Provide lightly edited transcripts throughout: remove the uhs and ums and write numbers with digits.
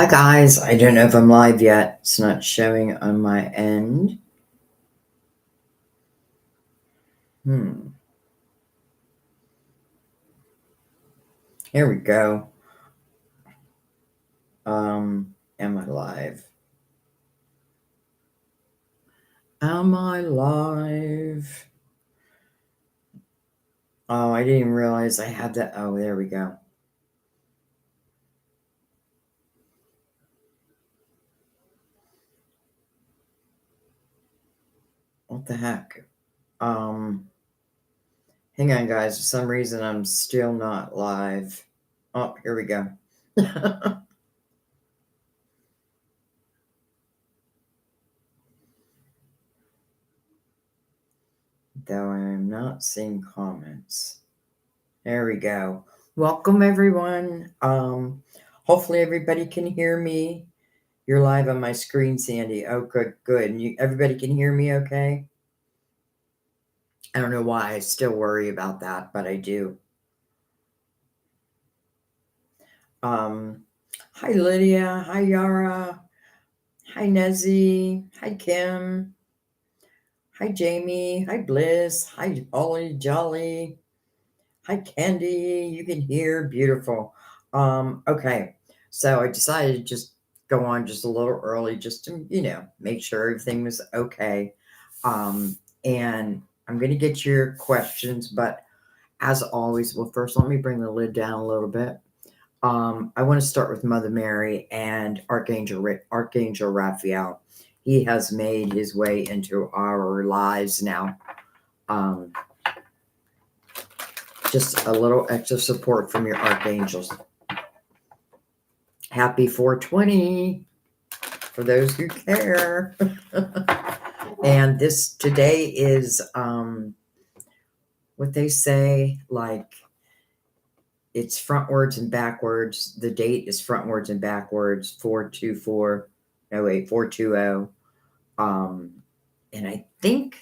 Hi guys, I don't know if I'm live yet. It's not showing on my end. Here we go. Am I live? Am I live? Oh, I didn't even realize I had that. Oh, there we go. What the heck? Hang on guys, for some reason I'm still not live. Oh, here we go. Though I'm not seeing comments. There we go. Welcome everyone. Hopefully everybody can hear me. You're live on my screen, Sandy. Oh, good, good. And everybody can hear me okay? I don't know why I still worry about that, but I do. Hi Lydia. Hi Yara. Hi Nezi. Hi Kim. Hi Jamie. Hi Bliss. Hi Ollie Jolly. Hi Candy. You can hear. Beautiful. Okay. So I decided to just go on just a little early just to, make sure everything was okay. And I'm going to get your questions, but as always, well, first let me bring the lid down a little bit. I want to start with Mother Mary and Archangel Raphael. He has made his way into our lives now. Just a little extra support from your archangels. Happy 420 for those who care. And this today is what they say, like it's frontwards and backwards. The date is frontwards and backwards, 420. And I think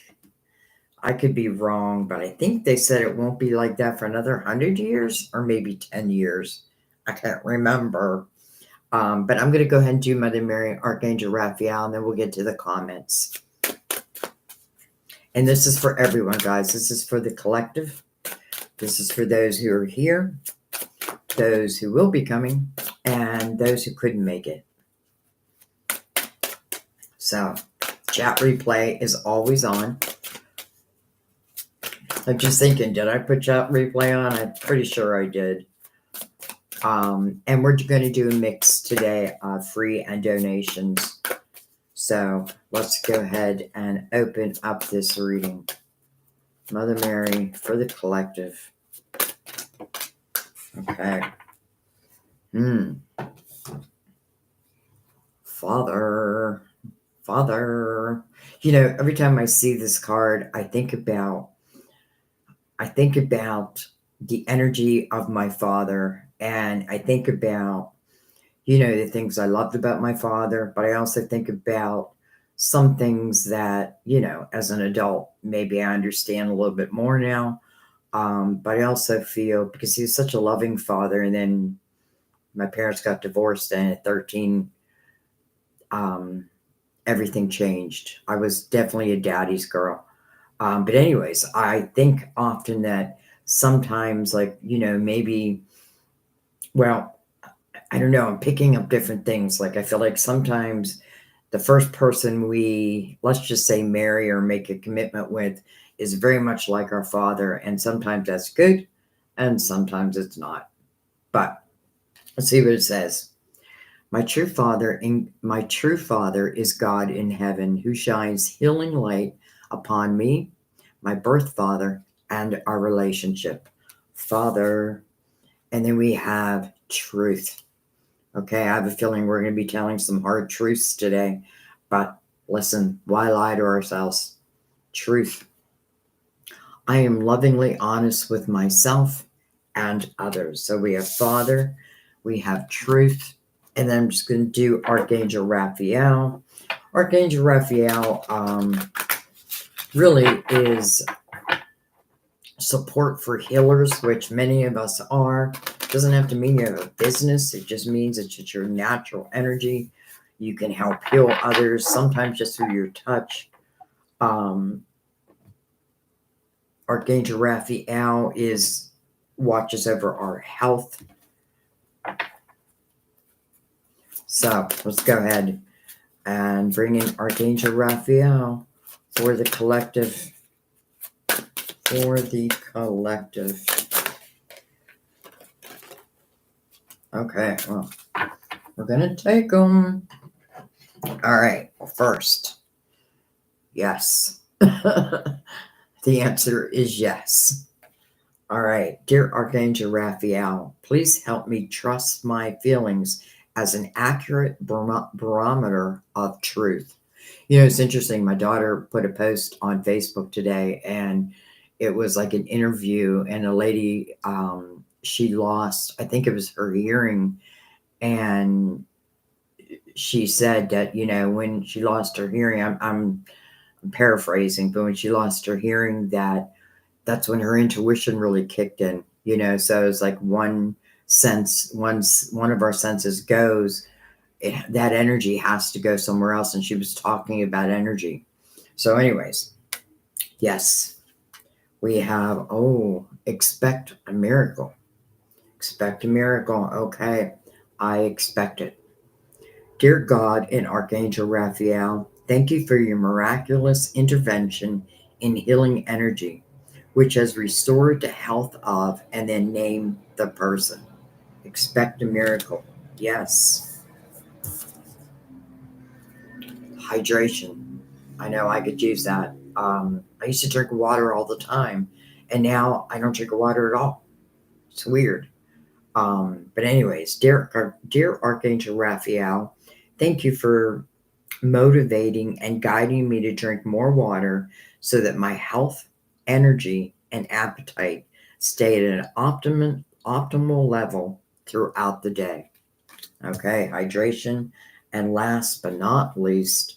I could be wrong, but I think they said it won't be like that for another 100 years or maybe 10 years. I can't remember. But I'm going to go ahead and do Mother Mary, Archangel Raphael, and then we'll get to the comments. And this is for everyone, guys. This is for the collective. This is for those who are here, those who will be coming, and those who couldn't make it. So, chat replay is always on. I'm just thinking, did I put chat replay on? I'm pretty sure I did. And we're going to do a mix today of free and donations. So let's go ahead and open up this reading. Mother Mary for the collective. Okay. Father. Every time I see this card, I think about the energy of my father. And I think about, the things I loved about my father, but I also think about some things that, as an adult, maybe I understand a little bit more now. But I also feel, because he was such a loving father, and then my parents got divorced, and at 13, everything changed. I was definitely a daddy's girl. But anyways, I think often that sometimes, like, maybe, well, I don't know, I'm picking up different things. Like, I feel like sometimes the first person we, let's just say, marry or make a commitment with is very much like our father. And sometimes that's good and sometimes it's not. But let's see what it says. My true father is God in heaven, who shines healing light upon me, my birth father, and our relationship. Father. And then we have truth. Okay, I have a feeling we're going to be telling some hard truths today. But listen, why lie to ourselves? Truth. I am lovingly honest with myself and others. So we have Father, we have truth, and then I'm just going to do Archangel Raphael. Archangel Raphael really is support for healers, which many of us are. Doesn't have to mean you have a business. It just means it's just your natural energy. You can help heal others, sometimes just through your touch. Archangel Raphael watches over our health. So let's go ahead and bring in Archangel Raphael for the collective. For the collective. Okay, well, we're going to take them. All right, well, first, yes. The answer is yes. All right, dear Archangel Raphael, please help me trust my feelings as an accurate barometer of truth. You know, it's interesting. My daughter put a post on Facebook today, and it was like an interview, and a lady, she lost, I think it was her hearing, and she said that, you know, when she lost her hearing, I'm paraphrasing, but when she lost her hearing, that's when her intuition really kicked in, you know. So it's like one of our senses goes, that energy has to go somewhere else. And she was talking about energy. So anyways, yes, we have, expect a miracle. Expect a miracle. Okay, I expect it. Dear God and Archangel Raphael, thank you for your miraculous intervention in healing energy, which has restored the health of, and then name the person. Expect a miracle. Yes. Hydration. I know I could use that. I used to drink water all the time, and now I don't drink water at all. It's weird. But anyways, dear Archangel Raphael, thank you for motivating and guiding me to drink more water so that my health, energy, and appetite stay at an optimal level throughout the day. Okay, hydration. And last but not least,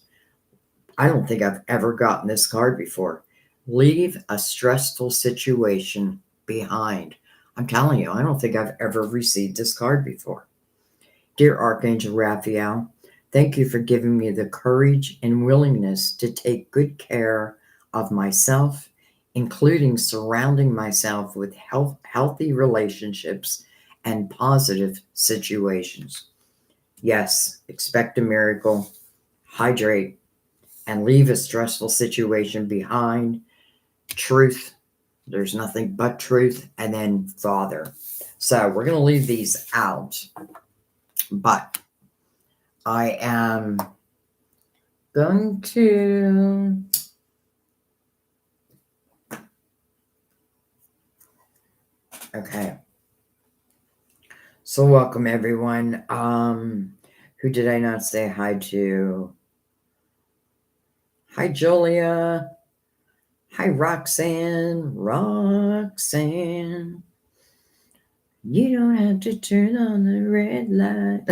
I don't think I've ever gotten this card before. Leave a stressful situation behind. I'm telling you, I don't think I've ever received this card before. Dear Archangel Raphael, thank you for giving me the courage and willingness to take good care of myself, including surrounding myself with healthy relationships and positive situations. Yes, expect a miracle, hydrate, and leave a stressful situation behind. Truth, there's nothing but truth, and then Father. So we're going to leave these out, but I am going to okay. So welcome everyone. Who did I not say hi to? Hi Julia. Hi Roxanne. Roxanne. You don't have to turn on the red light.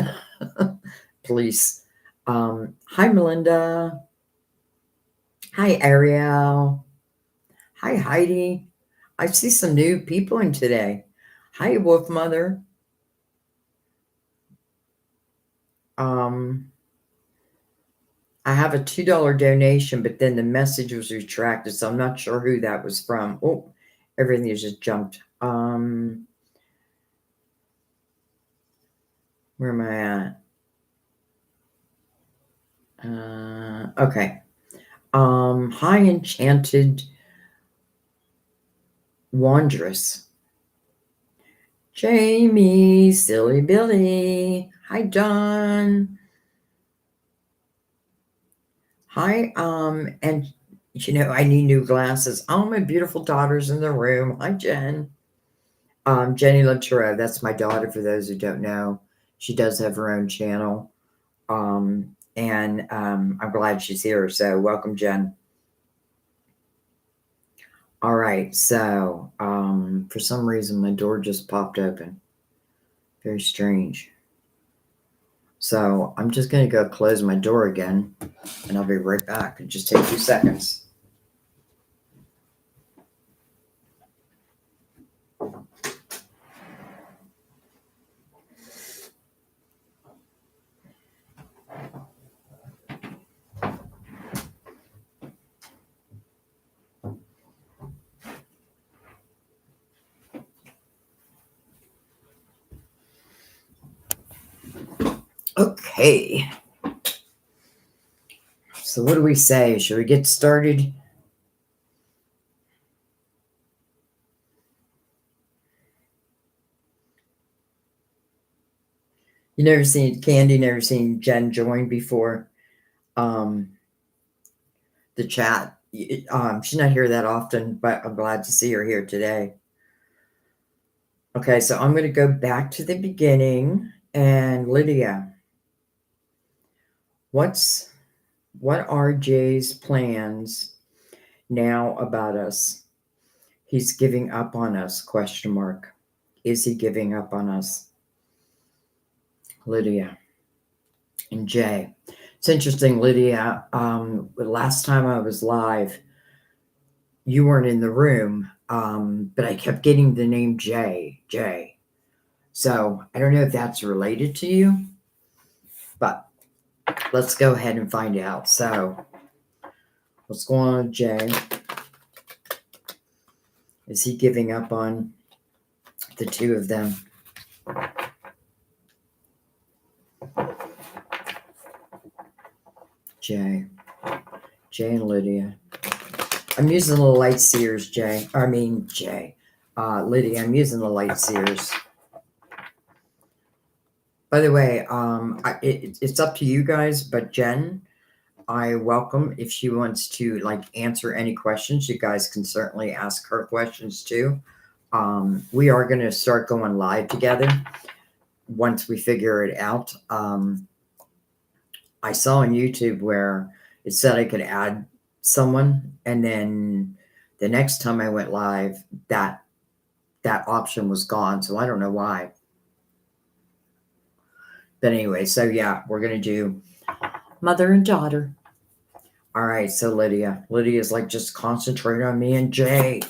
Please. Hi Melinda. Hi Ariel. Hi Heidi. I see some new people in today. Hi Wolf Mother. I have a $2 donation, but then the message was retracted, so I'm not sure who that was from. Oh, everything just jumped. Where am I at? Okay. Hi, Enchanted Wondrous. Jamie, Silly Billy. Hi, John. Hi, and you know, I need new glasses. Oh, my beautiful daughter's in the room. Hi, Jen. Jenny Latoureux, that's my daughter, for those who don't know. She does have her own channel. And I'm glad she's here. So welcome, Jen. All right. So for some reason, my door just popped open. Very strange. So I'm just going to go close my door again, and I'll be right back. It'll just take 2 seconds. Okay. So what do we say? Should we get started? You never seen Candy, never seen Jen join before. The chat. She's not here that often, but I'm glad to see her here today. Okay, so I'm going to go back to the beginning. And Lydia, what are Jay's plans now about us? He's giving up on us, question mark. Is he giving up on us? Lydia and Jay. It's interesting, Lydia. Last time I was live, you weren't in the room, but I kept getting the name Jay. So I don't know if that's related to you, but let's go ahead and find out. So what's going on with Jay? Is he giving up on the two of them? Jay and Lydia. I'm using the light seers, Jay. Lydia, I'm using the light seers. By the way, it's up to you guys, but Jen, I welcome if she wants to answer any questions. You guys can certainly ask her questions too. We are going to start going live together once we figure it out. I saw on YouTube where it said I could add someone, and then the next time I went live, that option was gone. So I don't know why. But anyway, so yeah, we're going to do mother and daughter. All right, so Lydia's just concentrate on me and Jay.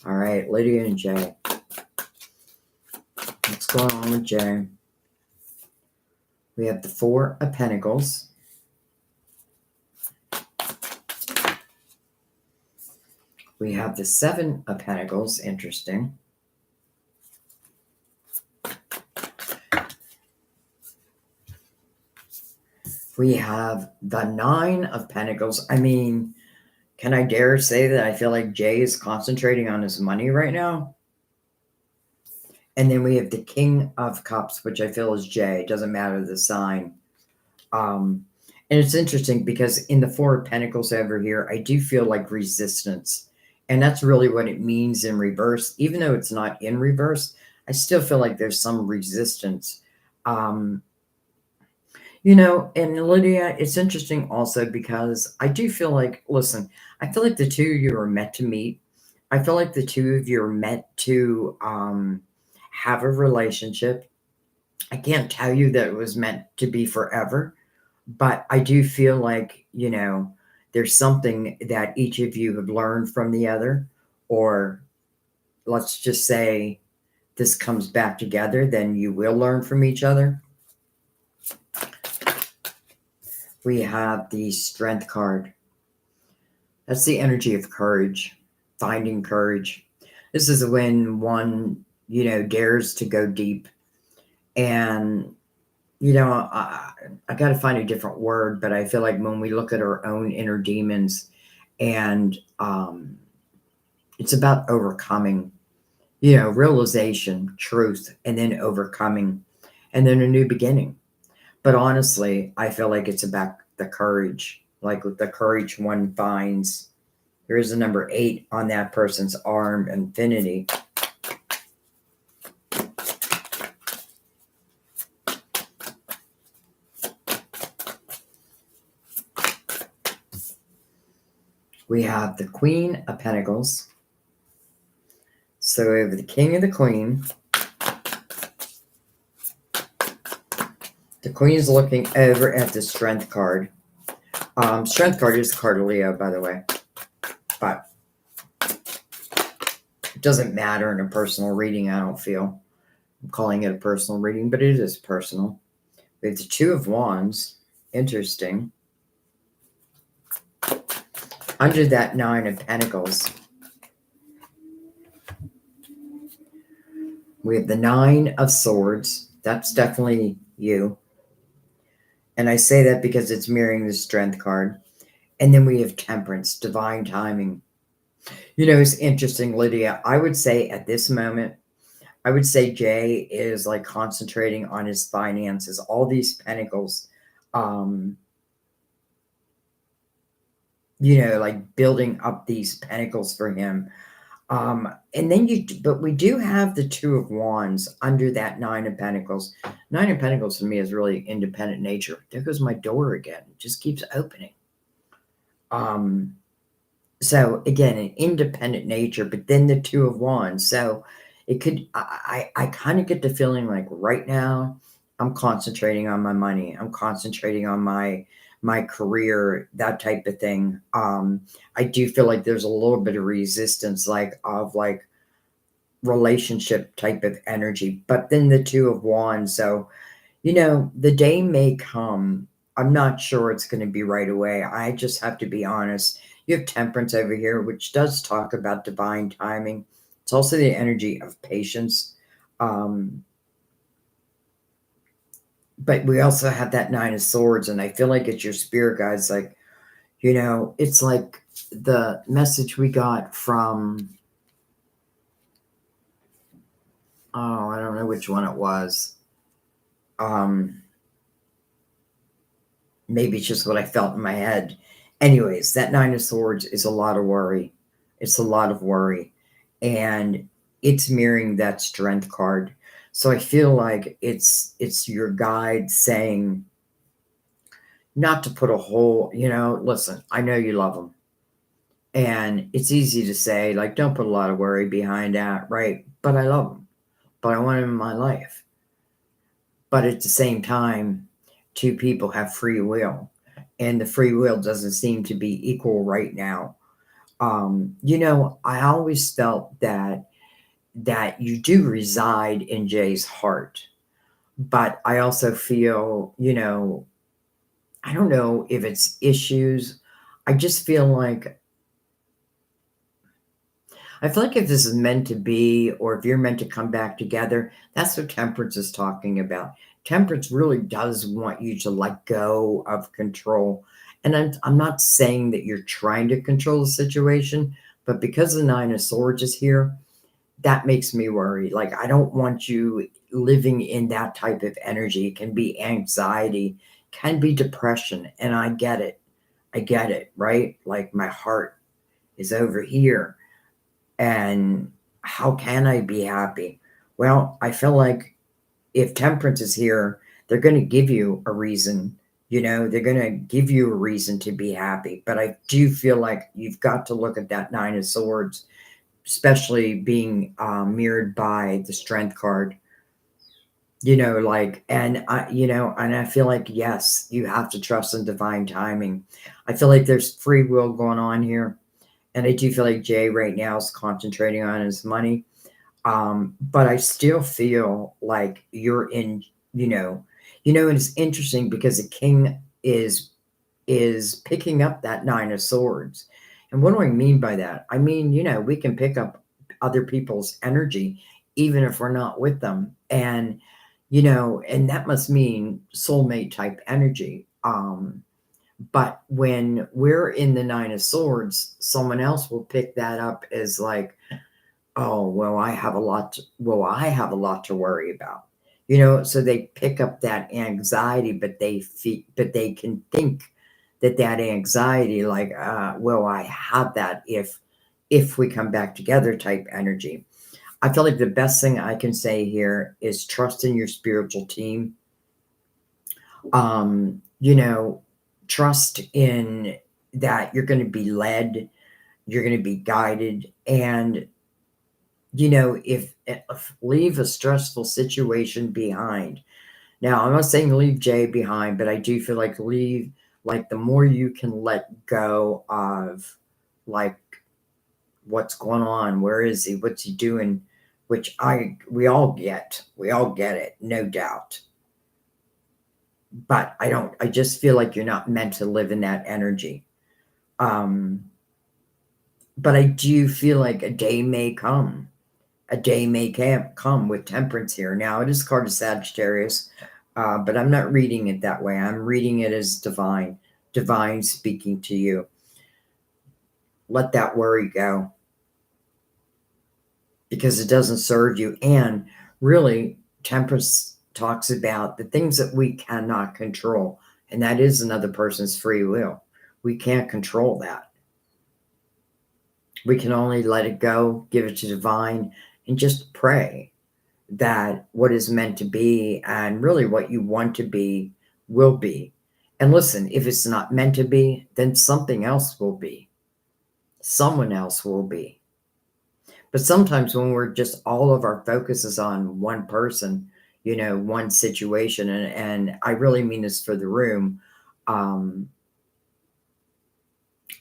All right, Lydia and Jay. What's going on with Jay? We have the Four of Pentacles. We have the Seven of Pentacles. Interesting. We have the Nine of Pentacles. I mean, can I dare say that I feel like Jay is concentrating on his money right now? And then we have the King of Cups, which I feel is Jay. It doesn't matter the sign. And it's interesting because in the Four of Pentacles over here, I do feel like resistance. And that's really what it means in reverse. Even though it's not in reverse, I still feel like there's some resistance. And Lydia, it's interesting also because I do feel like, listen, I feel like the two of you are meant to meet. I feel like the two of you are meant to have a relationship. I can't tell you that it was meant to be forever, but I do feel like, there's something that each of you have learned from the other, or let's just say this comes back together, then you will learn from each other. We have the Strength card. That's the energy of courage, finding courage. This is when one, dares to go deep. And, I got to find a different word, but I feel like when we look at our own inner demons and it's about overcoming, realization, truth, and then overcoming, and then a new beginning. But honestly, I feel like it's about the courage, like with the courage one finds. There is a number 8 on that person's arm, infinity. We have the Queen of Pentacles. So we have the King and the Queen. The Queen is looking over at the Strength card. Strength card is the card of Leo, by the way. But it doesn't matter in a personal reading, I don't feel. I'm calling it a personal reading, but it is personal. We have the Two of Wands. Interesting. Under that Nine of Pentacles, we have the Nine of Swords. That's definitely you. And I say that because it's mirroring the Strength card. And then we have Temperance, divine timing. It's interesting, Lydia. I would say at this moment, I would say Jay is like concentrating on his finances, all these pentacles, um, like building up these pentacles for him. And then but we do have the Two of Wands under that Nine of Pentacles. Nine of Pentacles to me is really independent nature. There goes my door again. It just keeps opening. So again, an independent nature, but then the Two of Wands. So it could, I kind of get the feeling like right now I'm concentrating on my money. I'm concentrating on my career, that type of thing. I do feel like there's a little bit of resistance, like relationship type of energy, but then the Two of Wands. So, the day may come. I'm not sure it's going to be right away. I just have to be honest. You have Temperance over here, which does talk about divine timing. It's also the energy of patience. Um, but we also have that Nine of Swords, and I feel like it's your spirit guides. Like, it's like the message we got from, oh, I don't know which one it was. Maybe it's just what I felt in my head. Anyways, that Nine of Swords is a lot of worry. It's a lot of worry. And it's mirroring that Strength card. So I feel like it's your guide saying not to put a whole, listen, I know you love them. And it's easy to say, like, don't put a lot of worry behind that, right? But I love them. But I want them in my life. But at the same time, two people have free will, and the free will doesn't seem to be equal right now. I always felt that you do reside in Jay's heart, but I also feel, I don't know if it's issues. I feel like if this is meant to be, or if you're meant to come back together, that's what Temperance is talking about. Temperance really does want you to let go of control. And I'm not saying that you're trying to control the situation, but because the Nine of Swords is here, that makes me worry. Like, I don't want you living in that type of energy. It can be anxiety, can be depression. And I get it. I get it, right? Like, my heart is over here. And how can I be happy? Well, I feel like if Temperance is here, they're going to give you a reason. They're going to give you a reason to be happy. But I do feel like you've got to look at that Nine of Swords, especially being mirrored by the Strength card. And I feel like, yes, you have to trust in divine timing. I feel like there's free will going on here. And I do feel like Jay right now is concentrating on his money. But I still feel like you're in, and it's interesting because the king is picking up that Nine of Swords. And what do I mean by that? I mean, we can pick up other people's energy even if we're not with them. And that must mean soulmate type energy. But when we're in the Nine of Swords, someone else will pick that up as like, oh, well, I have a lot to worry about. So they pick up that anxiety, but they can think that anxiety, like, well, I have that if we come back together type energy. I feel like the best thing I can say here is trust in your spiritual team. Trust in that you're going to be led, you're going to be guided, and if leave a stressful situation behind. Now, I'm not saying leave Jay behind, but I do feel like the more you can let go of, like, what's going on, where is he, what's he doing, which we all get it, no doubt. But I just feel like you're not meant to live in that energy. But I do feel like a day may come. A day may come with Temperance here. Now, it is card of Sagittarius. But I'm not reading it that way. I'm reading it as divine speaking to you. Let that worry go because it doesn't serve you. And really, Temperance talks about the things that we cannot control, and that is another person's free will. We can't control that. We can only let it go, give it to divine, and just pray that what is meant to be and really what you want to be will be. And listen, if it's not meant to be, then something else will be. Someone else will be. But sometimes when we're just all of our focus is on one person, one situation, and I really mean this for the room, um,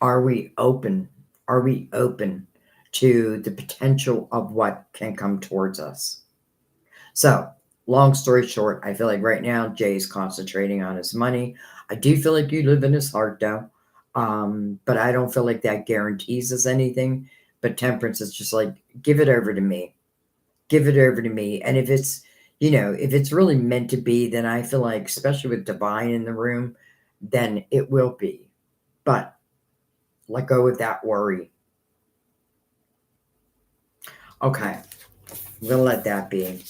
are we open? Are we open to the potential of what can come towards us? So, long story short, I feel like right now Jay's concentrating on his money. I do feel like you live in his heart, though. But I don't feel like that guarantees us anything. But Temperance is just like, give it over to me. Give it over to me. And if it's really meant to be, then I feel like, especially with Divine in the room, then it will be. But let go of that worry. Okay. I'm going to let that be.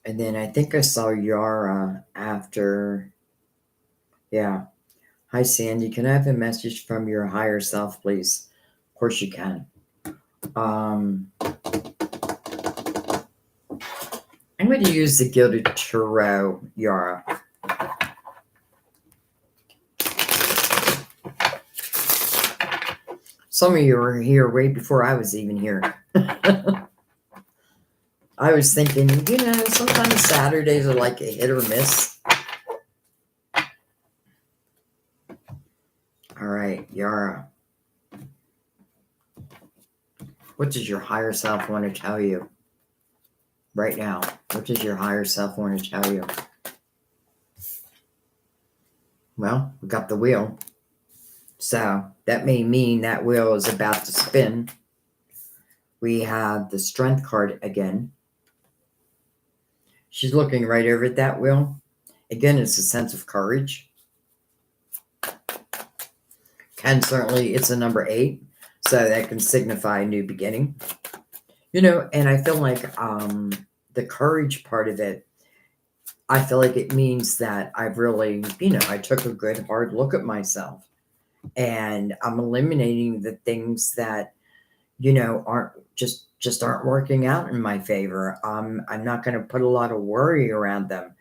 And then I think I saw Yara after. Yeah. Hi, Sandy. Can I have a message from your higher self, please? Of course you can. I'm going to use the Gilded Tarot, Yara. Some of you were here way before I was even here. I was thinking, sometimes Saturdays are like a hit or miss. All right, Yara. What does your higher self want to tell you right now? What does your higher self want to tell you? Well, we got the wheel. So that may mean that wheel is about to spin. We have the Strength card again. She's looking right over at that wheel. Again, it's a sense of courage. It's a number 8. So that can signify a new beginning. And I feel like the courage part of it, I feel like it means that I've really, I took a good hard look at myself. And I'm eliminating the things that, aren't just aren't working out in my favor. I'm not going to put a lot of worry around them.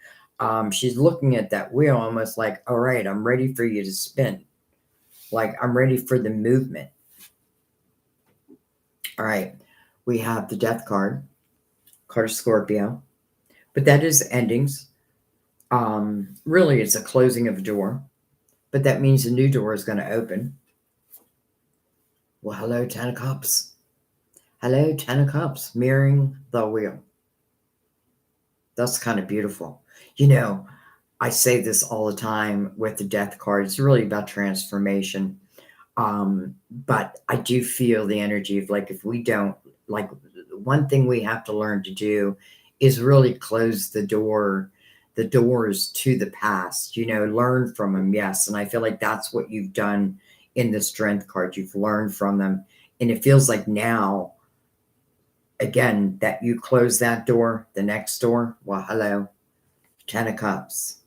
She's looking at that wheel almost like, all right, I'm ready for you to spin. Like I'm ready for the movement. All right. We have the Death card of Scorpio, but that is endings. Really, it's a closing of a door, but that means a new door is going to open. Well, hello, 10 of Cups. Hello, 10 of Cups, mirroring the wheel. That's kind of beautiful. I say this all the time with the Death card. It's really about transformation. But I do feel the energy of like, if we don't, like, one thing we have to learn to do is really close the doors to the past, learn from them. Yes. And I feel like that's what you've done in the Strength card. You've learned from them. And it feels like now, again, that you close that door, the next door. Well, hello, 10 of Cups.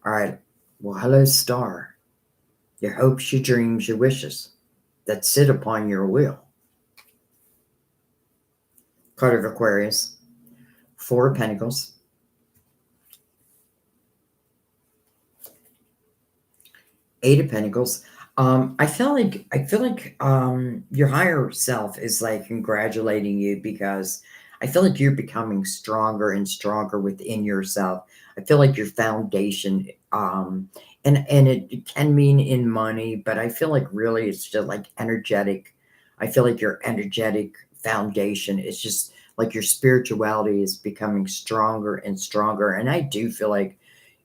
All right. Well, hello, Star. Your hopes, your dreams, your wishes that sit upon your wheel. Card of Aquarius. 4 of Pentacles. 8 of Pentacles. I feel like your higher self is like congratulating you because I feel like you're becoming stronger and stronger within yourself. I feel like your foundation, and it can mean in money, but I feel like really it's just like energetic. I feel like your energetic foundation is just like your spirituality is becoming stronger and stronger. And I do feel like,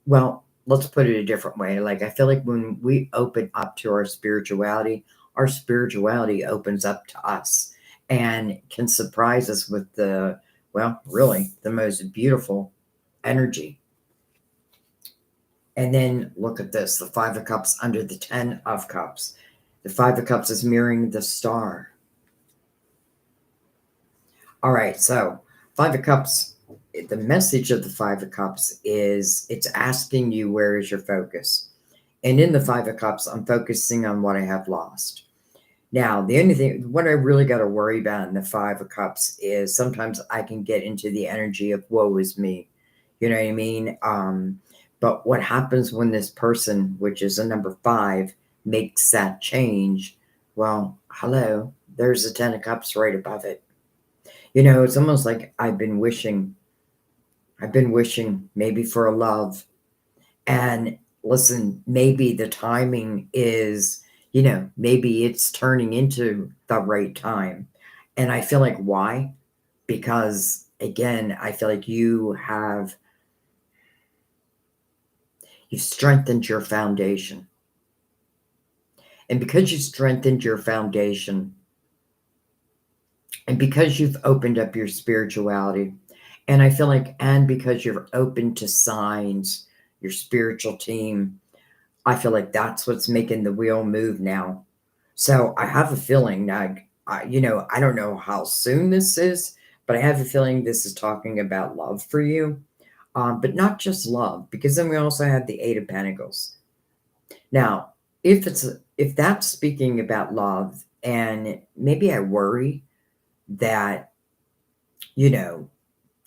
well, let's put it a different way. Like, I feel like when we open up to our spirituality opens up to us and can surprise us with really, the most beautiful energy. And then look at this, the Five of Cups under the Ten of Cups. The Five of Cups is mirroring the star. All right, so Five of Cups, the message of the Five of Cups is it's asking you, where is your focus? And in the Five of Cups, I'm focusing on what I have lost. Now, the only thing, what I really got to worry about in the Five of Cups is sometimes I can get into the energy of woe is me. You know what I mean? But what happens when this person, which is a number 5, makes that change? Well, hello, there's the 10 of Cups right above it. You know, it's almost like I've been wishing maybe for a love. And listen, maybe the timing is, maybe it's turning into the right time. And I feel like why? Because again, I feel like you've strengthened your foundation. And because you strengthened your foundation, and because you've opened up your spirituality, and I feel like, and because you're open to signs, your spiritual team, I feel like that's what's making the wheel move now. So I have a feeling that, I don't know how soon this is, but I have a feeling this is talking about love for you. But not just love, because then we also have the Eight of Pentacles. Now, if that's speaking about love, and maybe I worry that,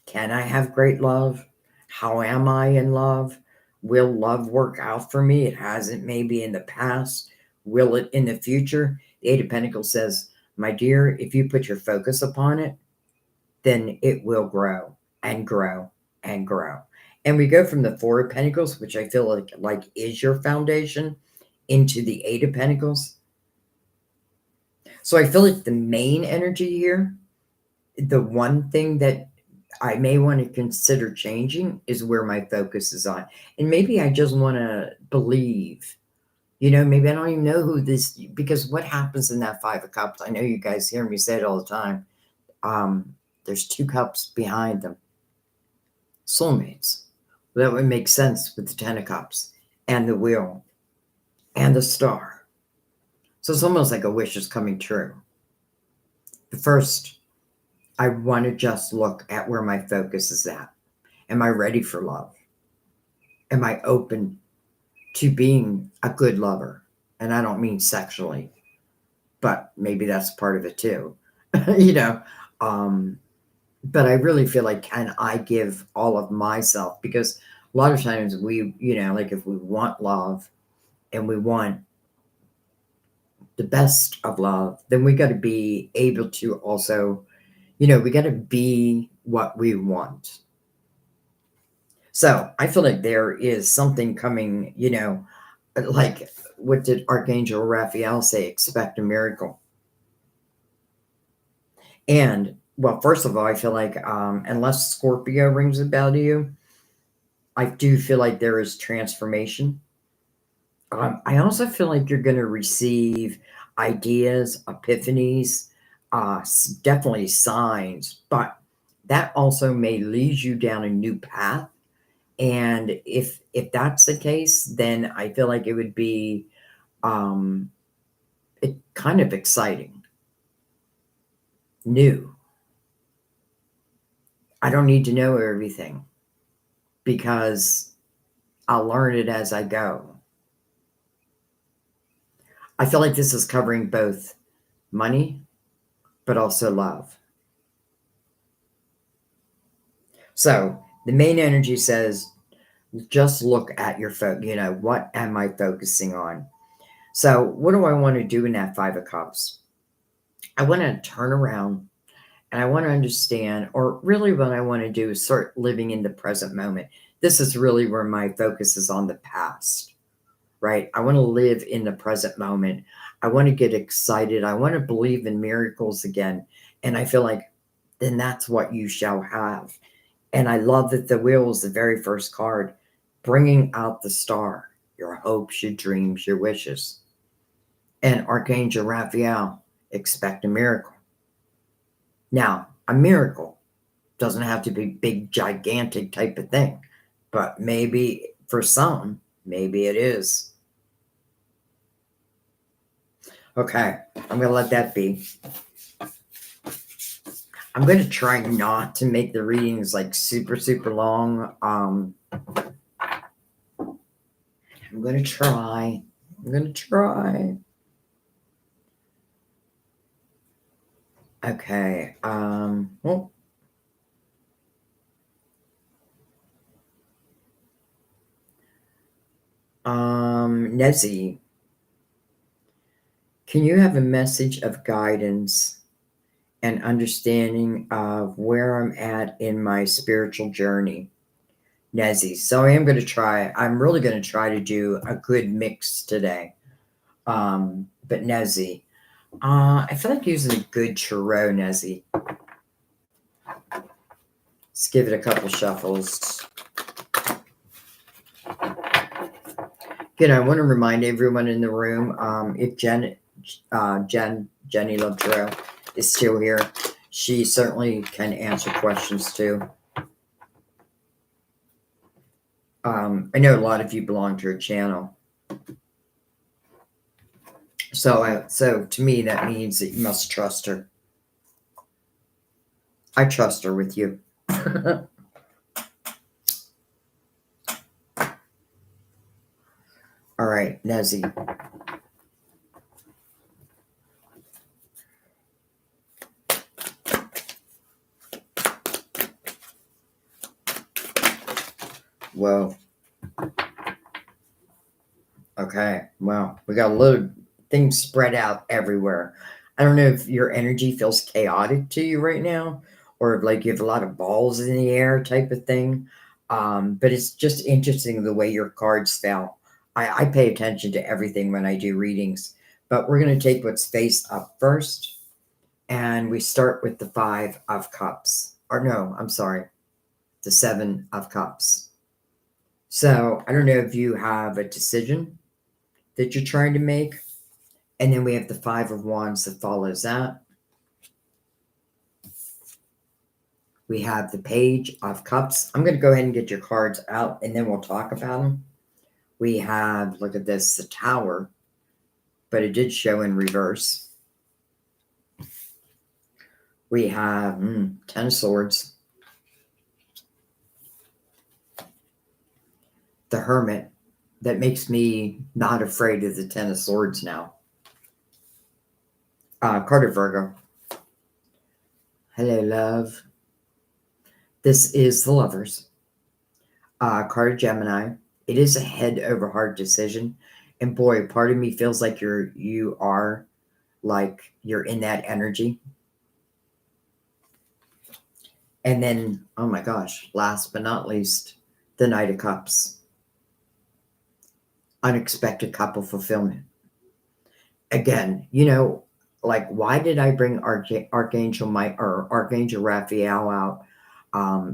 can I have great love? How am I in love? Will love work out for me? It hasn't maybe in the past. Will it in the future? The Eight of Pentacles says, my dear, if you put your focus upon it, then it will grow and grow and grow. And we go from the Four of Pentacles, which I feel like is your foundation, into the Eight of Pentacles. So I feel like the main energy here, the one thing that I may want to consider changing is where my focus is on. And maybe I just want to believe, maybe I don't even know who this, because what happens in that Five of Cups, I know you guys hear me say it all the time. There's 2 cups behind them. Soulmates. Well, that would make sense with the 10 of Cups and the wheel and the star. So it's almost like a wish is coming true. But first, I want to just look at where my focus is at. Am I ready for love? Am I open to being a good lover? And I don't mean sexually, but maybe that's part of it too. But I really feel like, can I give all of myself? Because a lot of times we, like if we want love and we want the best of love, then we got to be able to also, we got to be what we want. So I feel like there is something coming, like what did Archangel Raphael say? Expect a miracle. And well, first of all, I feel like unless Scorpio rings a bell to you, I do feel like there is transformation. I also feel like you're going to receive ideas, epiphanies, definitely signs, but that also may lead you down a new path. And if that's the case, then I feel like it would be it kind of exciting, new. I don't need to know everything because I'll learn it as I go. I feel like this is covering both money, but also love. So the main energy says, just look at your what am I focusing on? So what do I want to do in that Five of Cups? I want to turn around and I want to understand, or really what I want to do is start living in the present moment. This is really where my focus is on the past, right? I want to live in the present moment. I want to get excited. I want to believe in miracles again. And I feel like then that's what you shall have. And I love that the wheel is the very first card. bringing out the star, your hopes, your dreams, your wishes. And Archangel Raphael, expect a miracle. Now, a miracle doesn't have to be big, gigantic type of thing, but maybe for some, maybe it is. Okay, I'm going to let that be. I'm going to try not to make the readings like super, super long. I'm going to try. Okay. Well, Nezi, can you have a message of guidance and understanding of where I'm at in my spiritual journey? Nezi. So I am going to try. I'm really going to try to do a good mix today. But Nezi, I feel like using a good tarot, Nezi. Let's give it a couple shuffles. Again, I want to remind everyone in the room, if Jenny Love Tarot is still here, she certainly can answer questions too. I know a lot of you belong to her channel. So to me, that means that you must trust her. I trust her with you. All right, Nezi. Whoa. Okay, well, we got a little things spread out everywhere. I don't know if your energy feels chaotic to you right now, or like you have a lot of balls in the air type of thing. But it's just interesting the way your cards fell. I pay attention to everything when I do readings, but we're going to take what's face up first. And we start with the 5 of Cups. Or no, I'm sorry, the 7 of Cups. So I don't know if you have a decision that you're trying to make. And then we have the 5 of Wands that follows that. We have the Page of Cups. I'm going to go ahead and get your cards out, and then we'll talk about them. We have, look at this, the Tower, but it did show in reverse. We have 10 of Swords. The Hermit. That makes me not afraid of the 10 of Swords now. Card of Virgo. Hello, love. This is the Lovers. Card of Gemini. It is a head over heart decision. And boy, part of me feels like you are like you're in that energy. And then, oh my gosh, last but not least, the Knight of Cups. Unexpected couple fulfillment. Again, like, why did I bring Archangel Raphael out?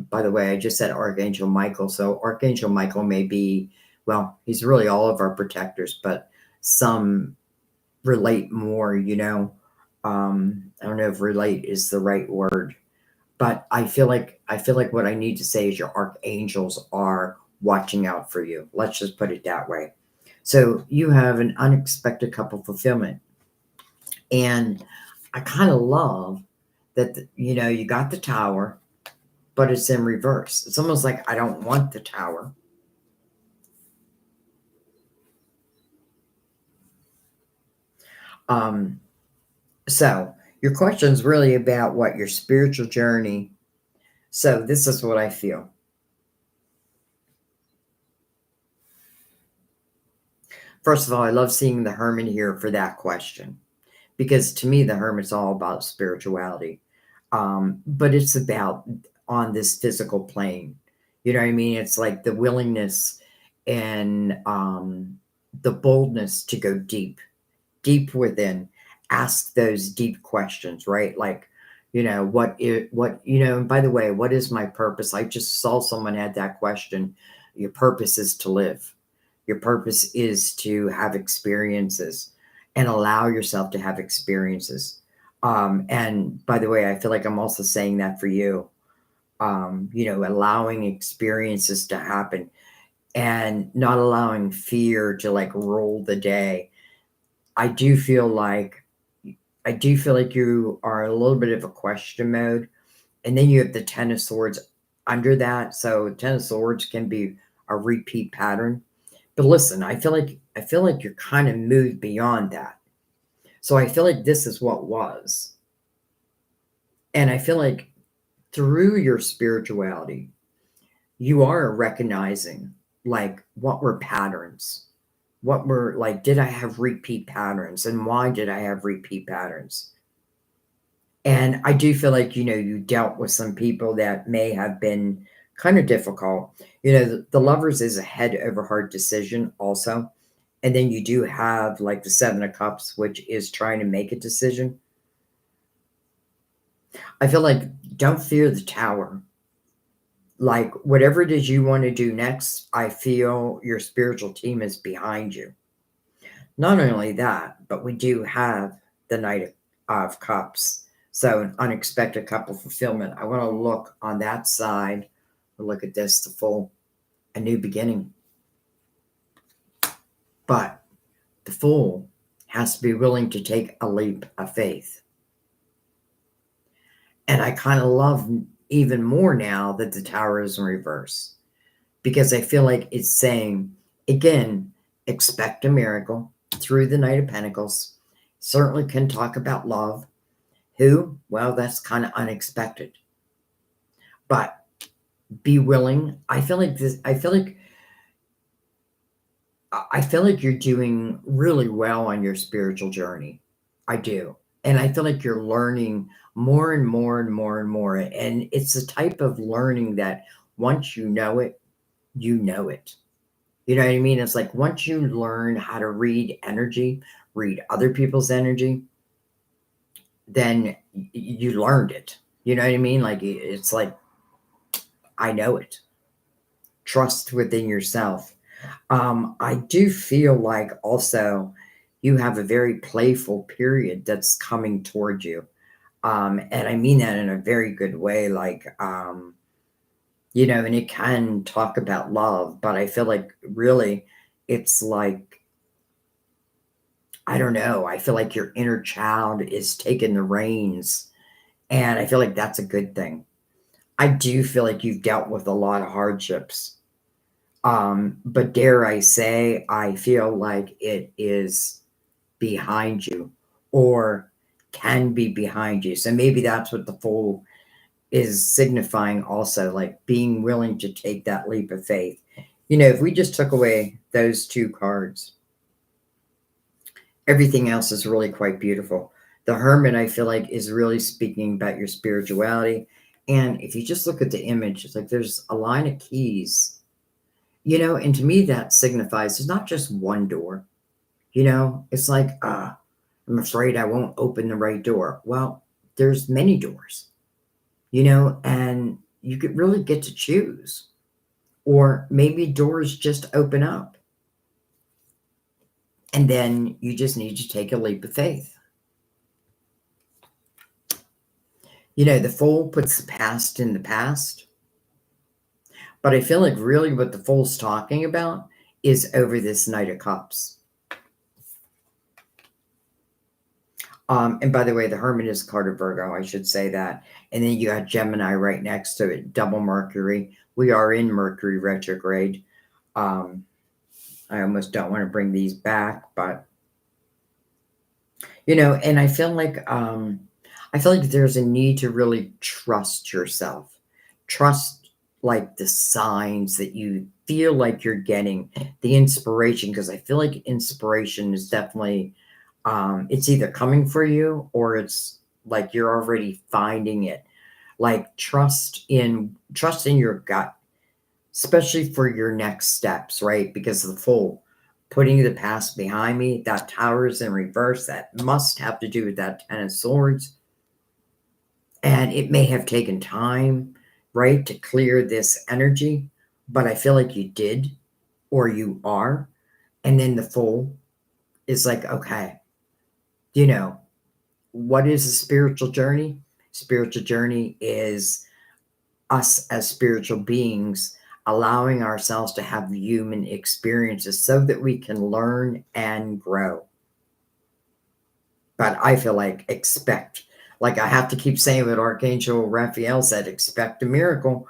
By the way, I just said Archangel Michael. So Archangel Michael may be, well, he's really all of our protectors, but some relate more, I don't know if relate is the right word, but I feel like what I need to say is your archangels are watching out for you. Let's just put it that way. So you have an unexpected couple fulfillment. And I kind of love that, you got the Tower, but it's in reverse. It's almost like I don't want the Tower. So your question is really about what your spiritual journey. So this is what I feel. First of all, I love seeing the Hermit here for that question, because to me, the Hermit's all about spirituality. But it's about on this physical plane. You know what I mean? It's like the willingness and the boldness to go deep within, ask those deep questions, right? Like, and by the way, what is my purpose? I just saw someone had that question, Your purpose is to live. Your purpose is to have experiences and allow yourself to have experiences. And by the way, I feel like I'm also saying that for you. Allowing experiences to happen and not allowing fear to like rule the day. I do feel like you are a little bit of a question mode, and then you have the Ten of Swords under that. So Ten of Swords can be a repeat pattern. But listen, I feel like you're kind of moved beyond that. So I feel like this is what was. And I feel like through your spirituality, you are recognizing like what were patterns. What were like, did I have repeat patterns? And why did I have repeat patterns? And I do feel like, you dealt with some people that may have been kind of difficult. The Lovers is a head over heart decision also. And then you do have like the Seven of Cups, which is trying to make a decision. I feel like don't fear the Tower. Like whatever it is you want to do next, I feel your spiritual team is behind you. Not only that, but we do have the Knight of Cups. So an unexpected couple fulfillment. I want to look on that side. Look at this, the Fool, a new beginning. But the Fool has to be willing to take a leap of faith. And I kind of love even more now that the Tower is in reverse, because I feel like it's saying, again, expect a miracle through the Knight of Pentacles. Certainly can talk about love. Who? Well, that's kind of unexpected. But be willing. I feel like you're doing really well on your spiritual journey. I do. And I feel like you're learning more and more and more and more. And it's the type of learning that once you know it, you know it. You know what I mean? It's like once you learn how to read energy, read other people's energy, then you learned it. You know what I mean? Like it's like, I know it. Trust within yourself. I do feel like also you have a very playful period that's coming toward you. And I mean that in a very good way. Like, and it can talk about love, but I feel like really it's like, I don't know. I feel like your inner child is taking the reins, and I feel like that's a good thing. I do feel like you've dealt with a lot of hardships. But dare I say, I feel like it is behind you or can be behind you. So maybe that's what the Fool is signifying also, like being willing to take that leap of faith. If we just took away those two cards, everything else is really quite beautiful. The Hermit, I feel like, is really speaking about your spirituality. And if you just look at the image, it's like there's a line of keys. And to me, that signifies there's not just one door. It's like, I'm afraid I won't open the right door. Well, there's many doors, and you could really get to choose. Or maybe doors just open up. And then you just need to take a leap of faith. The Fool puts the past in the past. But I feel like really what the Fool's talking about is over this Knight of Cups. And by the way, the Hermit is a card of Virgo, I should say that. And then you got Gemini right next to it, double Mercury. We are in Mercury retrograde. I almost don't want to bring these back, but and I feel like there's a need to really trust yourself. Trust like the signs that you feel like you're getting, the inspiration, because I feel like inspiration is definitely it's either coming for you or it's like you're already finding it. Like trust in your gut, especially for your next steps, right? Because the Fool, putting the past behind me, that Tower is in reverse. That must have to do with that Ten of Swords. And it may have taken time, right, to clear this energy. but I feel like you did or you are. And then the Fool is like, okay, you know, what is a spiritual journey? Spiritual journey is us as spiritual beings allowing ourselves to have human experiences so that we can learn and grow. But I feel like like I have to keep saying what Archangel Raphael said, expect a miracle,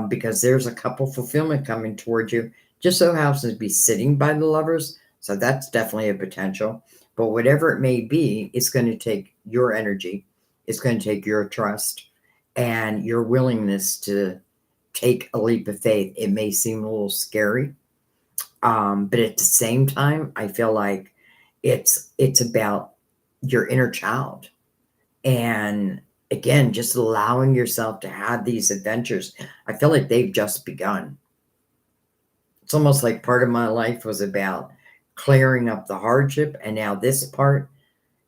because there's a couple fulfillment coming towards you. Just so happens to be sitting by the Lovers, so that's definitely a potential. But whatever it may be, it's going to take your energy, it's going to take your trust and your willingness to take a leap of faith. It may seem a little scary, but at the same time, I feel like it's about your inner child. And again, just allowing yourself to have these adventures. I feel like they've just begun. It's almost like part of my life was about clearing up the hardship. And now this part,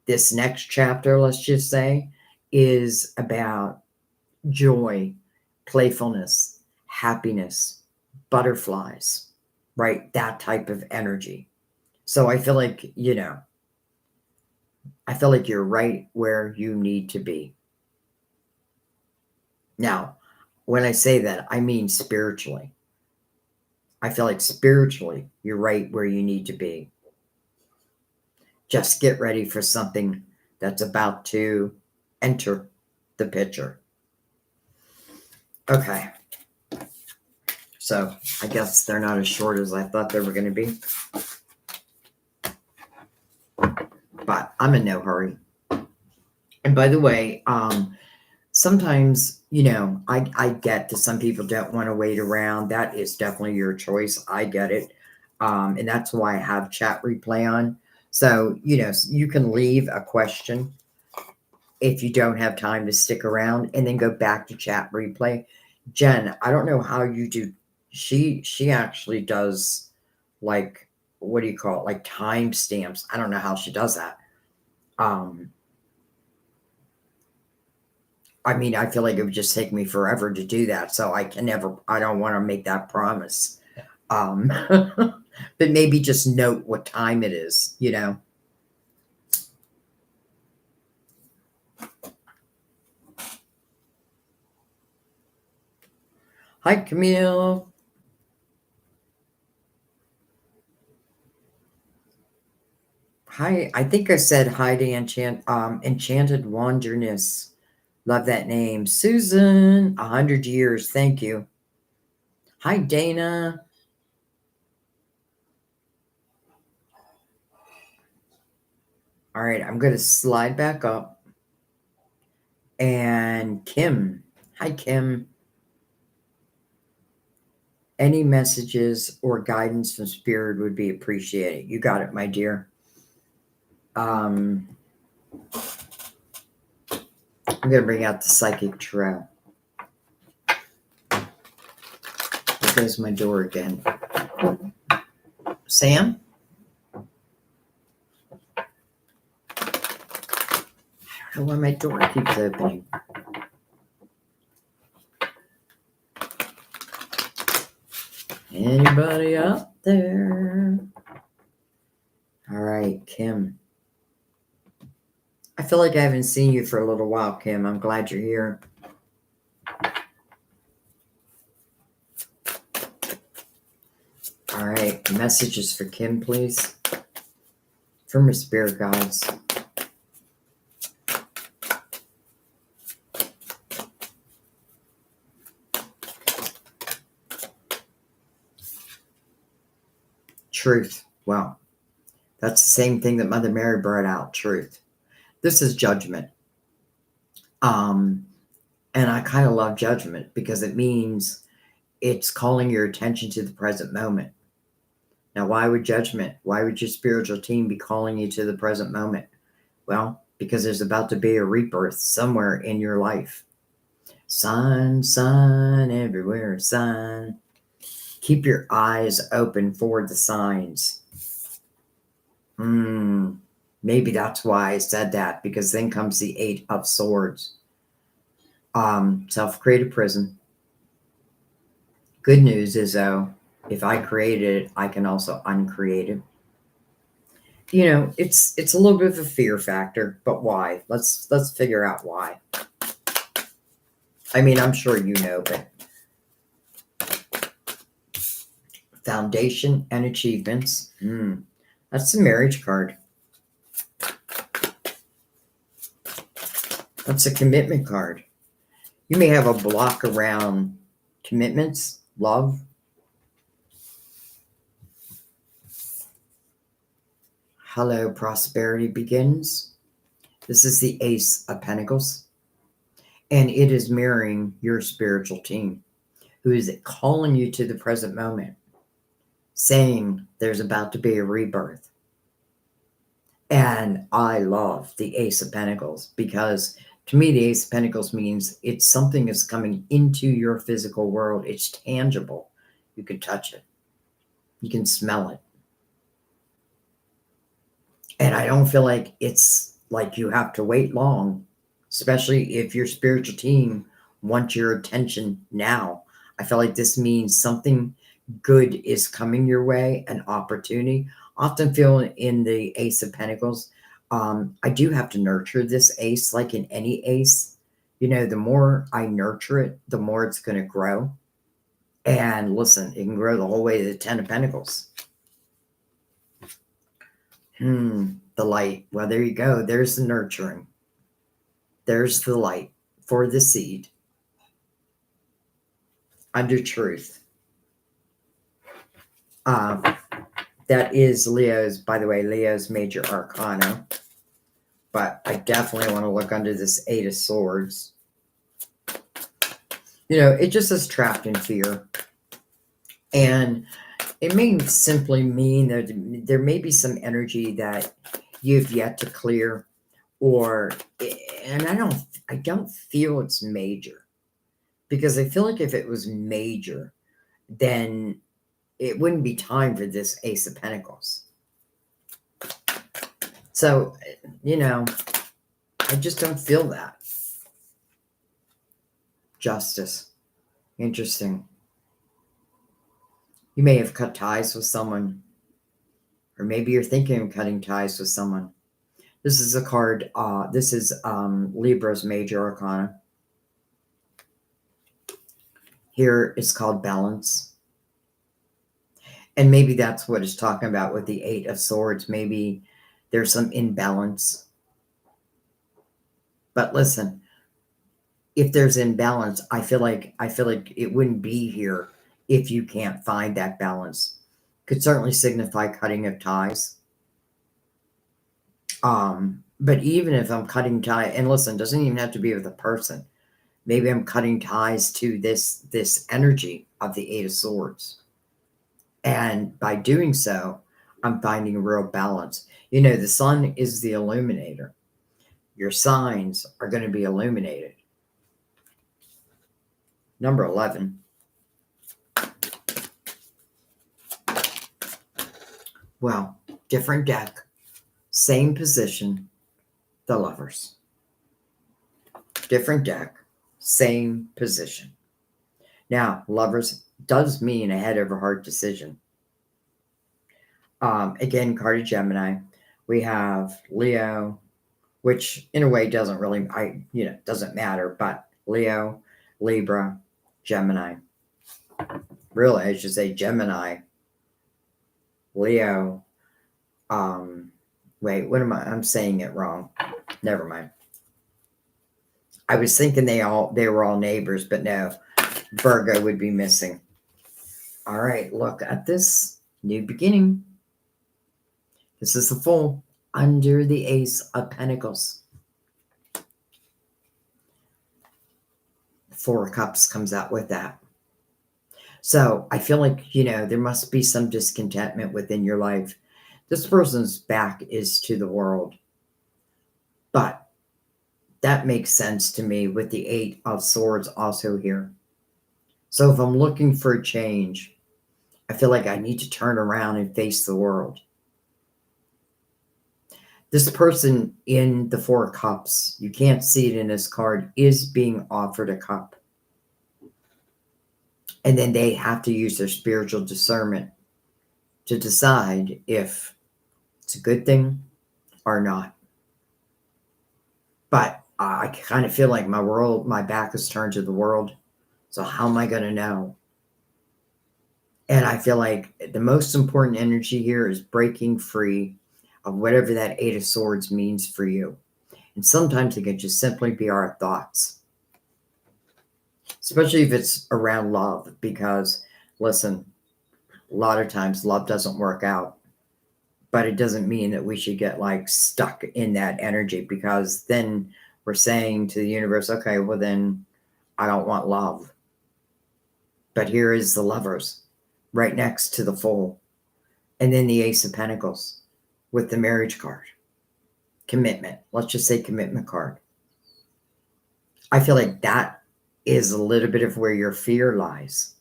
this next chapter, let's just say, is about joy, playfulness, happiness, butterflies, right? That type of energy. So I feel like, I feel like you're right where you need to be. Now, when I say that, I mean spiritually. I feel like spiritually, you're right where you need to be. Just get ready for something that's about to enter the picture. Okay. So I guess they're not as short as I thought they were going to be. But I'm in no hurry. And by the way, sometimes, I get that some people don't want to wait around. That is definitely your choice. I get it. And that's why I have chat replay on. So, you can leave a question if you don't have time to stick around and then go back to chat replay. Jen, I don't know how you do. She actually does, like, what do you call it? Like timestamps. I don't know how she does that. I mean, I feel like it would just take me forever to do that. So I don't want to make that promise. But maybe just note what time it is, Hi, Camille. Hi, I think I said Heidi Enchanted Wanderness. Love that name. Susan, 100 years. Thank you. Hi, Dana. All right, I'm going to slide back up. And Kim. Hi, Kim. Any messages or guidance from Spirit would be appreciated. You got it, my dear. I'm going to bring out the Psychic Tarot. There goes my door again. Sam? I don't know why my door keeps opening. Anybody out there? All right, Kim. I feel like I haven't seen you for a little while, Kim. I'm glad you're here. All right, messages for Kim, please. From her spirit guides. Truth. Well, that's the same thing that Mother Mary brought out, truth. This is judgment. And I kind of love judgment because it means it's calling your attention to the present moment. Now, why would your spiritual team be calling you to the present moment? Well, because there's about to be a rebirth somewhere in your life. Sign everywhere, sign. Keep your eyes open for the signs. Maybe that's why I said that, because then comes the 8 of Swords. Self-created prison. Good news is, though, if I created it, I can also uncreate it. You know, it's a little bit of a fear factor, but why? Let's figure out why. I mean, I'm sure you know, but foundation and achievements. That's the marriage card. That's a commitment card. You may have a block around commitments, love. Hello, prosperity begins. This is the Ace of Pentacles, and it is mirroring your spiritual team who is calling you to the present moment, saying there's about to be a rebirth. And I love the Ace of Pentacles because to me, the Ace of Pentacles means it's something that's coming into your physical world. It's tangible. You can touch it. You can smell it. And I don't feel like it's like you have to wait long, especially if your spiritual team wants your attention now. I feel like this means something good is coming your way, an opportunity. Often feel in the Ace of Pentacles, I do have to nurture this ace like in any ace. You know, the more I nurture it, the more it's going to grow. And listen, it can grow the whole way to the Ten of Pentacles. The light. Well, there you go. There's the nurturing. There's the light for the seed. Under truth. That is Leo's, by the way, Leo's major arcana. But I definitely want to look under this Eight of Swords. You know, it just says trapped in fear. And it may simply mean that there may be some energy that you've yet to clear, and I don't feel it's major, because I feel like if it was major, then it wouldn't be time for this Ace of Pentacles. So, you know, I just don't feel that. Justice. Interesting. You may have cut ties with someone, or maybe you're thinking of cutting ties with someone. This is a card. This is Libra's major arcana. Here it's called balance. And maybe that's what it's talking about with the Eight of Swords. Maybe there's some imbalance. But listen, if there's imbalance, I feel like it wouldn't be here if you can't find that balance. Could certainly signify cutting of ties. But even if I'm cutting ties, and listen, doesn't even have to be with a person. Maybe I'm cutting ties to this energy of the Eight of Swords. And by doing so, I'm finding a real balance. You know, the sun is the illuminator. Your signs are going to be illuminated. Number 11. Well, different deck, same position, the Lovers. Different deck, same position. Now, Lovers does mean a head over heart decision. Again, card of Gemini. We have Leo, which in a way doesn't really, doesn't matter, but Leo, Libra, Gemini. Really, I should say Gemini, Leo. Wait, what am I? I'm saying it wrong. Never mind. I was thinking they were all neighbors, but no, Virgo would be missing. All right, look at this new beginning. This is the Fool under the Ace of Pentacles. Four of Cups comes out with that. So I feel like, there must be some discontentment within your life. This person's back is to the world. But that makes sense to me with the Eight of Swords also here. So if I'm looking for a change, I feel like I need to turn around and face the world. This person in the Four of Cups, you can't see it in this card, is being offered a cup. And then they have to use their spiritual discernment to decide if it's a good thing or not. But I kind of feel like my back is turned to the world. So how am I going to know? And I feel like the most important energy here is breaking free of whatever that Eight of Swords means for you. And sometimes it can just simply be our thoughts, especially if it's around love, because listen, a lot of times love doesn't work out, but it doesn't mean that we should get like stuck in that energy, because then we're saying to the universe, okay, well then I don't want love. But here is the Lovers right next to the Fool. And then the Ace of Pentacles with the marriage card. Commitment. Let's just say commitment card. I feel like that is a little bit of where your fear lies.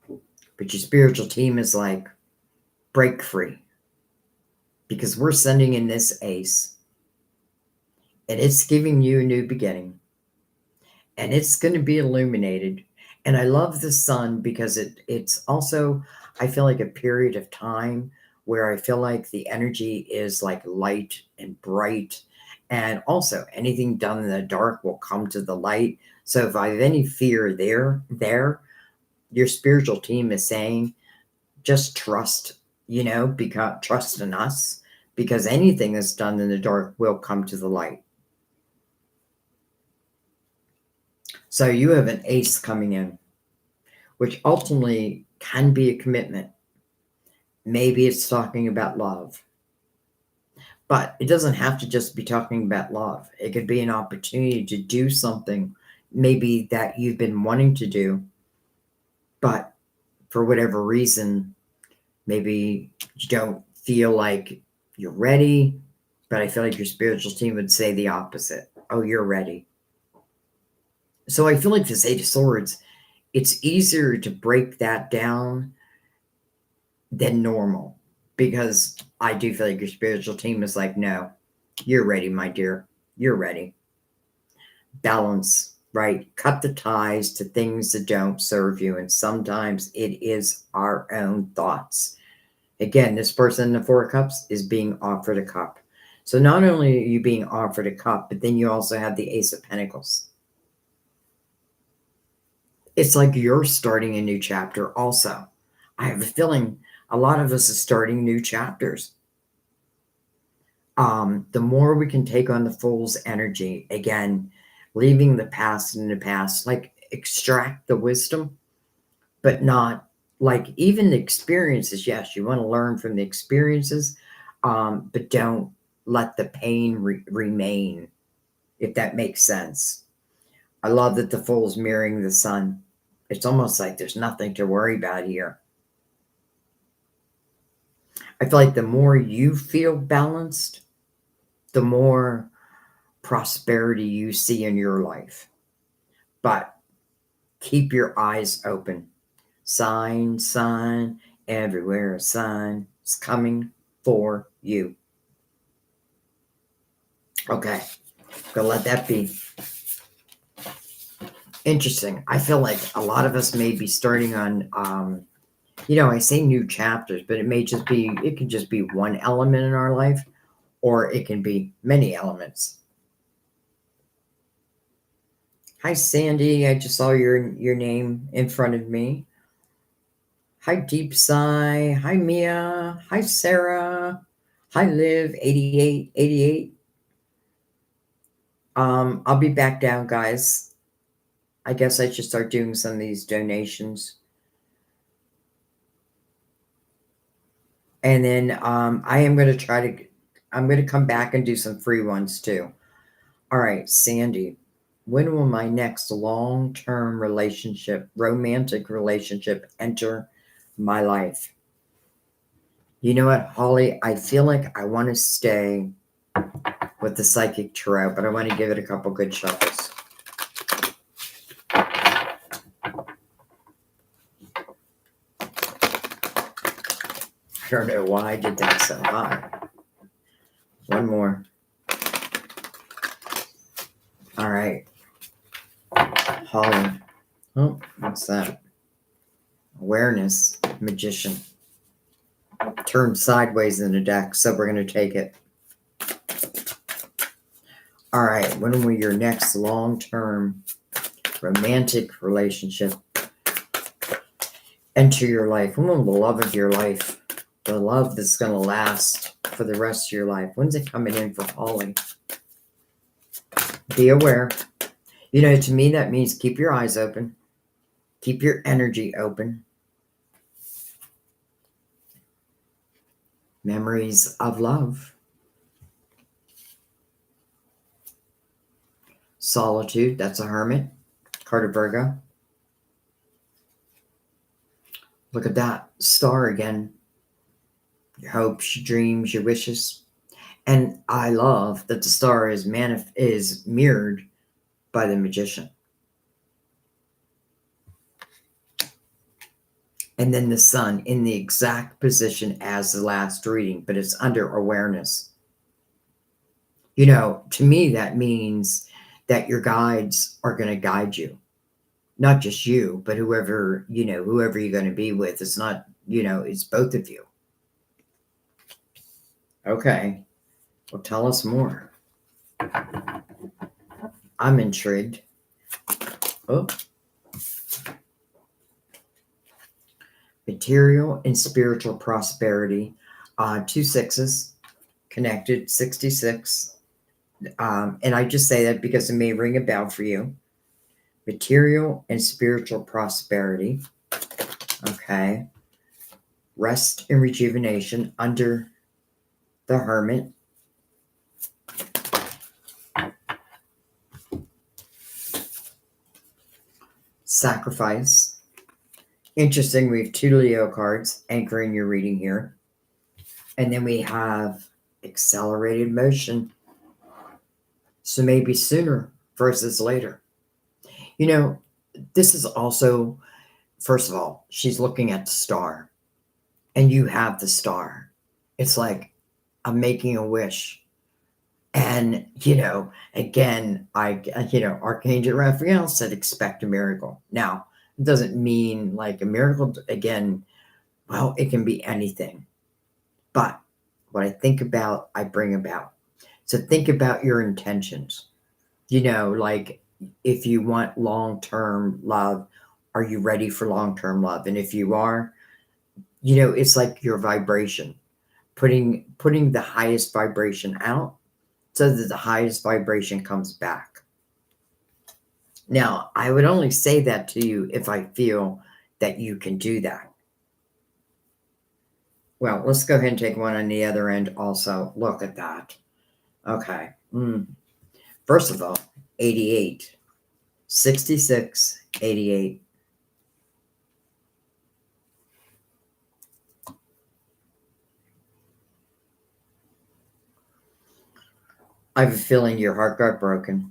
But your spiritual team is like, break free. Because we're sending in this ace. And it's giving you a new beginning. And it's going to be illuminated. And I love the sun because it's also, I feel like a period of time where I feel like the energy is like light and bright. And also anything done in the dark will come to the light. So if I have any fear there, your spiritual team is saying, just trust, because trust in us, because anything that's done in the dark will come to the light. So you have an ace coming in, which ultimately can be a commitment. Maybe it's talking about love. But it doesn't have to just be talking about love. It could be an opportunity to do something maybe that you've been wanting to do, but for whatever reason, maybe you don't feel like you're ready. But I feel like your spiritual team would say the opposite. Oh, you're ready. So I feel like this Eight of Swords, it's easier to break that down than normal, because I do feel like your spiritual team is like, no, you're ready, my dear. You're ready. Balance, right? Cut the ties to things that don't serve you. And sometimes it is our own thoughts. Again, this person in the Four of Cups is being offered a cup. So not only are you being offered a cup, but then you also have the Ace of Pentacles. It's like you're starting a new chapter also. I have a feeling a lot of us are starting new chapters. The more we can take on the Fool's energy, again, leaving the past in the past, like extract the wisdom, but not like even the experiences. Yes, you want to learn from the experiences, but don't let the pain remain, if that makes sense. I love that the Fool's mirroring the sun. It's almost like there's nothing to worry about here. I feel like the more you feel balanced, the more prosperity you see in your life. But keep your eyes open. Sign, everywhere a sign is coming for you. Okay, gonna let that be. Interesting. I feel like a lot of us may be starting on, I say new chapters, but it can just be one element in our life, or it can be many elements. Hi, Sandy. I just saw your name in front of me. Hi, Deep Sigh. Hi, Mia. Hi, Sarah. Hi, Liv. 8888. I'll be back down, guys. I guess I should start doing some of these donations. And then I'm going to come back and do some free ones too. All right, Sandy, when will my next long-term romantic relationship enter my life? You know what, Holly? I feel like I want to stay with the Psychic Tarot, but I want to give it a couple good shuffles. I don't know why I did that so high. One more. All right. Holly, Oh, what's that? Awareness, Magician. Turned sideways in the deck, so we're going to take it. All right, when will your next long-term romantic relationship enter your life? When will the love of your life, the love that's going to last for the rest of your life, when's it coming in for Holly? Be aware. You know, to me, that means keep your eyes open. Keep your energy open. Memories of love. Solitude, that's a hermit. Card of Virgo. Look at that. Star again. Your hopes, your dreams, your wishes. And I love that the star is mirrored by the Magician. And then the sun in the exact position as the last reading, but it's under awareness. You know, to me, that means that your guides are going to guide you. Not just you, but whoever you're going to be with. It's not, it's both of you. Okay. Well, tell us more. I'm intrigued. Oh. Material and spiritual prosperity. 2 6s connected, 66. And I just say that because it may ring a bell for you. Material and spiritual prosperity. Okay. Rest and rejuvenation under the Hermit. Sacrifice. Interesting, we have 2 Leo cards anchoring your reading here. And then we have accelerated motion. So maybe sooner versus later. You know, this is also, first of all, she's looking at the star. And you have the star. It's like I'm making a wish. And, again, Archangel Raphael said, expect a miracle. Now, it doesn't mean like a miracle. Again, well, it can be anything. But what I think about, I bring about. So think about your intentions. Like if you want long-term love, are you ready for long-term love? And if you are, it's like your vibration, putting the highest vibration out so that the highest vibration comes back. Now, I would only say that to you if I feel that you can do that. Well, let's go ahead and take one on the other end also. Look at that. Okay. First of all, 88, 66, 88. I have a feeling your heart got broken.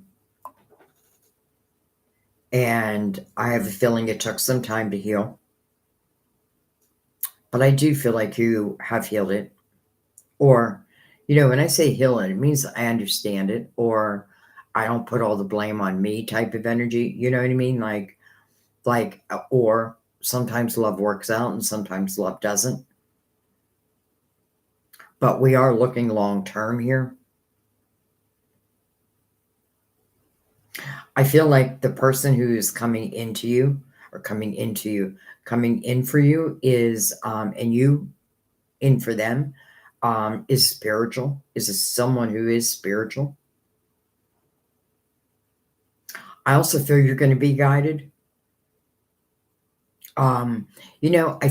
And I have a feeling it took some time to heal. But I do feel like you have healed it. Or, when I say heal it, it means I understand it. Or I don't put all the blame on me type of energy. You know what I mean? Or sometimes love works out and sometimes love doesn't. But we are looking long term here. I feel like the person who is coming in for you is, and you in for them, is spiritual, is someone who is spiritual. I also feel you're going to be guided. I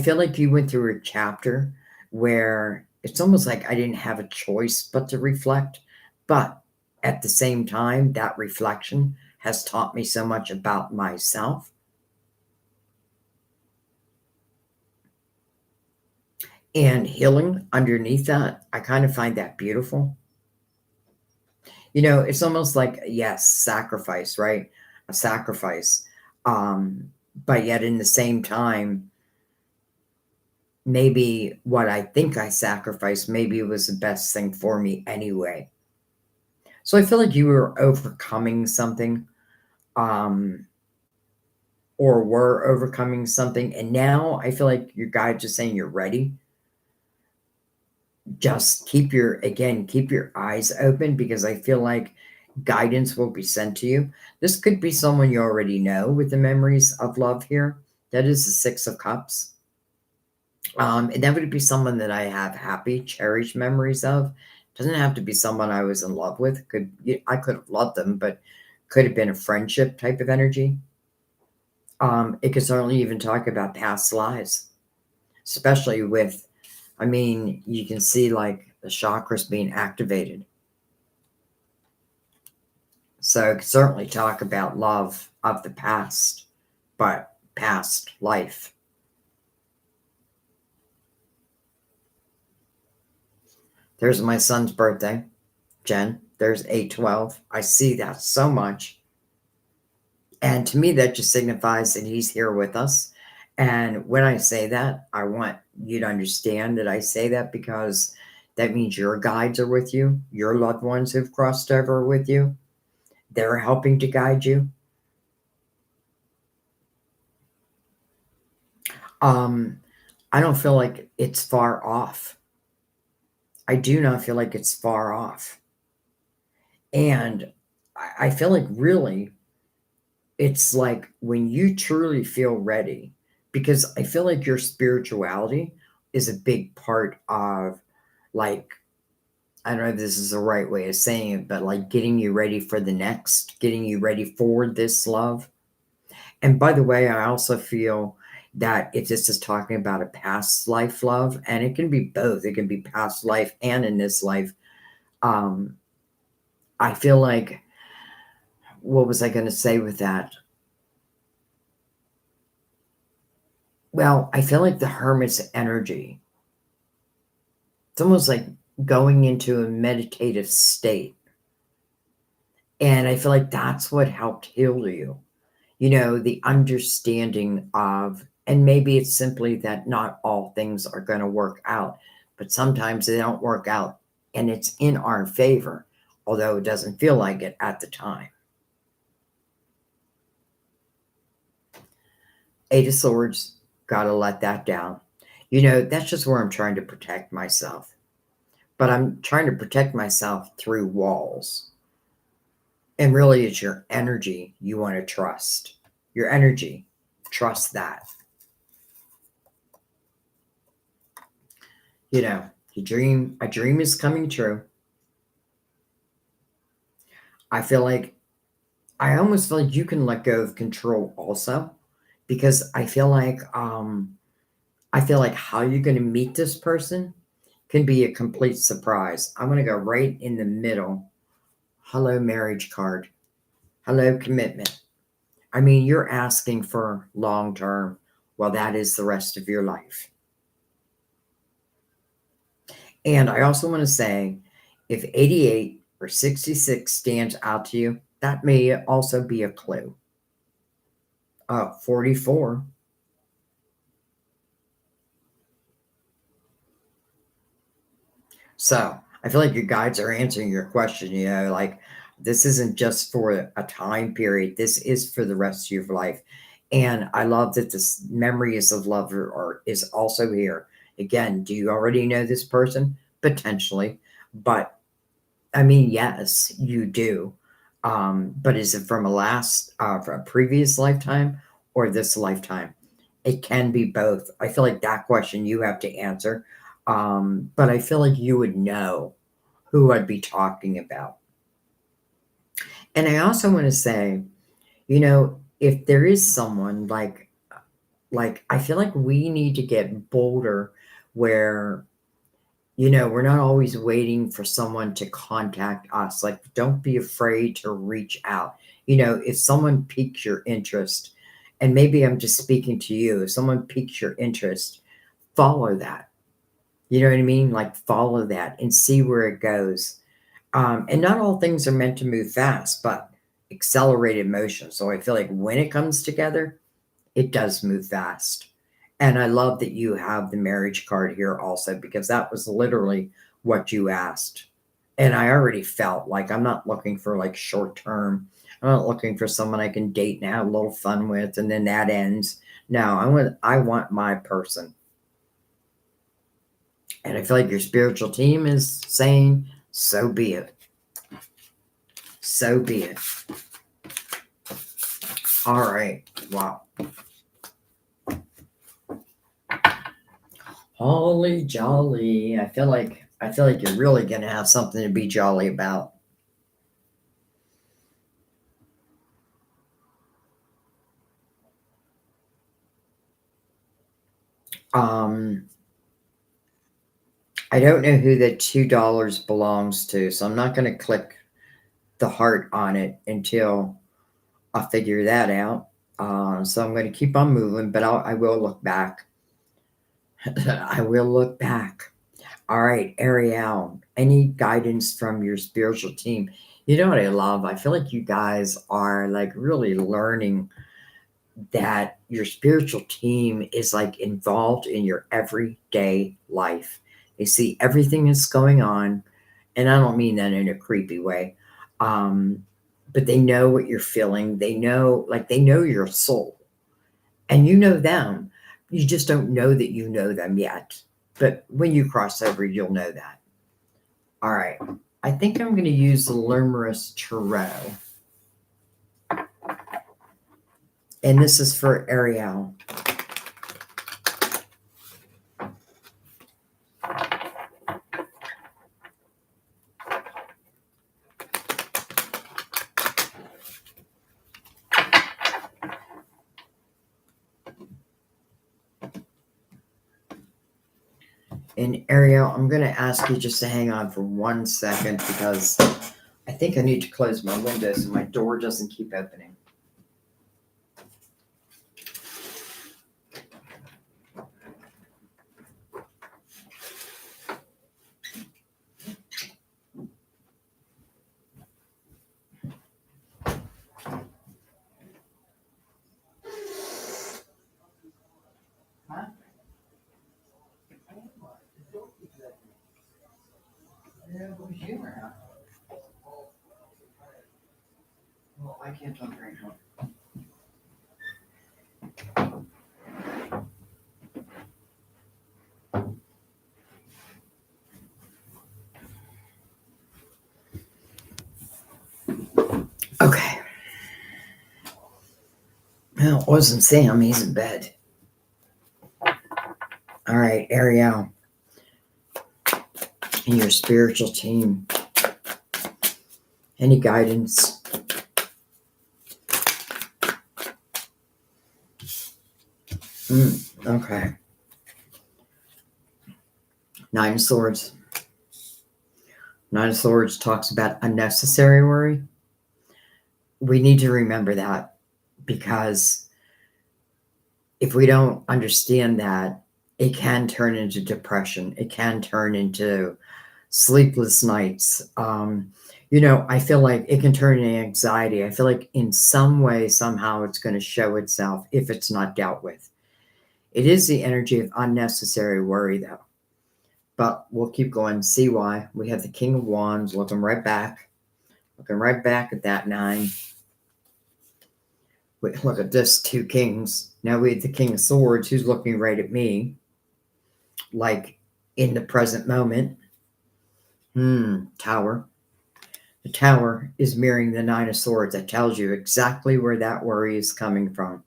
feel like you went through a chapter where it's almost like I didn't have a choice but to reflect. But at the same time, that reflection has taught me so much about myself. And healing underneath that, I kind of find that beautiful. It's almost like, yes, sacrifice, right? A sacrifice. But yet in the same time, maybe what I think I sacrificed, maybe it was the best thing for me anyway. So I feel like you were overcoming something, or were overcoming something. And now I feel like your guides are saying you're ready. Just keep your eyes open, because I feel like guidance will be sent to you. This could be someone you already know with the memories of love here. That is the Six of Cups. And that would be someone that I have happy, cherished memories of. Doesn't have to be someone I was in love with. I could have loved them, but could have been a friendship type of energy. It could certainly even talk about past lives, especially with, I mean, you can see like the chakras being activated. So it could certainly talk about love of the past, but past life. There's my son's birthday, Jen. There's 8/12. I see that so much. And to me, that just signifies that he's here with us. And when I say that, I want you to understand that I say that because that means your guides are with you, your loved ones who've crossed over are with you. They're helping to guide you. Um, I don't feel like it's far off. I do not feel like it's far off. And I feel like really it's like when you truly feel ready, because I feel like your spirituality is a big part of, like, I don't know if this is the right way of saying it, but like getting you ready for the next, getting you ready for this love. And by the way, I also feel that if this is talking about a past life love, and it can be both, it can be past life and in this life. Um, I feel like, what was I going to say with that? Well, I feel like the hermit's energy, it's almost like going into a meditative state. And I feel like that's what helped heal you. You know, the understanding of, and maybe it's simply that not all things are going to work out, but sometimes they don't work out and it's in our favor, although it doesn't feel like it at the time. Eight of Swords, got to let that down. You know, that's just where I'm trying to protect myself. But I'm trying to protect myself through walls. And really, it's your energy you want to trust. Your energy, trust that. You know, a dream is coming true. I almost feel like you can let go of control also, because I feel like how you're going to meet this person can be a complete surprise. I'm going to go right in the middle. Hello, marriage card. Hello, commitment. I mean, you're asking for long term. Well, that is the rest of your life. And I also want to say, if 88 or 66 stands out to you, that may also be a clue. 44. So I feel like your guides are answering your question. You know, like, this isn't just for a time period, this is for the rest of your life. And I love that this memories of love is also here. Again, do you already know this person? Potentially. But I mean, yes, you do. But is it from from a previous lifetime or this lifetime? It can be both. I feel like that question you have to answer. But I feel like you would know who I'd be talking about. And I also want to say, you know, if there is someone like I feel like we need to get bolder, where, you know, we're not always waiting for someone to contact us. Like, don't be afraid to reach out. You know, if someone piques your interest, and maybe I'm just speaking to you, if someone piques your interest, follow that. You know what I mean? Like, follow that and see where it goes. And not all things are meant to move fast, but accelerated motion. So I feel like when it comes together, it does move fast. And I love that you have the marriage card here also, because that was literally what you asked. And I already felt like I'm not looking for like short term. I'm not looking for someone I can date and have a little fun with, and then that ends. No, I want my person. And I feel like your spiritual team is saying, so be it. So be it. All right. Wow. Holly jolly. I feel like you're really gonna have something to be jolly about. Um, I don't know who the $2 belongs to, so I'm not gonna click the heart on it until I figure that out. So I'm gonna keep on moving, but I will look back. I will look back. All right, Ariel, any guidance from your spiritual team? You know what I love? I feel like you guys are like really learning that your spiritual team is like involved in your everyday life. They see everything that's going on, and I don't mean that in a creepy way. Um, but they know what you're feeling. They know your soul, and you know them. You just don't know that you know them yet. But when you cross over, you'll know that. All right. I think I'm going to use the Luminous Tarot. And this is for Ariel. And Ariel, I'm going to ask you just to hang on for 1 second because I think I need to close my window so my door doesn't keep opening. Well, I can't talk right now. Okay. Well, it wasn't Sam. He's in bed. All right, Ariel, and your spiritual team. Any guidance? Okay. 9 of Swords. 9 of Swords talks about unnecessary worry. We need to remember that because if we don't understand that, it can turn into depression. It can turn into sleepless nights. I feel like it can turn into anxiety. I feel like in some way, somehow, it's going to show itself if it's not dealt with. It is the energy of unnecessary worry, though. But we'll keep going, see why. We have the King of Wands looking right back at that 9. Wait, look at this, 2 kings. Now we have the King of Swords who's looking right at me, like in the present moment. Tower. The Tower is mirroring the 9 of Swords. That tells you exactly where that worry is coming from.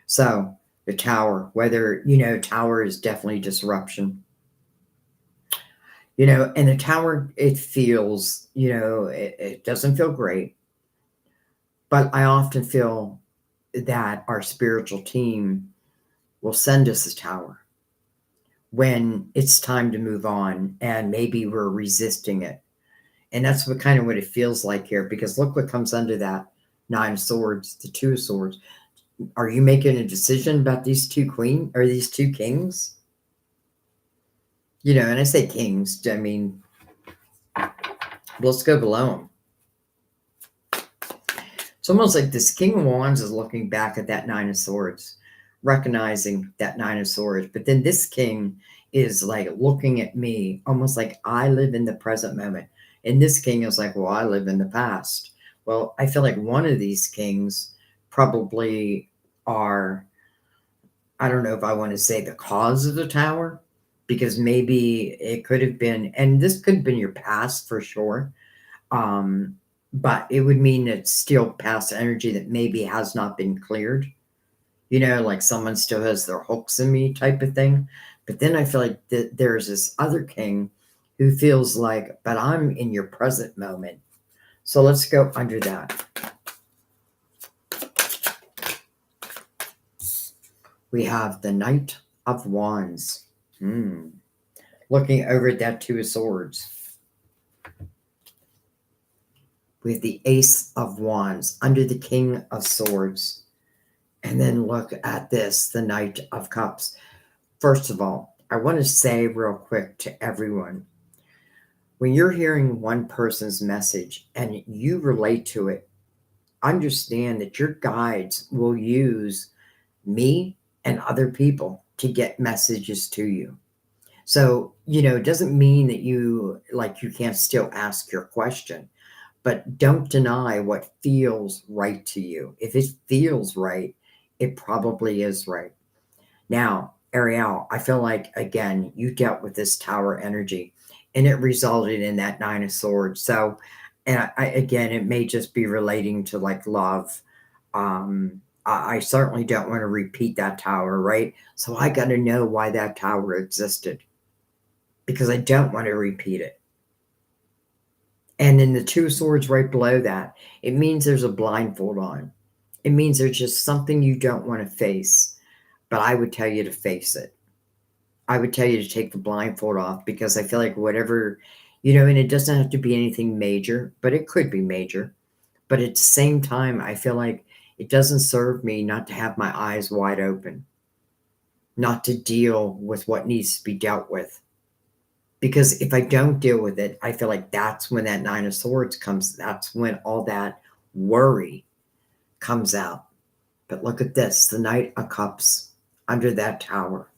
So the Tower, whether, Tower is definitely disruption. And the Tower, it feels, it doesn't feel great. But I often feel that our spiritual team will send us a Tower when it's time to move on and maybe we're resisting it. And that's what it feels like here, because look what comes under that 9 of Swords, the 2 of Swords. Are you making a decision about these 2 queens or these 2 kings? And I say kings, I mean, let's go below them. It's almost like this King of Wands is looking back at that 9 of Swords, recognizing that 9 of Swords. But then this king is like looking at me almost like I live in the present moment. And this king is like, well, I live in the past. Well, I feel like one of these kings probably are, I don't know if I want to say the cause of the tower, because maybe it could have been, and this could have been your past for sure. Um, but it would mean it's still past energy that maybe has not been cleared. Like someone still has their hooks in me type of thing. But then I feel like there's this other king who feels like, but I'm in your present moment. So let's go under that. We have the Knight of Wands. Looking over at that Two of Swords. We have the Ace of Wands under the King of Swords. And then look at this, the Knight of Cups. First of all, I want to say real quick to everyone, when you're hearing one person's message and you relate to it, understand that your guides will use me and other people to get messages to you. So, it doesn't mean that you can't still ask your question, but don't deny what feels right to you. If it feels right, it probably is right. Now, Ariel, I feel like, again, you dealt with this tower energy and it resulted in that Nine of Swords. So, and again, it may just be relating to like love. I certainly don't want to repeat that tower, right? So I got to know why that tower existed because I don't want to repeat it. And then the Two of Swords right below that, it means there's a blindfold on. It means there's just something you don't want to face. But I would tell you to face it. I would tell you to take the blindfold off because I feel like whatever, and it doesn't have to be anything major, but it could be major. But at the same time, I feel like it doesn't serve me not to have my eyes wide open, not to deal with what needs to be dealt with. Because if I don't deal with it, I feel like that's when that Nine of Swords comes. That's when all that worry comes out. But look at this, the Knight of Cups under that tower.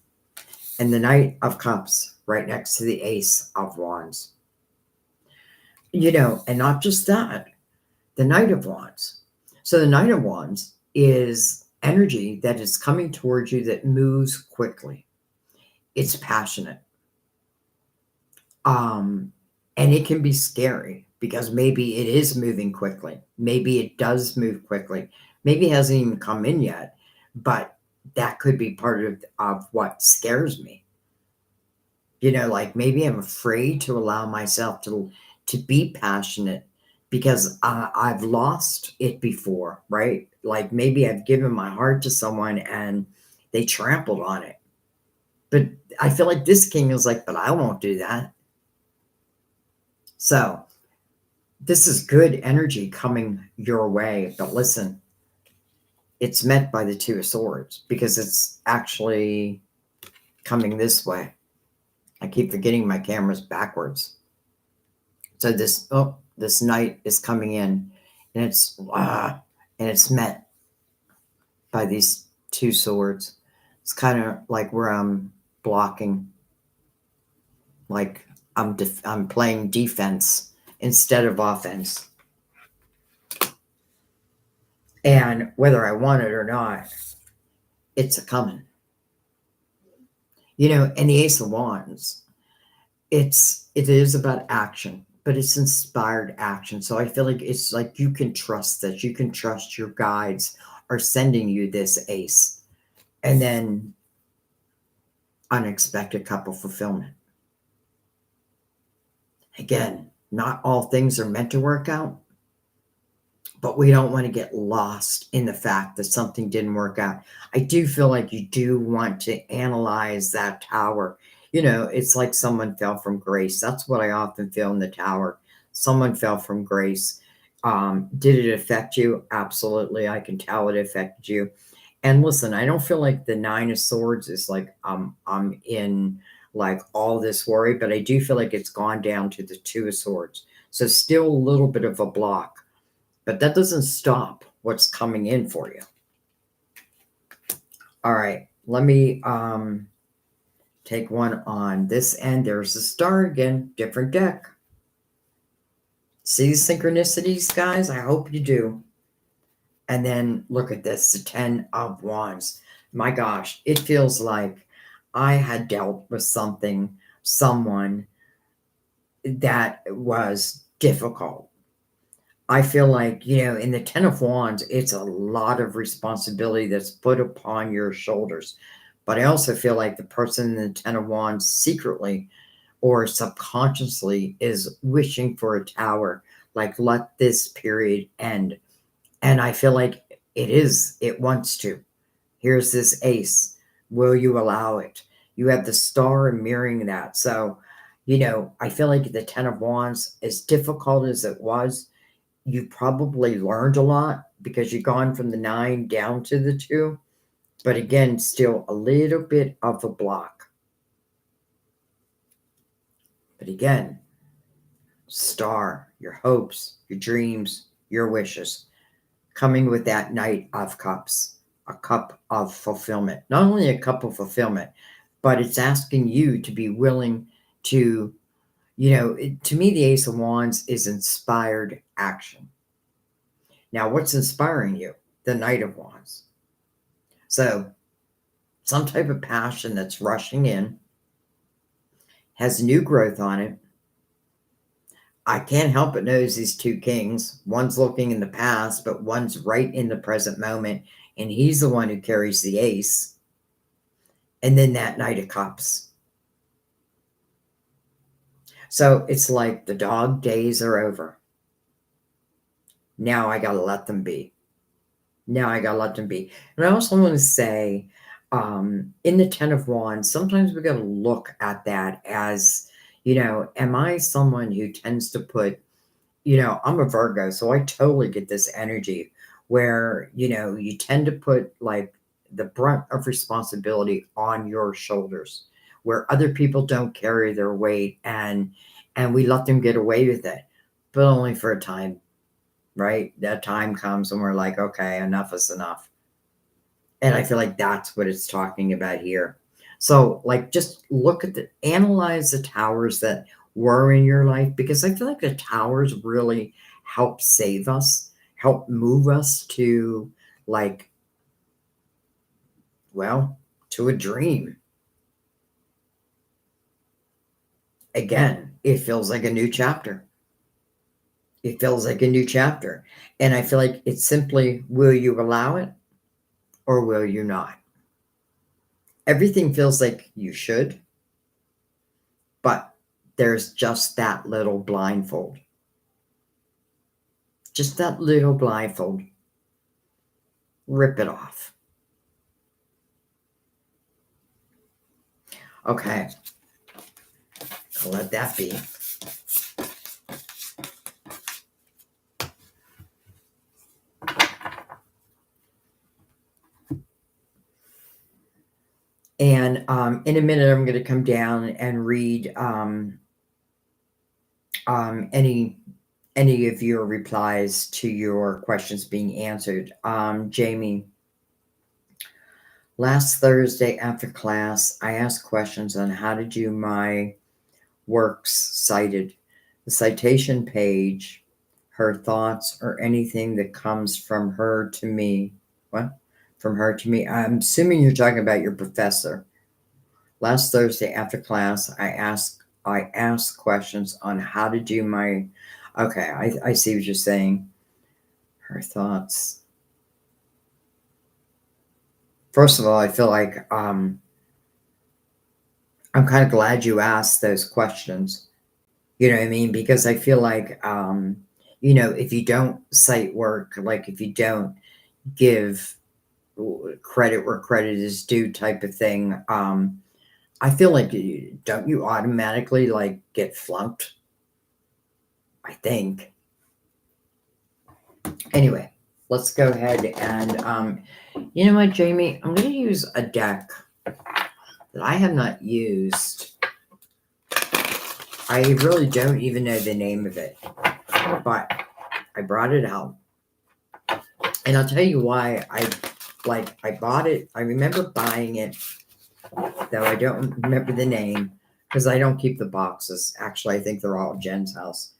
And the Knight of Cups right next to the Ace of Wands. And not just that, the Knight of Wands. So the Knight of Wands is energy that is coming towards you that moves quickly. It's passionate. And it can be scary because maybe it is moving quickly. Maybe it does move quickly. Maybe it hasn't even come in yet, but that could be part of what scares me. Like maybe I'm afraid to allow myself to be passionate because I've lost it before, right? Like maybe I've given my heart to someone and they trampled on it. But I feel like this king is like, but I won't do that. So this is good energy coming your way. But listen, it's met by the Two of Swords because it's actually coming this way. I keep forgetting my camera's backwards. So this knight is coming in, and it's met by these two swords. It's kind of like where I'm blocking, like I'm playing defense instead of offense. And whether I want it or not, it's a coming. And the Ace of Wands, it is about action, but it's inspired action. So I feel like it's like you can trust this. You can trust your guides are sending you this ace. And then unexpected couple fulfillment. Again, not all things are meant to work out, but we don't want to get lost in the fact that something didn't work out. I do feel like you do want to analyze that tower. It's like someone fell from grace. That's what I often feel in the tower. Someone fell from grace. Did it affect you? Absolutely. I can tell it affected you. And listen, I don't feel like the Nine of Swords is like I'm in like all this worry, but I do feel like it's gone down to the Two of Swords. So still a little bit of a block. But that doesn't stop what's coming in for you. All right, let me take one on this end. There's a star again, different deck. See synchronicities, guys? I hope you do. And then look at this, the 10 of Wands. My gosh, it feels like I had dealt with someone that was difficult. I feel like, in the 10 of Wands, it's a lot of responsibility that's put upon your shoulders. But I also feel like the person in the 10 of Wands secretly or subconsciously is wishing for a tower, like, let this period end. And I feel like it wants to. Here's this ace. Will you allow it? You have the star mirroring that. So, I feel like the 10 of Wands, as difficult as it was, you probably learned a lot because you've gone from the 9 down to the 2. But again, still a little bit of a block. But again, star, your hopes, your dreams, your wishes, coming with that Knight of Cups, a cup of fulfillment. Not only a cup of fulfillment, but it's asking you to be willing to, to me, the Ace of Wands is inspired action. Now, what's inspiring you? The Knight of Wands. So, some type of passion that's rushing in, has new growth on it. I can't help but notice these two kings. One's looking in the past, but one's right in the present moment, and he's the one who carries the ace. And then that Knight of Cups. So it's like the dog days are over. Now I got to let them be. Now I got to let them be. And I also want to say, in the 10 of Wands, sometimes we got to look at that as, am I someone who tends to put, I'm a Virgo, so I totally get this energy where, you tend to put like the brunt of responsibility on your shoulders, where other people don't carry their weight, and we let them get away with it, but only for a time, right? That time comes and we're like, okay, enough is enough. And I feel like that's what it's talking about here. So, like, just analyze the towers that were in your life, because I feel like the towers really help save us, help move us to, like, well, to a dream. Again, it feels like a new chapter. It feels like a new chapter. And I feel like it's simply, will you allow it or will you not? Everything feels like you should, but there's just that little blindfold. Just that little blindfold. Rip it off. Okay. I'll let that be. And in a minute, I'm going to come down and read any of your replies to your questions being answered. Jamie, last Thursday after class, I asked questions on how to do my works cited, the citation page, her thoughts, or anything that comes from her to me. What? From her to me? I'm assuming you're talking about your professor. Last Thursday after class, I asked questions on how to do my. Okay, I see what you're saying. Her thoughts. First of all, I feel like I'm kind of glad you asked those questions. You know what I mean? Because I feel like, if you don't cite work, like if you don't give credit where credit is due type of thing, I feel like, don't you automatically like get flunked? I think. Anyway, let's go ahead and, you know what, Jamie? I'm going to use a deck that I have not used. I really don't even know the name of it, but I brought it out. And I'll tell you why I bought it. I remember buying it, though I don't remember the name because I don't keep the boxes. Actually, I think they're all at Jen's house.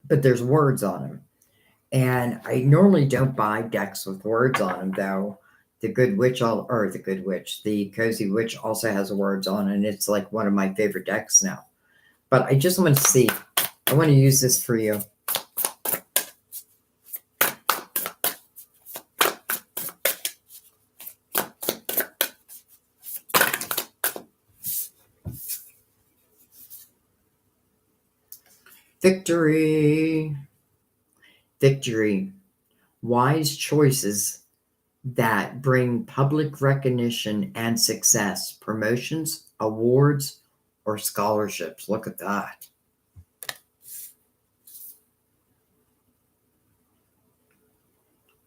but there's words on them. And I normally don't buy decks with words on them, though. The Cozy Witch also has words on it, and it's like one of my favorite decks now. But I just want to see. I want to use this for you. Victory. Victory. Wise choices that bring public recognition and success, promotions, awards, or scholarships. Look at that.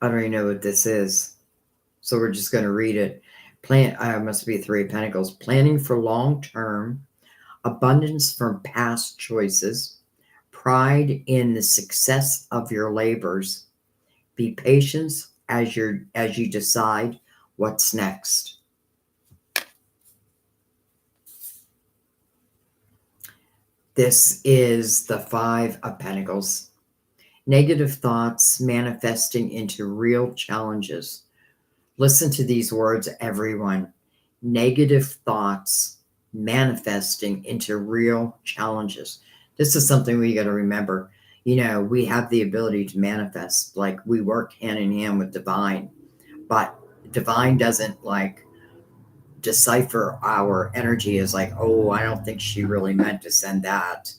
I don't even know what this is, so we're just going to read it. Must be Three of Pentacles. Planning for long-term, abundance from past choices, pride in the success of your labors. Be patient as you decide what's next. This is the Five of Pentacles. Negative thoughts manifesting into real challenges. Listen to these words, everyone. Negative thoughts manifesting into real challenges. This is something we got to remember. You know, we have the ability to manifest, like we work hand in hand with divine, but divine doesn't like decipher our energy as like, oh, I don't think she really meant to send that.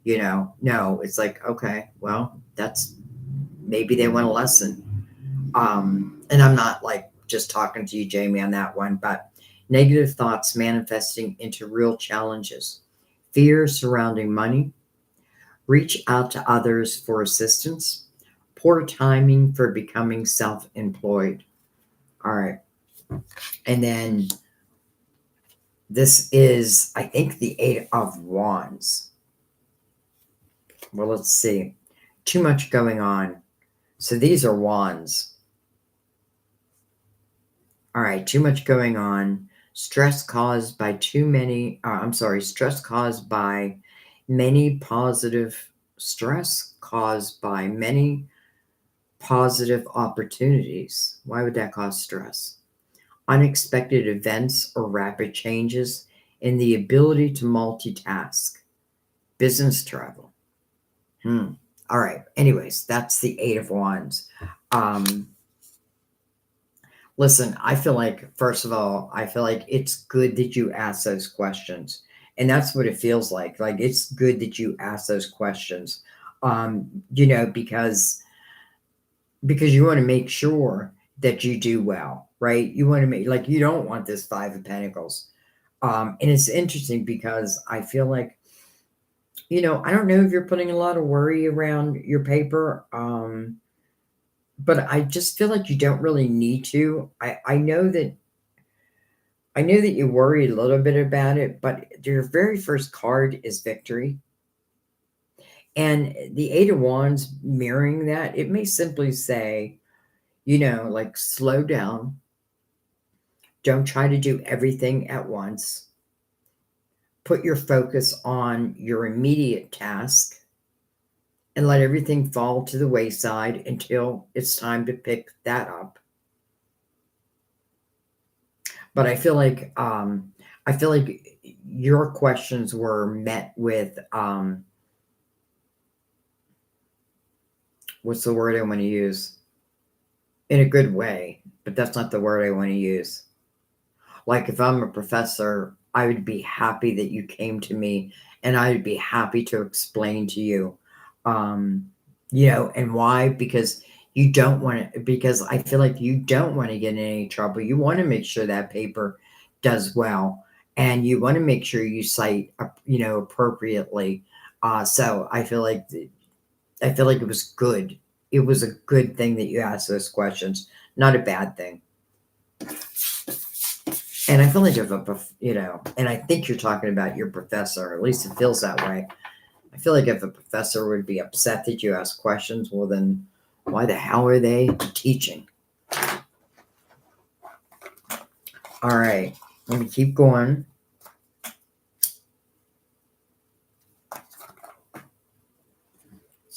You know, no, it's like, okay, well, that's maybe they want a lesson. And I'm not like just talking to you, Jamie, on that one, but negative thoughts manifesting into real challenges, fear surrounding money, reach out to others for assistance, poor timing for becoming self-employed. All right. And then this is, I think, the Eight of Wands. Well, let's see. Too much going on. So these are wands. All right, too much going on. Stress caused by stress caused by many positive opportunities. Why would that cause stress? Unexpected events or rapid changes in the ability to multitask. Business travel. All right. Anyways, that's the Eight of Wands. Listen, I feel like, first of all, it's good that you ask those questions. And that's what it feels like. Like, it's good that you ask those questions, because you want to make sure that you do well, right? You want to make, like, you don't want this Five of Pentacles. And it's interesting because I feel like, I don't know if you're putting a lot of worry around your paper, but I just feel like you don't really need to. I know that you worry a little bit about it, but your very first card is victory. And the Eight of Wands mirroring that, it may simply say, like, slow down. Don't try to do everything at once. Put your focus on your immediate task and let everything fall to the wayside until it's time to pick that up. But I feel like your questions were met with what's the word I want to use? In a good way, but that's not the word I want to use. Like, if I'm a professor, I would be happy that you came to me, and I would be happy to explain to you, and why? Because I feel like you don't want to get in any trouble. You want to make sure that paper does well, and you want to make sure you cite, appropriately. So I feel like it was good. It was a good thing that you asked those questions, not a bad thing. And I feel like and I think you're talking about your professor, at least it feels that way. I feel like if a professor would be upset that you ask questions, well, then why the hell are they teaching? All right, let me keep going.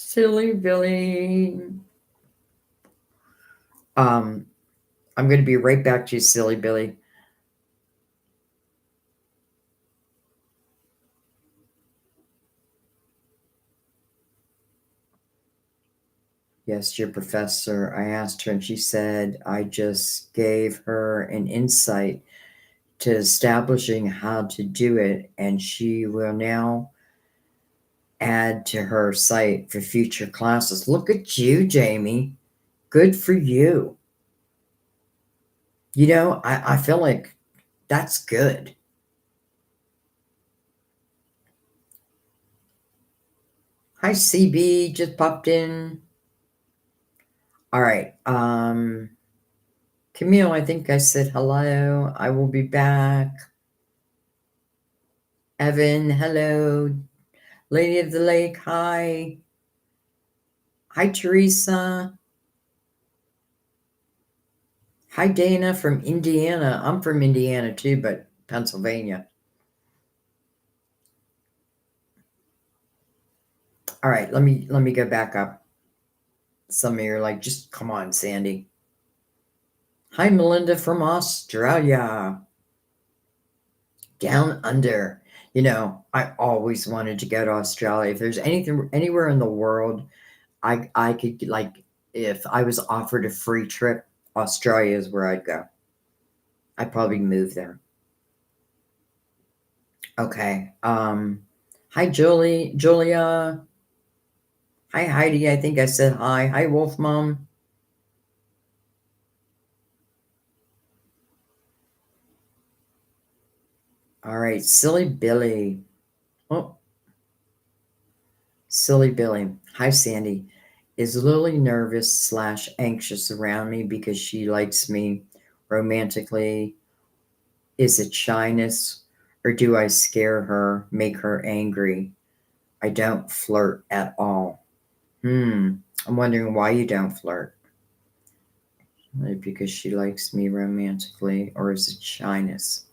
Silly Billy. I'm going to be right back to you, Silly Billy. Yes, your professor. I asked her and she said I just gave her an insight to establishing how to do it, and she will now add to her site for future classes. Look at you, Jamie. Good for you. You know, I feel like that's good. Hi, CB, just popped in. All right. Camille, I think I said hello. I will be back. Evan, hello. Lady of the Lake, hi. Hi, Teresa. Hi, Dana from Indiana. I'm from Indiana too, but Pennsylvania. All right, let me go back up. Some of you are like, just come on, Sandy. Hi, Melinda from Australia. Down under. You know, I always wanted to go to Australia. If there's anything anywhere in the world I could, like, if I was offered a free trip, Australia is where I'd go. I'd probably move there. Okay. Hi, Julia. Hi, Heidi. I think I said hi. Hi, Wolf Mom. All right, Silly Billy. Oh, Silly Billy. Hi, Sandy. Is Lily nervous slash anxious around me because she likes me romantically? Is it shyness, or do I scare her, make her angry? I don't flirt at all. I'm wondering why you don't flirt. Maybe because she likes me romantically, or is it shyness?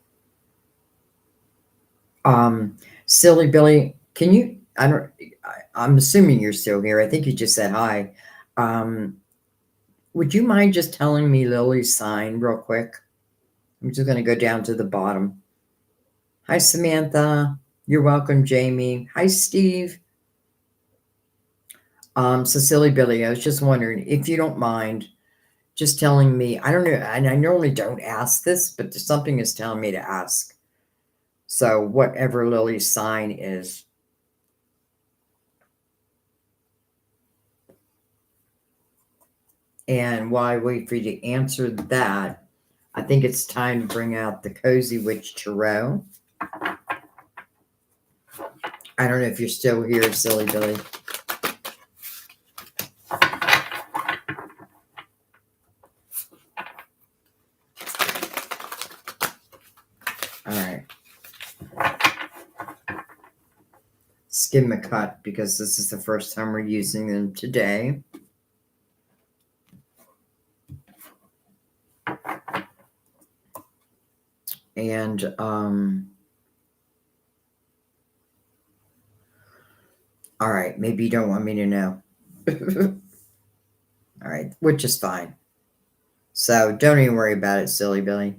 Silly Billy, can you? I'm assuming you're still here. I think you just said hi. Um, would you mind just telling me Lily's sign real quick? I'm just going to go down to the bottom. Hi, Samantha. You're welcome, Jamie. Hi, Steve. So Silly Billy, I was just wondering if you don't mind just telling me. I don't know, and I normally don't ask this, but something is telling me to ask. So whatever Lily's sign is. And while I wait for you to answer that, I think it's time to bring out the Cozy Witch Tarot. I don't know if you're still here, Silly Billy. All right. Let's give them a cut because this is the first time we're using them today. And all right, maybe you don't want me to know. All right, which is fine. So don't even worry about it, Silly Billy.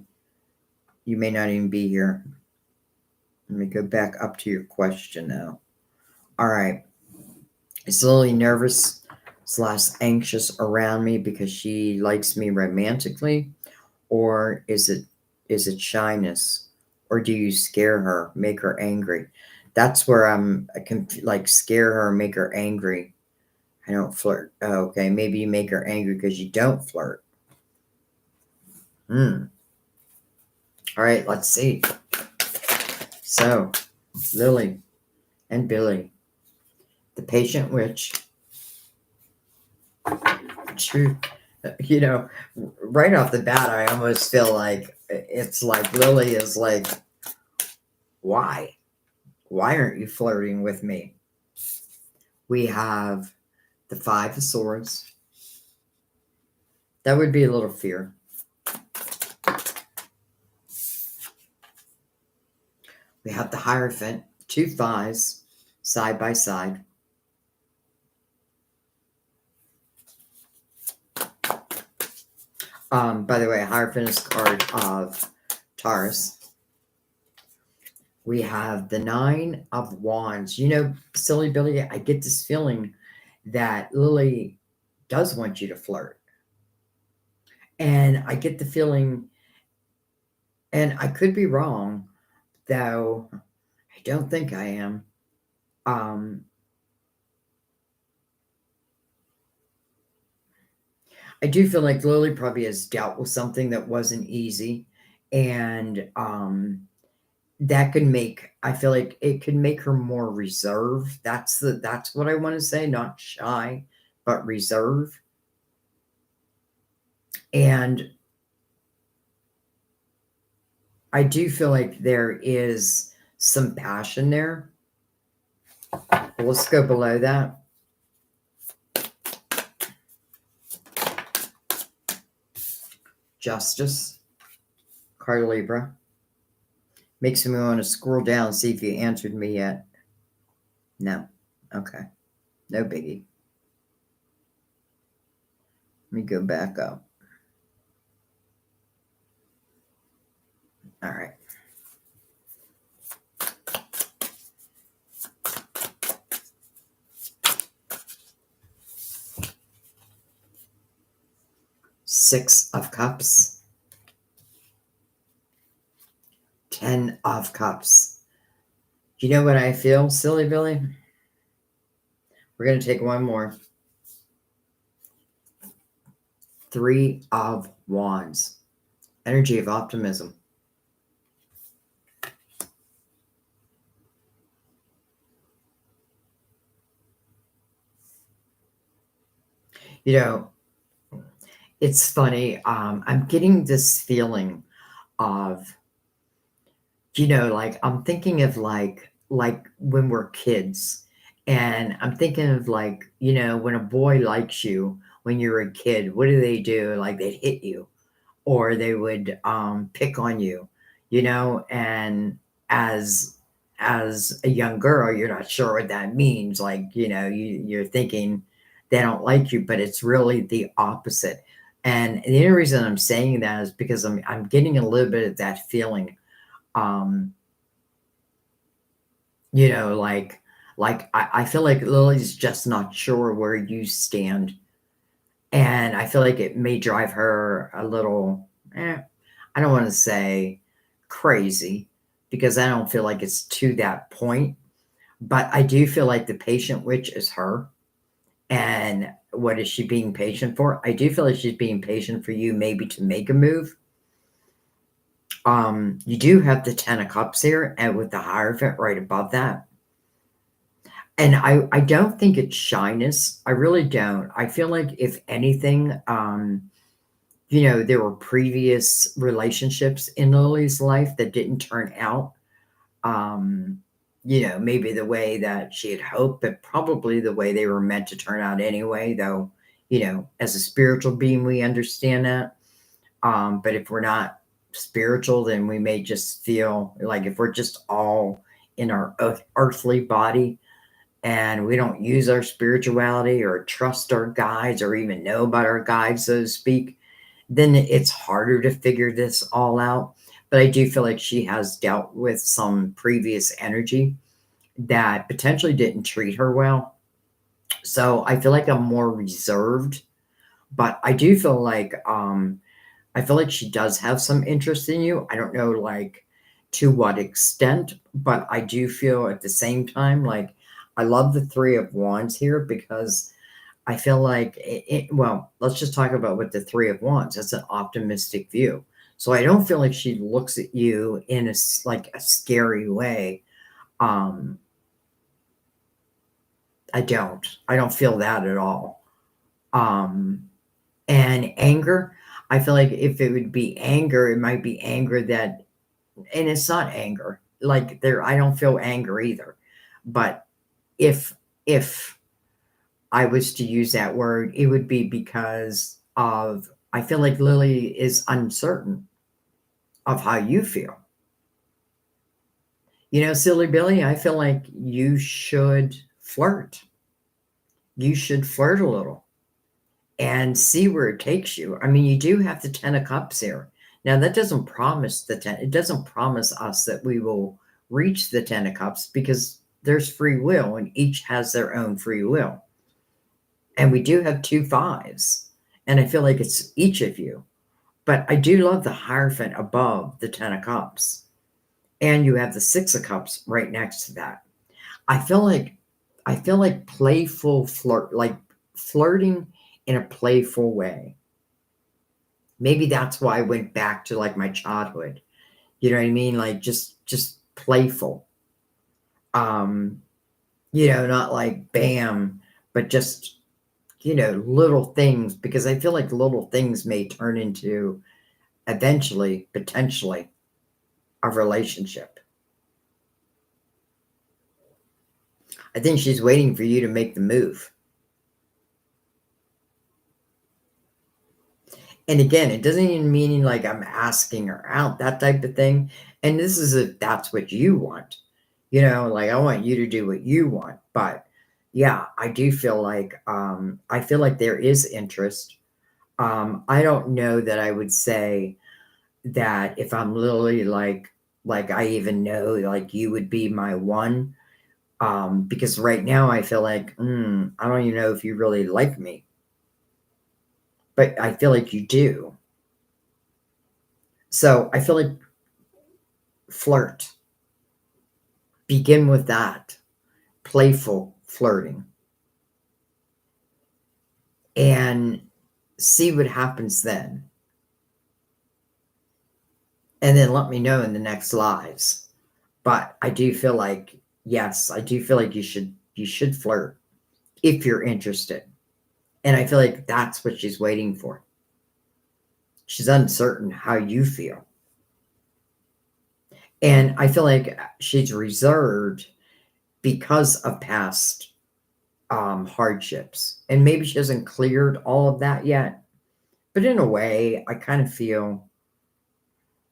You may not even be here. Let me go back up to your question now. All right. Is Lily nervous slash anxious around me because she likes me romantically? Or is it shyness? Or do you scare her, make her angry? That's where I can, like, scare her, make her angry. I don't flirt. Oh, okay, maybe you make her angry because you don't flirt. All right, let's see. So, Lily and Billy, the patient witch. True. You know, right off the bat, I almost feel like it's like Lily is like, why? Why aren't you flirting with me? We have the Five of Swords. That would be a little fear. We have the Hierophant, two fives side by side. By the way, Hierophant's card of Taurus. We have the Nine of Wands. You know, silly Billy, I get this feeling that Lily does want you to flirt. And I get the feeling, and I could be wrong, though I don't think I am. I do feel like Lily probably has dealt with something that wasn't easy. And that could make, I feel like it could make her more reserved. That's what I want to say, not shy, but reserved. And I do feel like there is some passion there. Let's go below that. Justice, card Libra. Makes me want to scroll down and see if you answered me yet. No. Okay. No biggie. Let me go back up. All right. Six of Cups. 10 of Cups. You know what I feel, silly Billy? We're going to take one more. 3 of Wands. Energy of optimism. You know, it's funny. I'm getting this feeling of, you know, like I'm thinking of like when we're kids, and I'm thinking of like, you know, when a boy likes you when you're a kid, what do? Like they'd hit you, or they would pick on you, you know, and as a young girl, you're not sure what that means. Like, you know, you're thinking they don't like you, but it's really the opposite. And the only reason I'm saying that is because I'm getting a little bit of that feeling. Um, you know, I feel like Lily's just not sure where you stand. And I feel like it may drive her a little, I don't want to say crazy, because I don't feel like it's to that point. But I do feel like the patient witch is her. And what is she being patient for? I do feel like she's being patient for you, maybe to make a move. You do have the 10 of Cups here, and with the Hierophant right above that. And I don't think it's shyness. I really don't. I feel like if anything, you know, there were previous relationships in Lily's life that didn't turn out, um, you know, maybe the way that she had hoped, but probably the way they were meant to turn out anyway, though, you know, as a spiritual being, we understand that. But if we're not spiritual, then we may just feel like if we're just all in our earthly body, and we don't use our spirituality or trust our guides or even know about our guides, so to speak, then it's harder to figure this all out. But I do feel like she has dealt with some previous energy that potentially didn't treat her well. So I feel like I'm more reserved, but I do feel like I feel like she does have some interest in you. I don't know like to what extent, but I do feel at the same time like I love the 3 of Wands here, because I feel like well, let's just talk about what the 3 of Wands. That's an optimistic view. So I don't feel like she looks at you in like a scary way. Um, I don't feel that at all. Um, and anger, I feel like if it would be anger, it might be anger that, and it's not anger. Like there, I don't feel anger either. But if if I was to use that word, it would be because of, I feel like Lily is uncertain of how you feel. You know, silly Billy, I feel like you should flirt. You should flirt a little. and see where it takes you. I mean, you do have the 10 of Cups here. Now, that doesn't promise it doesn't promise us that we will reach the 10 of Cups, because there's free will and each has their own free will. And we do have 2 5s. And I feel like it's each of you. But I do love the Hierophant above the 10 of Cups. And you have the 6 of Cups right next to that. I feel like playful flirting in a playful way. Maybe that's why I went back to like my childhood. You know what I mean? Like just playful. Not like bam, but just, little things, because I feel like little things may turn into eventually, potentially, a relationship. I think she's waiting for you to make the move. And again, it doesn't even mean like I'm asking her out, that type of thing. And this is if that's what you want. Like I want you to do what you want. But yeah, I do feel like there is interest. I don't know that I would say that if I'm literally like I even know like you would be my one. Because right now I feel like, I don't even know if you really like me. But I feel like you do. So I feel like flirt. Begin with that. Playful flirting. And see what happens then. And then let me know in the next lives. But I do feel like, yes, I do feel like you should flirt if you're interested. And I feel like that's what she's waiting for. She's uncertain how you feel. And I feel like she's reserved because of past hardships. And maybe she hasn't cleared all of that yet. But in a way, I kind of feel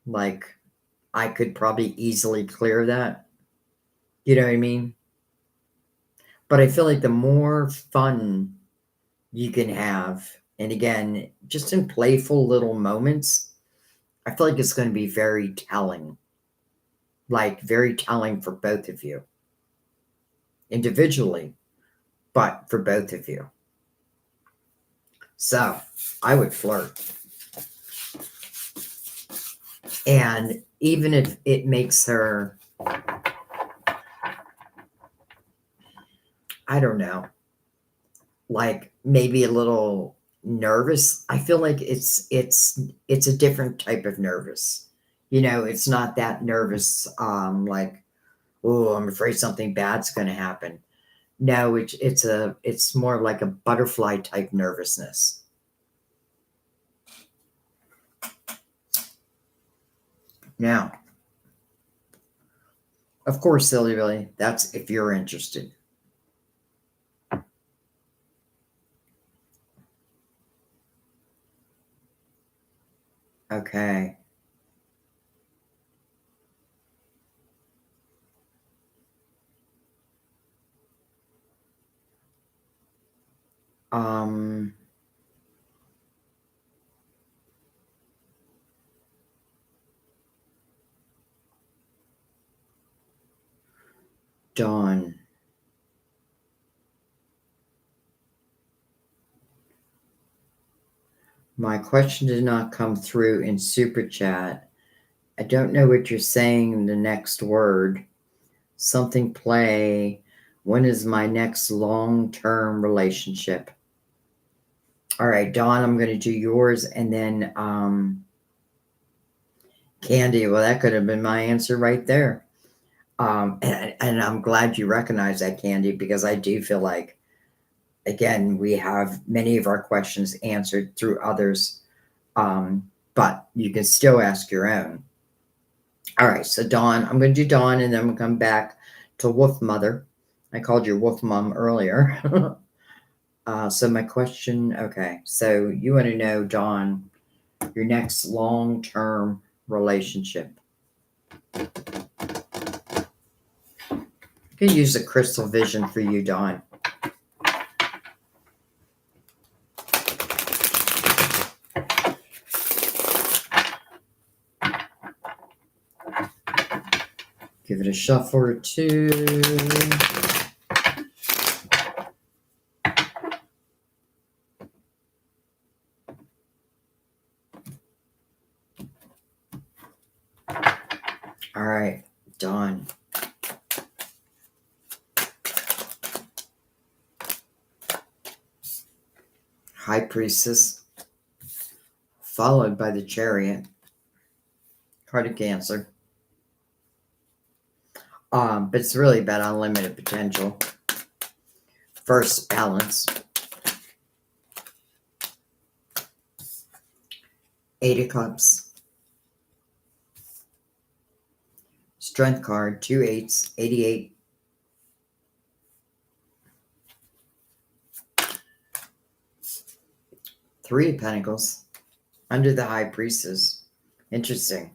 like I could probably easily clear that. You know what I mean? But I feel like the more fun you can have, and again, just in playful little moments, I feel like it's going to be very telling. Like very telling for both of you. Individually, but for both of you. So I would flirt. And even if it makes her, I don't know, like maybe a little nervous, I feel like it's a different type of nervous. It's not that nervous, like, oh, I'm afraid something bad's going to happen. No, it's more like a butterfly type nervousness. Now, of course, silly Billy, that's if you're interested. Okay. Um, Dawn. My question did not come through in super chat. I don't know what you're saying in the next word. Something play. When is my next long-term relationship? All right, Dawn, I'm going to do yours, and then Candy. Well, that could have been my answer right there. And I'm glad you recognize that, Candy, because I do feel like, again, we have many of our questions answered through others, but you can still ask your own. All right, so Dawn, I'm going to do Dawn, and then we'll come back to Wolf Mother. I called you Wolf Mom earlier. So my question, okay, so you want to know, Dawn, your next long-term relationship. I can use the crystal vision for you, Dawn. Give it a shuffle or two. All right, done. High Priestess, followed by the Chariot, card of Cancer. But it's really about unlimited potential. First, Balance. 8 of Cups. Strength card, 2 8s, 88. Three of Pentacles, under the High Priestess. Interesting.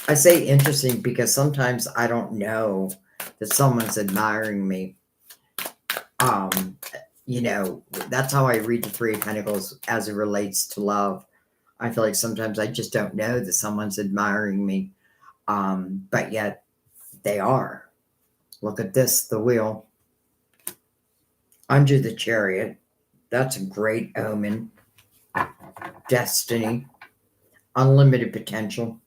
I say interesting because sometimes I don't know that someone's admiring me. You know, that's how I read the Three of Pentacles as it relates to love. I feel like sometimes I just don't know that someone's admiring me. But yet they are. Look at this, the Wheel. Under the Chariot. That's a great omen. Destiny. Unlimited potential.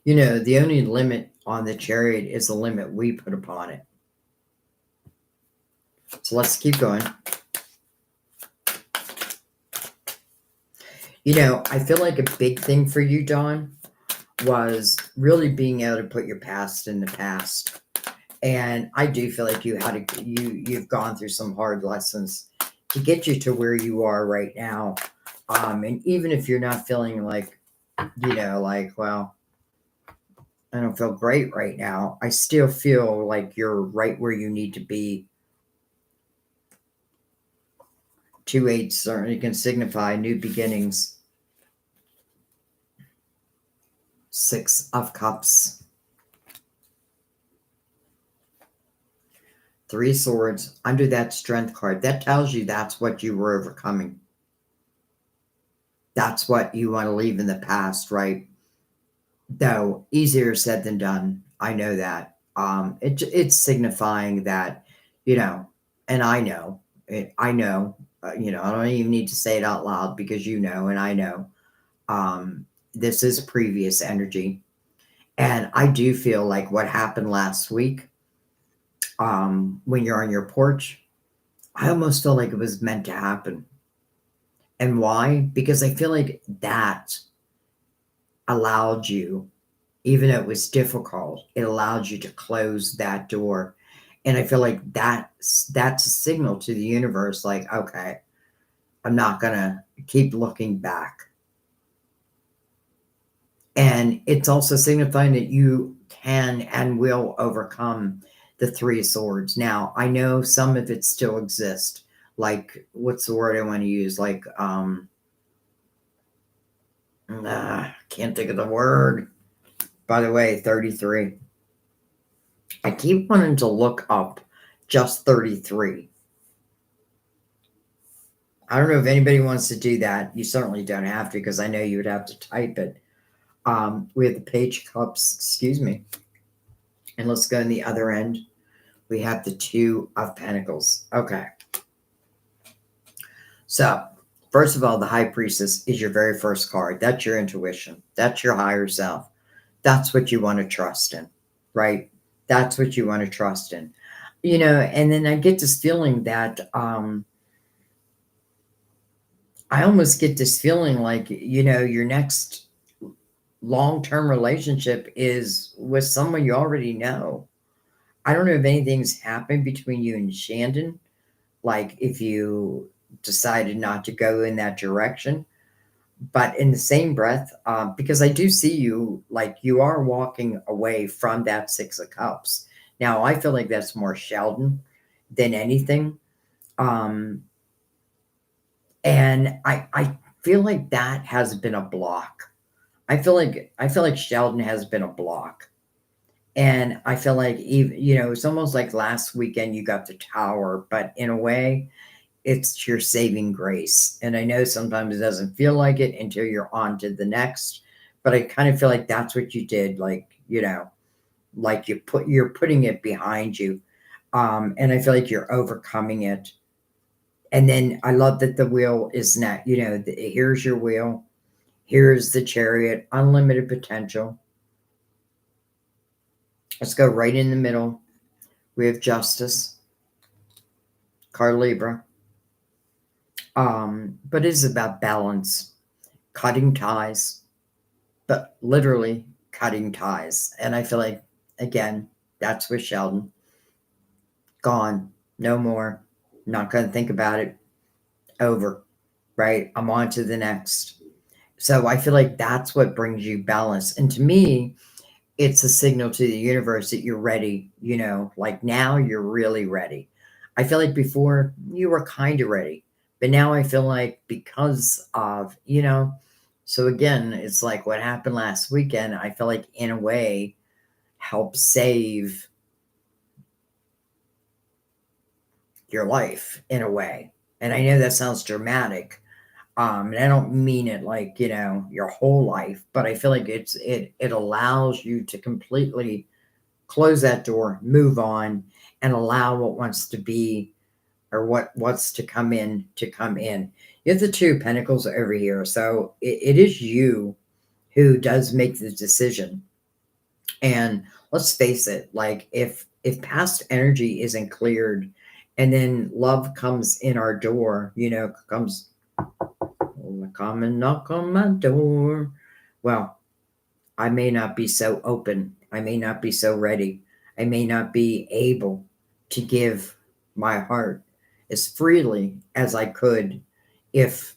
You know, the only limit on the Chariot is the limit we put upon it. So let's keep going. You know, I feel like a big thing for you, Dawn, was really being able to put your past in the past. And I do feel like you've gone through some hard lessons to get you to where you are right now. And even if you're not feeling like, you know, like, well, I don't feel great right now, I still feel like you're right where you need to be. 2 8s certainly can signify new beginnings. 6 of Cups. 3 Swords under that Strength card. That tells you that's what you were overcoming. That's what you want to leave in the past, right? Though easier said than done. I know that. It's signifying that, you know, and I know, you know, I don't even need to say it out loud because you know, and I know, this is previous energy. And I do feel like what happened last week, when you're on your porch, I almost feel like it was meant to happen. And why? Because I feel like that allowed you, even though it was difficult, it allowed you to close that door. And I feel like that's a signal to the universe, like, okay, I'm not gonna keep looking back. And it's also signifying that you can and will overcome the 3 Swords. Now, I know some of it still exists. Like, what's the word I want to use? Like, can't think of the word. By the way, 33. I keep wanting to look up just 33. I don't know if anybody wants to do that. You certainly don't have to because I know you would have to type it. We have the Page of Cups, excuse me. And let's go on the other end. We have the 2 of Pentacles. Okay. So, first of all, the High Priestess is your very first card. That's your intuition. That's your higher self. That's what you want to trust in, right? That's what you want to trust in. You know, and then I get this feeling that I almost get this feeling like, you know, your next long-term relationship is with someone you already know. I don't know if anything's happened between you and Shandon, like if you decided not to go in that direction. But in the same breath, because I do see you, like you are walking away from that 6 of Cups. Now, I feel like that's more Sheldon than anything. And I feel like that has been a block. I feel like Sheldon has been a block. And I feel like even, you know, it's almost like last weekend you got the Tower, but in a way, it's your saving grace. And I know sometimes it doesn't feel like it until you're on to the next, but I kind of feel like that's what you did. Like you know, like you're putting it behind you. And I feel like you're overcoming it. And then I love that the wheel is not, here's your wheel, here's the chariot, unlimited potential. Let's go right in the middle. We have justice, card Libra. But it is about balance, cutting ties, but literally cutting ties. And I feel like, again, that's with Sheldon. Gone, no more, not going to think about it, over, right? I'm on to the next. So I feel like that's what brings you balance. And to me, it's a signal to the universe that you're ready, like now you're really ready. I feel like before you were kind of ready, but now I feel like because of, so again, it's like what happened last weekend, I feel like in a way helped save your life in a way. And I know that sounds dramatic. And I don't mean it like, your whole life, but I feel like it allows you to completely close that door, move on, and allow what wants to be or what wants to come in to come in. You have the Two of Pentacles over here. So it is you who does make the decision. And let's face it, like if past energy isn't cleared and then love comes in our door, comes come and knock on my door. Well, I may not be so open. I may not be so ready. I may not be able to give my heart as freely as I could if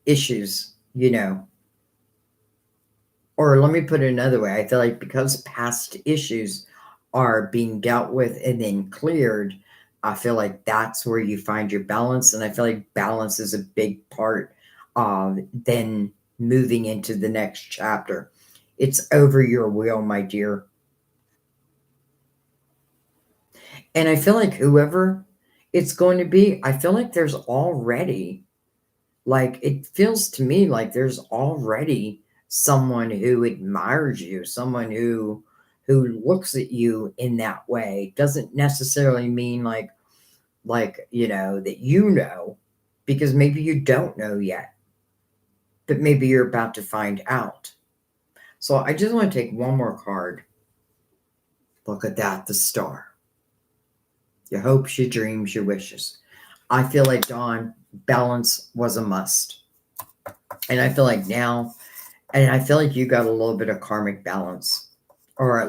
issues, or let me put it another way. I feel like because past issues are being dealt with and then cleared, I feel like that's where you find your balance. And I feel like balance is a big part of then moving into the next chapter. It's over your will, my dear. And I feel like whoever it's going to be, I feel like there's already, like, it feels to me like there's already someone who admires you, someone who looks at you in that way. Doesn't necessarily mean like that, because maybe you don't know yet, but maybe you're about to find out. So I just want to take one more card. Look at that, the star. Your hopes, your dreams, your wishes. I feel like, Dawn, balance was a must. And I feel like now, and I feel like you got a little bit of karmic balance. Or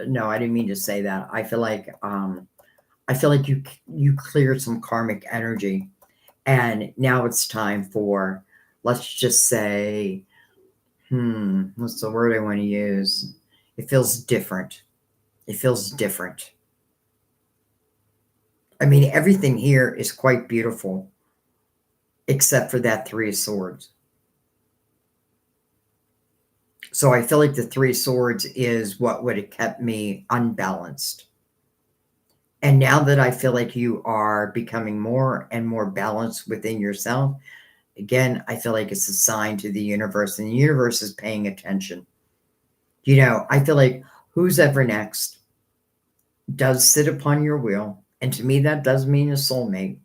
no, I didn't mean to say that. I feel like you cleared some karmic energy. And now it's time for, let's just say, what's the word I want to use? It feels different. It feels different. I mean, everything here is quite beautiful, except for that Three of Swords. So I feel like the Three of Swords is what would have kept me unbalanced. And now that I feel like you are becoming more and more balanced within yourself, again, I feel like it's a sign to the universe, and the universe is paying attention. I feel like who's ever next does sit upon your wheel. And to me, that does mean a soulmate.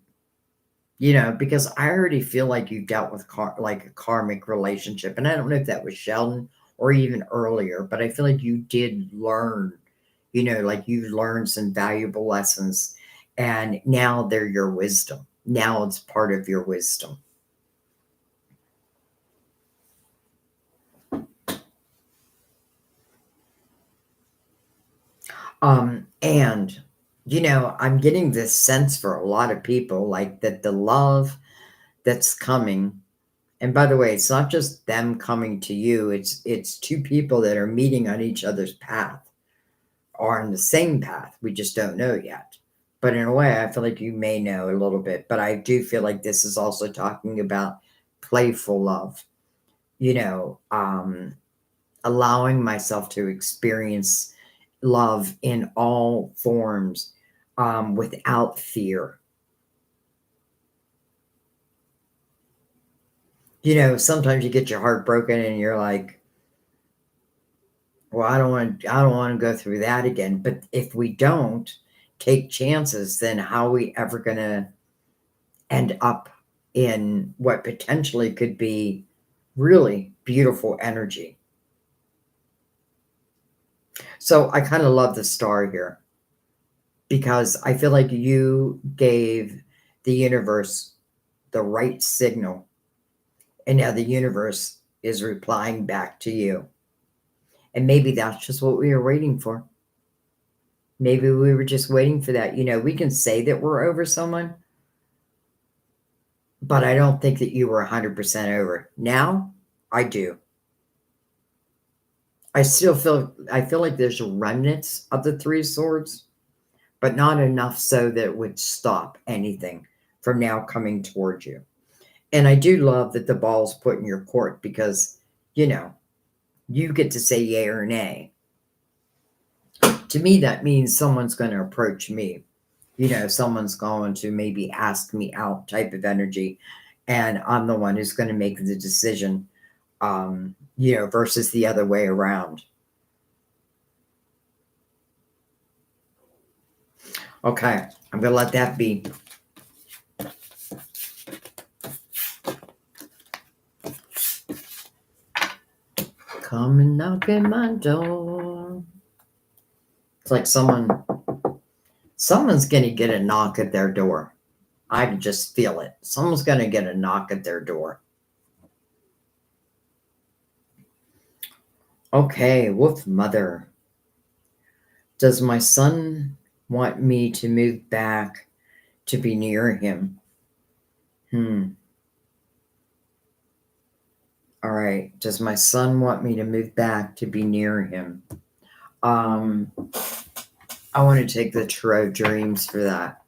Because I already feel like you dealt with like a karmic relationship. And I don't know if that was Sheldon or even earlier, but I feel like you did learn, like you learned some valuable lessons. And now they're your wisdom. Now it's part of your wisdom. And I'm getting this sense for a lot of people, like that the love that's coming. And by the way, it's not just them coming to you. It's two people that are meeting on each other's path or on the same path. We just don't know yet. But in a way, I feel like you may know a little bit. But I do feel like this is also talking about playful love, allowing myself to experience love in all forms without fear. Sometimes you get your heart broken and you're like, well, I don't want to go through that again. But if we don't take chances, then how are we ever going to end up in what potentially could be really beautiful energy? So I kind of love the star here because I feel like you gave the universe the right signal, and now the universe is replying back to you. And maybe that's just what we were waiting for. Maybe we were just waiting for that. We can say that we're over someone, but I don't think that you were 100% over. Now, I do. I feel like there's remnants of the Three of Swords, but not enough so that it would stop anything from now coming towards you. And I do love that the ball's put in your court because, you know, you get to say yay or nay. To me, that means someone's going to approach me. Someone's going to maybe ask me out type of energy. And I'm the one who's going to make the decision, versus the other way around. Okay, I'm going to let that be. Come and knock at my door. It's like someone's going to get a knock at their door. I can just feel it. Someone's going to get a knock at their door. Okay, Wolf Mother. Does my son want me to move back to be near him? All right. Does my son want me to move back to be near him? I want to take the Tarot Dreams for that.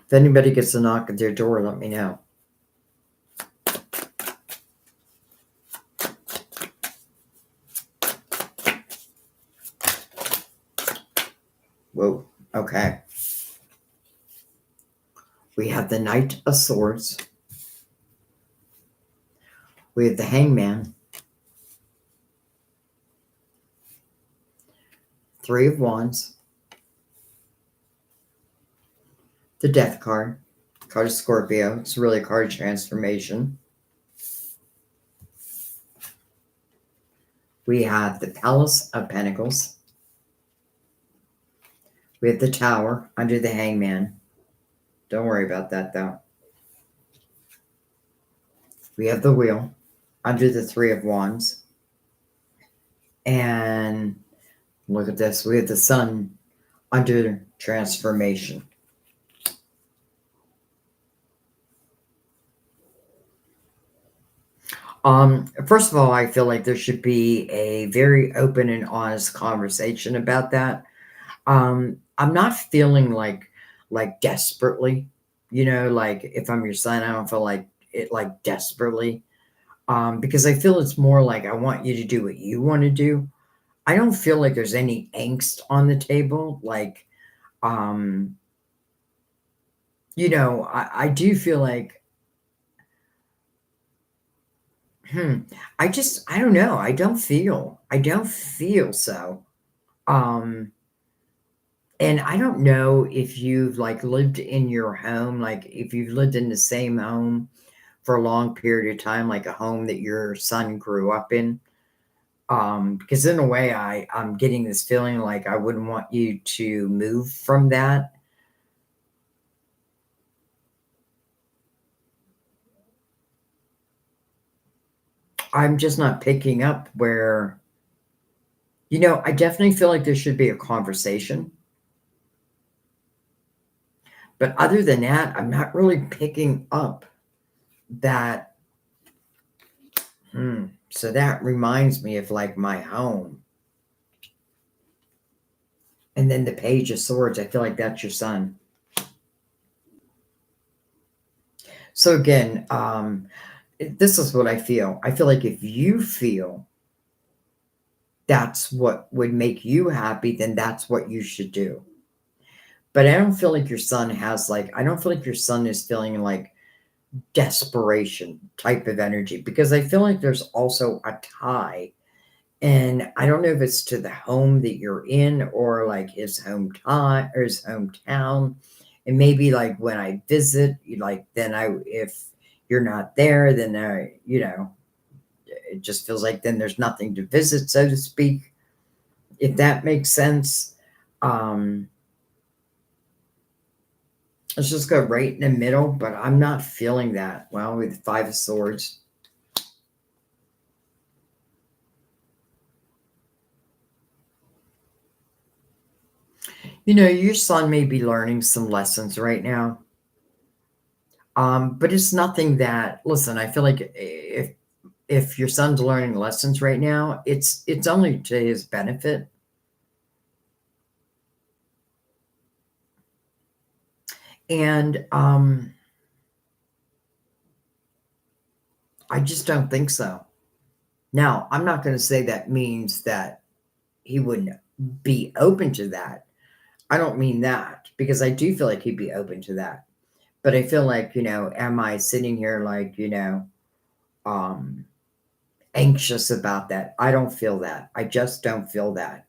If anybody gets a knock at their door, let me know. Whoa. Okay. We have the Knight of Swords. We have the Hangman. Three of Wands. The Death card. Card of Scorpio. It's really a card of transformation. We have the Palace of Pentacles. We have the Tower under the Hangman. Don't worry about that, though. We have the Wheel under the Three of Wands. And look at this. We have the Sun under transformation. First of all, I feel like there should be a very open and honest conversation about that. I'm not feeling like desperately, like if I'm your son, I don't feel like it like desperately. Because I feel it's more like I want you to do what you want to do. I don't feel like there's any angst on the table. Like, I do feel like, I don't know. I don't feel so. And I don't know if you've like lived in your home, like if you've lived in the same home for a long period of time, like a home that your son grew up in. Because in a way, I'm getting this feeling like I wouldn't want you to move from that. I'm just not picking up where, I definitely feel like there should be a conversation. But other than that, I'm not really picking up that. So that reminds me of like my home. And then the Page of Swords, I feel like that's your son. So again, this is what I feel. I feel like if you feel that's what would make you happy, then that's what you should do. But I don't feel like your son has like, I don't feel like your son is feeling like desperation type of energy, because I feel like there's also a tie. And I don't know if it's to the home that you're in or like his hometown or his hometown. And maybe like when I visit, like then if you're not there, then it just feels like then there's nothing to visit, so to speak, if that makes sense. Um, let's just go right in the middle, but I'm not feeling that. Well, with Five of Swords. Your son may be learning some lessons right now. But it's nothing that, listen, I feel like if your son's learning lessons right now, it's only to his benefit. And I just don't think so. Now, I'm not going to say that means that he wouldn't be open to that. I don't mean that, because I do feel like he'd be open to that. But I feel like, am I sitting here like, um, anxious about that? I don't feel that. I just don't feel that.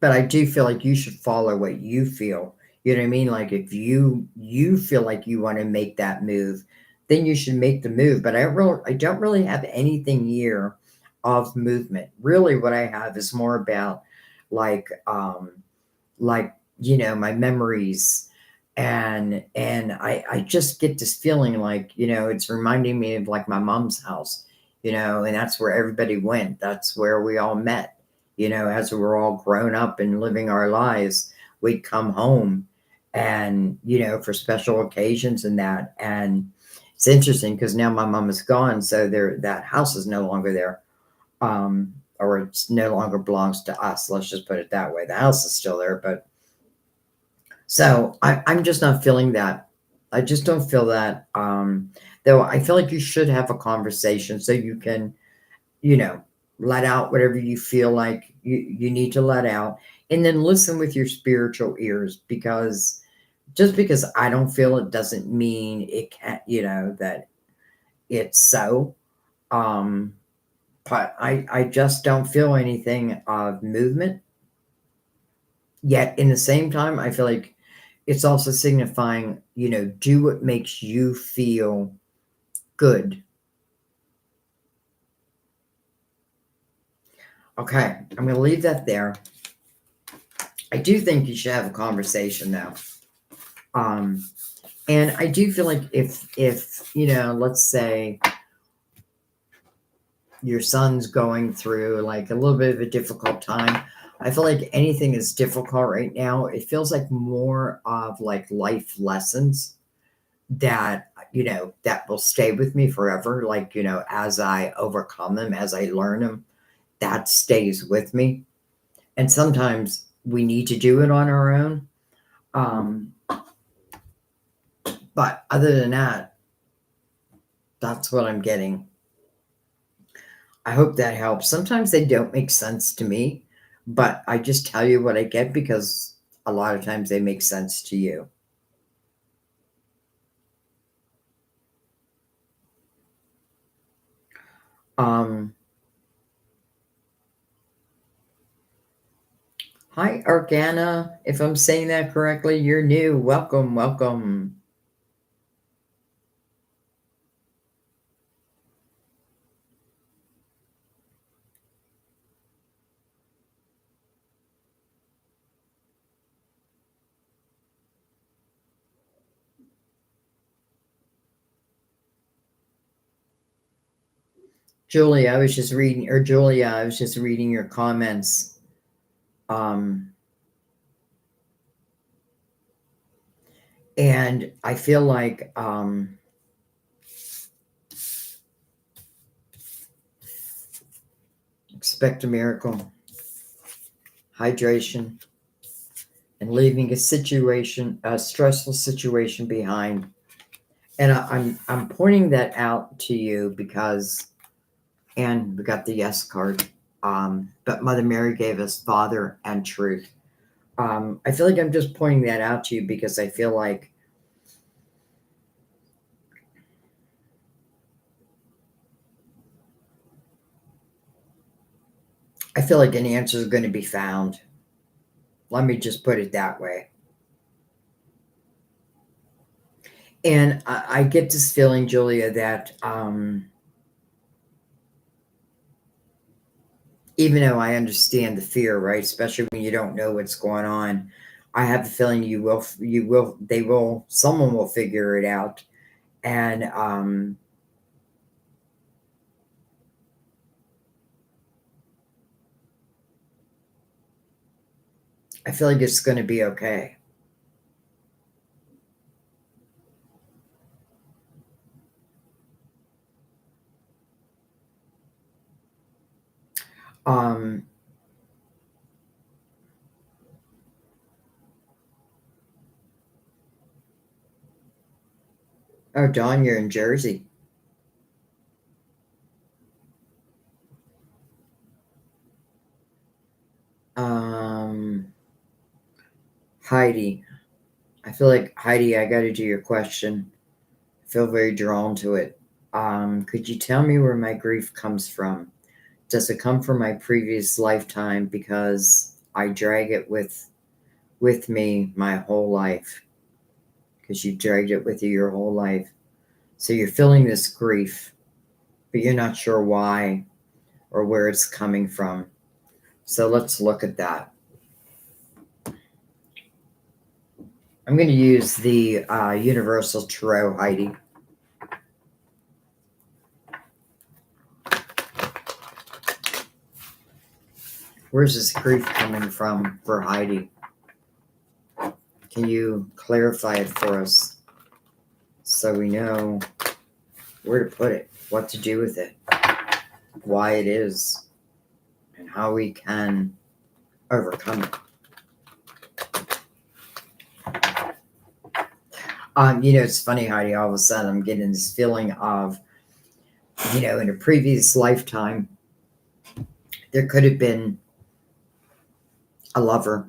But I do feel like you should follow what you feel. You know what I mean? Like if you feel like you want to make that move, then you should make the move. But I don't really have anything here of movement. Really what I have is more about like like my memories, and I just get this feeling like it's reminding me of like my mom's house, and that's where everybody went, that's where we all met, as we were all grown up and living our lives. We'd come home, and for special occasions and that. And it's interesting because now my mom is gone, so that house is no longer there, or it's no longer belongs to us. Let's just put it that way. The house is still there, but so I'm just not feeling that. I just don't feel that. Though I feel like you should have a conversation so you can, you know, let out whatever you feel like you need to let out, and then listen with your spiritual ears, because just because I don't feel it doesn't mean it can't, that it's so. Um, but I just don't feel anything of movement. Yet in the same time, I feel like it's also signifying, do what makes you feel good. Okay, I'm going to leave that there. I do think you should have a conversation though. Um, and I do feel like if let's say your son's going through like a little bit of a difficult time, I feel like anything is difficult right now. It feels like more of like life lessons that that will stay with me forever, like as I overcome them, as I learn them, that stays with me. And sometimes we need to do it on our own, um but other than that, that's what I'm getting. I hope that helps. Sometimes they don't make sense to me, but I just tell you what I get because a lot of times they make sense to you. um Hi, Arcana. If I'm saying that correctly, you're new. Welcome, welcome. Julia, I was just reading your comments. Um, and I feel like expect a miracle, hydration, and leaving a stressful situation behind. And I'm pointing that out to you because, and we got the yes card. But Mother Mary gave us Father and Truth. I feel like I'm just pointing that out to you because I feel like an answer is going to be found. Let me just put it that way. And I get this feeling, Julia, that even though I understand the fear, right, especially when you don't know what's going on, I have the feeling someone will figure it out. And I feel like it's going to be okay. Um, oh, Dawn, you're in Jersey. Um, Heidi. I feel like, Heidi, I got to do your question. I feel very drawn to it. Could you tell me where my grief comes from? Does it come from my previous lifetime because I drag it with me my whole life? Because you dragged it with you your whole life. So you're feeling this grief, but you're not sure why or where it's coming from. So let's look at that. I'm going to use the Universal Tarot, Heidi. Where's this grief coming from for Heidi? Can you clarify it for us so we know where to put it, what to do with it, why it is, and how we can overcome it? It's funny, Heidi, all of a sudden I'm getting this feeling of, in a previous lifetime, there could have been a lover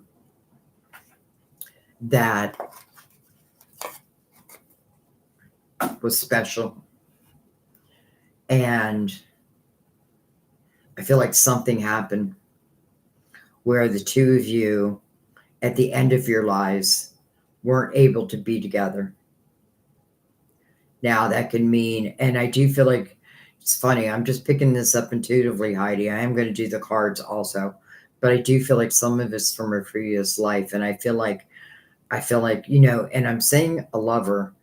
that was special. And I feel like something happened where the two of you, at the end of your lives, weren't able to be together. Now, that can mean, and I do feel like it's funny, I'm just picking this up intuitively, Heidi. I am going to do the cards also, but I do feel like some of it's from a previous life. And I feel like, and I'm saying a lover,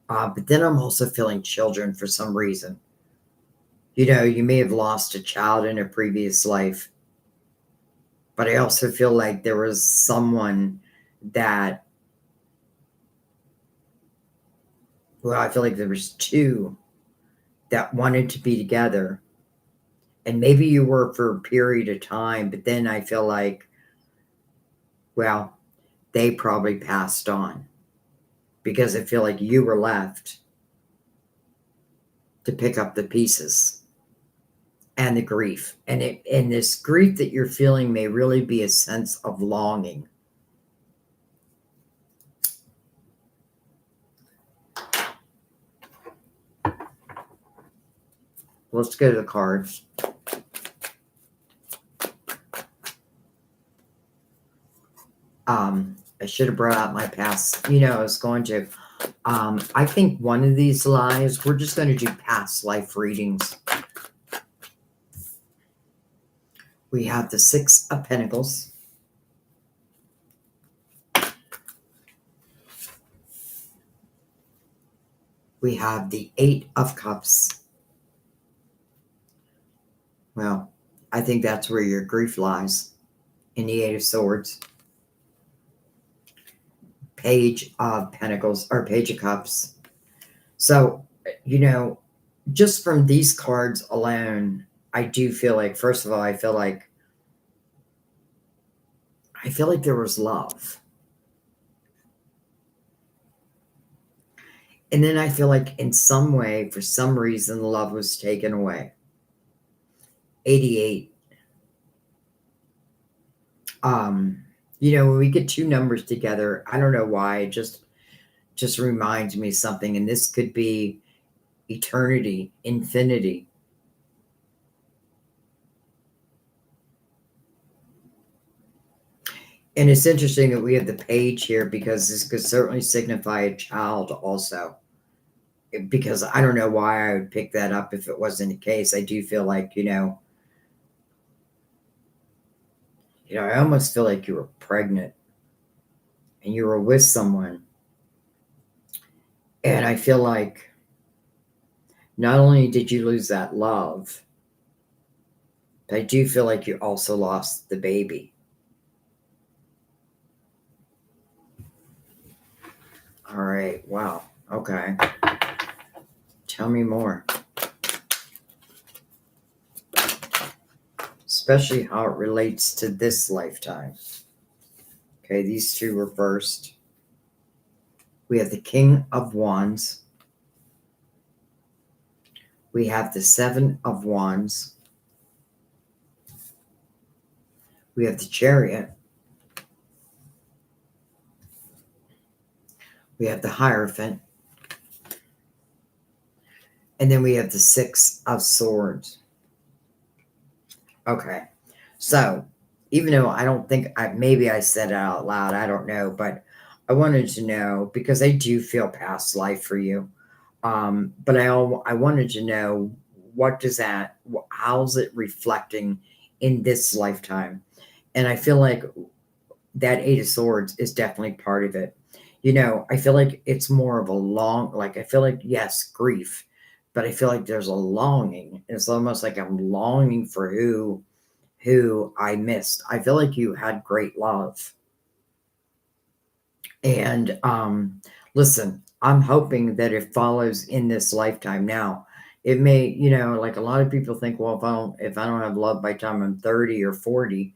but then I'm also feeling children for some reason. You may have lost a child in a previous life, but I also feel like there was someone that, well, I feel like there was two that wanted to be together. And maybe you were for a period of time, but then I feel like, well, they probably passed on because I feel like you were left to pick up the pieces and the grief. And this grief that you're feeling may really be a sense of longing. Let's go to the cards. I should have brought out my past. I was going to. I think one of these lives, we're just going to do past life readings. We have the Six of Pentacles. We have the Eight of Cups. Well, I think that's where your grief lies, in the Eight of Swords. Page of Pentacles, or Page of Cups. So, just from these cards alone, I do feel like, first of all, I feel like there was love. And then I feel like in some way, for some reason, love was taken away. 88. When we get two numbers together, I don't know why, it just reminds me something. And this could be eternity, infinity. And it's interesting that we have the page here because this could certainly signify a child also. Because I don't know why I would pick that up if it wasn't the case. I do feel like, I almost feel like you were pregnant and you were with someone. And I feel like not only did you lose that love, but I do feel like you also lost the baby. All right. Wow. Okay. Tell me more. Especially how it relates to this lifetime. Okay, these two were first. We have the King of Wands. We have the Seven of Wands. We have the Chariot. We have the Hierophant. And then we have the Six of Swords. Okay, so even though I don't think maybe I said it out loud, I don't know, but I wanted to know because I do feel past life for you. But I wanted to know how's it reflecting in this lifetime? And I feel like that Eight of Swords is definitely part of it. I feel like it's more of a I feel like, yes, grief, but I feel like there's a longing. It's almost like I'm longing for who I missed. I feel like you had great love. And listen, I'm hoping that it follows in this lifetime. Now, it may, like a lot of people think, well, if I don't have love by the time I'm 30 or 40,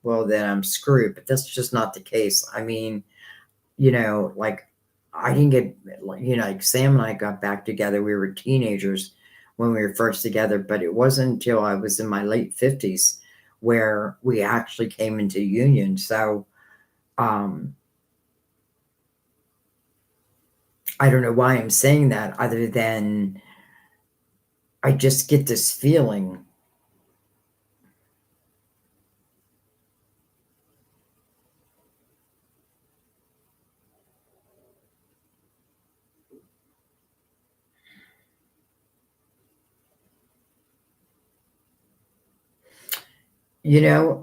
well, then I'm screwed. But that's just not the case. I mean, like I didn't get, like Sam and I got back together. We were teenagers when we were first together, but it wasn't until I was in my late 50s where we actually came into union. So, um, I don't know why I'm saying that other than I just get this feeling.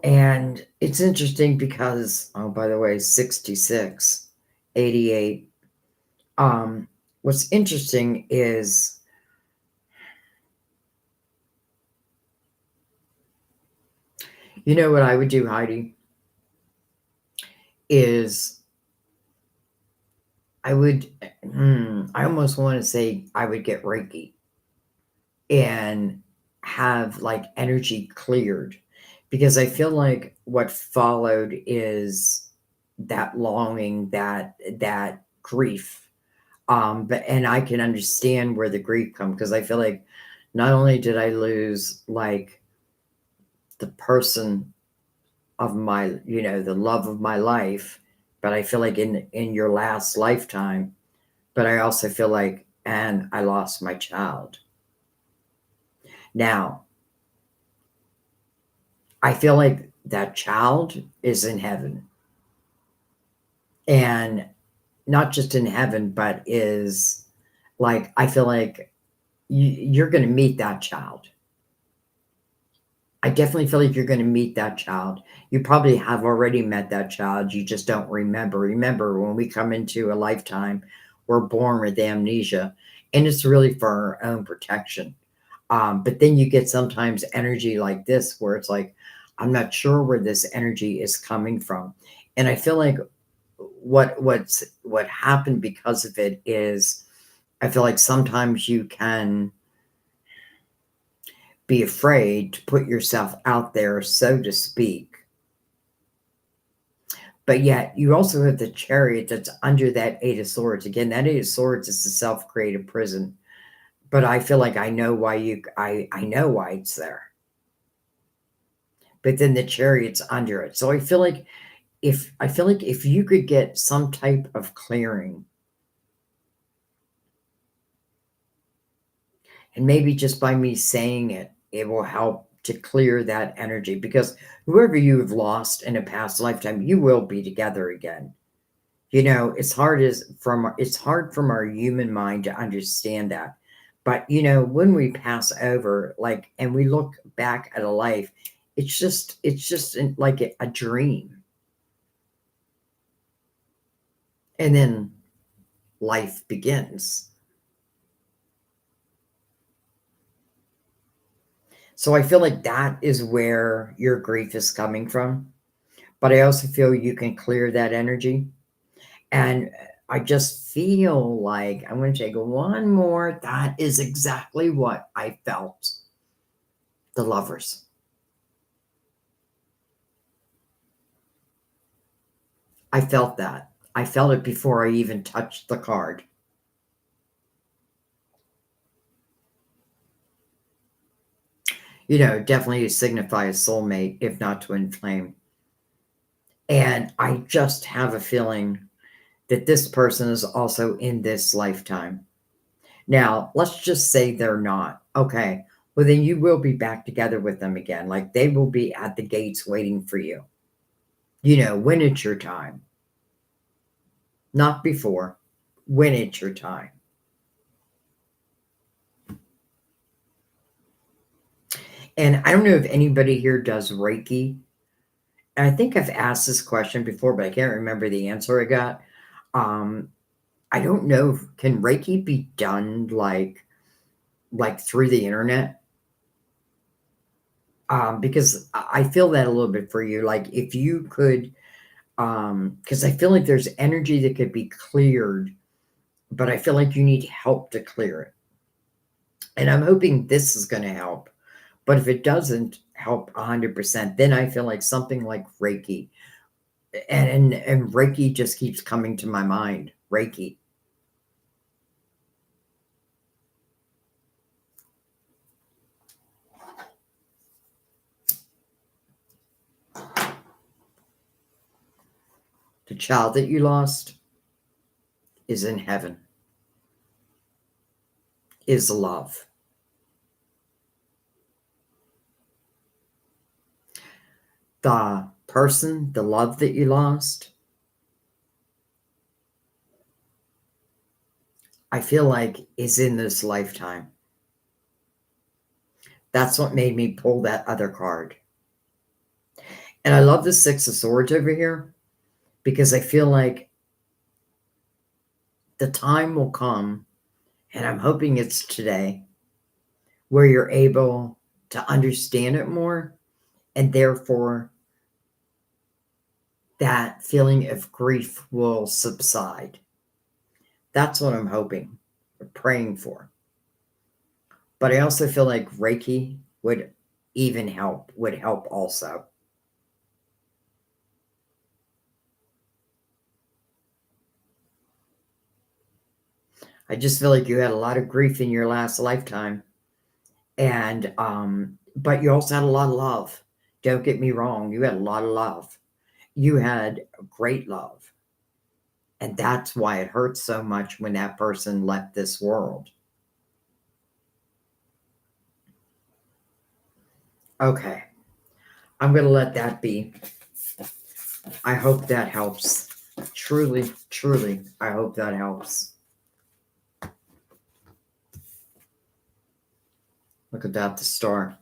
And it's interesting because, oh, by the way, 66, 88. What's interesting is, what I would do, Heidi, is I would, I almost want to say I would get Reiki and have like energy cleared because I feel like what followed is that longing, that grief. And I can understand where the grief comes because I feel like not only did I lose like the person of my, the love of my life, but I feel like in your last lifetime, but I also feel like, and I lost my child. Now, I feel like that child is in heaven. And not just in heaven, but is like, I feel like you're going to meet that child. I definitely feel like you're going to meet that child. You probably have already met that child. You just don't remember. Remember, when we come into a lifetime, we're born with amnesia, and it's really for our own protection. But then you get sometimes energy like this where it's like, I'm not sure where this energy is coming from. And I feel like what happened because of it is I feel like sometimes you can be afraid to put yourself out there, so to speak. But yet you also have the Chariot that's under that Eight of Swords. Again, that Eight of Swords is a self-created prison. But I feel like I know why I know why it's there. But then the Chariot's under it. So I feel like if you could get some type of clearing, and maybe just by me saying it, it will help to clear that energy, because whoever you have lost in a past lifetime, you will be together again. You know, it's hard from our human mind to understand that. But you know, when we pass over, like, and we look back at a life, it's just like a dream. And then life begins. So I feel like that is where your grief is coming from. But I also feel you can clear that energy. And I just feel like I'm going to take one more. That is exactly what I felt. The Lovers. I felt that. I felt it before I even touched the card. You know, definitely signify a soulmate, if not twin flame. And I just have a feeling that this person is also in this lifetime. Now, let's just say they're not. Okay. Well, then you will be back together with them again. Like, they will be at the gates waiting for you. You know, when it's your time. Not before. When it's your time. And I don't know if anybody here does Reiki. And I think I've asked this question before, but I can't remember the answer I got. Um, I don't know. Can Reiki be done like through the internet? Because I feel that a little bit for you. Like, if you could, because I feel like there's energy that could be cleared, but I feel like you need help to clear it. And I'm hoping this is going to help. But if it doesn't help 100%, then I feel like something like Reiki, and Reiki just keeps coming to my mind. Reiki. The child that you lost is in heaven, is love. The person, the love that you lost, I feel like is in this lifetime. That's what made me pull that other card. And I love the Six of Swords over here, because I feel like the time will come, and I'm hoping it's today, where you're able to understand it more, and therefore that feeling of grief will subside. That's what I'm hoping, or praying for. But I also feel like Reiki would help also. I just feel like you had a lot of grief in your last lifetime. And but you also had a lot of love. Don't get me wrong, you had a lot of love. You had great love. And that's why it hurts so much when that person left this world. Okay. I'm going to let that be. I hope that helps. Truly, truly, I hope that helps. Look at that, the star.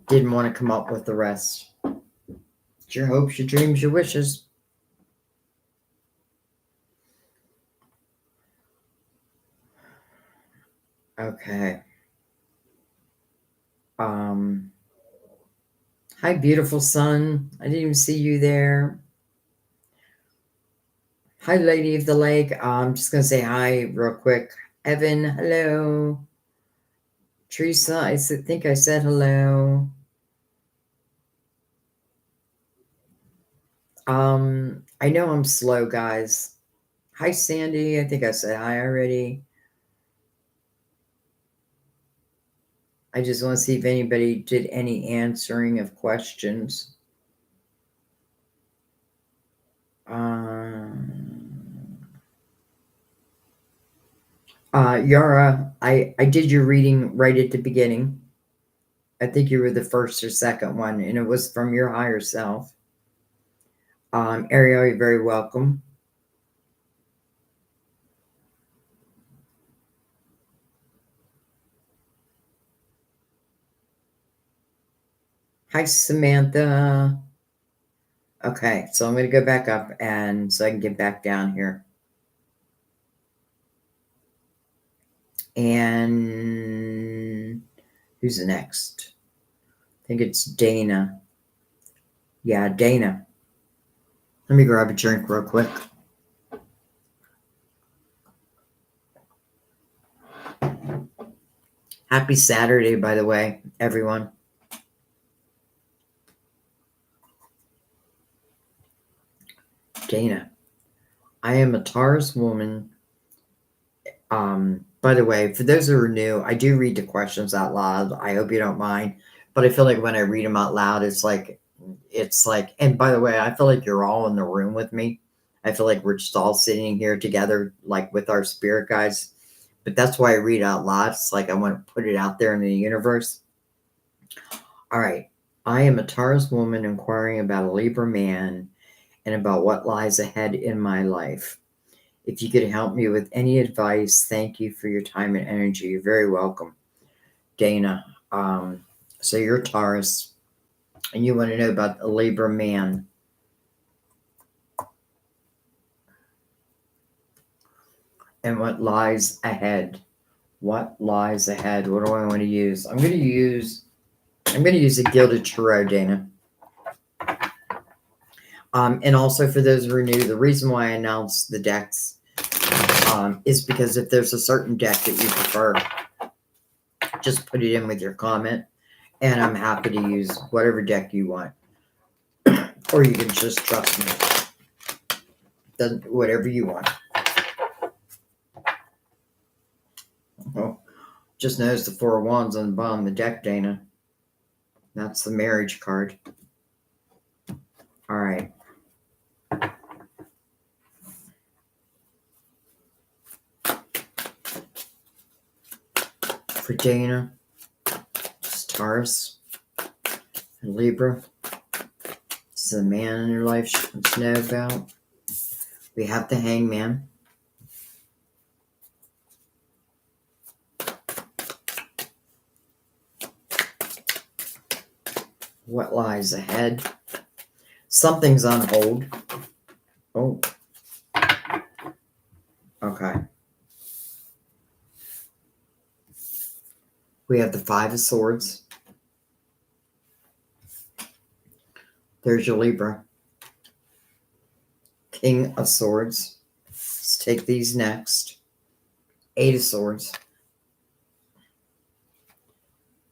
Didn't want to come up with the rest. It's your hopes, your dreams, your wishes. Okay. Hi, beautiful sun. I didn't even see you there. Hi, Lady of the Lake. I'm just going to say hi real quick. Evan, hello. Teresa, think I said hello. I know I'm slow, guys. Hi, Sandy. I think I said hi already. I just want to see if anybody did any answering of questions. Yara, I did your reading right at the beginning. I think you were the first or second one, and it was from your higher self. Ariel, you're very welcome. Hi, Samantha. Okay, so I'm going to go back up and so I can get back down here. And who's next? I think it's Dana. Yeah, Dana. Let me grab a drink real quick. Happy Saturday, by the way, everyone. Dana. I am a Taurus woman. By the way, for those who are new, I do read the questions out loud. I hope you don't mind. But I feel like when I read them out loud, it's like, and by the way, I feel like you're all in the room with me. I feel like we're just all sitting here together, like with our spirit guides. But that's why I read out loud. It's like I want to put it out there in the universe. All right. I am a Taurus woman inquiring about a Libra man and about what lies ahead in my life. If you could help me with any advice, thank you for your time and energy. You're very welcome. Dana. So you're Taurus and you want to know about the Libra man. And what lies ahead. What lies ahead? What do I want to use? I'm going to use a Gilded Tarot, Dana. And also for those who are new, the reason why I announced the decks is because if there's a certain deck that you prefer, just put it in with your comment, and I'm happy to use whatever deck you want. Or you can just trust me. Whatever you want. Oh, just notice the Four of Wands on the bottom of the deck, Dana. That's the marriage card. All right. For Dana, just Taurus and Libra. This is a man in your life she wants to know about. We have the Hangman. What lies ahead? Something's on hold. Oh. Okay. We have the Five of Swords. There's your Libra. King of Swords. Let's take these next. Eight of Swords.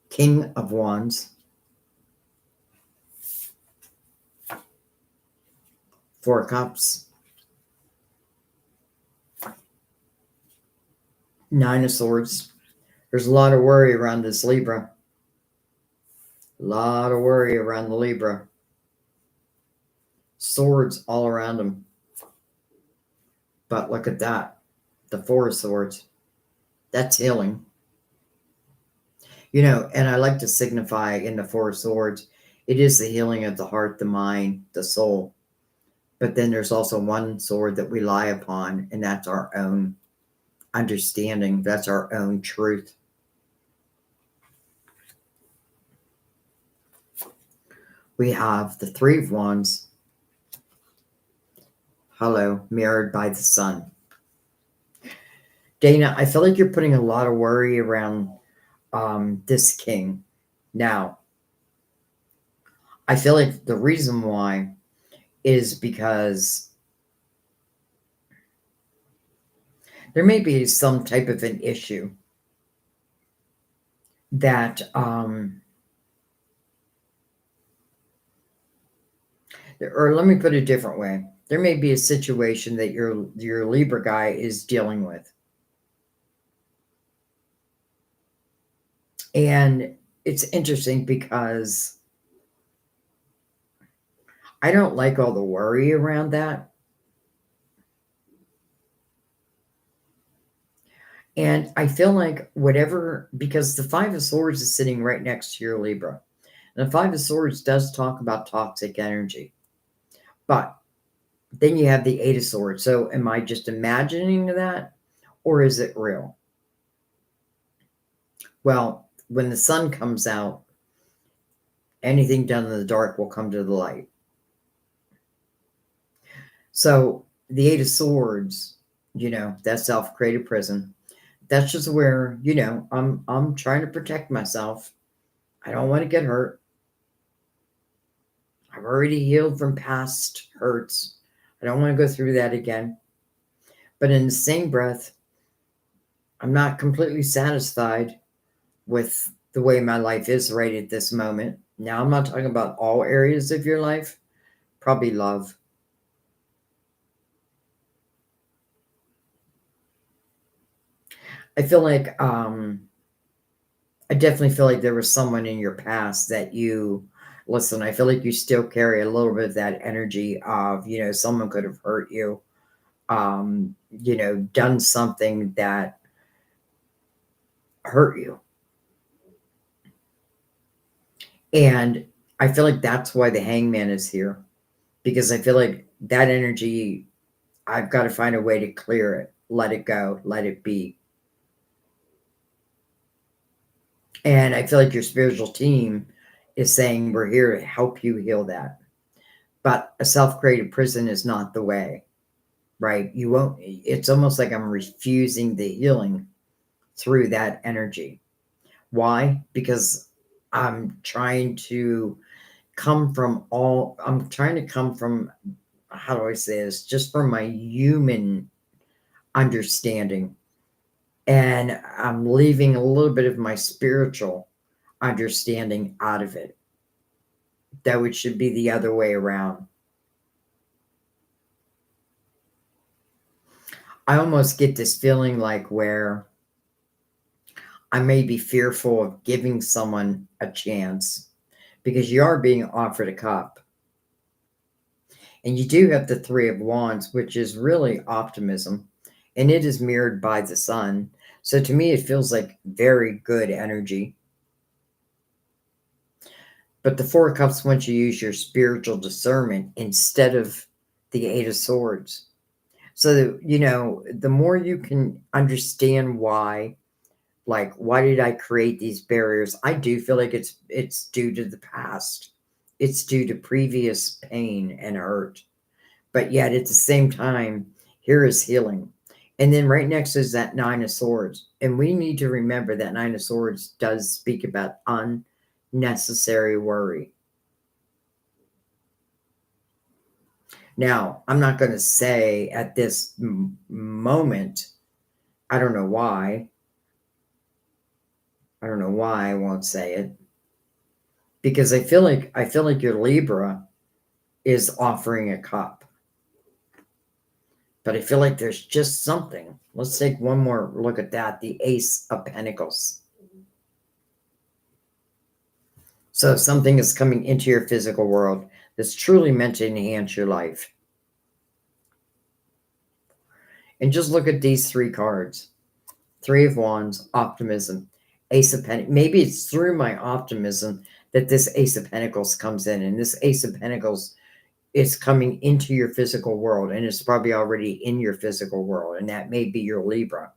King of Wands. Four of Cups. Nine of Swords. There's a lot of worry around this Libra. A lot of worry around the Libra. Swords all around him. But look at that. The Four of Swords. That's healing. You know, and I like to signify in the Four of Swords, it is the healing of the heart, the mind, the soul. But then there's also one sword that we lie upon, and that's our own understanding. That's our own truth. We have the Three of Wands. Hello, mirrored by the sun. Dana, I feel like you're putting a lot of worry around this king. Now, I feel like the reason why is because there may be some type of an issue that or let me put it a different way. There may be a situation that your Libra guy is dealing with. And it's interesting because I don't like all the worry around that. And I feel like whatever, because the Five of Swords is sitting right next to your Libra. And the Five of Swords does talk about toxic energy. But then you have the Eight of Swords. So am I just imagining that or is it real? Well, when the sun comes out, anything done in the dark will come to the light. So the Eight of Swords, that self-created prison, that's just where, I'm trying to protect myself. I don't want to get hurt. I've already healed from past hurts. I don't want to go through that again. But in the same breath, I'm not completely satisfied with the way my life is right at this moment. Now, I'm not talking about all areas of your life, probably love. I feel like, I definitely feel like there was someone in your past that listen, I feel like you still carry a little bit of that energy of, someone could have hurt you, done something that hurt you. And I feel like that's why the hangman is here, because I feel like that energy, I've got to find a way to clear it, let it go, let it be. And I feel like your spiritual team is saying, we're here to help you heal that. But a self created prison is not the way, right? You won't, it's almost like I'm refusing the healing through that energy. Why? Because I'm trying to I'm trying to come from, how do I say this? Just from my human understanding. And I'm leaving a little bit of my spiritual understanding out of it. That it should be the other way around. I almost get this feeling like where I may be fearful of giving someone a chance because you are being offered a cup. And you do have the Three of Wands, which is really optimism, and it is mirrored by the sun. So to me, it feels like very good energy. But the Four of Cups wants you to use your spiritual discernment instead of the Eight of Swords. So, the more you can understand why, like, why did I create these barriers? I do feel like it's due to the past. It's due to previous pain and hurt. But yet at the same time, here is healing. And then right next is that Nine of Swords. And we need to remember that Nine of Swords does speak about unnecessary worry. Now, I'm not going to say at this moment, I don't know why. I don't know why I won't say it. Because I feel like your Libra is offering a cup. But I feel like there's just something. Let's take one more look at that. The Ace of Pentacles. So something is coming into your physical world that's truly meant to enhance your life. And just look at these three cards. Three of Wands, optimism, Ace of Pentacles. Maybe it's through my optimism that this Ace of Pentacles comes in. And this Ace of Pentacles is coming into your physical world. And it's probably already in your physical world. And that may be your Libra.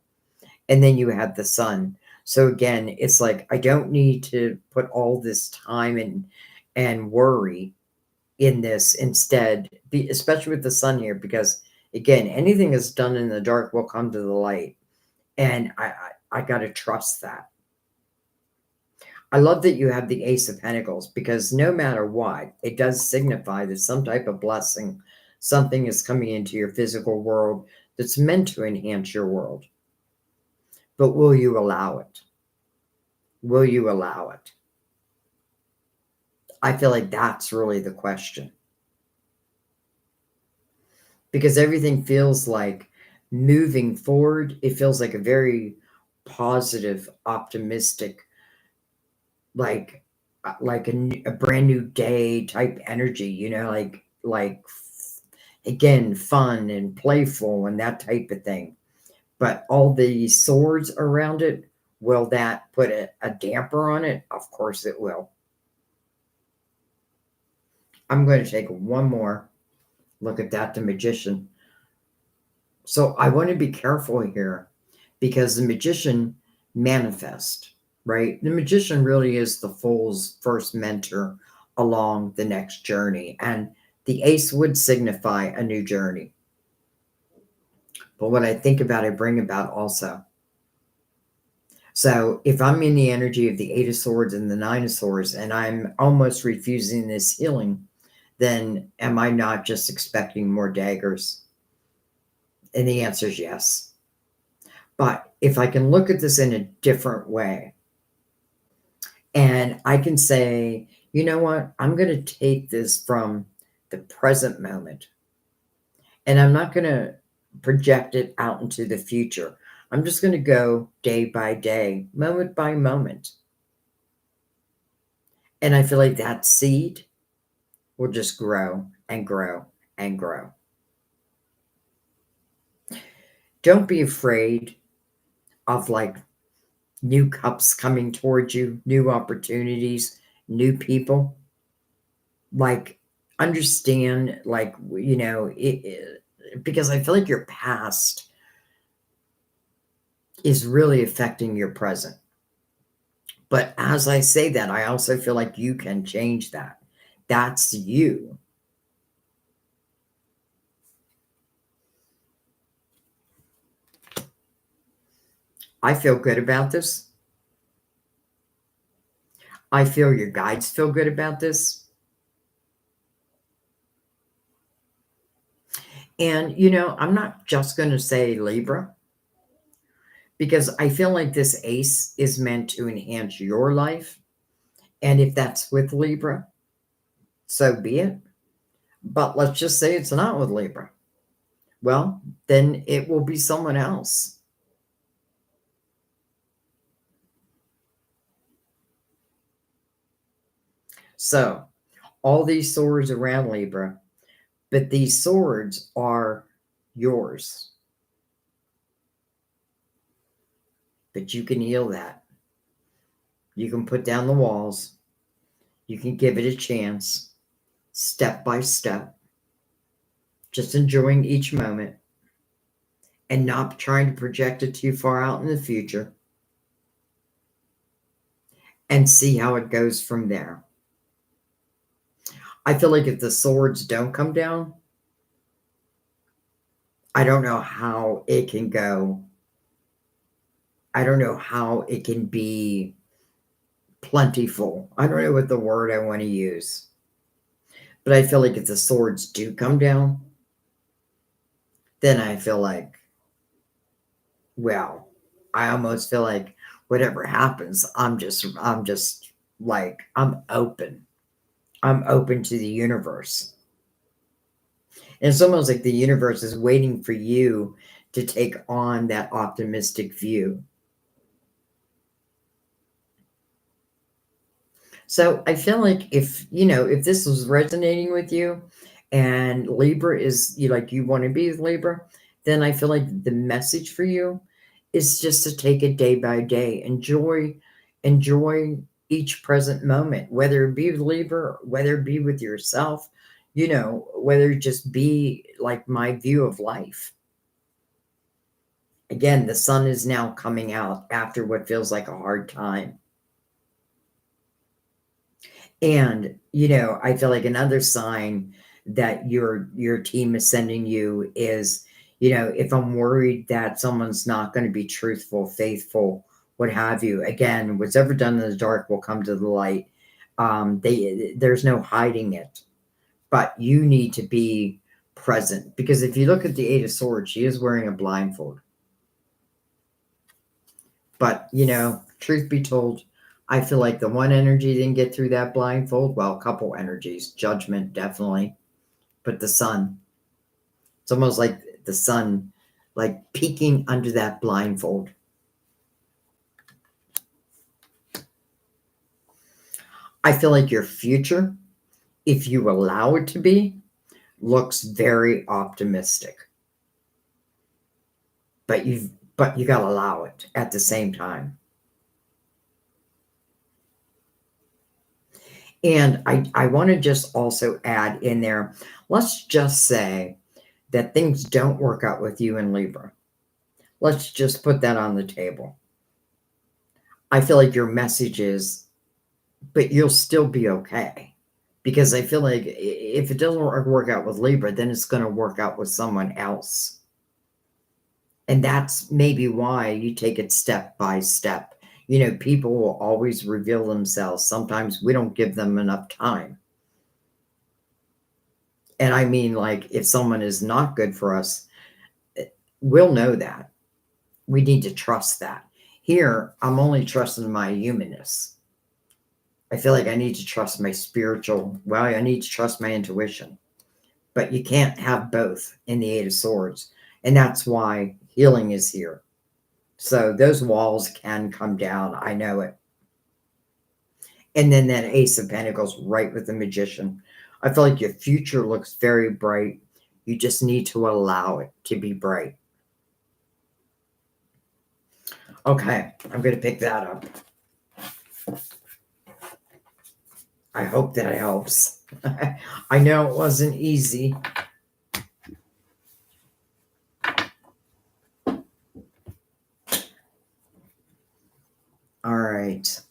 And then you have the Sun. So again, it's like I don't need to put all this time and worry in this instead, especially with the Sun here, because again, anything that's done in the dark will come to the light. And I got to trust that. I love that you have the Ace of Pentacles because no matter what, it does signify that some type of blessing, something is coming into your physical world that's meant to enhance your world. But will you allow it? Will you allow it? I feel like that's really the question. because everything feels like moving forward. It feels like a very positive, optimistic, like a brand new day type energy, again, fun and playful and that type of thing. But all the swords around it, will that put a damper on it? Of course it will. I'm going to take one more look at that, the Magician. So I want to be careful here because the Magician manifests, right? The Magician really is the Fool's first mentor along the next journey. And the Ace would signify a new journey. But what I think about, I bring about also. So if I'm in the energy of the Eight of Swords and the Nine of Swords, and I'm almost refusing this healing, then am I not just expecting more daggers? And the answer is yes. But if I can look at this in a different way, and I can say, you know what, I'm going to take this from the present moment, and I'm not going to project it out into the future. I'm just going to go day by day, moment by moment. And I feel like that seed will just grow and grow and grow. Don't be afraid of like new cups coming towards you, new opportunities, new people. Like, understand, like, because I feel like your past is really affecting your present. But as I say that, I also feel like you can change that. That's you. I feel good about this. I feel your guides feel good about this. And, I'm not just going to say Libra, because I feel like this ace is meant to enhance your life. And if that's with Libra, so be it. But let's just say it's not with Libra. Well, then it will be someone else. So, all these swords around Libra, but these swords are yours. But you can heal that. You can put down the walls. You can give it a chance, step by step, just enjoying each moment and not trying to project it too far out in the future, and see how it goes from there. I feel like if the swords don't come down, I don't know how it can go. I don't know how it can be plentiful. I don't know what the word I want to use. But I feel like if the swords do come down, then I feel like, well, I almost feel like whatever happens, I'm just like, I'm open. I'm open to the universe. And it's almost like the universe is waiting for you to take on that optimistic view. So I feel like if this was resonating with you and Libra is you want to be with Libra, then I feel like the message for you is just to take it day by day. Enjoy each present moment, whether it be with Libra, whether it be with yourself, whether it just be like my view of life. Again, the sun is now coming out after what feels like a hard time. And, I feel like another sign that your team is sending you is, if I'm worried that someone's not going to be truthful, faithful, what have you, again, what's ever done in the dark will come to the light. There's no hiding it, but you need to be present, because if you look at the Eight of Swords, she is wearing a blindfold. But, truth be told, I feel like the one energy didn't get through that blindfold. Well, a couple energies, judgment, definitely, but the sun. It's almost like the sun, like peeking under that blindfold. I feel like your future, if you allow it to be, looks very optimistic. But you got to allow it at the same time. And I want to just also add in there, let's just say that things don't work out with you in Libra. Let's just put that on the table. I feel like your message is, but you'll still be okay. Because I feel like if it doesn't work out with Libra, then it's going to work out with someone else. And that's maybe why you take it step by step. You know, people will always reveal themselves. Sometimes we don't give them enough time. And I mean, like, if someone is not good for us, we'll know that. We need to trust that. Here, I'm only trusting my humanness. I feel like I need to trust my spiritual, well, I need to trust my intuition. But you can't have both in the Eight of Swords. And that's why healing is here. So those walls can come down. I know it. And then that Ace of Pentacles right with the Magician. I feel like your future looks very bright. You just need to allow it to be bright. Okay, I'm going to pick that up. I hope that helps. I know it wasn't easy. All right.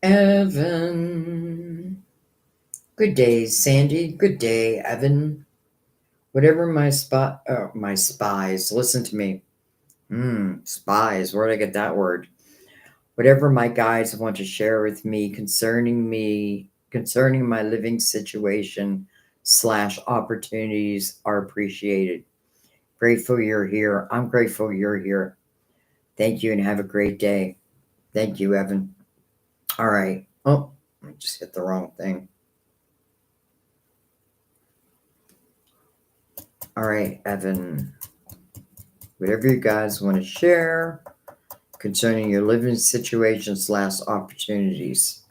Evan. Good day, Sandy. Good day, Evan. Whatever my spies, listen to me. Spies, where did I get that word? Whatever my guides want to share with me, concerning my living situation / opportunities are appreciated. Grateful you're here. I'm grateful you're here. Thank you and have a great day. Thank you, Evan. All right. Oh, I just hit the wrong thing. All right, Evan. Whatever you guys want to share concerning your living situation / opportunities.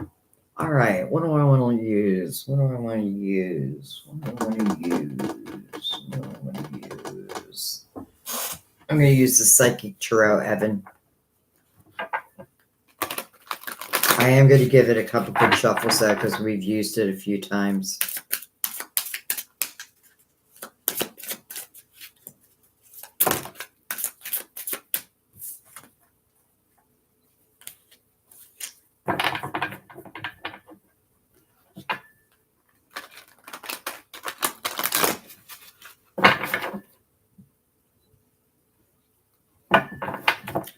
All right, what do I want to use? What do I want to use? I'm going to use the Psychic Tarot, Evan. I am going to give it a couple good shuffles though, because we've used it a few times.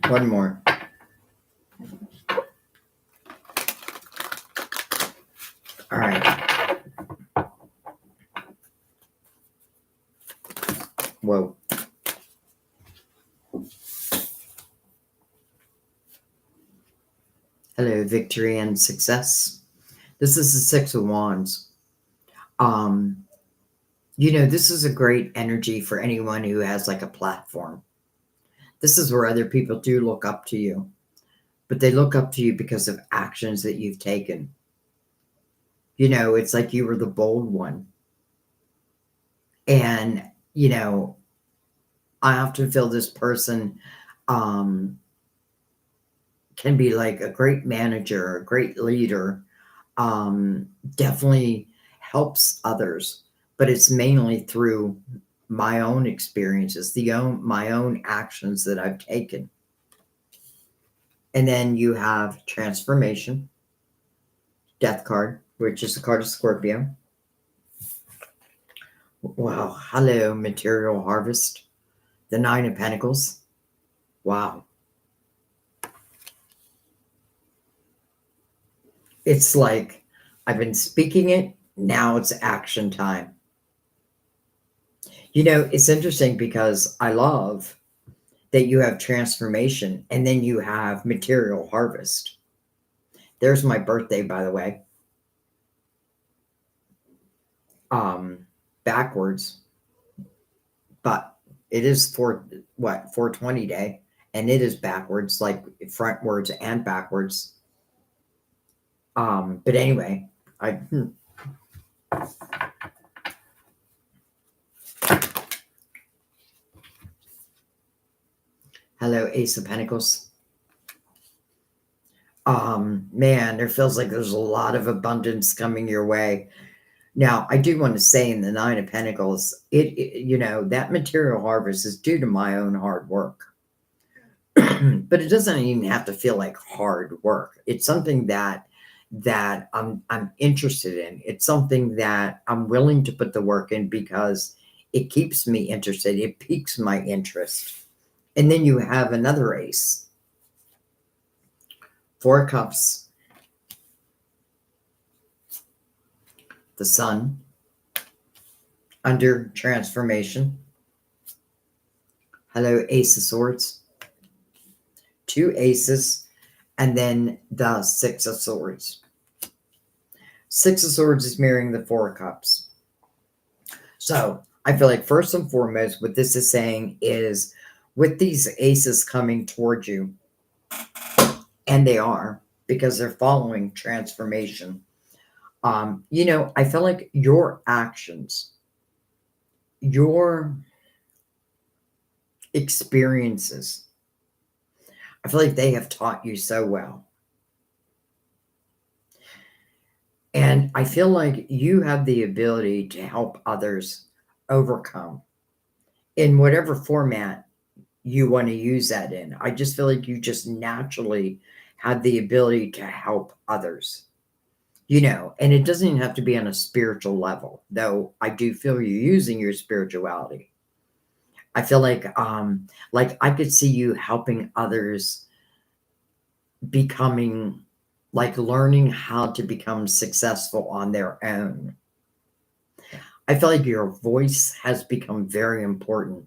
One more. All right. Whoa. Hello, victory and success. This is the Six of Wands. You know, this is a great energy for anyone who has like a platform. This is where other people do look up to you, but they look up to you because of actions that you've taken. You know, it's like you were the bold one. And, you know, I often feel this person can be like a great manager, a great leader, definitely helps others, but it's mainly through my own experiences, my own actions that I've taken. And then you have transformation, death card, which is a card of Scorpio. Wow. Hello, material harvest. The Nine of Pentacles. Wow. It's like I've been speaking it. Now it's action time. You know, it's interesting because I love that you have transformation, and then you have material harvest. There's my birthday, by the way. Backwards, but it is 420 day, and it is backwards, like frontwards and backwards. But anyway, hello, Ace of Pentacles. Man, there feels like there's a lot of abundance coming your way. Now, I do want to say in the Nine of Pentacles, that material harvest is due to my own hard work. But it doesn't even have to feel like hard work. It's something that I'm interested in. It's something that I'm willing to put the work in because it keeps me interested. It piques my interest. And then you have another ace. Four of Cups. The Sun. Under transformation. Hello, Ace of Swords. Two aces. And then the Six of Swords. Six of Swords is mirroring the Four of Cups. So I feel like first and foremost, what this is saying is with these aces coming towards you, and they are, because they're following transformation. I feel like your actions, your experiences, I feel like they have taught you so well. And I feel like you have the ability to help others overcome in whatever format you want to use that in. I just feel like you just naturally have the ability to help others, and it doesn't even have to be on a spiritual level, though I do feel you're using your spirituality. I feel like I could see you helping others becoming, like learning how to become successful on their own. I feel like your voice has become very important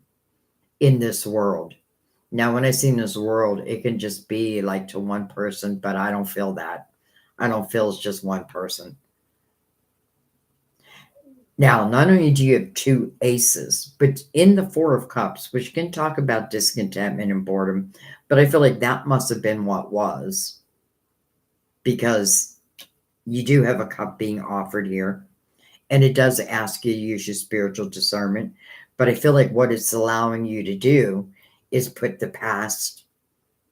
in this world. Now, when I see in this world, it can just be like to one person, but I don't feel that. I don't feel it's just one person. Now, not only do you have two aces, but in the Four of Cups, which can talk about discontentment and boredom, but I feel like that must have been what was, because you do have a cup being offered here, and it does ask you to use your spiritual discernment, but I feel like what it's allowing you to do is put the past,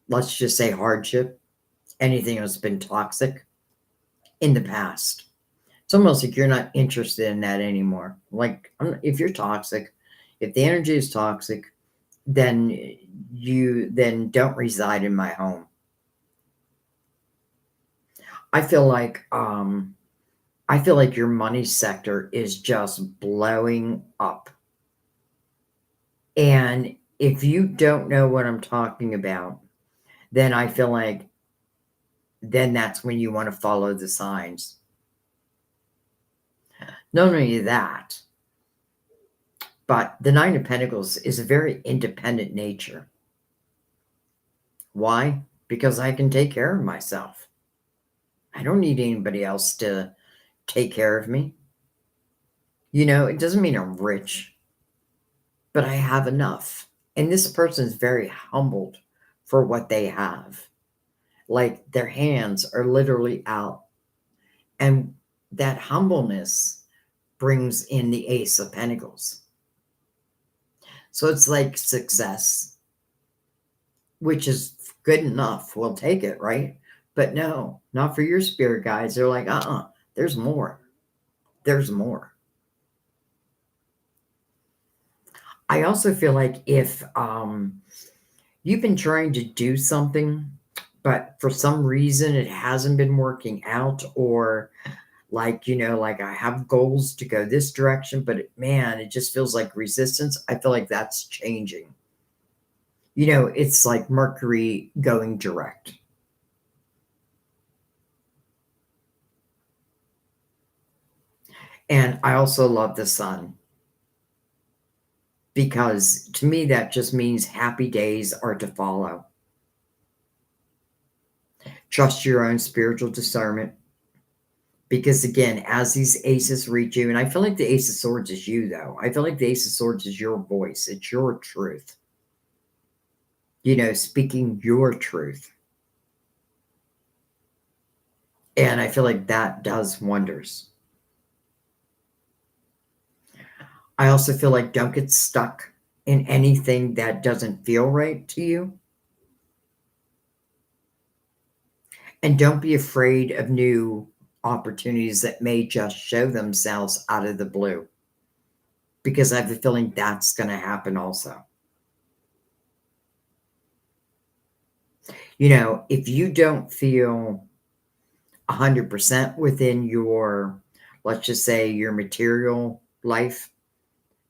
let's just say hardship, anything that's been toxic, in the past. It's almost like you're not interested in that anymore. Like, if you're toxic, if the energy is toxic, then you don't reside in my home. I feel like your money sector is just blowing up. And if you don't know what I'm talking about, then I feel like then that's when you want to follow the signs. Not only that, but the Nine of Pentacles is a very independent nature. Why? Because I can take care of myself. I don't need anybody else to take care of me. It doesn't mean I'm rich, but I have enough. And this person is very humbled for what they have. Like their hands are literally out. And that humbleness brings in the Ace of Pentacles. So it's like success, which is good enough. We'll take it, right? But no, not for your spirit guides. They're like, there's more. There's more. I also feel like if you've been trying to do something, but for some reason it hasn't been working out, or like I have goals to go this direction, but it just feels like resistance. I feel like that's changing. It's like Mercury going direct. And I also love the Sun. because to me that just means happy days are to follow. Trust your own spiritual discernment. Because again, as these aces reach you, and I feel like the Ace of Swords is you, though. I feel like the Ace of Swords is your voice. It's your truth. Speaking your truth. And I feel like that does wonders. I also feel like don't get stuck in anything that doesn't feel right to you. And don't be afraid of new opportunities that may just show themselves out of the blue. Because I have a feeling that's going to happen also. If you don't feel 100% within your, let's just say, your material life,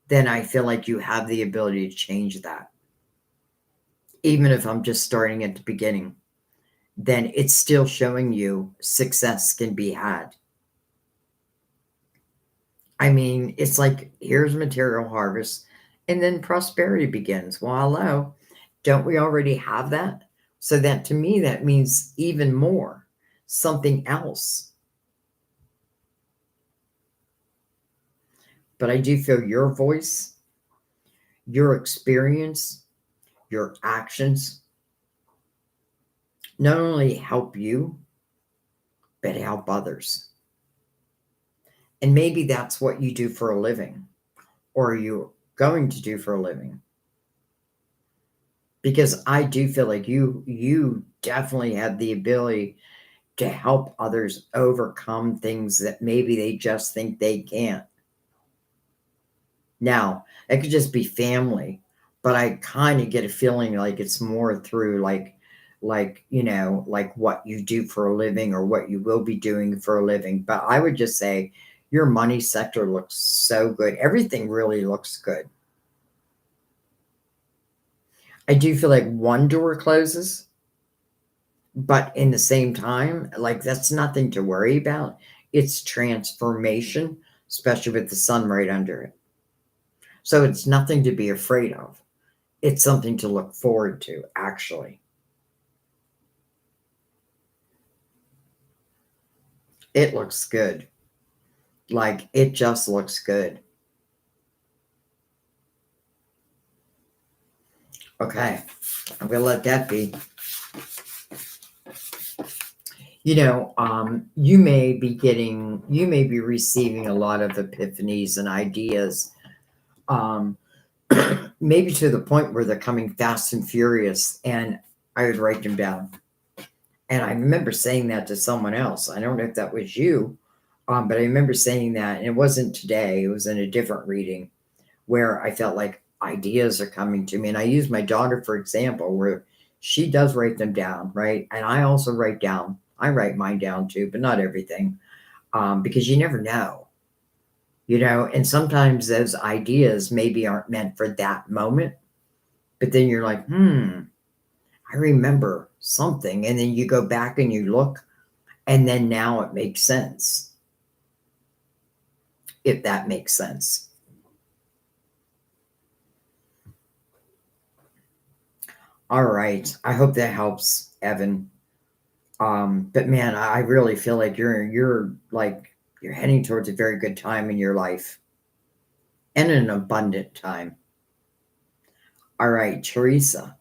then I feel like you have the ability to change that. Even if I'm just starting at the beginning, then it's still showing you success can be had. I mean, it's like, here's material harvest, and then prosperity begins. Well, hello, don't we already have that? So that, to me, that means even more, something else. But I do feel your voice, your experience, your actions not only help you, but help others. And maybe that's what you do for a living, or you're going to do for a living. Because I do feel like you definitely have the ability to help others overcome things that maybe they just think they can't. Now, it could just be family, but I kind of get a feeling like it's more through like what you do for a living or what you will be doing for a living. But I would just say your money sector looks so good. Everything really looks good. I do feel like one door closes, but in the same time, like that's nothing to worry about. It's transformation, especially with the sun right under it. So it's nothing to be afraid of. It's something to look forward to, actually. It looks good. Like, it just looks good. Okay, I'm going to let that be. You may be receiving a lot of epiphanies and ideas, maybe to the point where they're coming fast and furious, and I would write them down. And I remember saying that to someone else. I don't know if that was you, but I remember saying that, and it wasn't today. It was in a different reading where I felt like ideas are coming to me. And I use my daughter, for example, where she does write them down, right? And I also write down. I write mine down too, but not everything, because you never know, and sometimes those ideas maybe aren't meant for that moment, but then you're like, I remember something. And then you go back and you look, and then now it makes sense. If that makes sense. All right. I hope that helps, Evan. But man, I really feel like you're heading towards a very good time in your life and an abundant time. All right, Teresa.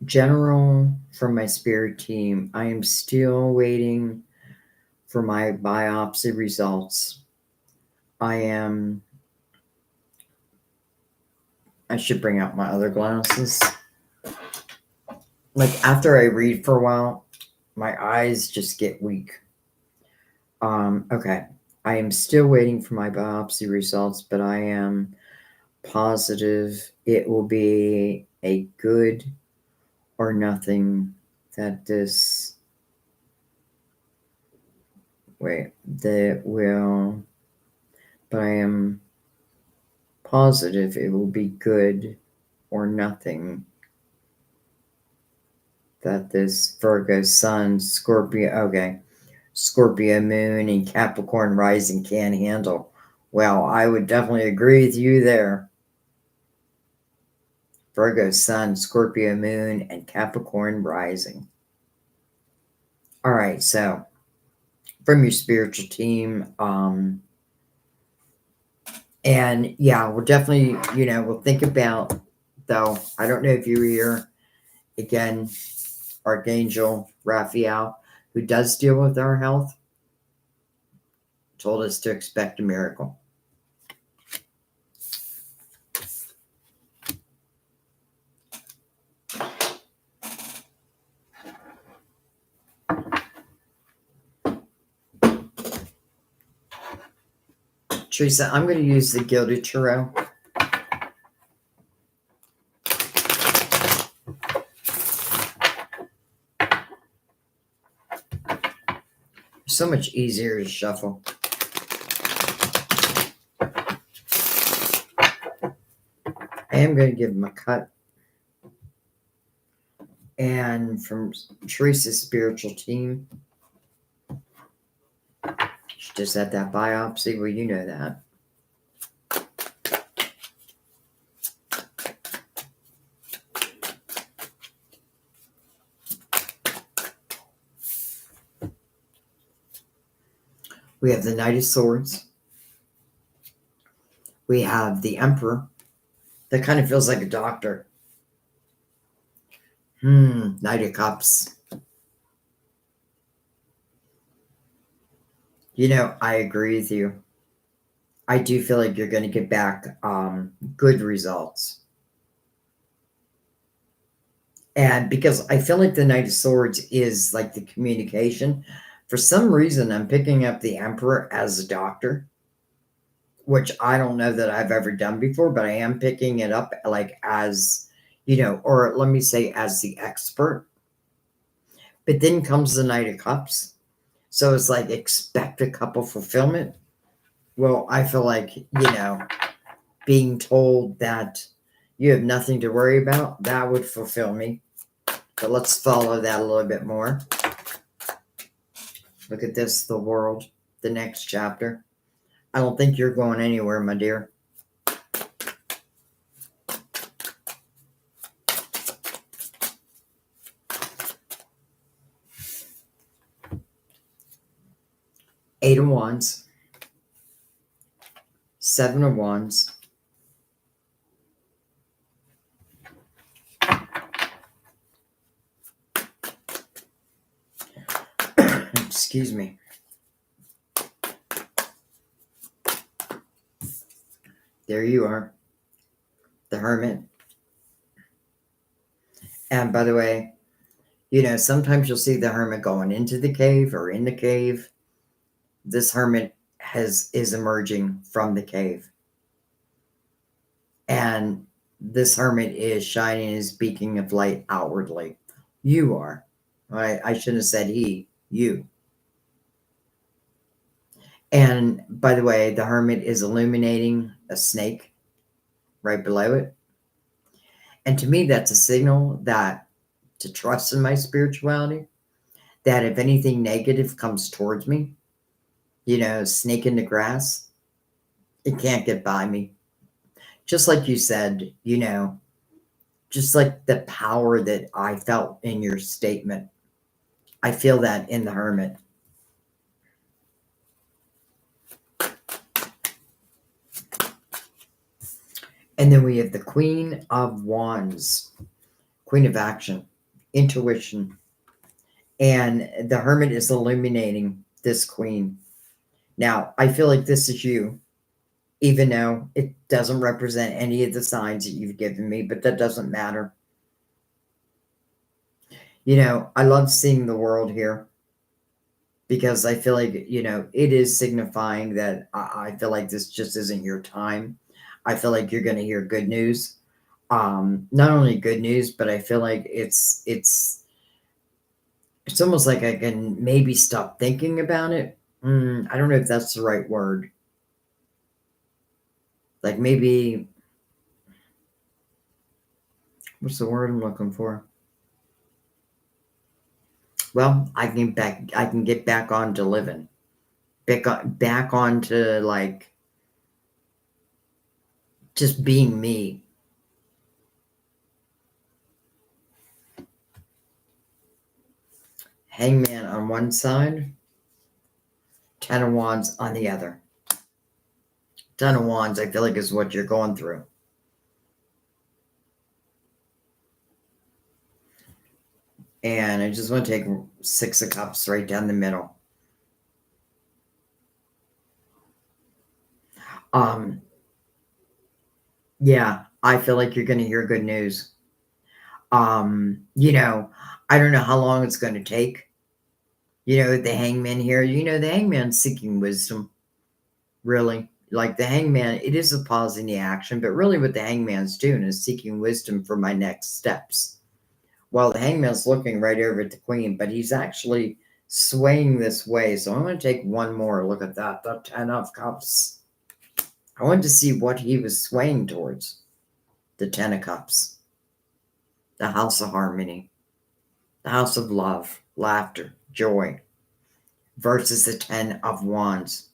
General from my spirit team, I am still waiting for my biopsy results. I should bring out my other glasses. Like, after I read for a while, my eyes just get weak. Okay. I am still waiting for my biopsy results, but I am positive it will be a good or nothing that will, but I am positive it will be good or nothing that this Virgo sun, Scorpio moon, and Capricorn rising can't handle. Well, I would definitely agree with you there. Virgo sun, Scorpio moon, and Capricorn rising. All right, so from your spiritual team, and yeah, we'll definitely, we'll think about, though, I don't know if you were here again, Archangel Raphael, who does deal with our health, told us to expect a miracle. Teresa, I'm going to use the Gilded Tarot. So much easier to shuffle. I am going to give them a cut. And from Teresa's spiritual team, she just had that biopsy. Well, you know that. We have the Knight of Swords. We have the Emperor. That kind of feels like a doctor. Knight of Cups. I agree with you. I do feel like you're going to get back good results. And because I feel like the Knight of Swords is like the communication. For some reason, I'm picking up the Emperor as a doctor, which I don't know that I've ever done before, but I am picking it up like as, or let me say as the expert. But then comes the Knight of Cups. So it's like expect a couple fulfillment. Well, I feel like, being told that you have nothing to worry about, that would fulfill me. But let's follow that a little bit more. Look at this, the world, the next chapter. I don't think you're going anywhere, my dear. Eight of Wands. Seven of Wands. Excuse me. There you are. The Hermit. And by the way, sometimes you'll see the Hermit going into the cave or in the cave. This Hermit is emerging from the cave. And this Hermit is shining his beacon of light outwardly. You are. I shouldn't have said he. You. And by the way, the Hermit is illuminating a snake right below it. And to me, that's a signal that to trust in my spirituality, that if anything negative comes towards me, snake in the grass, it can't get by me. Just like you said, just like the power that I felt in your statement. I feel that in the Hermit. And then we have the Queen of Wands, Queen of Action, intuition. And the Hermit is illuminating this Queen. Now, I feel like this is you, even though it doesn't represent any of the signs that you've given me, but that doesn't matter. I love seeing the world here because I feel like, it is signifying that I feel like this just isn't your time. I feel like you're going to hear good news. Not only good news, but I feel like it's almost like I can maybe stop thinking about it. I don't know if that's the right word. Like maybe, what's the word I'm looking for? Well, I can get back onto living. Back onto like just being me. Hangman on one side, Ten of Wands on the other. Ten of Wands, I feel like, is what you're going through. And I just want to take Six of Cups right down the middle. Yeah, I feel like you're going to hear good news. You know, I don't know how long it's going to take. You know, the Hangman here, you know, the Hangman's seeking wisdom. Really. Like the Hangman, it is a pause in the action, but really what the Hangman's doing is seeking wisdom for my next steps. While the Hangman's looking right over at the Queen, but he's actually swaying this way. So I'm going to take one more look at that. The Ten of Cups. I wanted to see what he was swaying towards. The Ten of Cups. The House of Harmony. The House of Love, Laughter, Joy. Versus the Ten of Wands.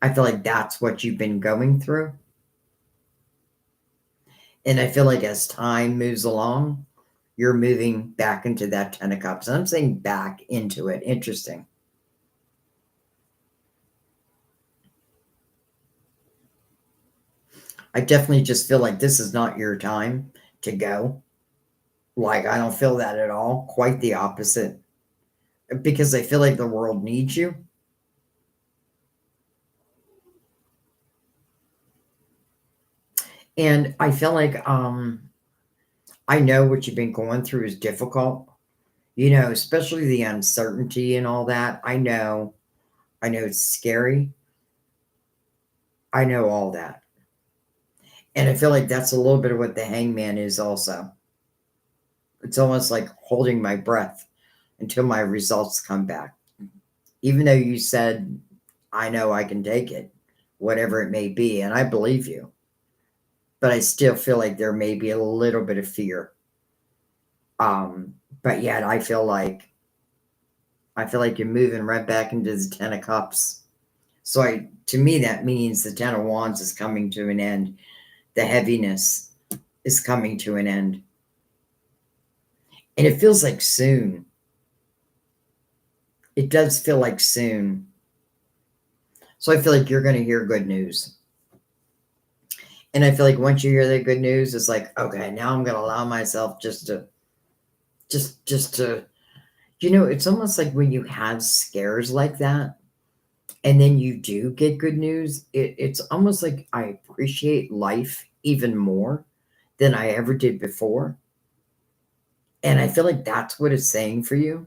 I feel like that's what you've been going through. And I feel like as time moves along, you're moving back into that Ten of Cups. And I'm saying back into it. Interesting. I definitely just feel like this is not your time to go. Like, I don't feel that at all. Quite the opposite. Because I feel like the world needs you. And I feel like I know what you've been going through is difficult. You know, especially the uncertainty and all that. I know it's scary. I know all that. And I feel like that's a little bit of what the Hangman is also. It's almost like holding my breath until my results come back. Even though you said, I know I can take it, whatever it may be, and I believe you. But I still feel like there may be a little bit of fear. But yet I feel like you're moving right back into the Ten of Cups. So to me, that means the Ten of Wands is coming to an end. The heaviness is coming to an end. And it feels like soon. It does feel like soon. So I feel like you're going to hear good news. And I feel like once you hear that good news, it's like, okay, now I'm going to allow myself just to, you know, it's almost like when you have scares like that, and then you do get good news, it's almost like I appreciate life even more than I ever did before. And I feel like that's what it's saying for you.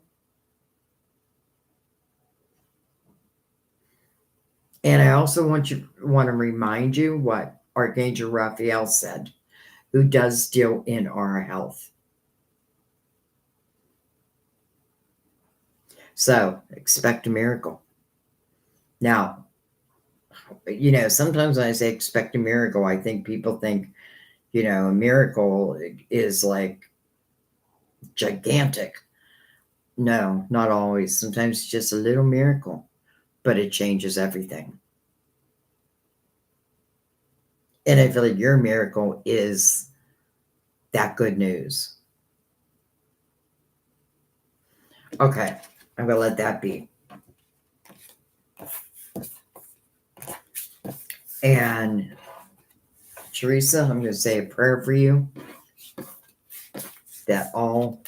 And I also want to remind you what Archangel Raphael said, who does deal in our health. So expect a miracle. Now, you know, sometimes when I say expect a miracle, I think people think, you know, a miracle is like gigantic. No, not always. Sometimes it's just a little miracle, but it changes everything. And I feel like your miracle is that good news. Okay, I'm going to let that be. And Teresa, I'm going to say a prayer for you that all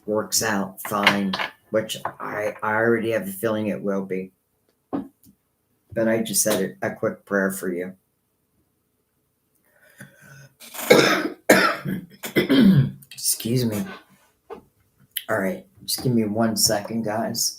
works out fine, which I already have a feeling it will be. But I just said a quick prayer for you. Excuse me. All right, just give me 1 second, guys.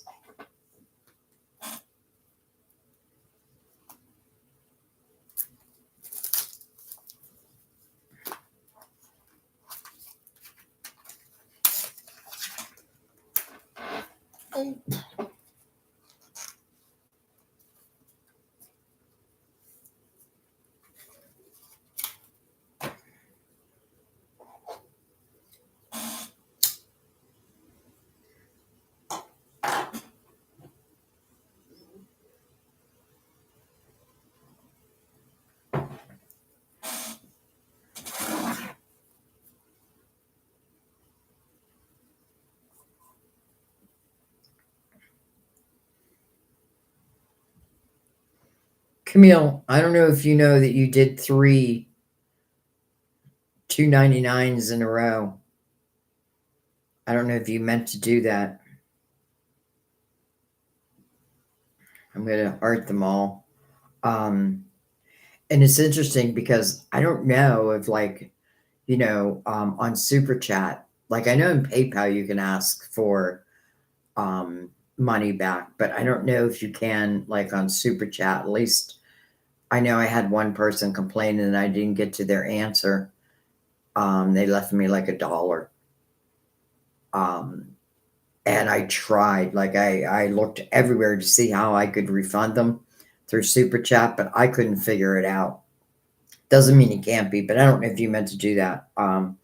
Camille, I don't know if you know that you did 3 299s in a row. I don't know if you meant to do that. I'm going to heart them all. And it's interesting because I don't know if, like, on Super Chat, like I know in PayPal you can ask for money back, but I don't know if you can, like, on Super Chat. At least I know I had one person complaining and I didn't get to their answer. They left me like $1. Um, and I tried, like I looked everywhere to see how I could refund them through Super Chat, but I couldn't figure it out. Doesn't mean it can't be, but I don't know if you meant to do that. All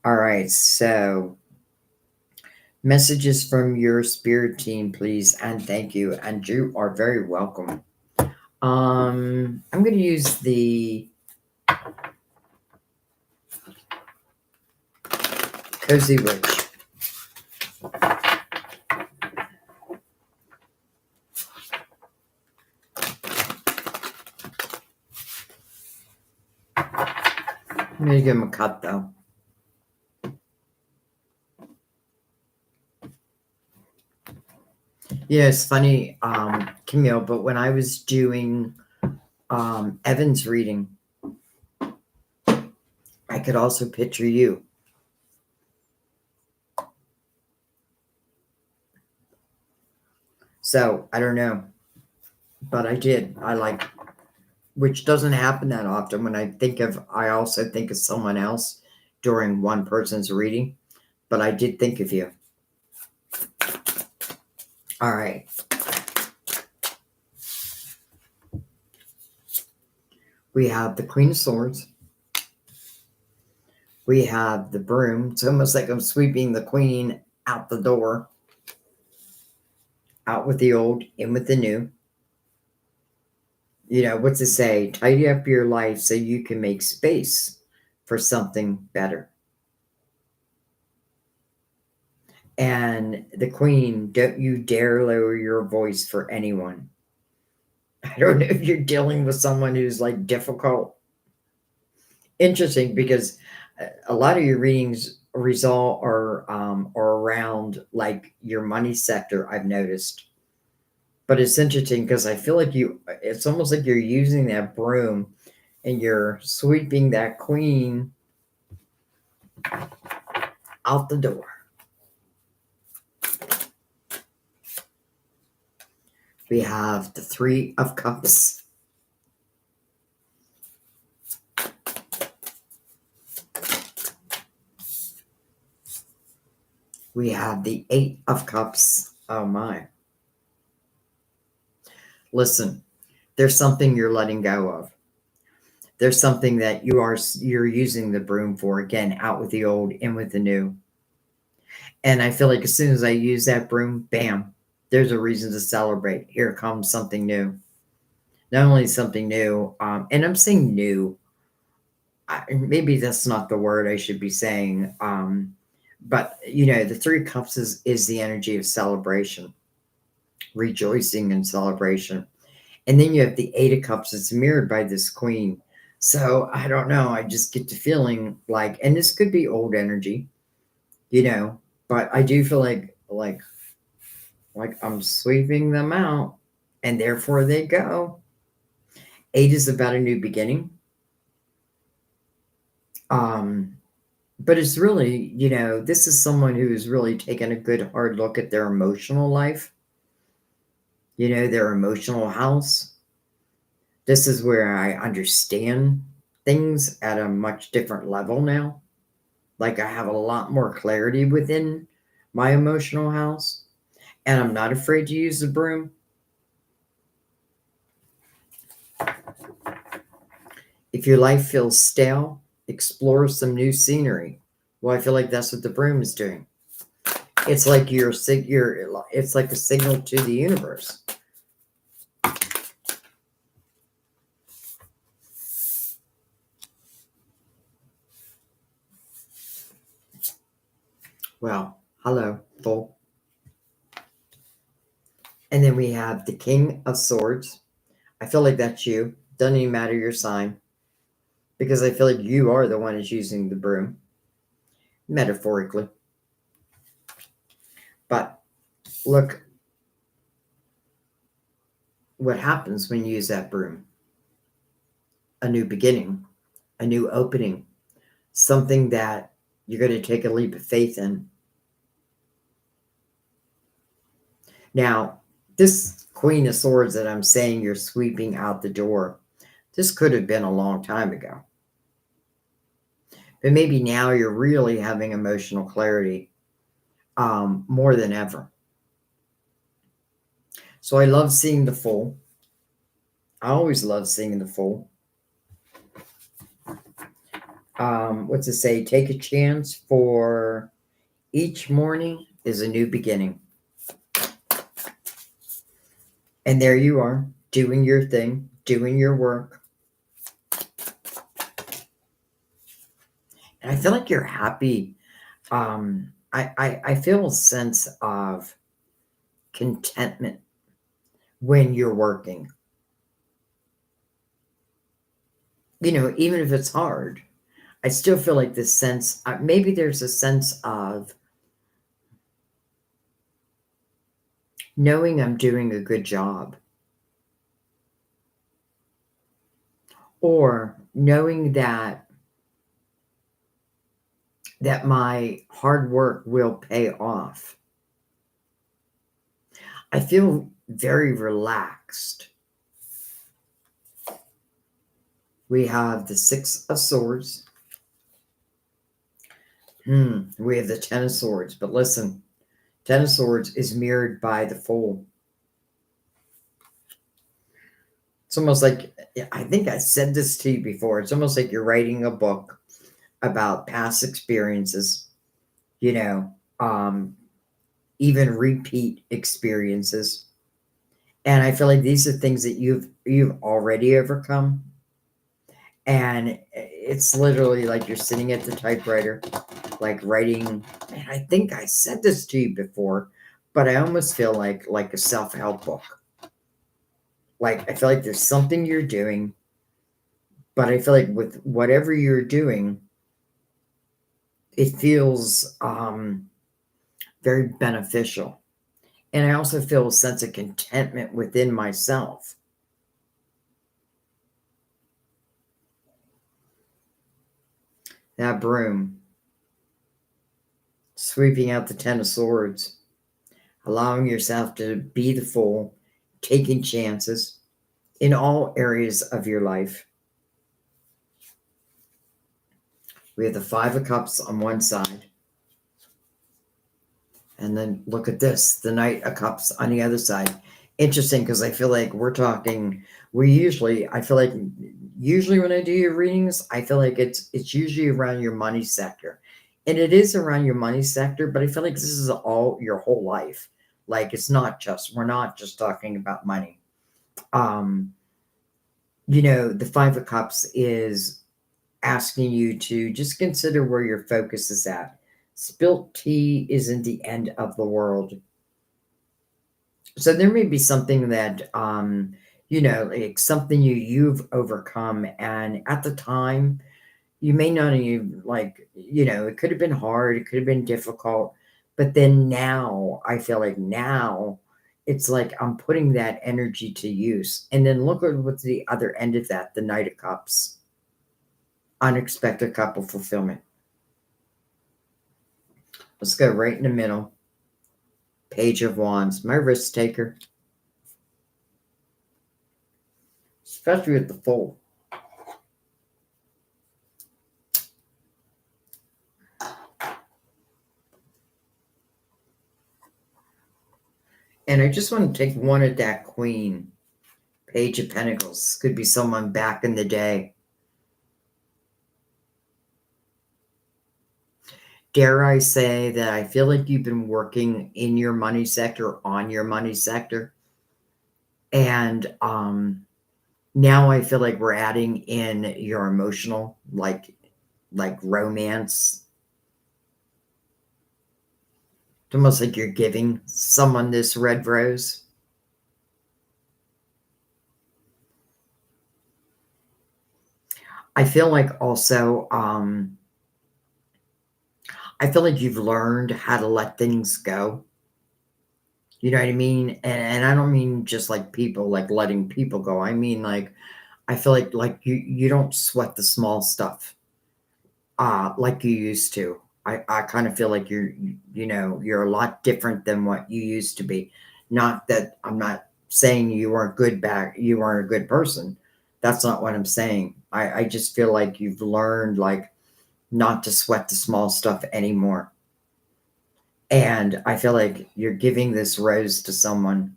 right, so messages from your spirit team, please, and thank you. And you are very welcome. I'm going to use the Cozy Witch. I'm going to give him a cut, though. Yeah, it's funny, Camille, but when I was doing Evan's reading, I could also picture you. So, I don't know, but I did. Which doesn't happen that often. I also think of someone else during one person's reading, but I did think of you. All right. We have the Queen of Swords. We have the broom. It's almost like I'm sweeping the queen out the door. Out with the old, in with the new. What's it say? Tidy up your life so you can make space for something better. And the queen, don't you dare lower your voice for anyone. I don't know if you're dealing with someone who's like difficult. Interesting, because a lot of your readings are around like your money sector, I've noticed. But it's interesting because I feel like it's almost like you're using that broom and you're sweeping that queen out the door. We have the Three of Cups. We have the Eight of Cups. Oh my. Listen, there's something you're letting go of. There's something that you're using the broom for. Again, out with the old, in with the new. And I feel like as soon as I use that broom, bam, there's a reason to celebrate. Here comes something new. Not only something new, and I'm saying new, maybe that's not the word I should be saying, but the Three Cups is the energy of celebration, rejoicing and celebration. And then you have the Eight of Cups. It's mirrored by this queen. So I don't know. I just get the feeling like, and this could be old energy, but I do feel like I'm sweeping them out, and therefore they go. Eight is about a new beginning. But it's really, this is someone who's really taken a good hard look at their emotional life, their emotional house. This is where I understand things at a much different level now. Like I have a lot more clarity within my emotional house, and I'm not afraid to use the broom. If your life feels stale, explore some new scenery. Well, I feel like that's what the broom is doing. It's like it's like a signal to the universe. Well, hello, full. And then we have the King of Swords. I feel like that's you. Doesn't even matter your sign, because I feel like you are the one who's using the broom, metaphorically. But look what happens when you use that broom. A new beginning, a new opening, something that you're going to take a leap of faith in. Now, this Queen of Swords that I'm saying you're sweeping out the door, this could have been a long time ago. But maybe now you're really having emotional clarity more than ever. So I love seeing the Fool. I always love seeing the Fool. What's it say? Take a chance, for each morning is a new beginning. And there you are, doing your thing, doing your work. And I feel like you're happy. I feel a sense of contentment when you're working. You know, even if it's hard, I still feel like this sense, maybe there's a sense of knowing I'm doing a good job, or knowing that my hard work will pay off. I feel very relaxed. We have the Six of Swords. We have the Ten of Swords. But listen, Ten of Swords is mirrored by the Fool. It's almost like, I think I said this to you before, it's almost like you're writing a book about past experiences, you know, even repeat experiences. And I feel like these are things that you've already overcome. And it's literally like you're sitting at the typewriter, like writing. Man, I think I said this to you before, but I almost feel like a self-help book. Like, I feel like there's something you're doing, but I feel like with whatever you're doing, it feels very beneficial. And I also feel a sense of contentment within myself. That broom, sweeping out the Ten of Swords, allowing yourself to be the Fool, taking chances in all areas of your life. We have the Five of Cups on one side. And then look at this, the Knight of Cups on the other side. Interesting, because I feel like we're talking, I feel like usually when I do your readings, I feel like it's usually around your money sector. And it is around your money sector, but I feel like this is all your whole life. Like, we're not just talking about money. You know, the Five of Cups is asking you to just consider where your focus is at. Spilt tea isn't the end of the world. So there may be something that, you know, like something you've overcome, and at the time, you may not even, like, you know, it could have been hard, it could have been difficult, but then now, I feel like now, it's like I'm putting that energy to use. And then look at what's the other end of that, the Knight of Cups. Unexpected couple fulfillment. Let's go right in the middle. Page of Wands, my risk taker. Especially with the Fool. And I just want to take one at that Queen. Page of Pentacles. Could be someone back in the day. Dare I say that I feel like you've been working in your money sector, on your money sector. And now I feel like we're adding in your emotional, like romance. It's almost like you're giving someone this red rose. I feel like also, I feel like you've learned how to let things go. You know what I mean? And I don't mean just like people, like letting people go. I mean like I feel like you don't sweat the small stuff like you used to. I kind of feel like you're a lot different than what you used to be. Not that I'm not saying you weren't a good person. That's not what I'm saying. I just feel like you've learned like not to sweat the small stuff anymore. And I feel like you're giving this rose to someone.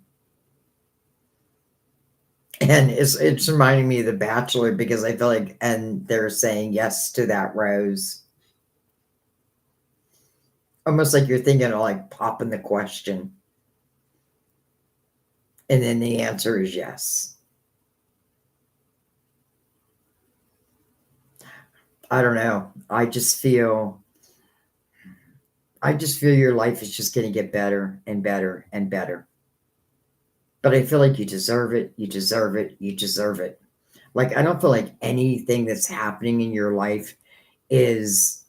And it's reminding me of The Bachelor because I feel like and they're saying yes to that rose. Almost like you're thinking of like popping the question. And then the answer is yes. I don't know. I just feel your life is just going to get better and better and better. But I feel like you deserve it. You deserve it. You deserve it. Like I don't feel like anything that's happening in your life is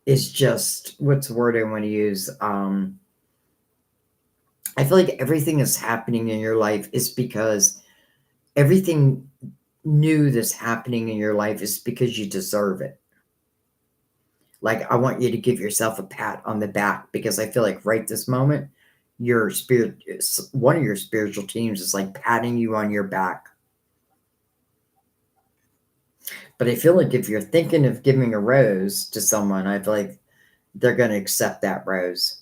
just what's the word I want to use? I feel like everything that's happening in your life is because everything new that's happening in your life is because you deserve it. Like I want you to give yourself a pat on the back because I feel like right this moment, one of your spiritual teams is like patting you on your back. But I feel like if you're thinking of giving a rose to someone, I feel like they're going to accept that rose.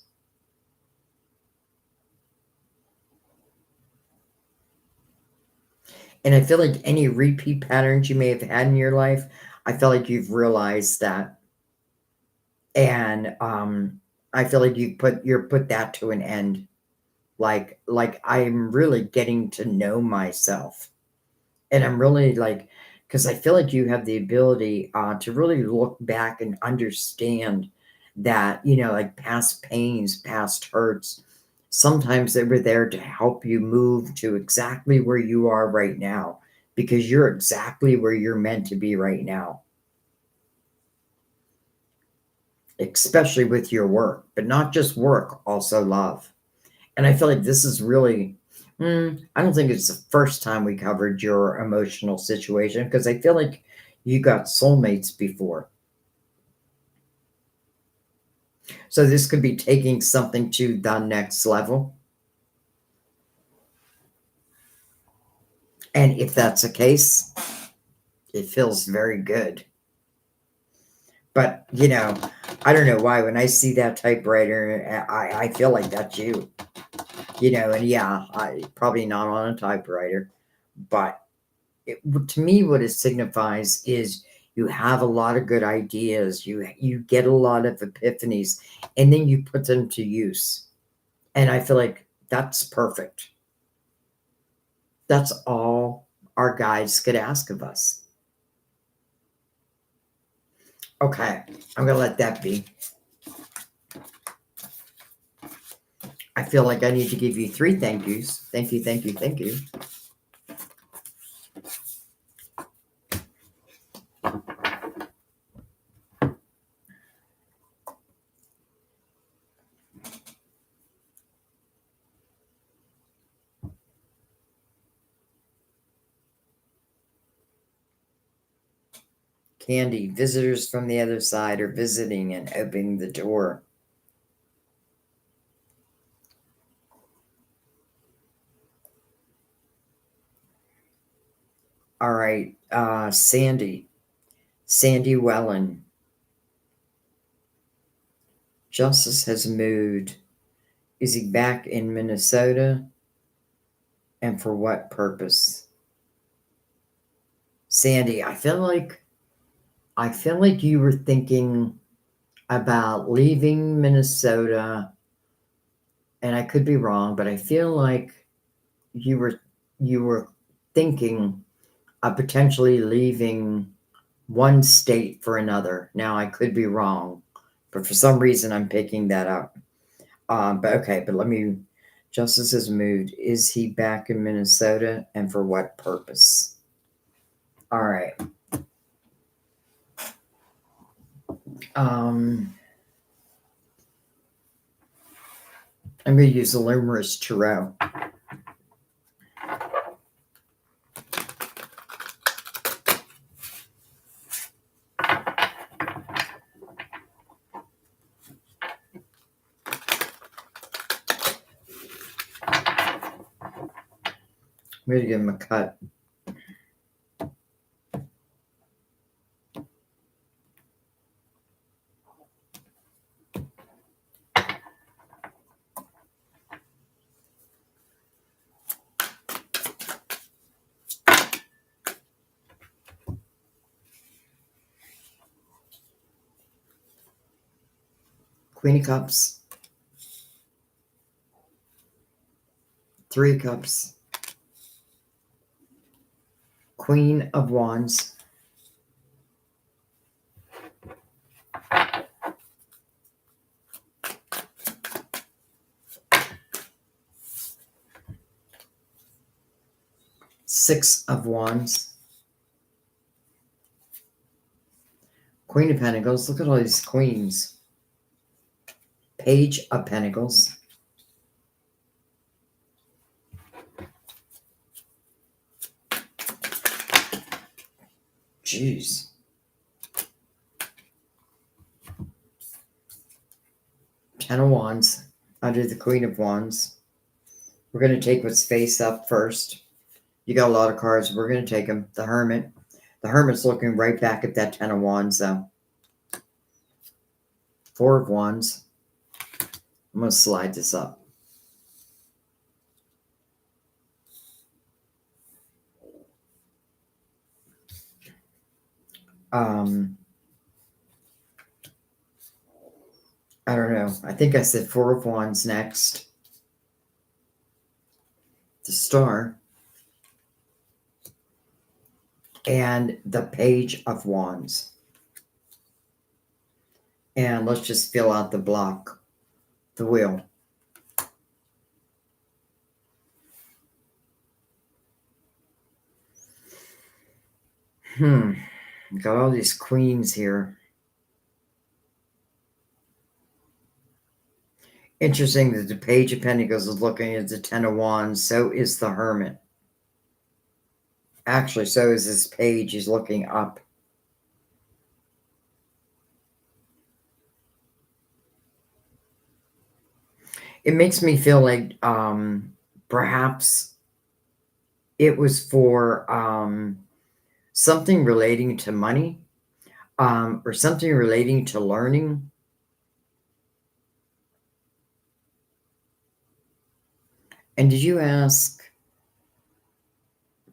And I feel like any repeat patterns you may have had in your life, I feel like you've realized that. And I feel like you're put that to an end. Like I'm really getting to know myself. And I'm really like, because I feel like you have the ability to really look back and understand that, like past pains, past hurts, sometimes they were there to help you move to exactly where you are right now because you're exactly where you're meant to be right now, especially with your work, but not just work, also love. And I feel like this is really, I don't think it's the first time we covered your emotional situation because I feel like you got soulmates before. So this could be taking something to the next level. And if that's the case, it feels very good. But, I don't know why. When I see that typewriter, I feel like that's you, and yeah, I probably not on a typewriter, but to me, what it signifies is you have a lot of good ideas. You get a lot of epiphanies, and then you put them to use. And I feel like that's perfect. That's all our guides could ask of us. Okay, I'm gonna let that be. I feel like I need to give you 3 thank yous. Thank you, thank you, thank you. Candy, visitors from the other side are visiting and opening the door. All right, Sandy Wellen. Justice has moved. Is he back in Minnesota? And for what purpose? Sandy, I feel like you were thinking about leaving Minnesota, and I could be wrong, but I feel like you were thinking of potentially leaving one state for another. Now I could be wrong, but for some reason I'm picking that up. But okay, but let me. Justice has moved. Is he back in Minnesota, and for what purpose? All right. I'm going to use the Luminous Tarot. I'm going to give him a cut. Queen of Cups. 3 of Cups. Queen of Wands. Six of Wands. Queen of Pentacles. Look at all these queens. Page of Pentacles. Jeez. Ten of Wands under the Queen of Wands. We're going to take what's face up first. You got a lot of cards. We're going to take them. The Hermit. The Hermit's looking right back at that Ten of Wands, though. 4 of Wands. I'm going to slide this up. I don't know. I think I said 4 of Wands next. The Star. And the Page of Wands. And let's just fill out the block. The wheel. Got all these queens here. Interesting that the Page of Pentacles is looking at the Ten of Wands. So is the Hermit. Actually, so is this Page. He's looking up. It makes me feel like perhaps it was for something relating to money or something relating to learning. And did you ask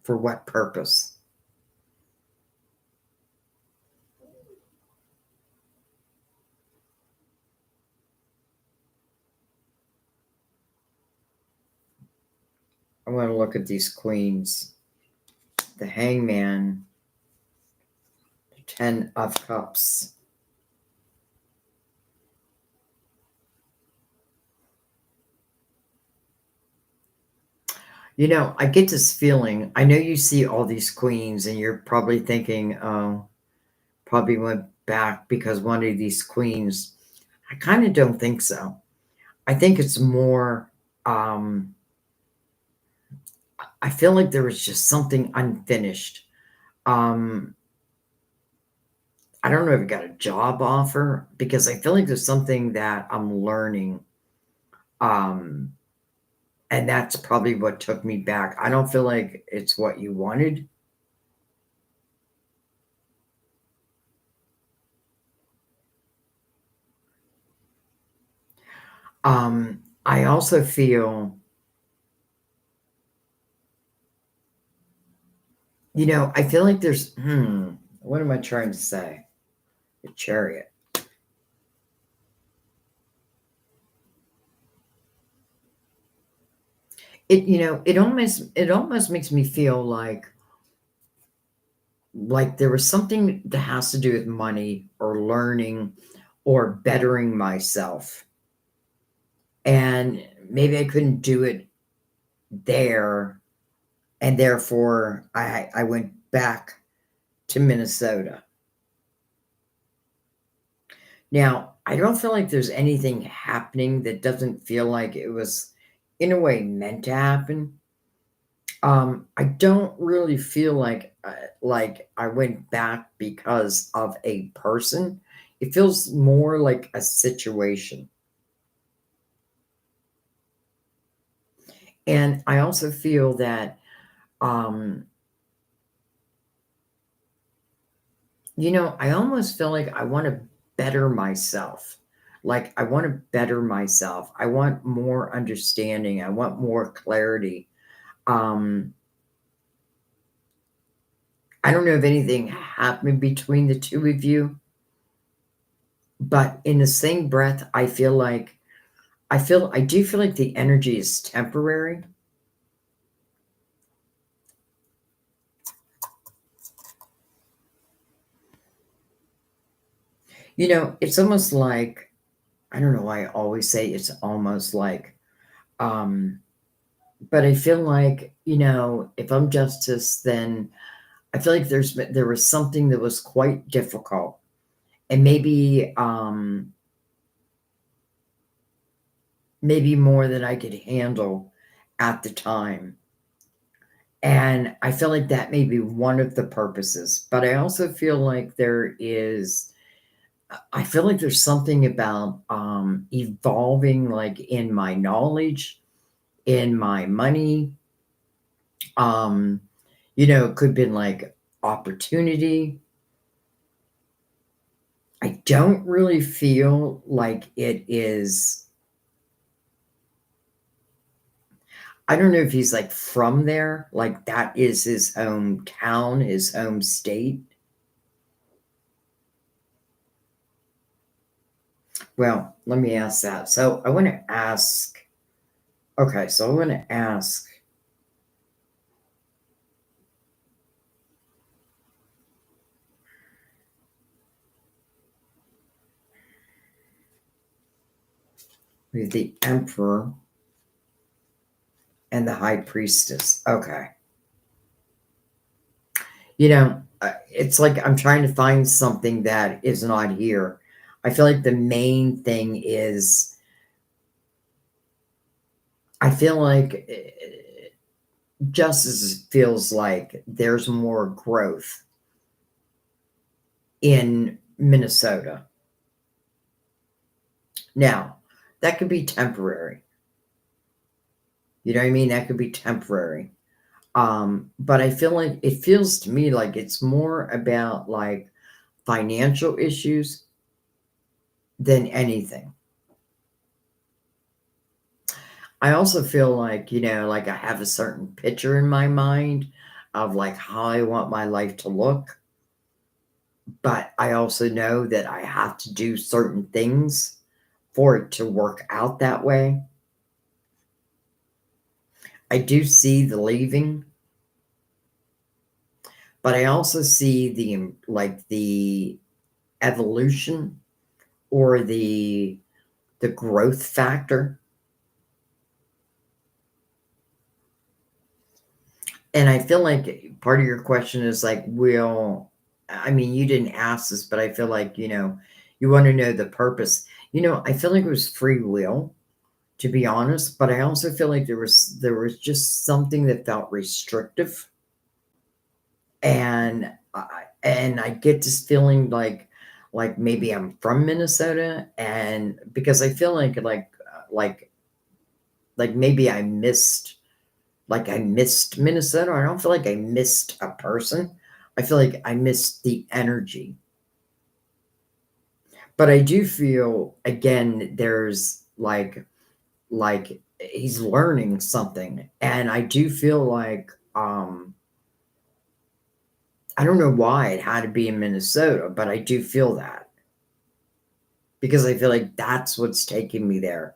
for what purpose? I want to look at these queens. The Hangman. The 10 of Cups. You know, I get this feeling. I know you see all these queens and you're probably thinking, oh, probably went back because one of these queens. I kind of don't think so. I think it's more, I feel like there was just something unfinished. I don't know if I got a job offer because I feel like there's something that I'm learning. And that's probably what took me back. I don't feel like it's what you wanted. I also feel, you know, I feel like there's, what am I trying to say? The Chariot. It, you know, it almost makes me feel like there was something that has to do with money or learning or bettering myself. And maybe I couldn't do it there. And therefore I went back to Minnesota. Now, I don't feel like there's anything happening that doesn't feel like it was, in a way, meant to happen. I don't really feel like I went back because of a person. It feels more like a situation. And I also feel that, um, I almost feel like I want to better myself. Like, I want to better myself. I want more understanding. I want more clarity. Um, I don't know if anything happened between the two of you, but in the same breath, I do feel like the energy is temporary. It's almost like, I don't know why I always say it's almost like, um, but I feel like, if I'm justice, then I feel like there was something that was quite difficult, and maybe more than I could handle at the time. And I feel like that may be one of the purposes, but I also feel like I feel like there's something about evolving, like in my knowledge, in my money. Um, it could have been like opportunity. I don't really feel like it is. I don't know if he's like from there, like that is his hometown, his home state. Well, let me ask that. So I want to ask, okay, so I want to ask, with the emperor and the high priestess. Okay. It's like I'm trying to find something that is not here. I feel like the main thing is, I feel like justice feels like there's more growth in Minnesota. Now, that could be temporary. You know what I mean? That could be temporary. But I feel like it feels to me like it's more about like financial issues than anything. I also feel like, like I have a certain picture in my mind of like how I want my life to look, but I also know that I have to do certain things for it to work out that way. I do see the leaving, but I also see the evolution or the growth factor. And I feel like part of your question is like, I mean, you didn't ask this, but I feel like, you want to know the purpose. I feel like it was free will, to be honest, but I also feel like there was just something that felt restrictive. And I get this feeling like maybe I'm from Minnesota, and because I feel like maybe I missed Minnesota. I don't feel like I missed a person. I feel like I missed the energy. But I do feel again there's like he's learning something. And I do feel like I don't know why it had to be in Minnesota, but I do feel that because I feel like that's what's taking me there.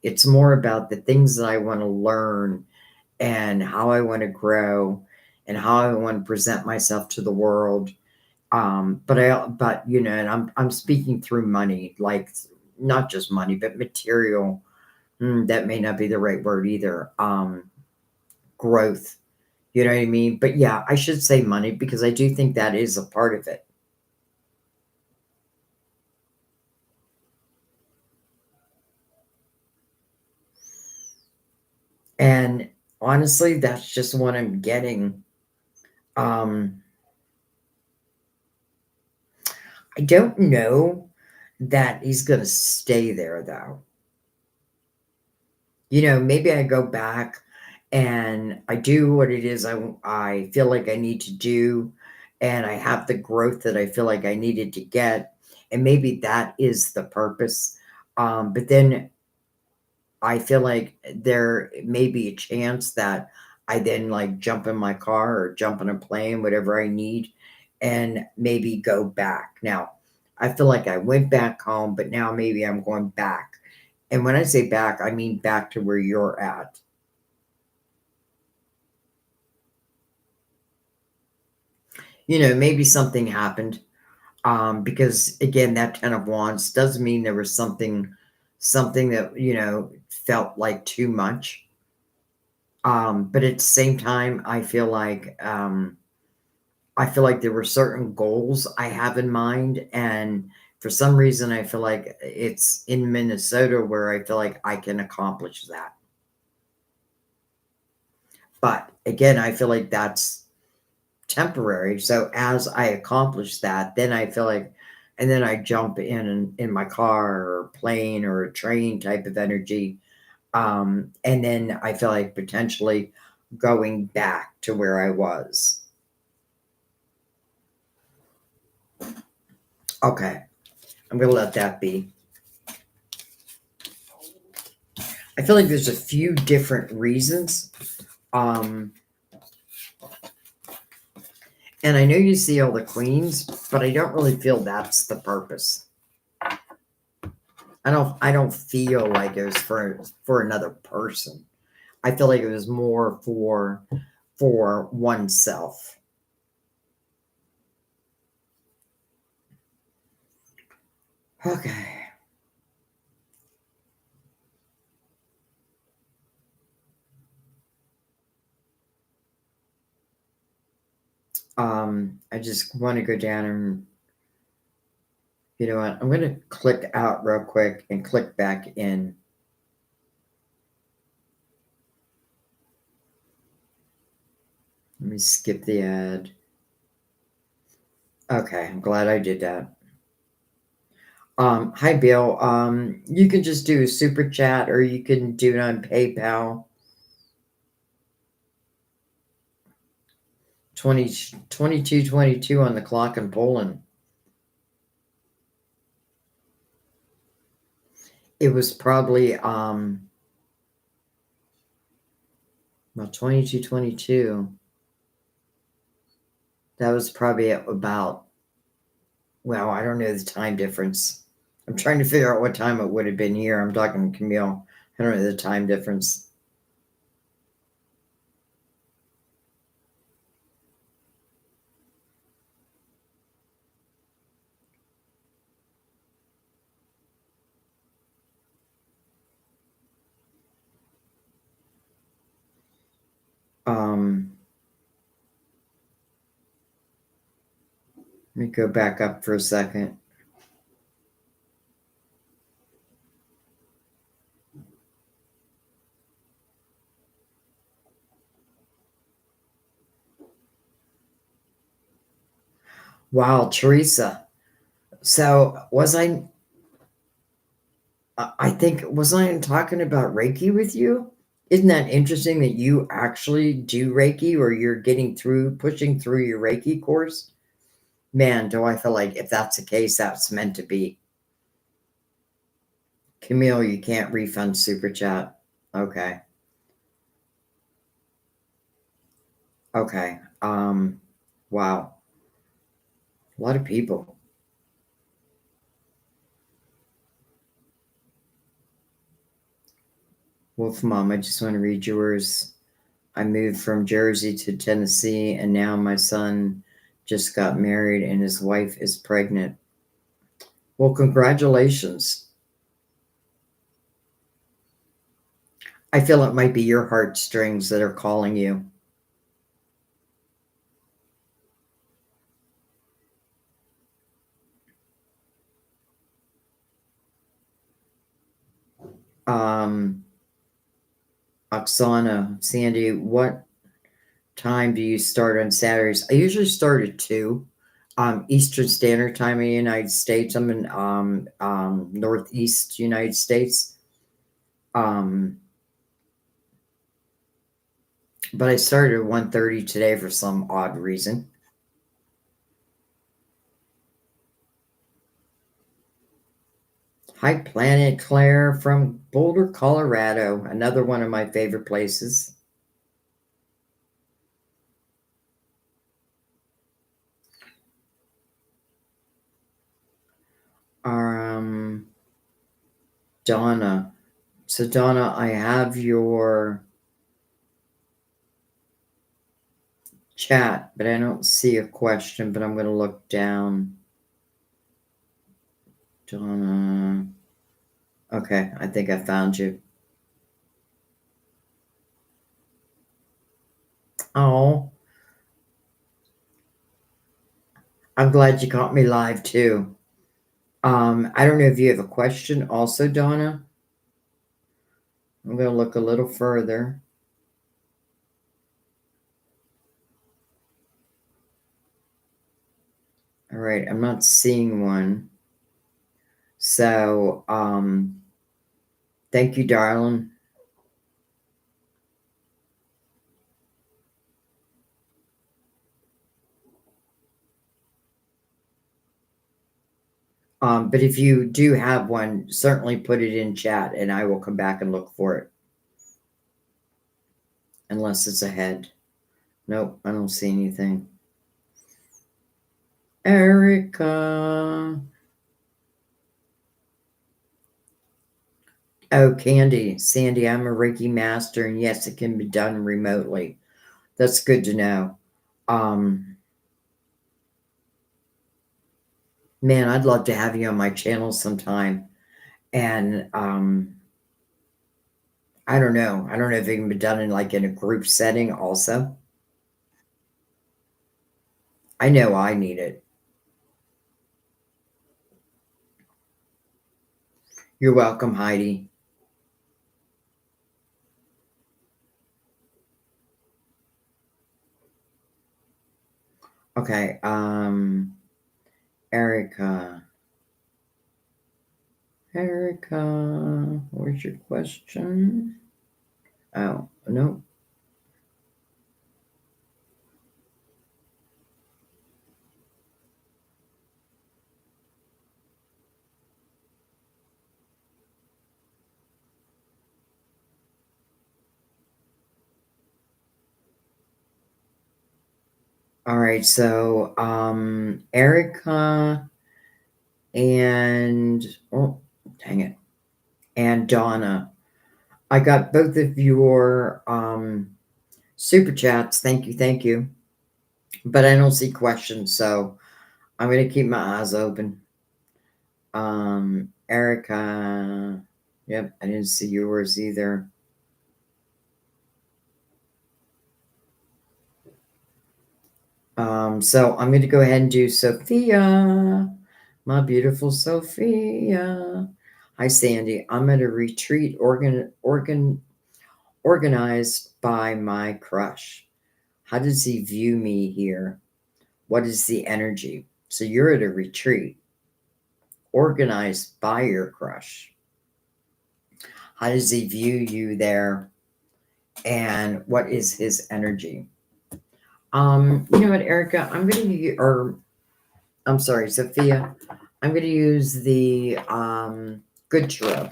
It's more about the things that I want to learn and how I want to grow and how I want to present myself to the world. But and I'm speaking through money, like not just money, but material. That may not be the right word either. Growth, You know what I mean? But yeah, I should say money because I do think that is a part of it. And honestly, that's just what I'm getting. Um, I don't know that he's going to stay there though. Maybe I go back and I do what it is I feel like I need to do, and I have the growth that I feel like I needed to get, and maybe that is the purpose. But then I feel like there may be a chance that I then like jump in my car or jump in a plane, whatever I need, and maybe go back. Now, I feel like I went back home, but now maybe I'm going back. And when I say back, I mean back to where you're at. Maybe something happened. Because again, that 10 of wands does mean there was something that, felt like too much. But at the same time, I feel like there were certain goals I have in mind, and for some reason, I feel like it's in Minnesota where I feel like I can accomplish that. But again, I feel like that's temporary. So as I accomplish that, then I feel like, and then I jump in my car or plane or a train type of energy. And then I feel like potentially going back to where I was. Okay, I'm gonna let that be. I feel like there's a few different reasons. Um, and I know you see all the queens, but I don't really feel that's the purpose. I don't feel like it was for another person. I feel like it was more for oneself. Okay. I just want to go down and you know what? I'm going to click out real quick and click back in. Let me skip the ad. Okay, I'm glad I did that. Hi Bill. You can just do a super chat or you can do it on PayPal. 22:22 on the clock in Poland. It was probably well 22:22. That was probably at about, well, I don't know the time difference. I'm trying to figure out what time it would have been here. I'm talking to Camille. I don't know the time difference. Um, Let me go back up for a second. Wow, Teresa. So I think, was I talking about Reiki with you? Isn't that interesting that you actually do Reiki or you're pushing through your Reiki course? Man, do I feel like if that's the case, that's meant to be. Camille, you can't refund super chat. Okay. Okay. Wow. A lot of people. Wolf Mom, I just want to read yours. I moved from Jersey to Tennessee, and now my son just got married and his wife is pregnant. Well, congratulations. I feel it might be your heartstrings that are calling you. Oksana, Sandy, what time do you start on Saturdays? I usually start at 2. Eastern Standard Time in the United States. I'm in Northeast United States. But I started at 1:30 today for some odd reason. Hi, Planet Claire from Boulder, Colorado. Another one of my favorite places. Donna. So, Donna, I have your chat, but I don't see a question, but I'm going to look down. Donna. Okay, I think I found you. Oh, I'm glad you caught me live too. I don't know if you have a question also, Donna. I'm going to look a little further. All right, I'm not seeing one. So, thank you, darling. But if you do have one, certainly put it in chat and I will come back and look for it. Unless it's ahead. Nope, I don't see anything. Erica. Oh, Candy. Sandy, I'm a Reiki master, and yes, it can be done remotely. That's good to know. Man, I'd love to have you on my channel sometime. And I don't know. I don't know if it can be done in a group setting also. I know I need it. You're welcome, Heidi. Okay, Erica. Erica, where's your question? Oh, no. All right, so Erica and oh, dang it, and Donna. I got both of your super chats. Thank you, thank you. But I don't see questions, so I'm gonna keep my eyes open. Erica. Yep, I didn't see yours either. So I'm going to go ahead and do Sophia, my beautiful Sophia. Hi, Sandy. I'm at a retreat organized by my crush. How does he view me here? What is the energy? So you're at a retreat organized by your crush. How does he view you there? And what is his energy? You know what, Erica? I'm sorry, Sophia. I'm going to use the Good Tarot.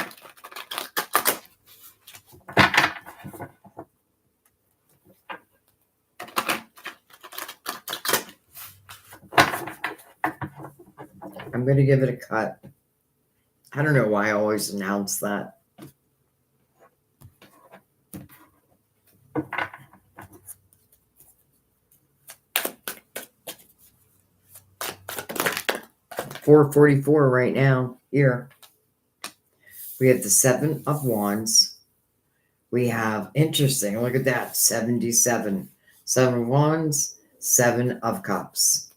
I'm going to give it a cut. I don't know why I always announce that. $4.44 right now. Here. We have the 7 of Wands. We have, interesting, look at that, 77. 7 of Wands, 7 of Cups.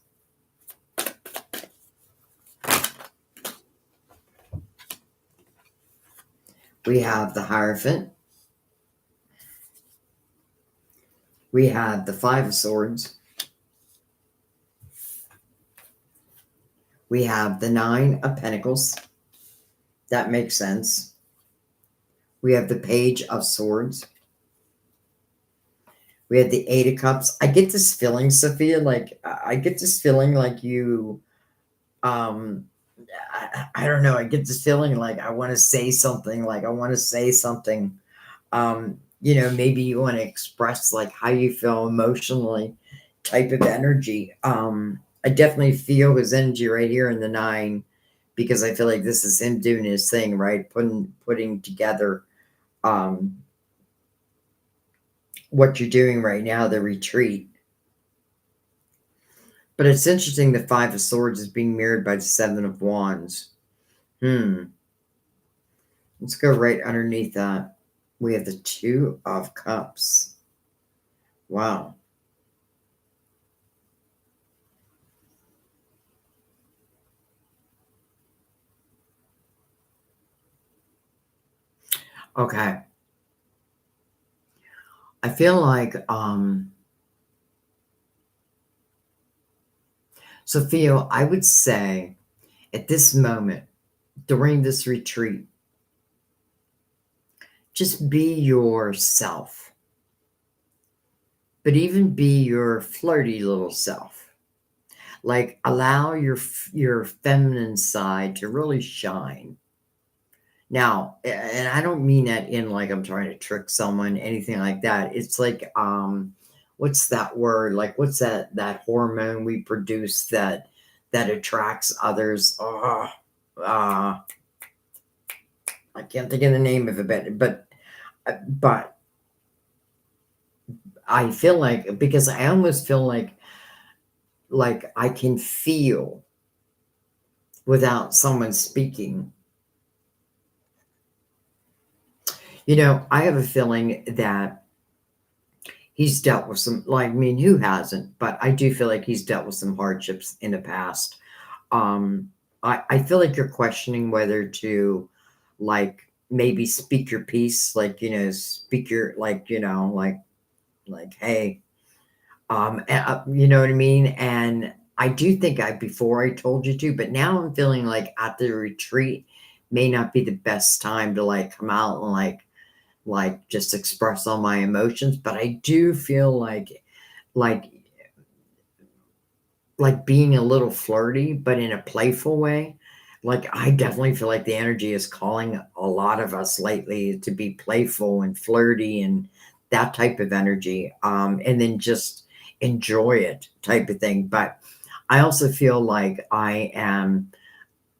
We have the Hierophant. We have the Five of Swords. We have the Nine of Pentacles. That makes sense. We have the Page of Swords. We have the Eight of Cups. I get this feeling, Sophia, like I get this feeling like you, um, I don't know. I get this feeling like I want to say something, maybe you want to express like how you feel emotionally type of energy. I definitely feel his energy right here in the nine because I feel like this is him doing his thing, right? Putting together um, what you're doing right now, the retreat. But it's interesting the Five of Swords is being mirrored by the Seven of Wands. Let's go right underneath that. We have the Two of Cups. Wow. Okay. I feel like Sophia, I would say at this moment during this retreat, just be yourself, but even be your flirty little self. Like allow your feminine side to really shine. Now, and I don't mean that in like I'm trying to trick someone, anything like that. It's like what's that word? Like what's that hormone we produce that attracts others? Oh, uh I can't think of the name of it, but I feel like because I almost feel like I can feel without someone speaking. I have a feeling that he's dealt with some, like, I mean, who hasn't? But I do feel like he's dealt with some hardships in the past. I feel like you're questioning whether to, like, maybe speak your piece, like, speak your, like, hey, you know what I mean? And I do think before I told you to, but now I'm feeling like at the retreat may not be the best time to like come out and like just express all my emotions. But I do feel like like being a little flirty, but in a playful way. Like I definitely feel like the energy is calling a lot of us lately to be playful and flirty and that type of energy. And then just enjoy it type of thing. But I also feel like I am,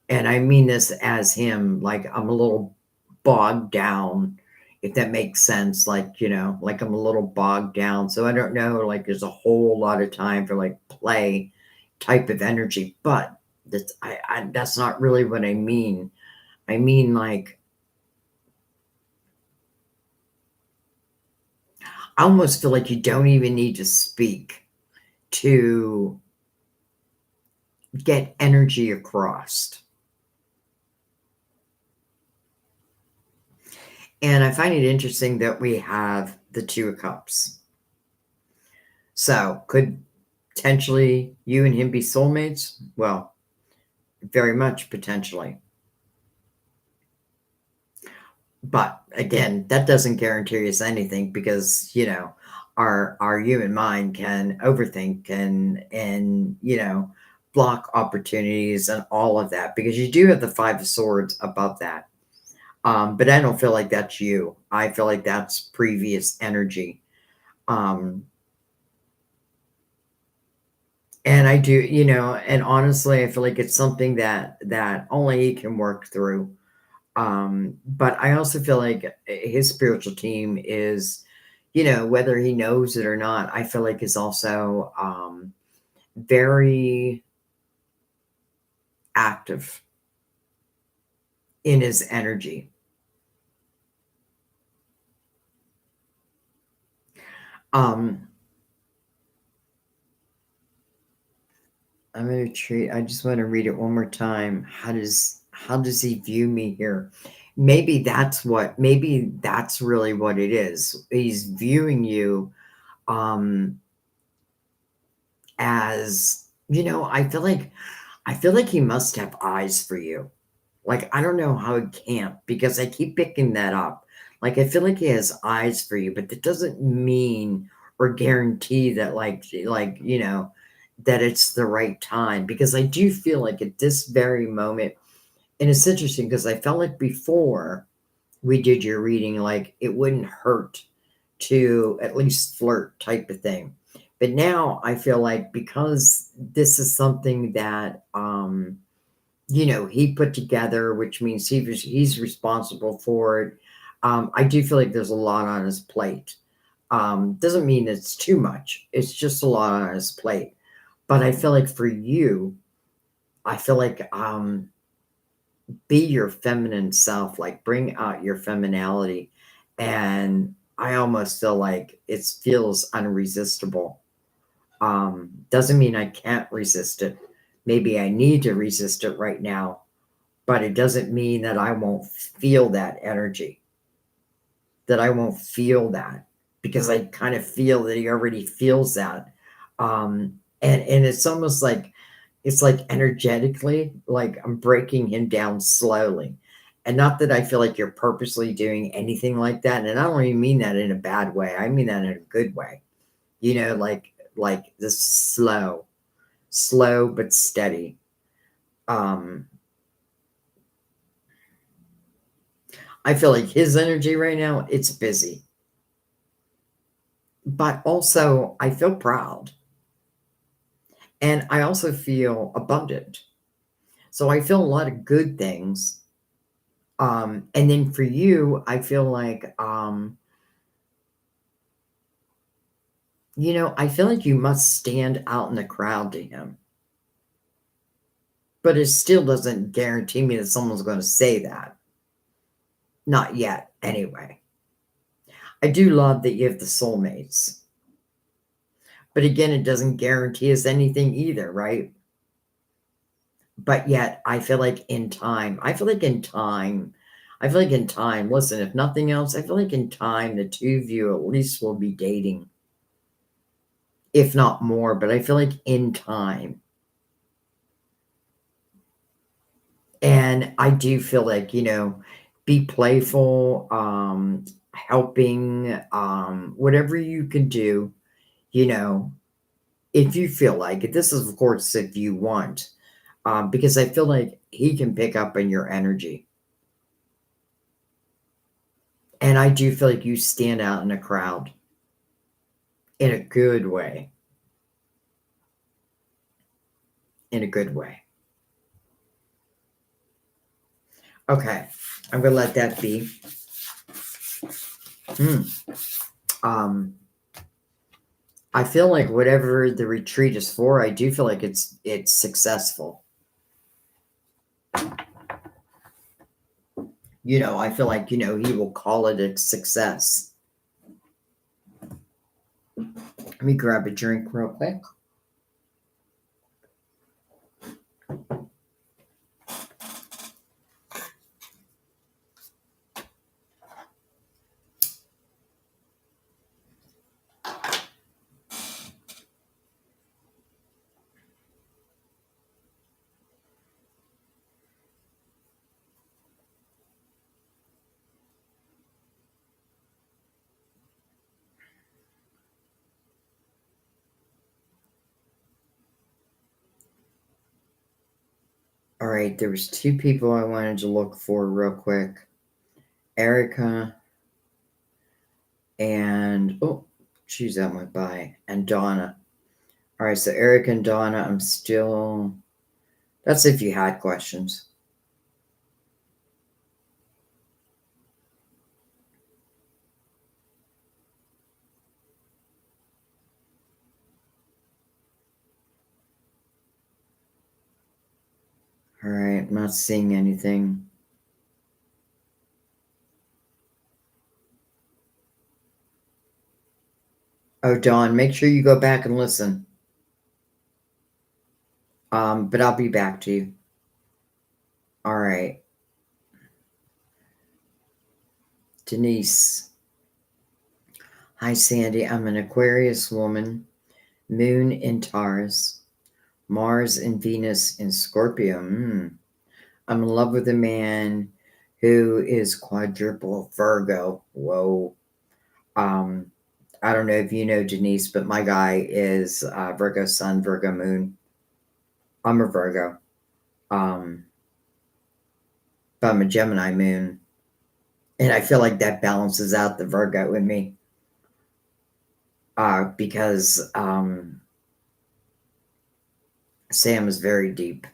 and I mean this as him, like I'm a little bogged down, if that makes sense. Like, like I'm a little bogged down. So I don't know, like there's a whole lot of time for like play type of energy, but that's not really what I mean. I mean, like, I almost feel like you don't even need to speak to get energy across. And I find it interesting that we have the Two of Cups. So, could potentially you and him be soulmates? Well, very much potentially. But again, that doesn't guarantee us anything because, our human mind can overthink and block opportunities and all of that because you do have the Five of Swords above that. But I don't feel like that's you. I feel like that's previous energy. Um, and I do, and honestly, I feel like it's something that only he can work through. But I also feel like his spiritual team is, whether he knows it or not, I feel like is also very active in his energy. Um, I'm gonna treat. I just want to read it one more time. How does he view me here? maybe that's really what it is. He's viewing you um as, I feel like he must have eyes for you. Like, I don't know how he can't, because I keep picking that up. Like, I feel like he has eyes for you, but that doesn't mean or guarantee that, that it's the right time. Because I do feel like at this very moment, and it's interesting because I felt like before we did your reading, like it wouldn't hurt to at least flirt type of thing. But now I feel like because this is something that he put together, which means he's responsible for it. I do feel like there's a lot on his plate. Doesn't mean it's too much. It's just a lot on his plate. But I feel like for you, I feel like be your feminine self, like bring out your femininity. And I almost feel like it feels unresistible. Doesn't mean I can't resist it. Maybe I need to resist it right now, but it doesn't mean that I won't feel that energy, that I won't feel that, because I kind of feel that he already feels that. And it's almost like, it's like energetically, like I'm breaking him down slowly. And not that I feel like you're purposely doing anything like that. And I don't even mean that in a bad way. I mean that in a good way. Like this slow but steady. Um, I feel like his energy right now, it's busy. But also I feel proud. And I also feel abundant. So I feel a lot of good things. And then for you, I feel like I feel like you must stand out in the crowd to him. But it still doesn't guarantee me that someone's going to say that. Not yet, anyway. I do love that you have the soulmates. But again, it doesn't guarantee us anything either, right? But yet, I feel like in time, listen, if nothing else, I feel like in time, the two of you at least will be dating, if not more. But I feel like in time, and I do feel like, be playful, helping, whatever you can do, you know, if you feel like it. This is, of course, if you want, because I feel like he can pick up on your energy. And I do feel like you stand out in a crowd in a good way. In a good way. Okay, I'm gonna let that be. Hmm. Um, I feel like whatever the retreat is for, I do feel like it's successful. I feel like he will call it a success. Let me grab a drink real quick. All right, there was two people I wanted to look for real quick. Erica and she's at my by, and Donna. All right, so Erica and Donna, I'm still. That's if you had questions. All right, I'm not seeing anything. Oh, Dawn, make sure you go back and listen. But I'll be back to you. All right. Denise. Hi, Sandy. I'm an Aquarius woman, Moon in Taurus, Mars and Venus in Scorpio. I'm in love with a man who is quadruple Virgo. Whoa. I don't know if you know Denise, but my guy is Virgo Sun, Virgo Moon. I'm a Virgo. But I'm a Gemini Moon. And I feel like that balances out the Virgo in me. Because Sam is very deep.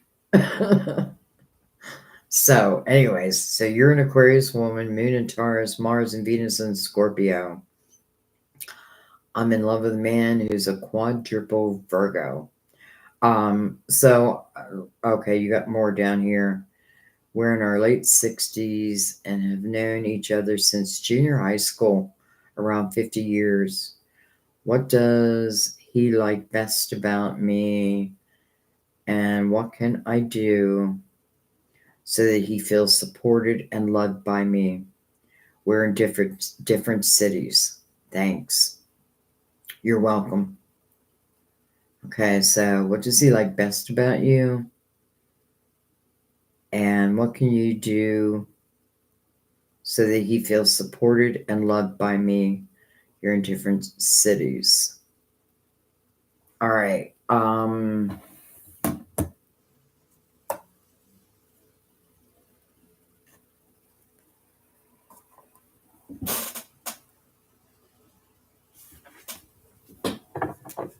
So, anyways, so you're an Aquarius woman, Moon in Taurus, Mars and Venus in Scorpio. I'm in love with a man who's a quadruple Virgo. So, okay, you got more down here. We're in our late 60s and have known each other since junior high school, around 50 years. What does he like best about me? And what can I do so that he feels supported and loved by me? We're in different cities. Thanks. You're welcome. Okay, so what does he like best about you? And what can you do so that he feels supported and loved by me? You're in different cities. All right.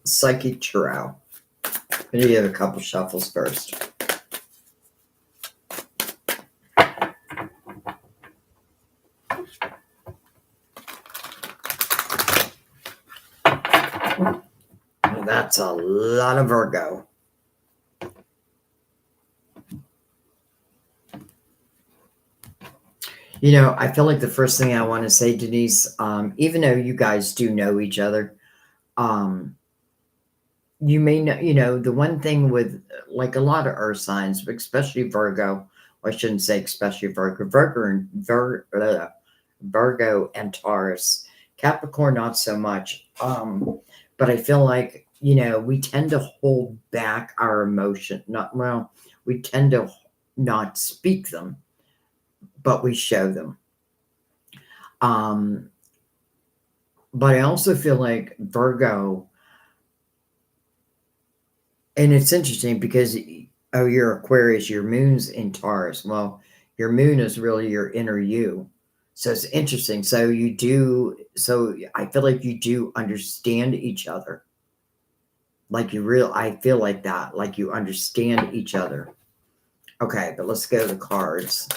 Psychic Tarot. I'm going to give a couple shuffles first. That's a lot of Virgo. You know, I feel like the first thing I want to say, Denise, even though you guys do know each other, you may know, you know, the one thing with like a lot of earth signs, but especially Virgo, or I shouldn't say especially Virgo and Taurus, Capricorn, not so much. But I feel like, you know, we tend to hold back our emotion. We tend to not speak them, but we show them. But I also feel like Virgo, and it's interesting because, oh, you're Aquarius, your moon's in Taurus. Well, your moon is really your inner you. So it's interesting. So I feel like you do understand each other. I feel like that, like you understand each other. Okay, but let's go to the cards.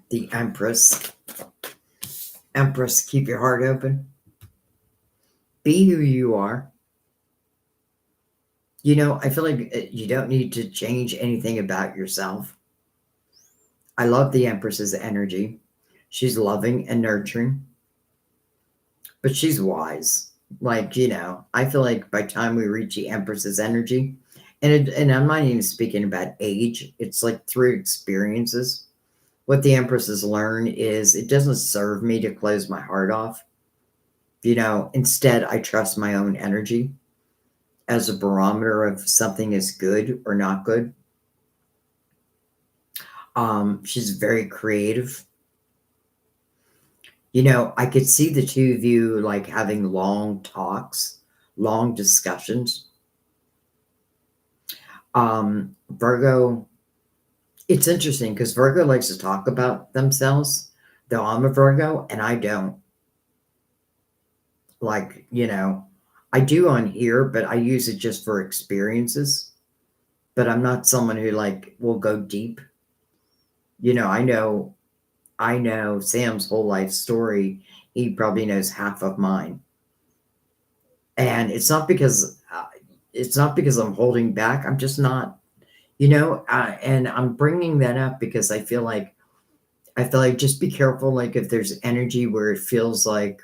The Empress. Empress, keep your heart open. Be who you are. You know, I feel like you don't need to change anything about yourself. I love the Empress's energy. She's loving and nurturing, but she's wise. Like, you know, I feel like by the time we reach the Empress's energy, and I'm not even speaking about age, it's like through experiences. What the Empresses learn is it doesn't serve me to close my heart off. You know, instead, I trust my own energy as a barometer of something is good or not good. She's very creative. You know, I could see the two of you like having long talks, long discussions. Virgo, it's interesting because Virgo likes to talk about themselves, though I'm a Virgo and I don't. Like, you know, I do on here, but I use it just for experiences. But I'm not someone who like will go deep. You know, I know Sam's whole life story. He probably knows half of mine. And it's not because I'm holding back. I'm just not, you know, and I'm bringing that up because I feel like I feel like just be careful, like if there's energy where it feels like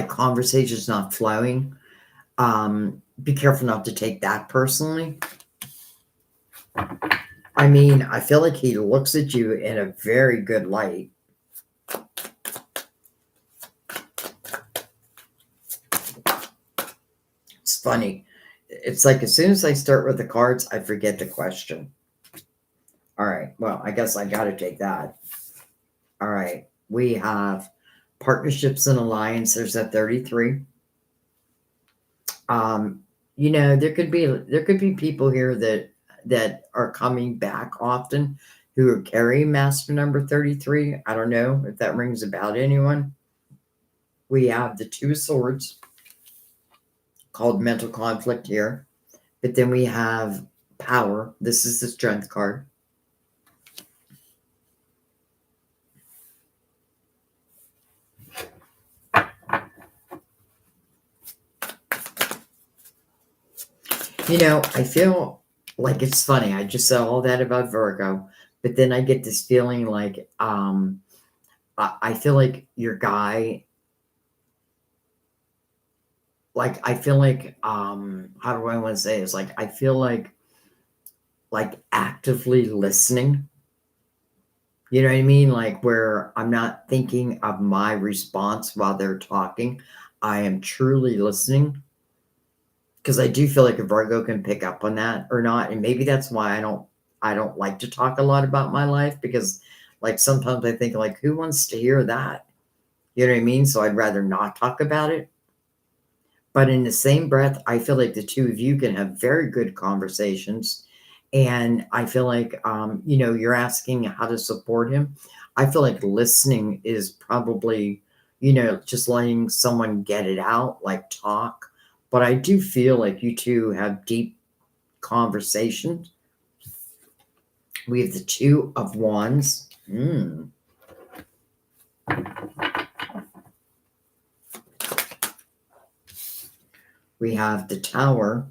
conversation's not flowing, be careful not to take that personally. I mean, I feel like he looks at you in a very good light. It's funny. It's like as soon as I start with the cards, I forget the question. All right. Well, I guess I got to take that. All right. We have partnerships and alliances at 33. There could be people here that are coming back often who are carrying master number 33. I don't know if that rings about anyone. We have the two of swords called mental conflict here. But then we have power. This is the strength card. I feel like it's funny. I just said all that about Virgo, but then I get this feeling like I feel like your guy, like I feel like how do I want to say this? Like I feel like actively listening. You know what I mean? Like where I'm not thinking of my response while they're talking. I am truly listening. Because I do feel like a Virgo can pick up on that or not. And maybe that's why I don't like to talk a lot about my life, because like sometimes I think like who wants to hear that? You know what I mean? So I'd rather not talk about it. But in the same breath, I feel like the two of you can have very good conversations. And I feel like, you're asking how to support him. I feel like listening is probably, just letting someone get it out, like talk. But I do feel like you two have deep conversations. We have the two of wands. We have the tower.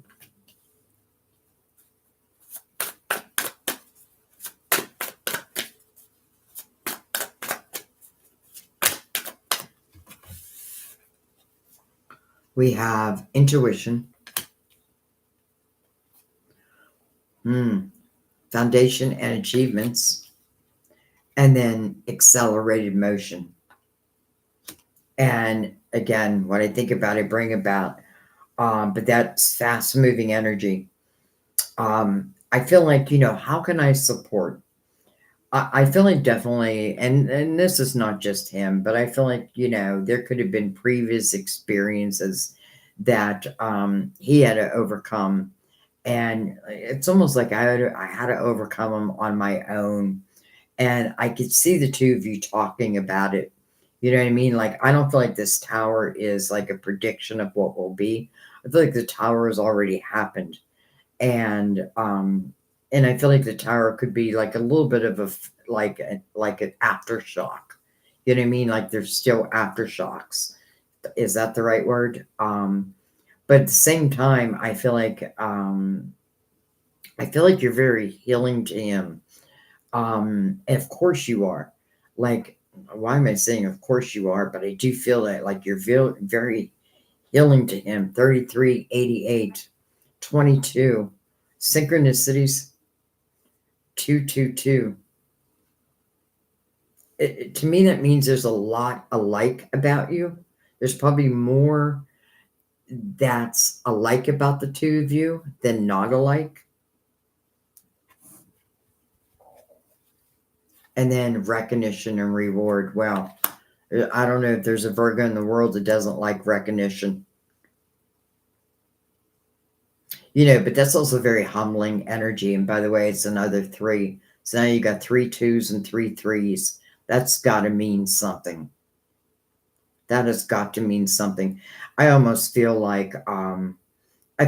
We have intuition. Foundation and achievements. And then accelerated motion. And again, what I think about, I bring about. But that's fast moving energy. I feel like, how can I support? I feel like definitely, and this is not just him, but I feel like, there could have been previous experiences that he had to overcome. And it's almost like I had to overcome them on my own. And I could see the two of you talking about it. You know what I mean? Like, I don't feel like this tower is like a prediction of what will be. I feel like the tower has already happened. And I feel like the tower could be like a little bit of like an aftershock. You know what I mean? Like there's still aftershocks. Is that the right word? But at the same time, I feel like you're very healing to him. And of course you are. Like, why am I saying of course you are? But I do feel that like you're very healing to him. 33, 88, 22, synchronicities, 222. To me, that means there's a lot alike about you. There's probably more that's alike about the two of you than not alike. And then recognition and reward. Well, I don't know if there's a Virgo in the world that doesn't like recognition. But that's also very humbling energy. And by the way, it's another 3. So now you got 3 2s and 3 3s. That's got to mean something. That has got to mean something. I almost feel like I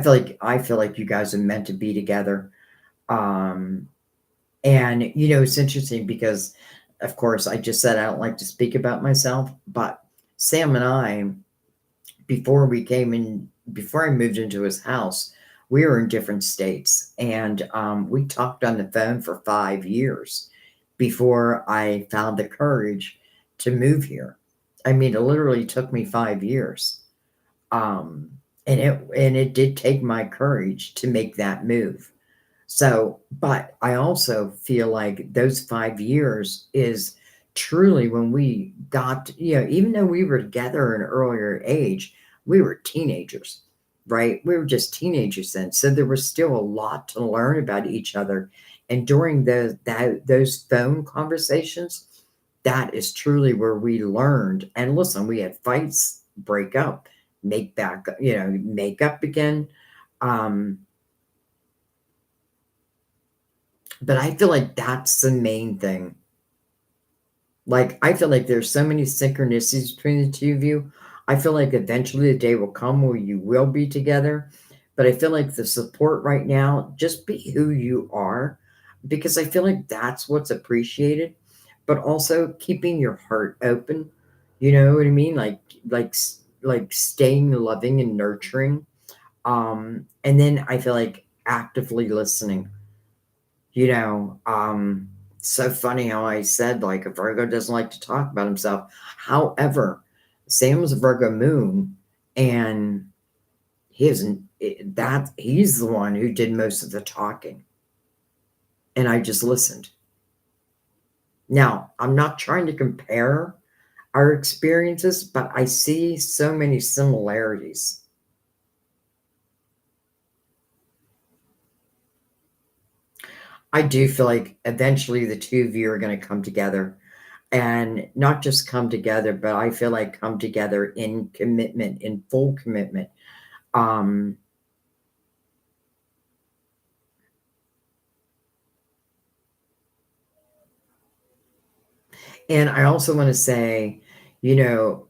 feel like you guys are meant to be together. And it's interesting because of course I just said I don't like to speak about myself, but Sam and I, before I moved into his house, we were in different states, and we talked on the phone for 5 years before I found the courage to move here. I mean, it literally took me 5 years. Um, and it did take my courage to make that move. So, but I also feel like those 5 years is truly when we got, even though we were together at an earlier age, we were teenagers, right? We were just teenagers then. So there was still a lot to learn about each other. And during those phone conversations, that is truly where we learned. And listen, we had fights, break up, make up again. Um, but I feel like that's the main thing. Like, I feel like there's so many synchronicities between the two of you. I feel like eventually the day will come where you will be together. But I feel like the support right now, just be who you are, because I feel like that's what's appreciated. But also keeping your heart open. You know what I mean? Like, like staying loving and nurturing. And then I feel like actively listening. You know, so funny how I said like a Virgo doesn't like to talk about himself. However, Sam was a Virgo moon, and he's the one who did most of the talking, and I just listened. Now, I'm not trying to compare our experiences, but I see so many similarities. I do feel like eventually the two of you are going to come together, and not just come together, but I feel like come together in commitment, in full commitment. Um, and I also want to say, you know,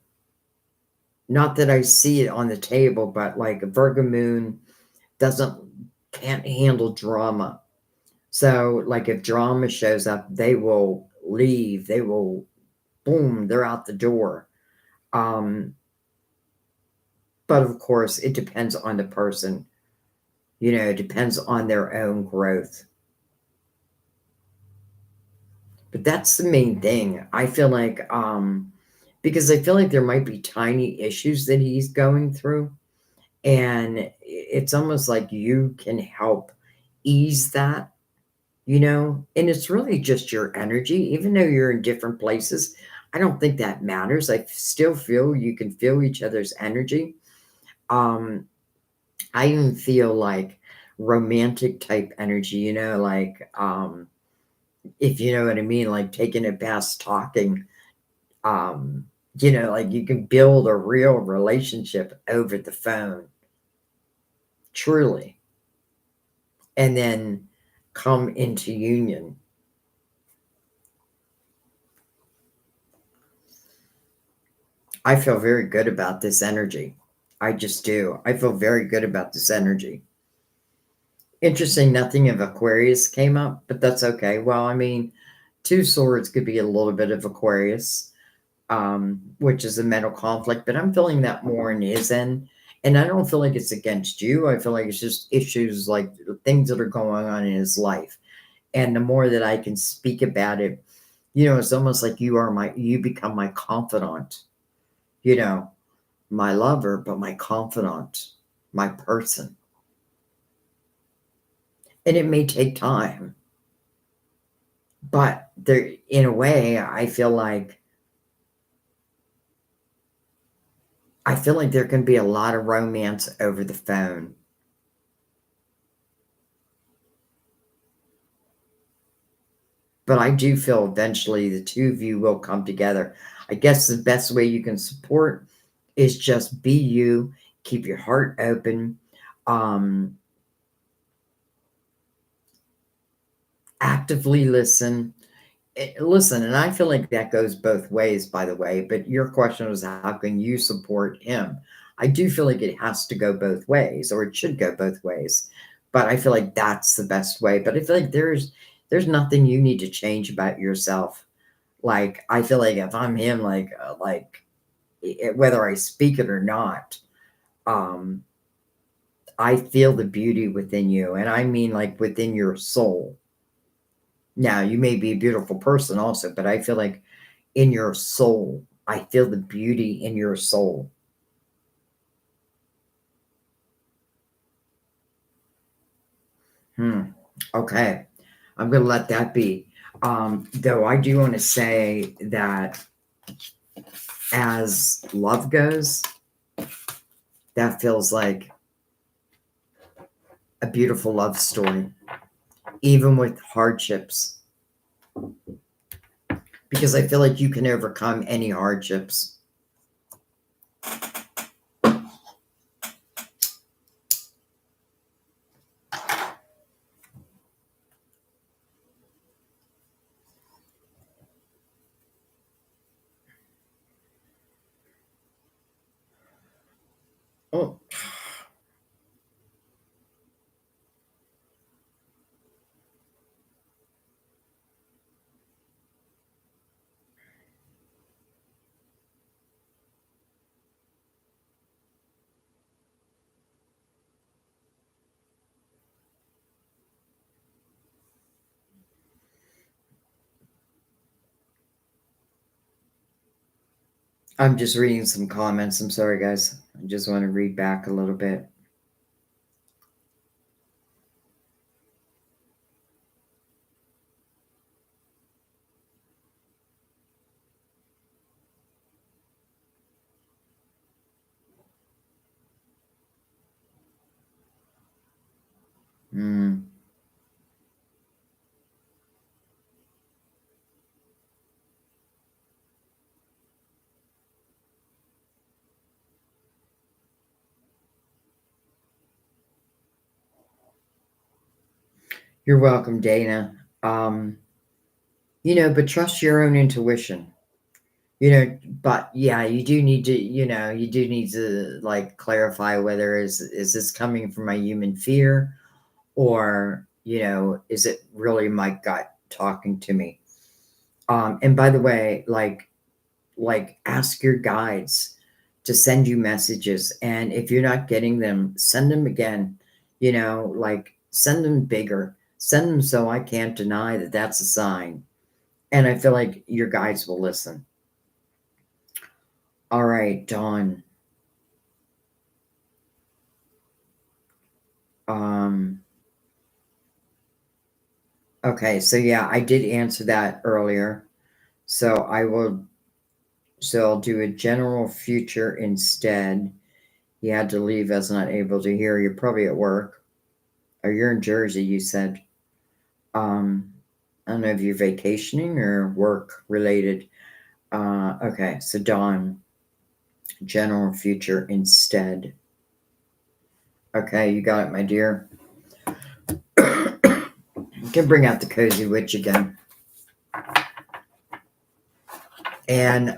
not that I see it on the table, but like a Virgo moon doesn't can't handle drama. So like if drama shows up, they will leave. They will boom, they're out the door. Um, but of course, it depends on the person. It depends on their own growth. But that's the main thing. I feel like because I feel like there might be tiny issues that he's going through, and it's almost like you can help ease that, and it's really just your energy. Even though you're in different places, I don't think that matters. I still feel you can feel each other's energy. Um I even feel like romantic type energy, like if you know what I mean, like taking it past talking. um like you can build a real relationship over the phone, truly, and then come into union. I feel very good about this energy. I just do. I feel very good about this energy. Interesting, nothing of Aquarius came up, but that's okay. Well, I mean, two swords could be a little bit of Aquarius, which is a mental conflict, but I'm feeling that more in his end. And I don't feel like it's against you. I feel like it's just issues, like things that are going on in his life. And the more that I can speak about it, it's almost like you become my confidant, you know, my lover, but my confidant, my person. And it may take time, but there, in a way, I feel like there can be a lot of romance over the phone. But I do feel eventually the two of you will come together. I guess the best way you can support is just be you, keep your heart open, um, actively listen. Listen, and I feel like that goes both ways, by the way. But your question was, how can you support him? I do feel like it has to go both ways, or it should go both ways. But I feel like that's the best way. But I feel like there's nothing you need to change about yourself. Like, I feel like if I'm him, whether I speak it or not, um, I feel the beauty within you. And I mean like within your soul. Now, you may be a beautiful person also, but I feel like in your soul, I feel the beauty in your soul. Okay. I'm going to let that be. Though I do want to say that as love goes, that feels like a beautiful love story, even with hardships. Because I feel like you can overcome any hardships. Oh. I'm just reading some comments. I'm sorry, guys. I just want to read back a little bit. You're welcome, Dana. But trust your own intuition. But yeah, you do need to like clarify whether is this coming from my human fear, or is it really my gut talking to me? And by the way, like ask your guides to send you messages, and if you're not getting them, send them again. Like send them bigger, send them so I can't deny that that's a sign. And I feel like your guides will listen. All right, Dawn. Okay, so yeah, I did answer that earlier. So I'll do a general future instead. He had to leave as not able to hear. You're probably at work. Or you're in Jersey, you said. I don't know if you're vacationing or work related. Okay, so Dawn, general future instead. Okay, you got it, my dear. You can bring out the cozy witch again. And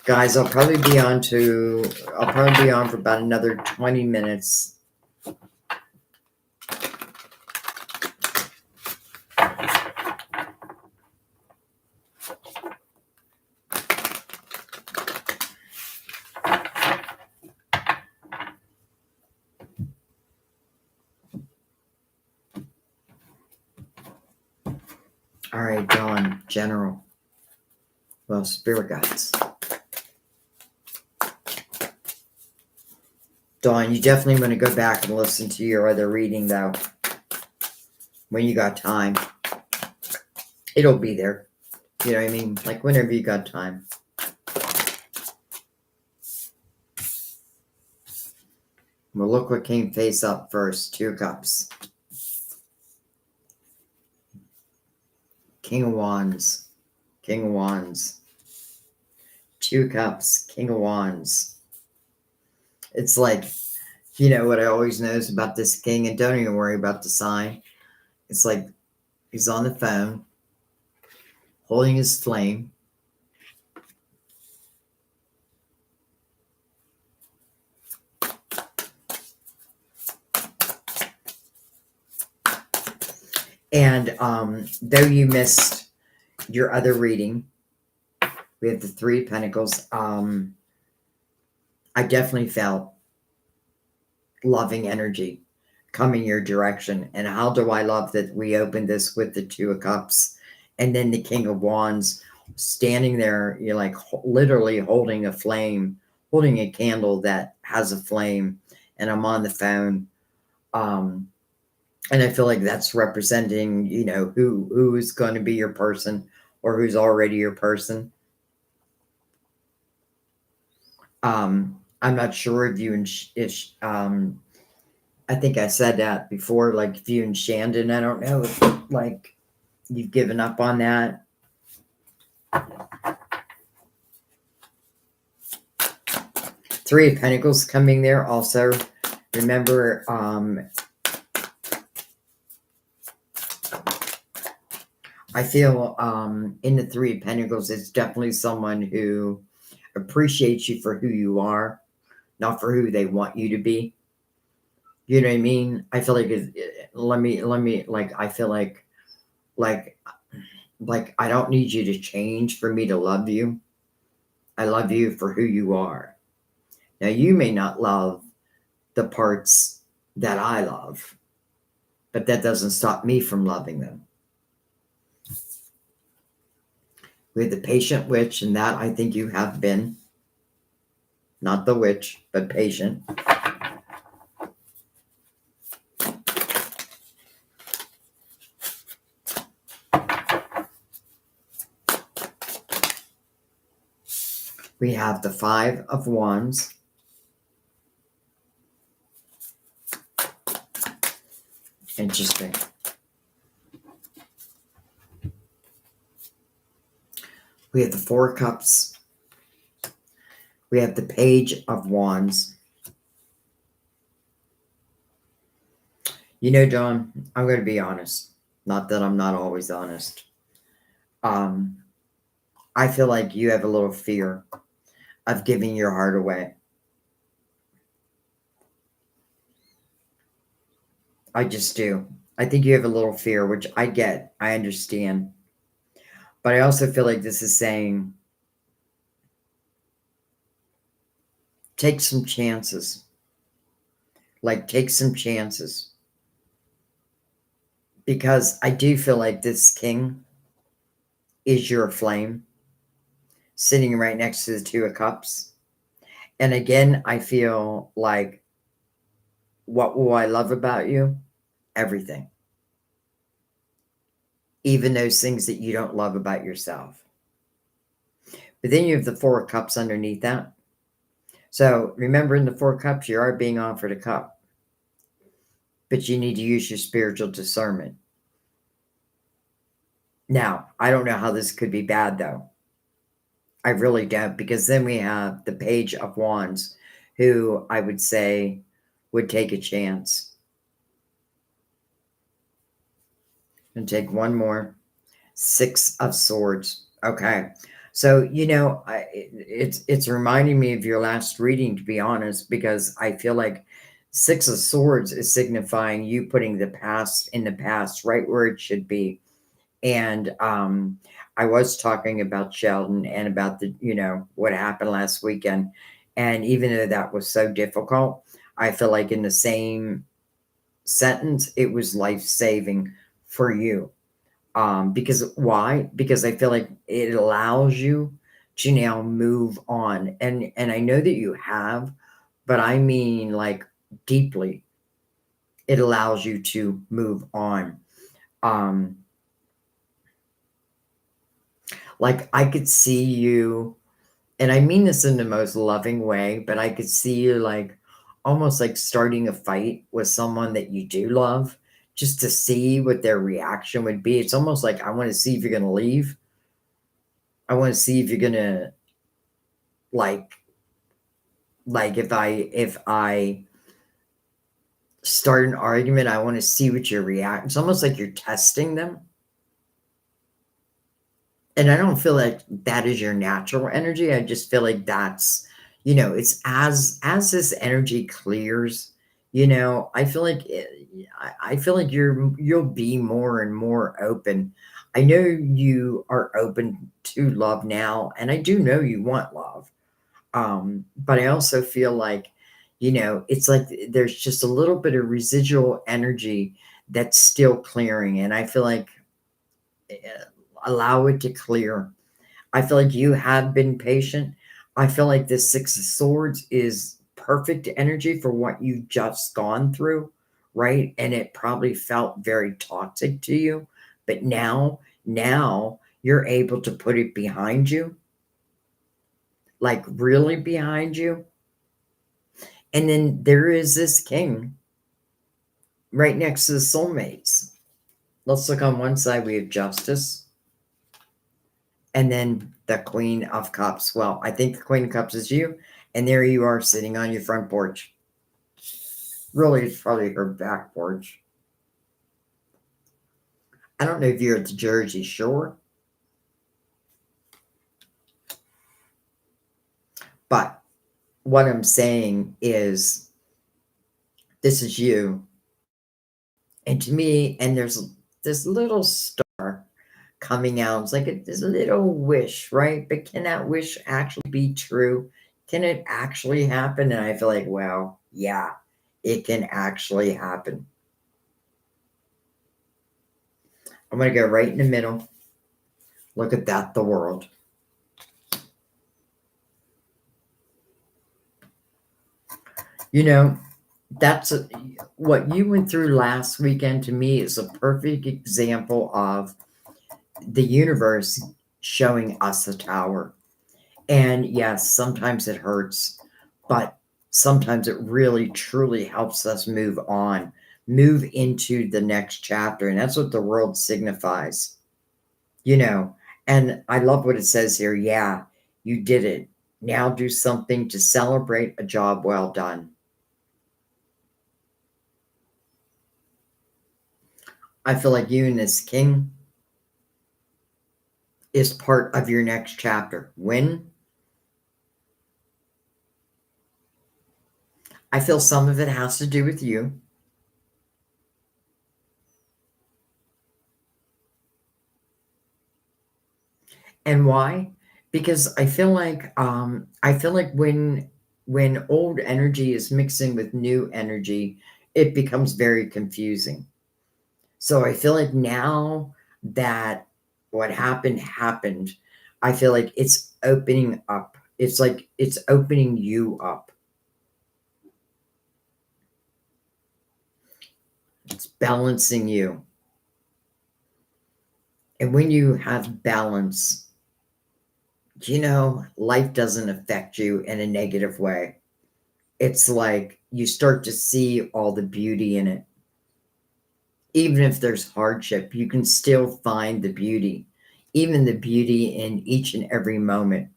guys, I'll probably be on for about another 20 minutes. All right, Dawn, general. Well, spirit guides. Dawn, you definitely want to go back and listen to your other reading, though. When you got time. It'll be there. You know what I mean? Like whenever you got time. Well, look what came face up first. 2 cups. King of Wands. King of Wands. 2 cups. King of Wands. It's like, what I always knows about this king, and don't even worry about the sign. It's like he's on the phone, holding his flame. And though you missed your other reading, we have the 3 of Pentacles. I definitely felt loving energy coming your direction. And how do I love that we opened this with the Two of Cups and then the King of Wands standing there, you're like literally holding a flame, holding a candle that has a flame, and I'm on the phone. And I feel like that's representing, who is going to be your person or who's already your person. I'm not sure if you and I think I said that before, like if you and Shandon, I don't know if like you've given up on that. Three of Pentacles coming there also. Remember, I feel in the Three of Pentacles, it's definitely someone who appreciates you for who you are, not for who they want you to be. You know what I mean? I feel like let me like I feel like I don't need you to change for me to love you. I love you for who you are. Now you may not love the parts that I love, but that doesn't stop me from loving them. We have the patient witch, and that I think you have been. Not the witch, but patient. We have the Five of Wands. Interesting. We have the Four of Cups. We have the Page of Wands. You know, John, I'm going to be honest. Not that I'm not always honest. I feel like you have a little fear of giving your heart away. I just do. I think you have a little fear, which I get. I understand. But I also feel like this is saying, take some chances. Like, take some chances. Because I do feel like this king is your flame, sitting right next to the Two of Cups. And again, I feel like, what will I love about you? Everything. Even those things that you don't love about yourself. But then you have the Four of Cups underneath that. So remember, in the Four of Cups, you are being offered a cup. But you need to use your spiritual discernment. Now, I don't know how this could be bad, though. I really don't, because then we have the Page of Wands, who I would say would take a chance. And take one more. Six of Swords. Okay. So, it's reminding me of your last reading, to be honest, because I feel like Six of Swords is signifying you putting the past in the past, right where it should be. And I was talking about Sheldon and about what happened last weekend. And even though that was so difficult, I feel like in the same sentence, it was life-saving for you. Because why? Because I feel like it allows you to now move on. And I know that you have, but I mean like deeply. It allows you to move on. Like I could see you, and I mean this in the most loving way, but I could see you like almost like starting a fight with someone that you do love, just to see what their reaction would be. It's almost like, I want to see if you're going to leave. I want to see if you're going to like if I start an argument, I want to see what you react. It's almost like you're testing them. And I don't feel like that is your natural energy. I just feel like that's, it's as this energy clears, I feel like I feel like you'll be more and more open. I know you are open to love now, and I do know you want love. But I also feel like You know, it's like there's just a little bit of residual energy that's still clearing. And I feel like allow it to clear. I feel like you have been patient. I feel like this Six of Swords is perfect energy for what you've just gone through, right? And it probably felt very toxic to you. But now you're able to put it behind you, like really behind you. And then there is this king right next to the soulmates. Let's look on one side, we have justice. And then the Queen of Cups. Well, I think the Queen of Cups is you. And there you are sitting on your front porch. Really, it's probably her back porch. I don't know if you're at the Jersey Shore. But what I'm saying is this is you. And to me, and there's this little star coming out. It's like this little wish, right? But can that wish actually be true? Can it actually happen? And I feel like, well, yeah, it can actually happen. I'm going to go right in the middle. Look at that, the world. You know, that's what you went through last weekend to me is a perfect example of the universe showing us a tower. And yes, sometimes it hurts, but sometimes it really truly helps us move on, move into the next chapter. And that's what the world signifies, you know. And I love what it says here. Yeah, you did it. Now do something to celebrate a job well done. I feel like you and this king is part of your next chapter. When? I feel some of it has to do with you. And why? Because I feel like when old energy is mixing with new energy, it becomes very confusing. So I feel like now that what happened, I feel like it's opening up. It's like it's opening you up. It's balancing you. And when you have balance, you know, life doesn't affect you in a negative way. It's like you start to see all the beauty in it. Even if there's hardship, you can still find the beauty, even the beauty in each and every moment.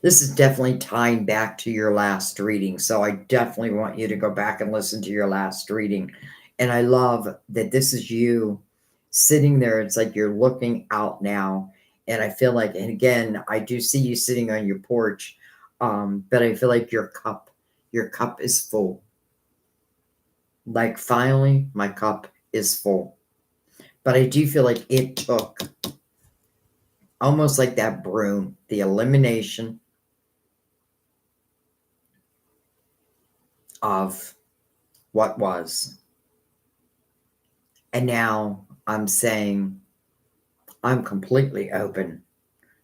This is definitely tying back to your last reading. So I definitely want you to go back and listen to your last reading. And I love that this is you sitting there. It's like you're looking out now. And I feel like, and again, I do see you sitting on your porch, but I feel like your cup is full. Like finally, my cup is full. But I do feel like it took almost like that broom, the elimination of what was. And now I'm saying I'm completely open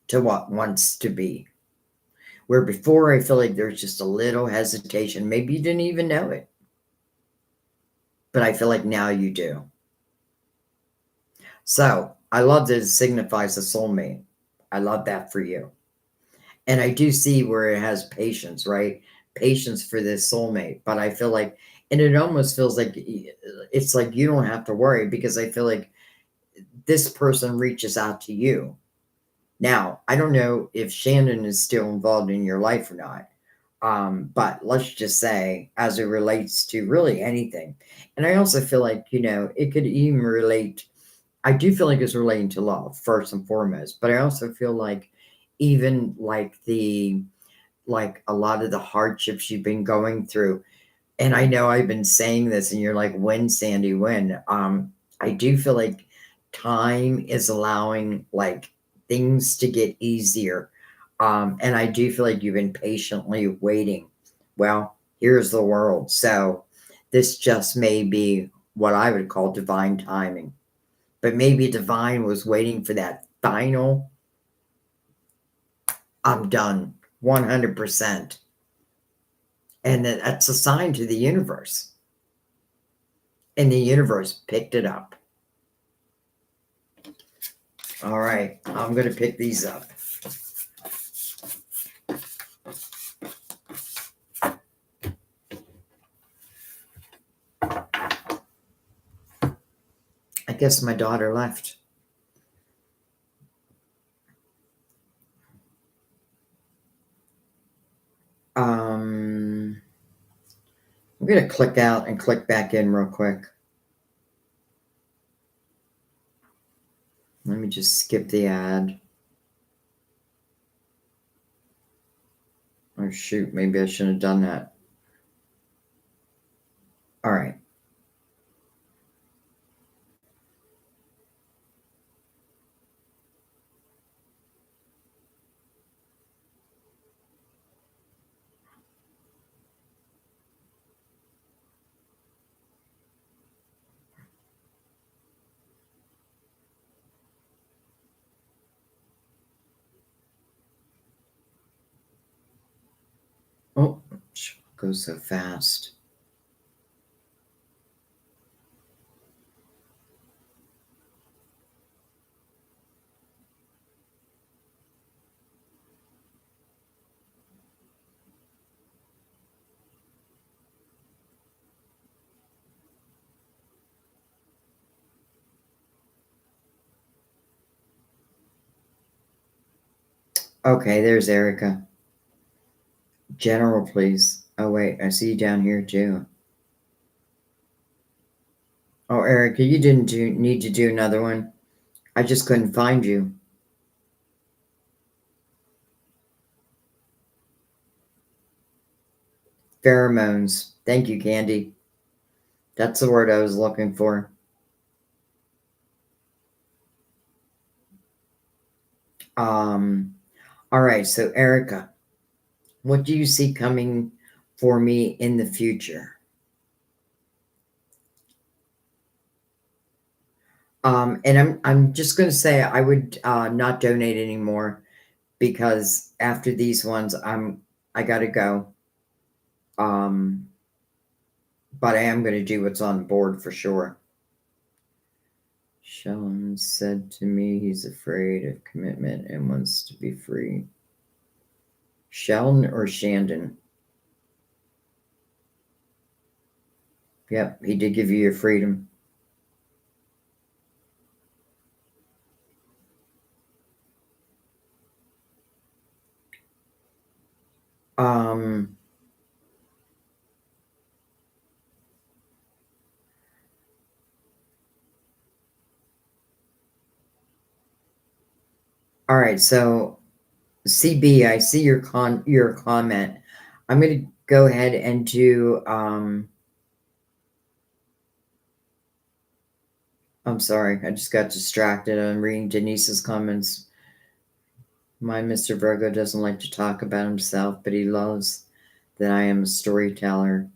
to what wants to be. Where before I feel like there's just a little hesitation. Maybe you didn't even know it. But I feel like now you do. So I love that it signifies a soulmate. I love that for you. And I do see where it has patience, right? Patience for this soulmate. But I feel like, and it almost feels like it's like you don't have to worry because I feel like this person reaches out to you. Now, I don't know if Shannon is still involved in your life or not. But let's just say, as it relates to really anything. And I also feel like, you know, it could even relate. I do feel like it's relating to love first and foremost, but I also feel like even like a lot of the hardships you've been going through. And I know I've been saying this and you're like, when, Sandy, when? I do feel like time is allowing like things to get easier. And I do feel like you've been patiently waiting. Well, here's the world. So this just may be what I would call divine timing. But maybe divine was waiting for that final, I'm done, 100%. And that's a sign to the universe. And the universe picked it up. All right, I'm going to pick these up. I guess my daughter left. I'm going to click out and click back in real quick. Let me just skip the ad. Oh, shoot. Maybe I shouldn't have done that. All right. Oh, it goes so fast. Okay, there's Erica. General, please. Oh, wait, I see you down here too. Oh, Erica, you didn't need to do another one. I just couldn't find you. Pheromones. Thank you, Candy. That's the word I was looking for. All right, so Erica, what do you see coming for me in the future? And I'm just going to say I would not donate anymore because after these ones I got to go. But I am going to do what's on the board for sure. Sheldon said to me he's afraid of commitment and wants to be free. Sheldon or Shandon? Yep, he did give you your freedom. All right, so CB, I see your comment. I'm going to go ahead and do I'm sorry, I just got distracted. I'm reading Denise's comments. My Mr. Virgo doesn't like to talk about himself, but he loves that I am a storyteller.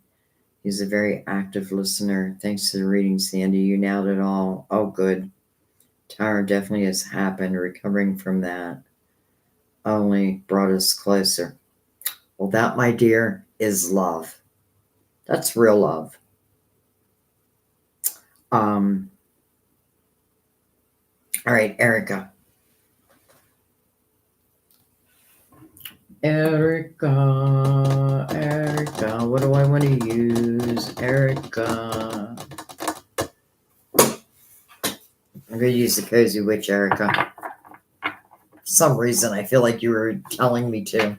He's a very active listener. Thanks to the reading, Sandy. You nailed it all. Oh, good. Tower definitely has happened. Recovering from that only brought us closer. Well, that, my dear, is love. That's real love. All right, Erica. Erica, what do I want to use? Erica. I'm going to use the Cozy Witch, Erica. For some reason, I feel like you were telling me to.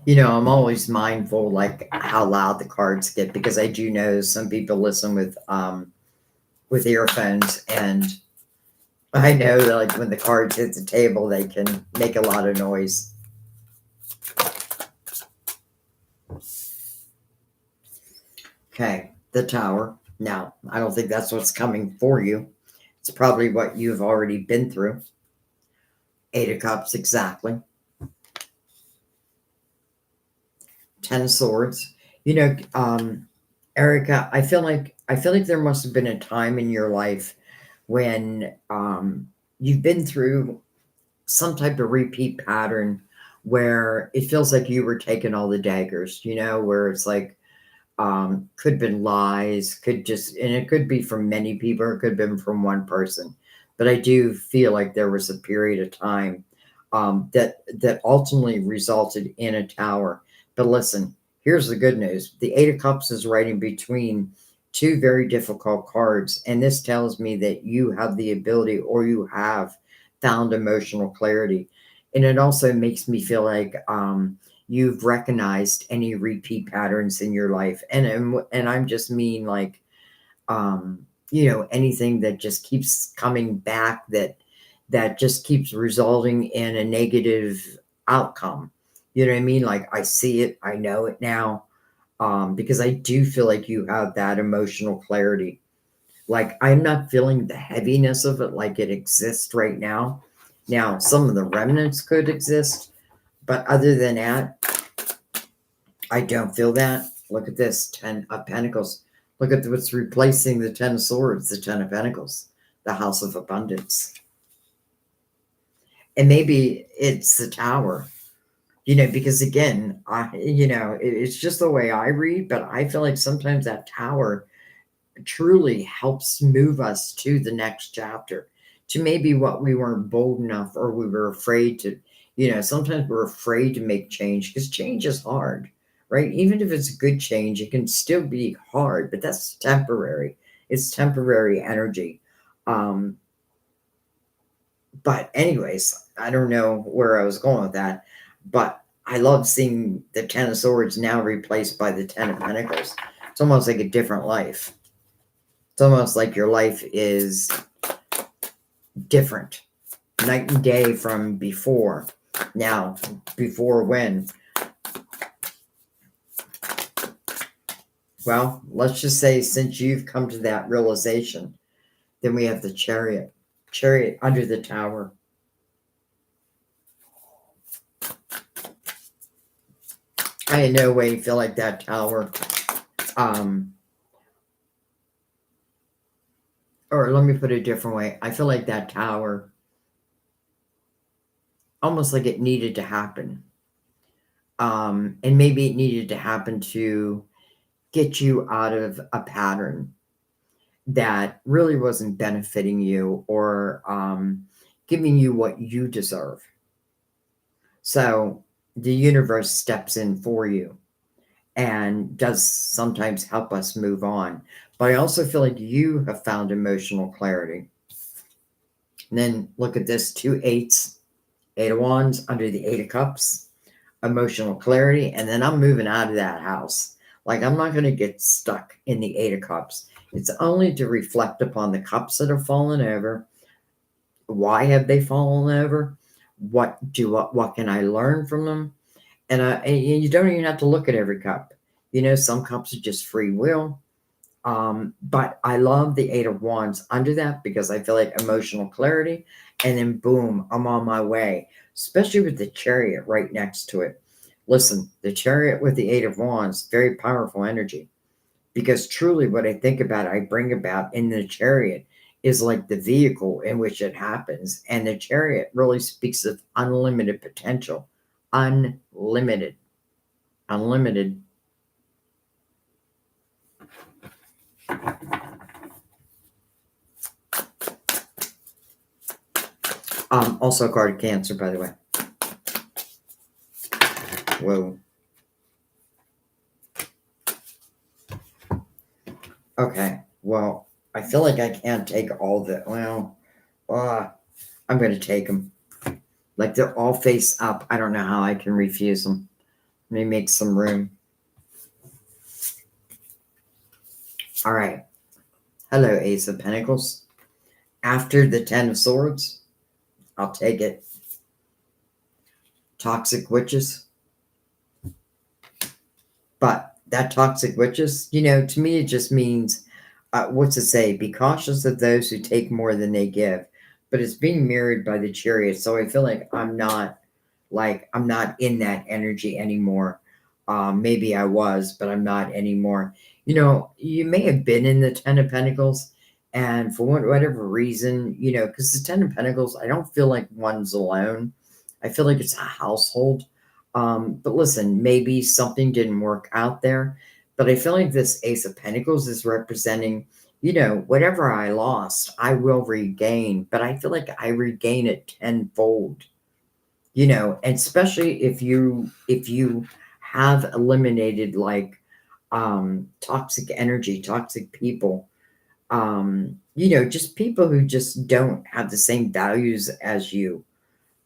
You know, I'm always mindful, like how loud the cards get, because I do know some people listen with earphones, and I know that like when the cards hit the table, they can make a lot of noise. Okay, the Tower. Now, I don't think that's what's coming for you. It's probably what you've already been through. Eight of Cups, exactly. Ten of Swords. You know, Erica, I feel like there must have been a time in your life when you've been through some type of repeat pattern where it feels like you were taking all the daggers, where it's like could have been lies, could just, and it could be from many people, or it could have been from one person. But I do feel like there was a period of time that ultimately resulted in a tower. But listen, here's the good news: the Eight of Cups is right in between two very difficult cards, and this tells me that you have the ability, or you have found emotional clarity, and it also makes me feel like you've recognized any repeat patterns in your life, and I'm just mean like anything that just keeps coming back, that just keeps resulting in a negative outcome. You know what I mean? Like I see it, I know it now, because I do feel like you have that emotional clarity. Like I'm not feeling the heaviness of it like it exists right now. Now some of the remnants could exist, but other than that, I don't feel that. Look at this, Ten of Pentacles. Look at what's replacing the Ten of Swords, the Ten of Pentacles, the House of Abundance. And maybe it's the Tower, because again, it's just the way I read, but I feel like sometimes that Tower truly helps move us to the next chapter, to maybe what we weren't bold enough, or we were afraid to, sometimes we're afraid to make change because change is hard, right? Even if it's a good change, it can still be hard, but that's temporary. It's temporary energy. Um, but anyways, I don't know where I was going with that, but I love seeing the Ten of Swords now replaced by the Ten of Pentacles. It's almost like a different life. It's almost like your life is different, night and day from before. Now, before when? Well, let's just say since you've come to that realization, then we have the Chariot. Chariot under the Tower. I in no way feel like that Tower, or let me put it a different way. I feel like that Tower, almost like it needed to happen. And maybe it needed to happen to get you out of a pattern that really wasn't benefiting you, or giving you what you deserve. So the universe steps in for you and does sometimes help us move on. But I also feel like you have found emotional clarity. And then look at this, two eights, Eight of Wands under the Eight of Cups, emotional clarity. And then I'm moving out of that house. Like I'm not going to get stuck in the Eight of Cups. It's only to reflect upon the cups that have fallen over. Why have they fallen over? What can I learn from them? And you don't even have to look at every cup. Some cups are just free will. But I love the Eight of Wands under that, because I feel like emotional clarity, and then boom, I'm on my way, especially with the Chariot right next to it. Listen, the Chariot with the Eight of Wands, very powerful energy, because truly what I think about, I bring about in the Chariot is like the vehicle in which it happens. And the Chariot really speaks of unlimited potential, unlimited, unlimited. Also a card of Cancer, by the way. Whoa. Okay. Well, I feel like I can't take all the. Well, I'm going to take them. Like they're all face up. I don't know how I can refuse them. Let me make some room. All right. Hello, Ace of Pentacles. After the Ten of Swords, I'll take it. Toxic witches. But that toxic witches, to me, it just means, what's it say? Be cautious of those who take more than they give. But it's being mirrored by the Chariot. So I feel like I'm not in that energy anymore. Maybe I was, but I'm not anymore. You may have been in the Ten of Pentacles, and for whatever reason, because the Ten of Pentacles, I don't feel like one's alone. I feel like it's a household. But listen, maybe something didn't work out there. But I feel like this Ace of Pentacles is representing, whatever I lost, I will regain. But I feel like I regain it tenfold. And especially if you have eliminated like toxic energy, toxic people, just people who just don't have the same values as you,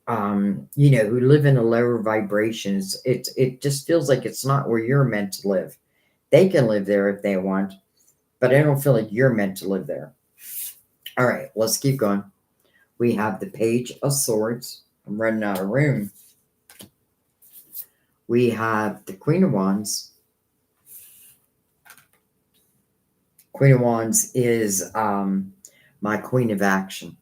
who live in a lower vibrations. It just feels like it's not where you're meant to live. They can live there if they want, but I don't feel like you're meant to live there. All right, let's keep going. We have the Page of Swords. I'm running out of room. We have the Queen of Wands. Queen of Wands is my queen of action.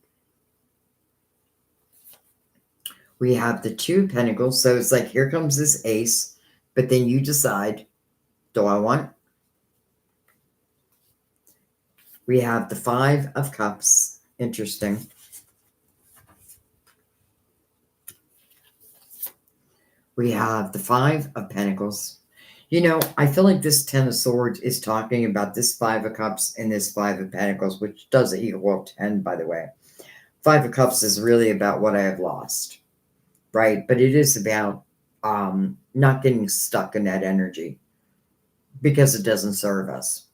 We have the Two of Pentacles. So it's like, here comes this ace, but then you decide, do I want? We have the Five of Cups. Interesting. We have the Five of Pentacles. I feel like this Ten of Swords is talking about this Five of Cups and this Five of Pentacles, which does equal 10, by the way. Five of Cups is really about what I have lost, right? But it is about not getting stuck in that energy because it doesn't serve us.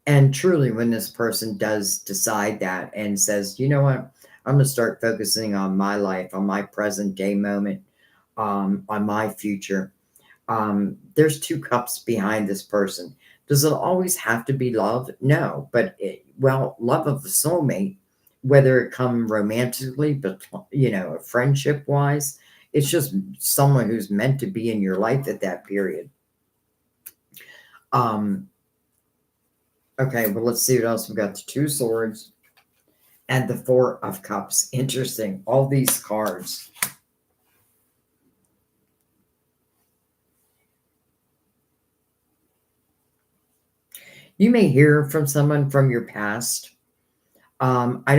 And truly, when this person does decide that and says, you know what, I'm going to start focusing on my life, on my present day moment, on my future. There's two cups behind this person. Does it always have to be love? No, but love of the soulmate, whether it come romantically, but friendship wise, it's just someone who's meant to be in your life at that period. Okay, well, let's see what else we've got. The Two Swords and the Four of Cups. Interesting. All these cards. You may hear from someone from your past. I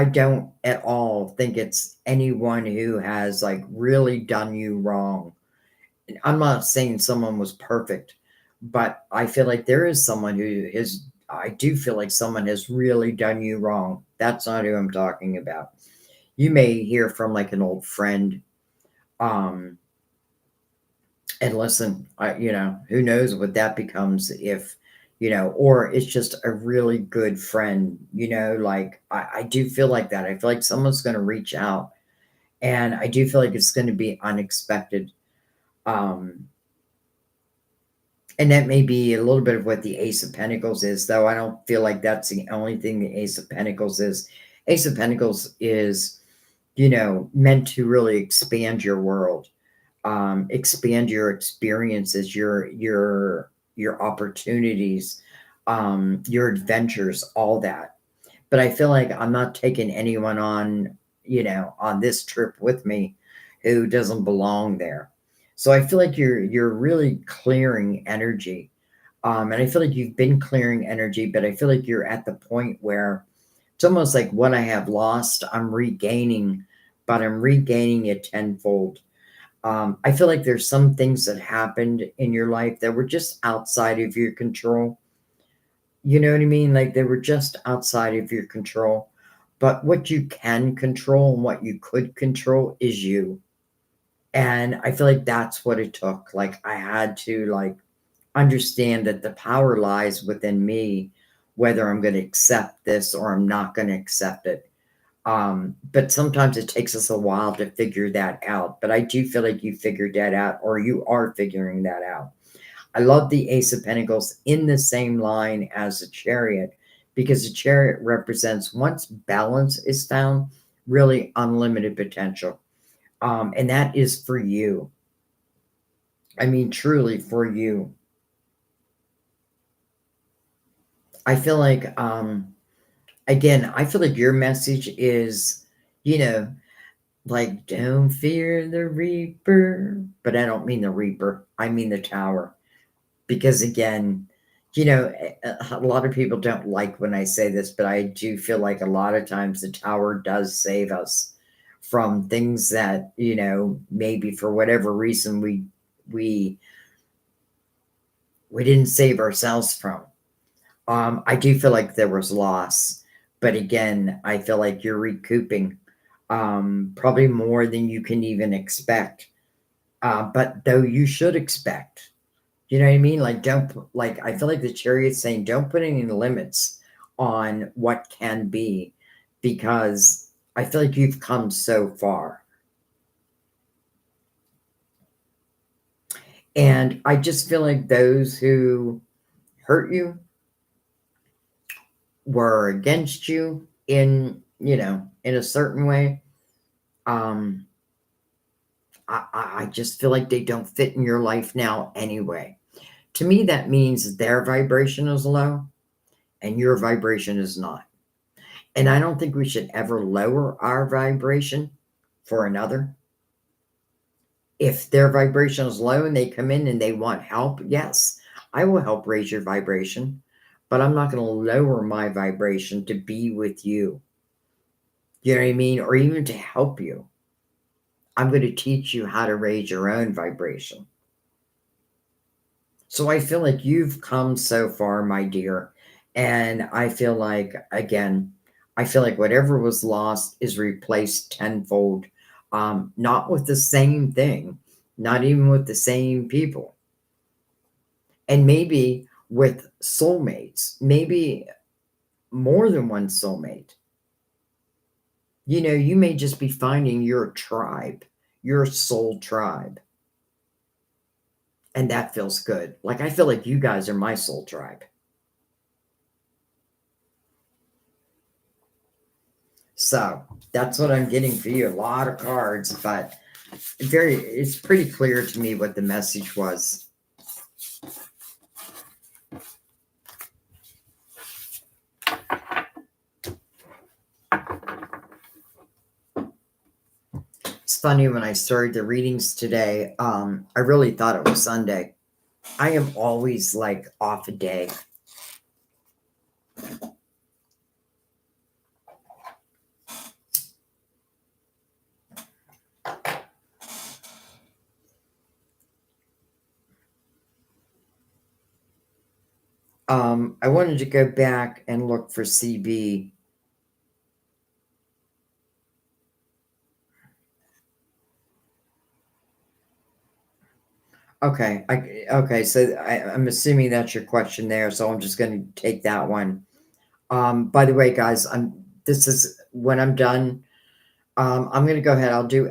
don't at all think it's anyone who has like really done you wrong. I'm not saying someone was perfect, but I feel like there is someone I do feel like someone has really done you wrong. That's not who I'm talking about. You may hear from like an old friend. Um, and listen, who knows what that becomes if, or it's just a really good friend, like I do feel like that. I feel like someone's going to reach out, and I do feel like it's going to be unexpected. Um, and that may be a little bit of what the Ace of Pentacles is, though I don't feel like that's the only thing the Ace of Pentacles is. Ace of Pentacles is, meant to really expand your world, expand your experiences, your opportunities, your adventures, all that. But I feel like I'm not taking anyone on this trip with me who doesn't belong there. So I feel like you're really clearing energy. And I feel like you've been clearing energy, but I feel like you're at the point where it's almost like what I have lost, I'm regaining, but I'm regaining it tenfold. I feel like there's some things that happened in your life that were just outside of your control. You know what I mean? Like they were just outside of your control. But what you can control and what you could control is you. And I feel like that's what it took. Like I had to like understand that the power lies within me, whether I'm going to accept this or I'm not going to accept it. But sometimes it takes us a while to figure that out. But I do feel like you figured that out, or you are figuring that out. I love the Ace of Pentacles in the same line as the Chariot because the Chariot represents, once balance is found, really unlimited potential. And that is for you. I mean, truly for you. I feel like, again, I feel like your message is, you know, like, don't fear the Reaper. But I don't mean the Reaper, I mean the Tower. Because again, a lot of people don't like when I say this, but I do feel like a lot of times the Tower does save us from things that, maybe for whatever reason we we didn't save ourselves from. I do feel like there was loss, but again, I feel like you're recouping probably more than you can even expect. But though you should expect, you know what I mean? Like, don't like, I feel like the Chariot's saying, don't put any limits on what can be, because I feel like you've come so far. And I just feel like those who hurt you, were against you in a certain way, um, I just feel like they don't fit in your life now anyway. To me, that means their vibration is low and your vibration is not. And I don't think we should ever lower our vibration for another. If their vibration is low and they come in and they want help, yes, I will help raise your vibration, but I'm not going to lower my vibration to be with you. You know what I mean? Or even to help you. I'm going to teach you how to raise your own vibration. So I feel like you've come so far, my dear. And I feel like, again, I feel like whatever was lost is replaced tenfold. Not with the same thing, not even with the same people. And maybe with soulmates, maybe more than one soulmate. You may just be finding your tribe, your soul tribe. And that feels good. Like, I feel like you guys are my soul tribe. So that's what I'm getting for you. A lot of cards, but it's pretty clear to me what the message was. It's funny, when I started the readings today, I really thought it was Sunday. I am always like off a day. I wanted to go back and look for CB. Okay, so I'm assuming that's your question there, so I'm just going to take that one. By the way, guys, this is when I'm done. I'm going to go ahead. I'll do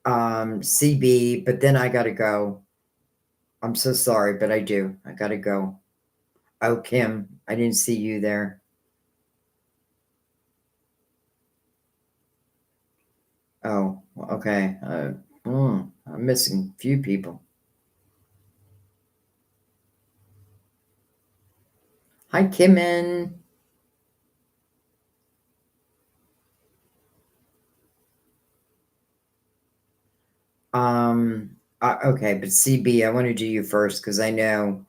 CB, but then I got to go. I'm so sorry, but I do. I got to go. Oh, Kim, I didn't see you there. Oh, okay. I'm missing a few people. Hi, Kimin. Okay, but CB, I want to do you first because I know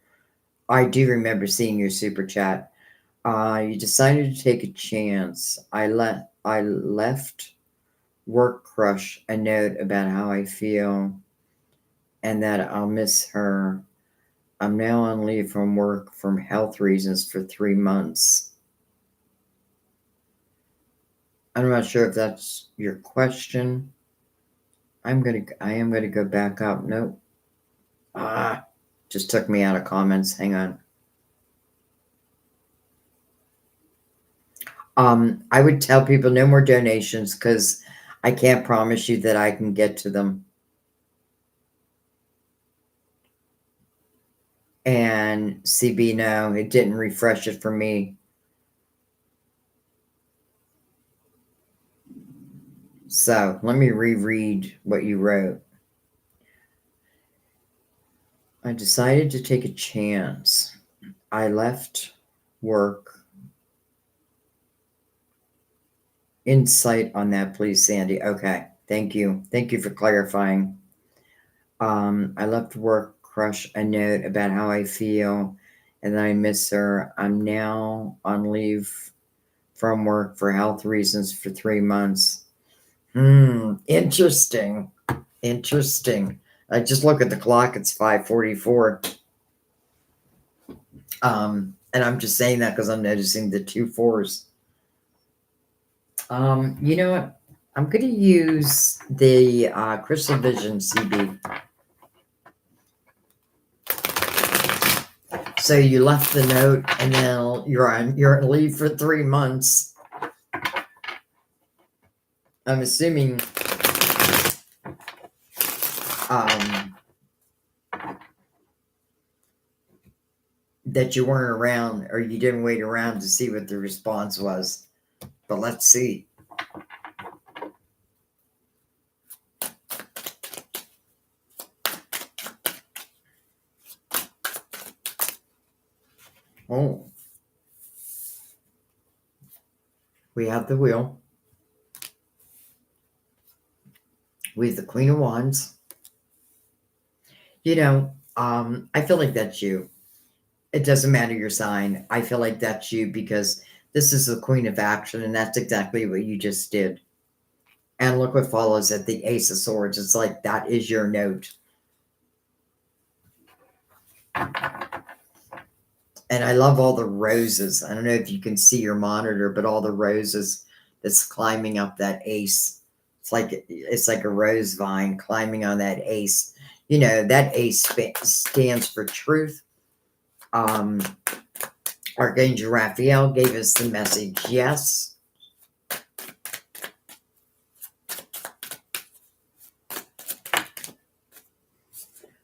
I do remember seeing your super chat. You decided to take a chance. I left work crush a note about how I feel and that I'll miss her. I'm now on leave from work from health reasons for 3 months. I'm not sure if that's your question. I am gonna go back up. Nope. Just took me out of comments. Hang on. I would tell people no more donations because I can't promise you that I can get to them. And CB, no, it didn't refresh it for me. So let me reread what you wrote. I decided to take a chance. I left work. Insight on that, please, Sandy. Okay. Thank you. Thank you for clarifying. I left work, crush a note about how I feel, and then I miss her. I'm now on leave from work for health reasons for 3 months. Interesting. Interesting. I just look at the clock, it's 5:44. And I'm just saying that because I'm noticing the 2 4s. You know what? I'm going to use the Crystal Vision CB. So you left the note, and then you're on leave for 3 months. I'm assuming that you weren't around, or you didn't wait around to see what the response was. But let's see. Oh, we have the wheel. We have the Queen of Wands. You know, I feel like that's you. It doesn't matter your sign. I feel like that's you because this is the Queen of Action, and that's exactly what you just did. And look what follows at the Ace of Swords. It's like that is your note. And I love all the roses. I don't know if you can see your monitor, but all the roses that's climbing up that ace. It's like a rose vine climbing on that ace. You know, that ace stands for truth. Archangel Raphael gave us the message, yes.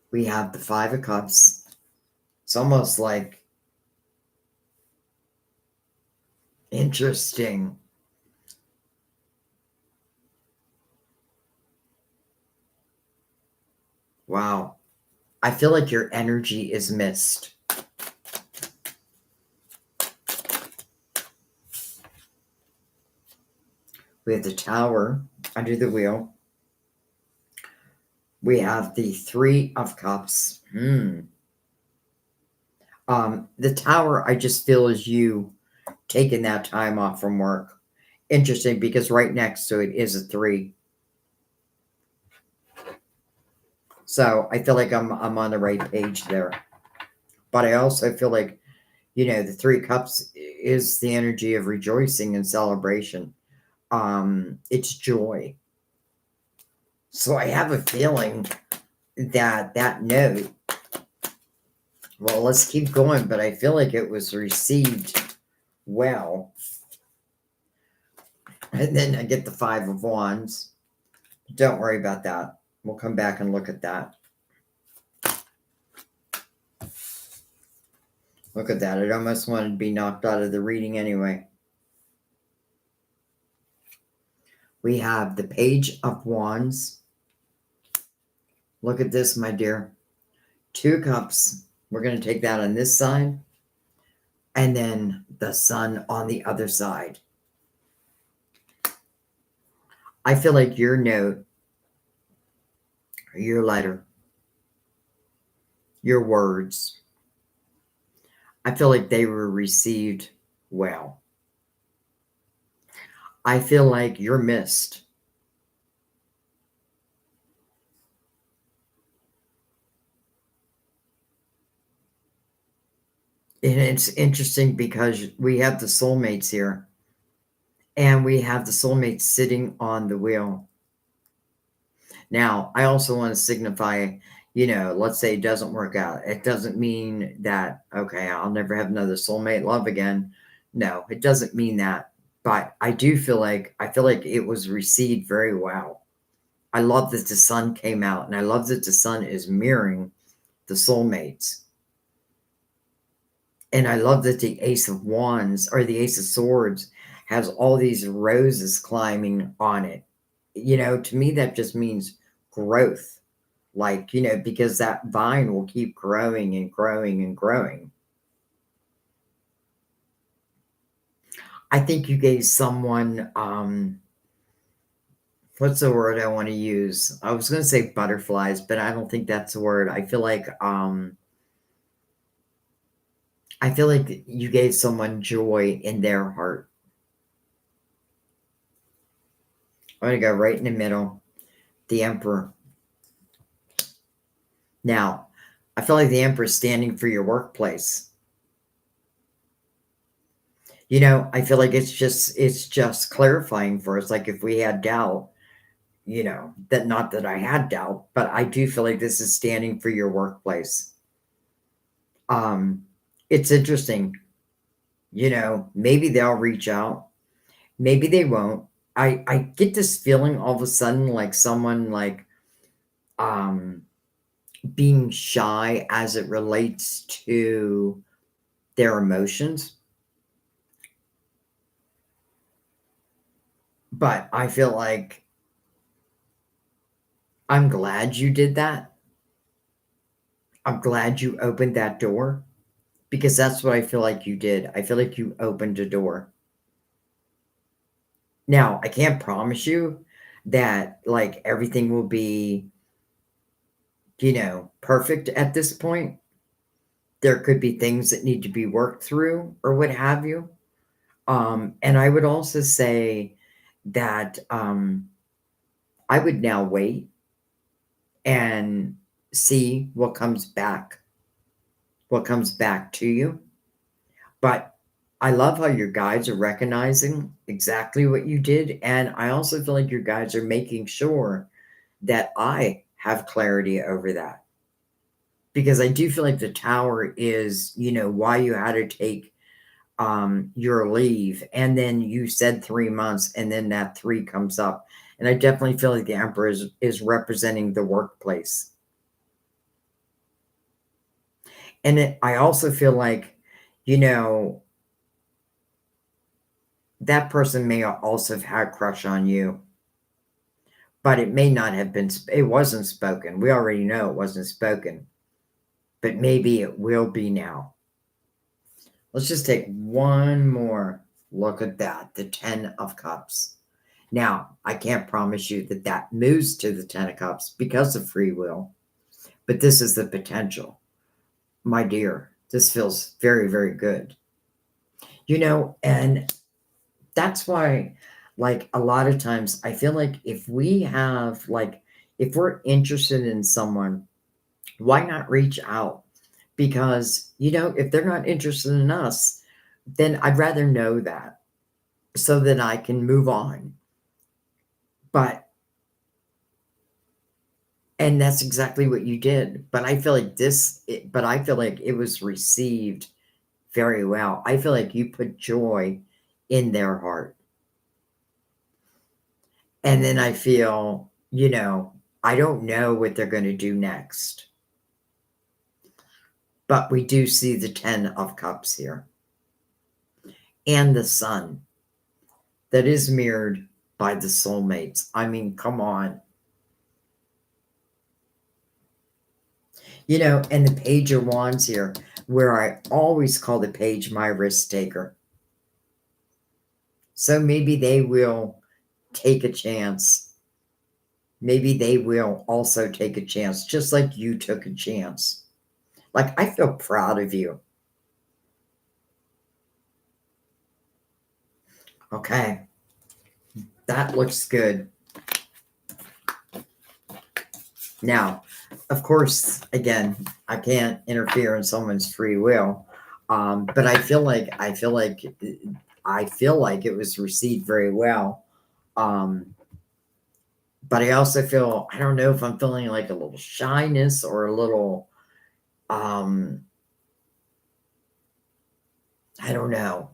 We have the Five of Cups. It's almost like interesting. Wow. I feel like your energy is missed. We have the Tower under the wheel. We have the Three of Cups. The Tower, I just feel is you taking that time off from work. Interesting, because right next to it is a 3. So I feel like I'm on the right page there. But I also feel like, you know, the 3 Cups is the energy of rejoicing and celebration. It's joy. So I have a feeling that note, well, let's keep going, but I feel like it was received well. And then I get the Five of Wands. Don't worry about that. We'll come back and look at that. Look at that. It almost wanted to be knocked out of the reading anyway. We have the Page of Wands. Look at this, my dear. 2 Cups. We're going to take that on this side. And then the Sun on the other side. I feel like your note, your letter, your words, I feel like they were received well. I feel like you're missed. And it's interesting because we have the soulmates here. And we have the soulmates sitting on the wheel. Now, I also want to signify, you know, let's say it doesn't work out. It doesn't mean that, okay, I'll never have another soulmate love again. No, it doesn't mean that. But I do feel like, it was received very well. I love that the Sun came out, and I love that the Sun is mirroring the soulmates. And I love that the Ace of Wands or the Ace of Swords has all these roses climbing on it. To me, that just means growth. Like, because that vine will keep growing and growing and growing. I think you gave someone, what's the word I want to use? I was going to say butterflies, but I don't think that's the word. I feel like you gave someone joy in their heart. I'm going to go right in the middle. The Emperor. Now, I feel like the Emperor is standing for your workplace. I feel like it's just clarifying for us. Like if we had doubt, that not that I had doubt, but I do feel like this is standing for your workplace. It's interesting. Maybe they'll reach out, maybe they won't. I get this feeling all of a sudden like someone like um being shy as it relates to their emotions. But I feel like I'm glad you did that. I'm glad you opened that door because that's what I feel like you did. I feel like you opened a door. Now, I can't promise you that like everything will be, perfect at this point. There could be things that need to be worked through or what have you. And I would also say that I would now wait and see what comes back to you. But I love how your guides are recognizing exactly what you did. And I also feel like your guides are making sure that I have clarity over that. Because I do feel like the tower is, why you had to take your leave. And then you said 3 months, and then that three comes up. And I definitely feel like the Emperor is representing the workplace. And I also feel like, you know, that person may also have had a crush on you, but it may not have been, it wasn't spoken. We already know it wasn't spoken, but maybe it will be now. Let's just take one more look at that, the 10 of Cups. Now, I can't promise you that that moves to the 10 of Cups because of free will, but this is the potential. My dear, this feels very, very good. And that's why, like, a lot of times I feel like if we have, like, if we're interested in someone, why not reach out? Because, if they're not interested in us, then I'd rather know that so that I can move on. But, and that's exactly what you did. But I feel like but I feel like it was received very well. I feel like you put joy in their heart. And then I feel, I don't know what they're going to do next. But we do see the 10 of Cups here. And the Sun that is mirrored by the soulmates. I mean, come on. And the Page of Wands here, where I always call the page my risk taker. So maybe they will take a chance. Maybe they will also take a chance, just like you took a chance. Like, I feel proud of you. Okay. That looks good. Now, of course, again, I can't interfere in someone's free will. But I feel like it was received very well. But I also feel, I don't know if I'm feeling like a little shyness or a little, I don't know.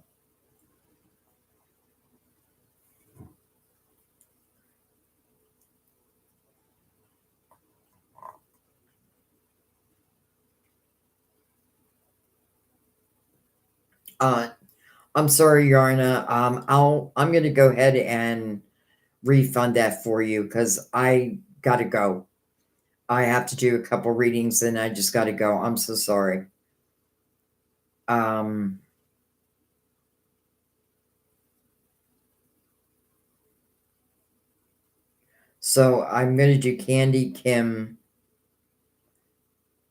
Uh, I'm sorry, Yarna. I'm going to go ahead and refund that for you because I got to go. I have to do a couple readings and I just got to go. I'm so sorry. Um, so I'm going to do Candy, Kim,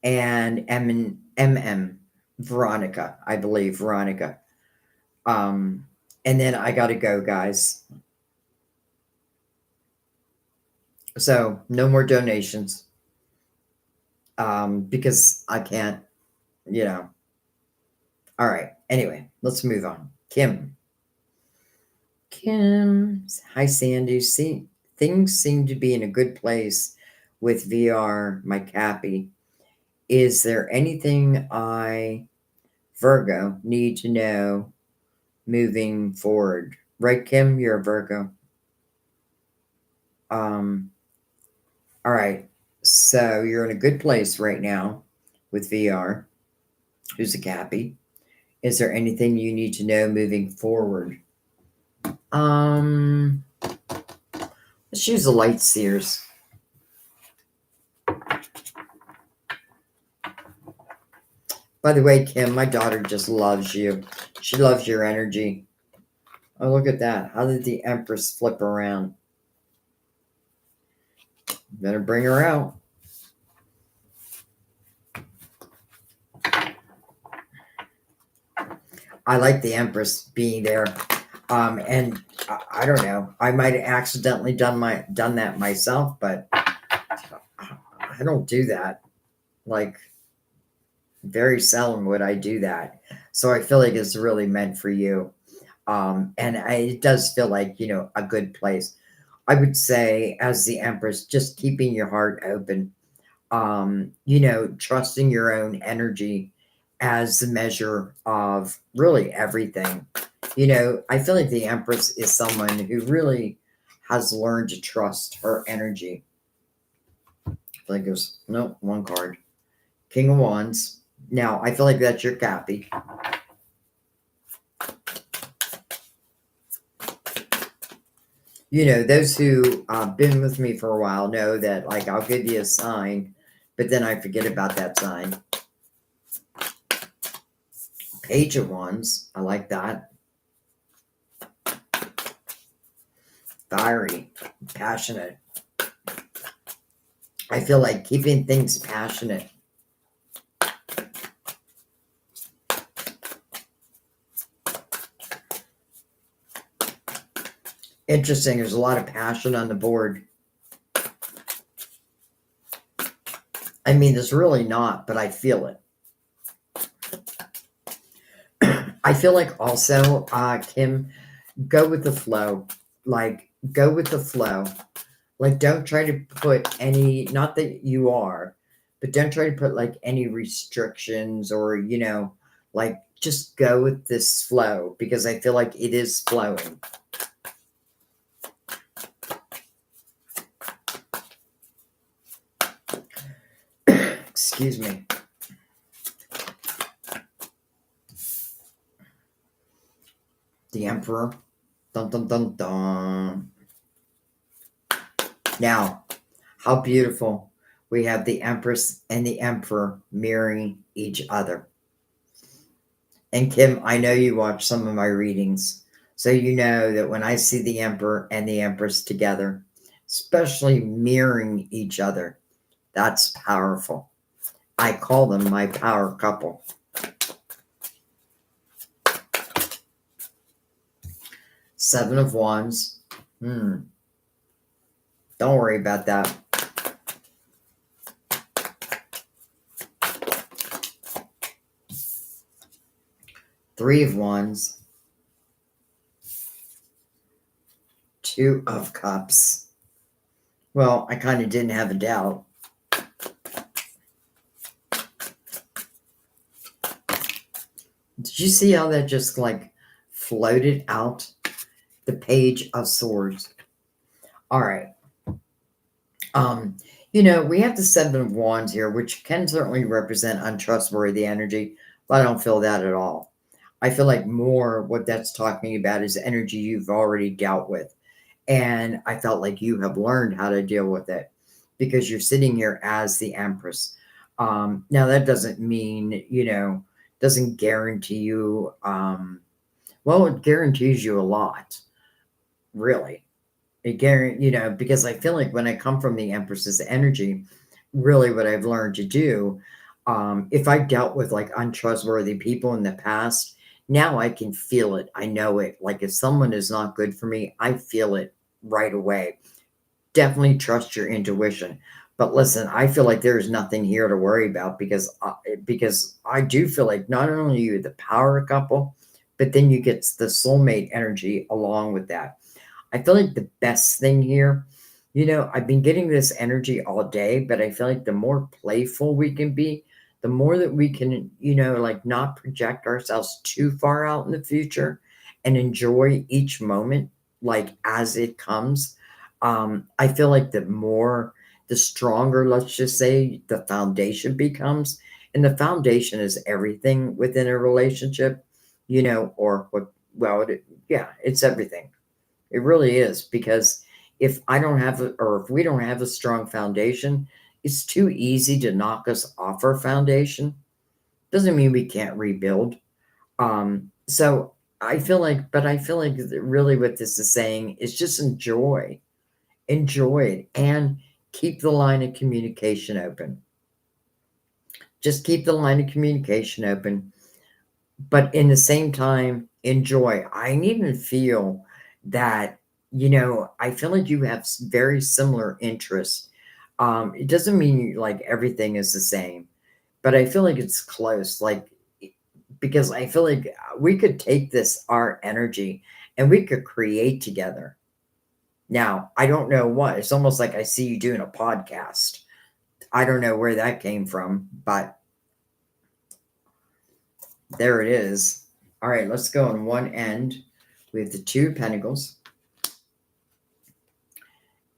and MM, Veronica, I believe, Veronica. Um, and then I got to go, guys. So no more donations. Because I can't, you know. All right. Anyway, let's move on. Kim. Kim. Hi, Sandy. See, things seem to be in a good place with VR, my Cappy. Is there anything I, Virgo, need to know moving forward? Right, Kim? You're a Virgo. All right. So you're in a good place right now with VR. Who's a Cappy? Is there anything you need to know moving forward? Um, let's use the light seers. By the way, Kim, my daughter just loves you. She loves your energy. Oh, look at that. How did the Empress flip around? Better bring her out. I like the Empress being there. And I don't know. I might have accidentally done that myself, but I don't do that. Like, very seldom would I do that. So I feel like it's really meant for you. And it does feel like, a good place. I would say, as the Empress, just keeping your heart open, trusting your own energy as the measure of really everything. I feel like the Empress is someone who really has learned to trust her energy. I feel like there's, no, one card. King of Wands. Now, I feel like that's your Cappy. Those who been with me for a while know that, like, I'll give you a sign, but then I forget about that sign. Page of Wands. I like that. Fiery. Passionate. I feel like keeping things passionate. Interesting. There's a lot of passion on the board. I mean, there's really not, but I feel it. I feel like also, Kim, go with the flow. Like, go with the flow. Like, don't try to put any, not that you are, but don't try to put like any restrictions or, like, just go with this flow because I feel like it is flowing. Excuse me. The Emperor. Dun, dun, dun, dun. Now, how beautiful. We have the Empress and the Emperor mirroring each other. And Kim, I know you watch some of my readings, so you know that when I see the Emperor and the Empress together, especially mirroring each other, that's powerful. I call them my power couple. Seven of Wands. Don't worry about that. Three of Wands. Two of Cups. Well, I kind of didn't have a doubt. Did you see how that just like floated out? The Page of Swords. All right. We have the Seven of Wands here, which can certainly represent untrustworthy energy, but I don't feel that at all. I feel like more what that's talking about is energy you've already dealt with. And I felt like you have learned how to deal with it because you're sitting here as the Empress. Now, that doesn't mean, doesn't guarantee you, well, it guarantees you a lot, really. It guarantee, because I feel like when I come from the Empress's energy, really what I've learned to do, if I dealt with like untrustworthy people in the past, now I can feel it. I know it. Like if someone is not good for me, I feel it right away. Definitely trust your intuition. But listen, I feel like there is nothing here to worry about because I do feel like not only are you the power couple, but then you get the soulmate energy along with that. I feel like the best thing here, I've been getting this energy all day, but I feel like the more playful we can be, the more that we can, like not project ourselves too far out in the future and enjoy each moment like as it comes. I feel like the stronger, let's just say, the foundation becomes. And the foundation is everything within a relationship, or what, well, yeah, it's everything. It really is because if I don't have or if we don't have a strong foundation, it's too easy to knock us off our foundation. Doesn't mean we can't rebuild. So I feel like really what this is saying is just enjoy it, and keep the line of communication open. Just keep the line of communication open, but in the same time, enjoy. I even feel that, I feel like you have very similar interests. It doesn't mean like everything is the same, but I feel like it's close. Like, because I feel like we could take this, our energy, and we could create together. Now, I don't know what. It's almost like I see you doing a podcast. I don't know where that came from, but there it is. All right, let's go on one end. We have the Two of Pentacles.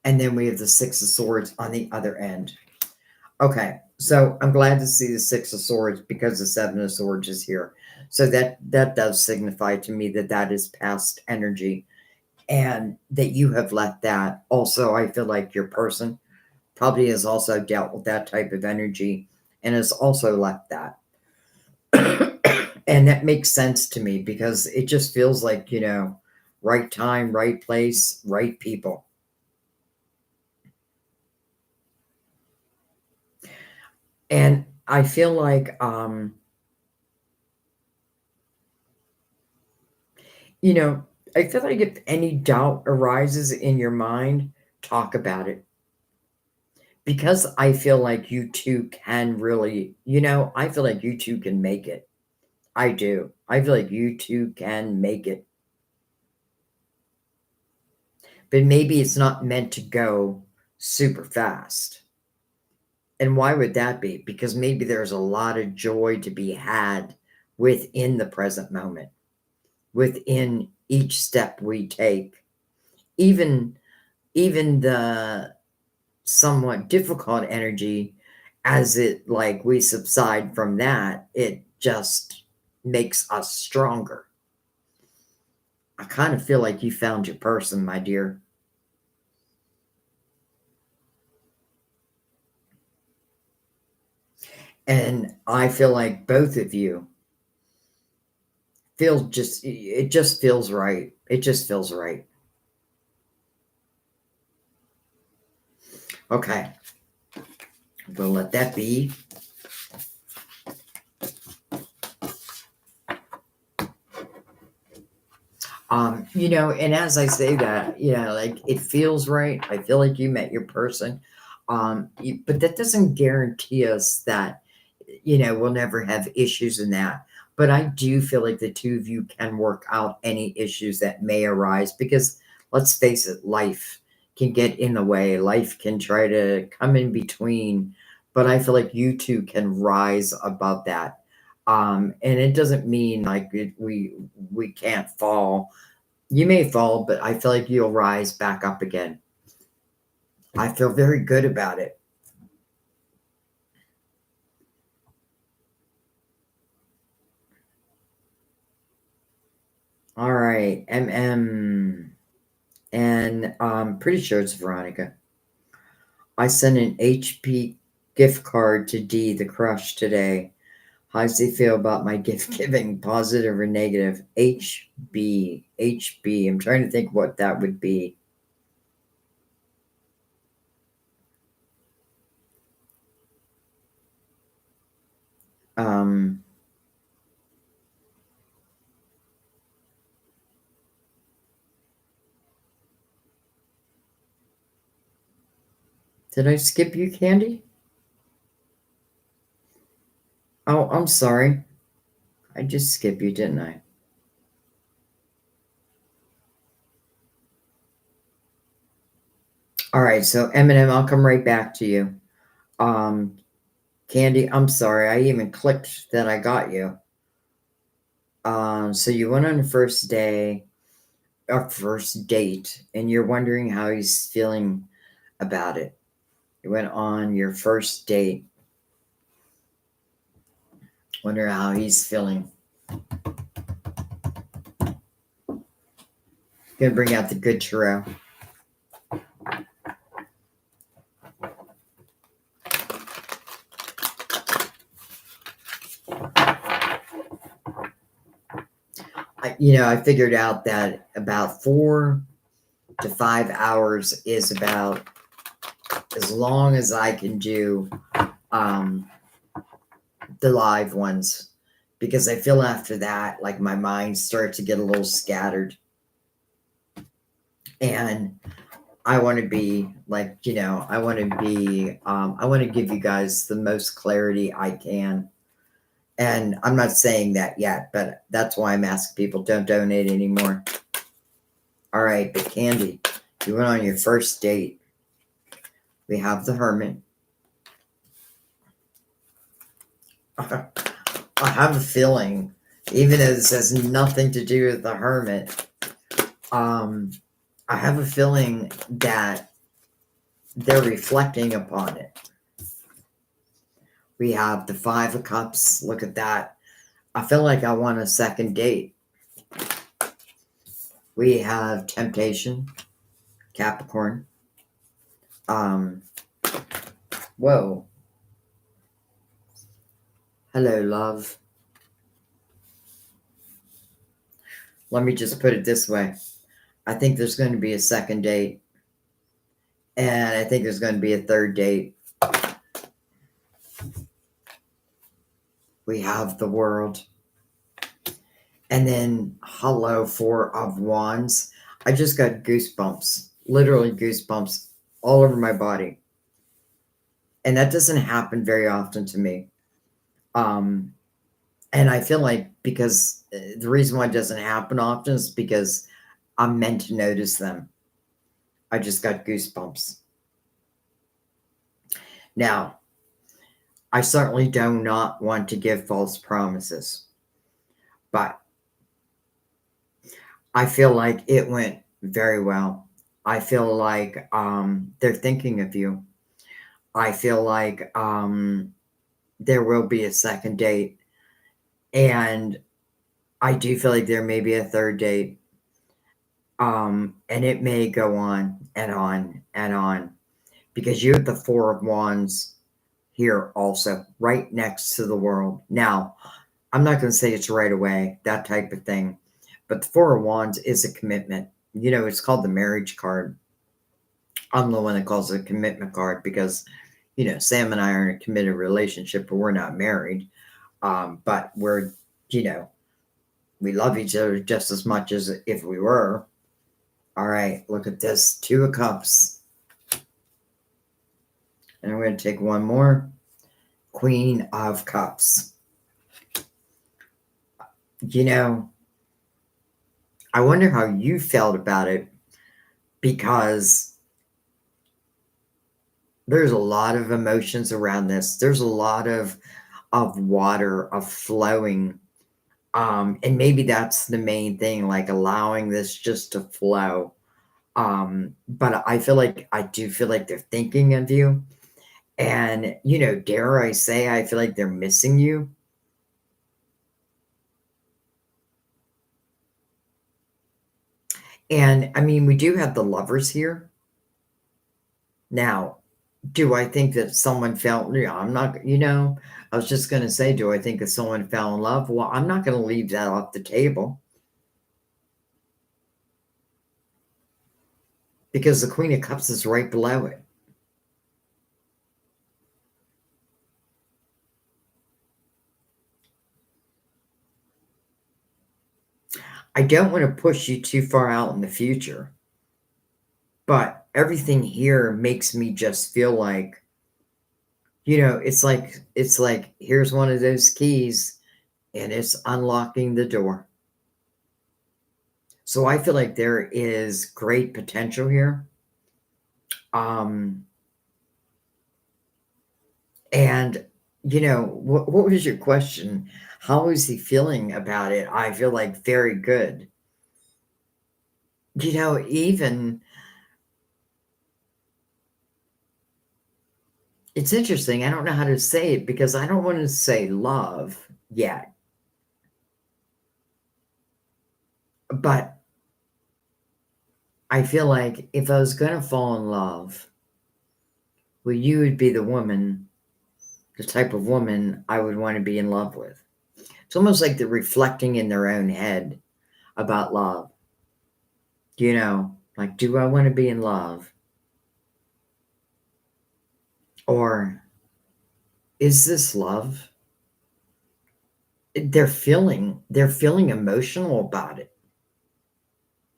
And then we have the Six of Swords on the other end. Okay, so I'm glad to see the Six of Swords because the Seven of Swords is here. So that does signify to me that that is past energy and that you have let that. Also, I feel like your person probably has also dealt with that type of energy and has also left that. And that makes sense to me because it just feels like, right time, right place, right people. And I feel like, I feel like if any doubt arises in your mind, talk about it. Because I feel like you two can really, I feel like you two can make it. I do. I feel like you two can make it. But maybe it's not meant to go super fast. And why would that be? Because maybe there's a lot of joy to be had within the present moment, within each step we take. Even the somewhat difficult energy, as it like we subside from that, it just makes us stronger. I kind of feel like you found your person, my dear. And I feel like both of you it just feels right. It just feels right. Okay. We'll let that be. And as I say that, like it feels right. I feel like you met your person. But that doesn't guarantee us that, we'll never have issues in that. But I do feel like the two of you can work out any issues that may arise because let's face it, life can get in the way. Life can try to come in between. But I feel like you two can rise above that. And it doesn't mean like we can't fall. You may fall, but I feel like you'll rise back up again. I feel very good about it. All right, and I'm pretty sure it's Veronica. I sent an HP gift card to D, the crush, today. How does he feel about my gift giving, positive or negative? HB. I'm trying to think what that would be. Um, did I skip you, Candy? Oh, I'm sorry. I just skipped you, didn't I? All right, so Eminem, I'll come right back to you. Um, Candy, I'm sorry. I even clicked that I got you. So you went on the first day, or first date, and you're wondering how he's feeling about it. You went on your first date. Wonder how he's feeling. Gonna bring out the good tarot. I figured out that about 4 to 5 hours is about as long as I can do um, the live ones, because I feel after that, like my mind starts to get a little scattered. And I want to be like, I want to be, I want to give you guys the most clarity I can. And I'm not saying that yet, but that's why I'm asking people don't donate anymore. All right, but Candy, you went on your first date. We have the Hermit. I have a feeling, even though this has nothing to do with the Hermit, I have a feeling that they're reflecting upon it. We have the Five of Cups. Look at that. I feel like I want a second date. We have Temptation, Capricorn. Whoa. Hello, love. Let me just put it this way. I think there's going to be a second date. And I think there's going to be a third date. We have the World. And then, hello, Four of Wands. I just got goosebumps. Literally goosebumps all over my body. And that doesn't happen very often to me. And I feel like because the reason why it doesn't happen often is because I'm meant to notice them. I just got goosebumps. Now, I certainly do not want to give false promises, but I feel like it went very well. I feel like they're thinking of you. I feel like there will be a second date. And I do feel like there may be a third date. And it may go on and on and on, because you have the Four of Wands here also, right next to the World. Now, I'm not going to say it's right away, that type of thing, but the Four of Wands is a commitment. It's called the marriage card. I'm the one that calls it a commitment card because, Sam and I are in a committed relationship, but we're not married. But we're, we love each other just as much as if we were. All right, look at this. Two of Cups. And I'm going to take one more. Queen of Cups. I wonder how you felt about it, because there's a lot of emotions around this. There's a lot of water, of flowing. And maybe that's the main thing, like allowing this just to flow. But I do feel like they're thinking of you. And, dare I say, I feel like they're missing you. And I mean, we do have the Lovers here. Now, do I think that someone fell? Yeah, I'm not, I was just going to say, do I think that someone fell in love? Well, I'm not going to leave that off the table because the Queen of Cups is right below it. I don't want to push you too far out in the future, but everything here makes me just feel like, it's like here's one of those keys and it's unlocking the door. So I feel like there is great potential here. Um, and what was your question? How is he feeling about it? I feel like very good. Even it's interesting. I don't know how to say it because I don't want to say love yet. But I feel like if I was going to fall in love, well, you would be the woman, the type of woman I would want to be in love with. It's almost like they're reflecting in their own head about love. Like, do I want to be in love? Or is this love? They're feeling emotional about it.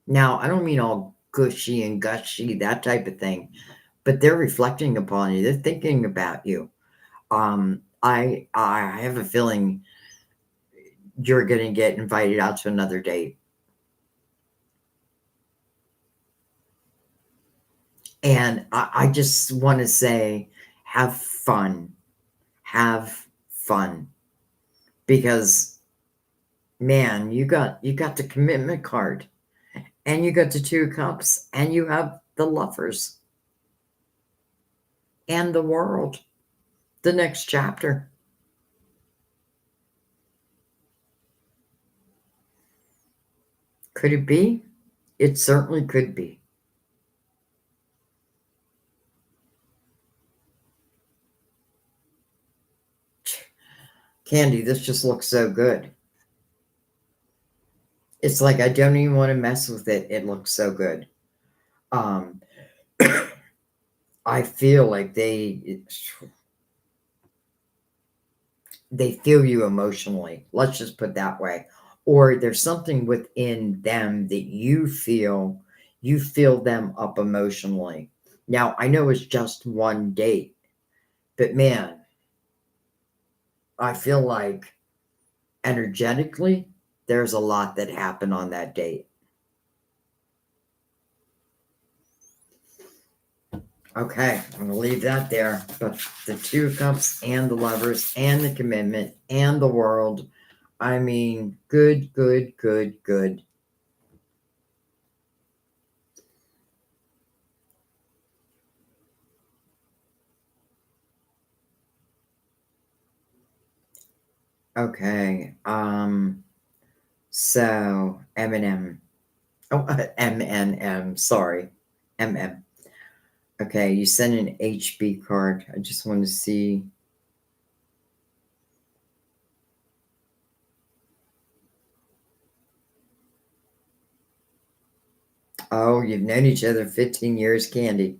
Now, I don't mean all gushy and gushy, that type of thing, but they're reflecting upon you. They're thinking about you. I have a feeling you're going to get invited out to another date. And I just want to say, have fun. Have fun. Because, man, you got the commitment card. And you got the Two of Cups. And you have the Lovers. And the World. The next chapter. Could it be? It certainly could be. Candy, this just looks so good. It's like I don't even want to mess with it. It looks so good. Um, I feel like they feel you emotionally. Let's just put it that way. Or there's something within them that you feel them up emotionally. Now, I know it's just one date, but man, I feel like energetically there's a lot that happened on that date. Okay, I'm going to leave that there. But the Two of Cups and the Lovers and the commitment and the World. I mean, good, good, good, good. Okay. So M&M. Oh, M&M. Sorry. MM. Okay, you sent an HB card. I just want to see. Oh, you've known each other 15 years, Candy.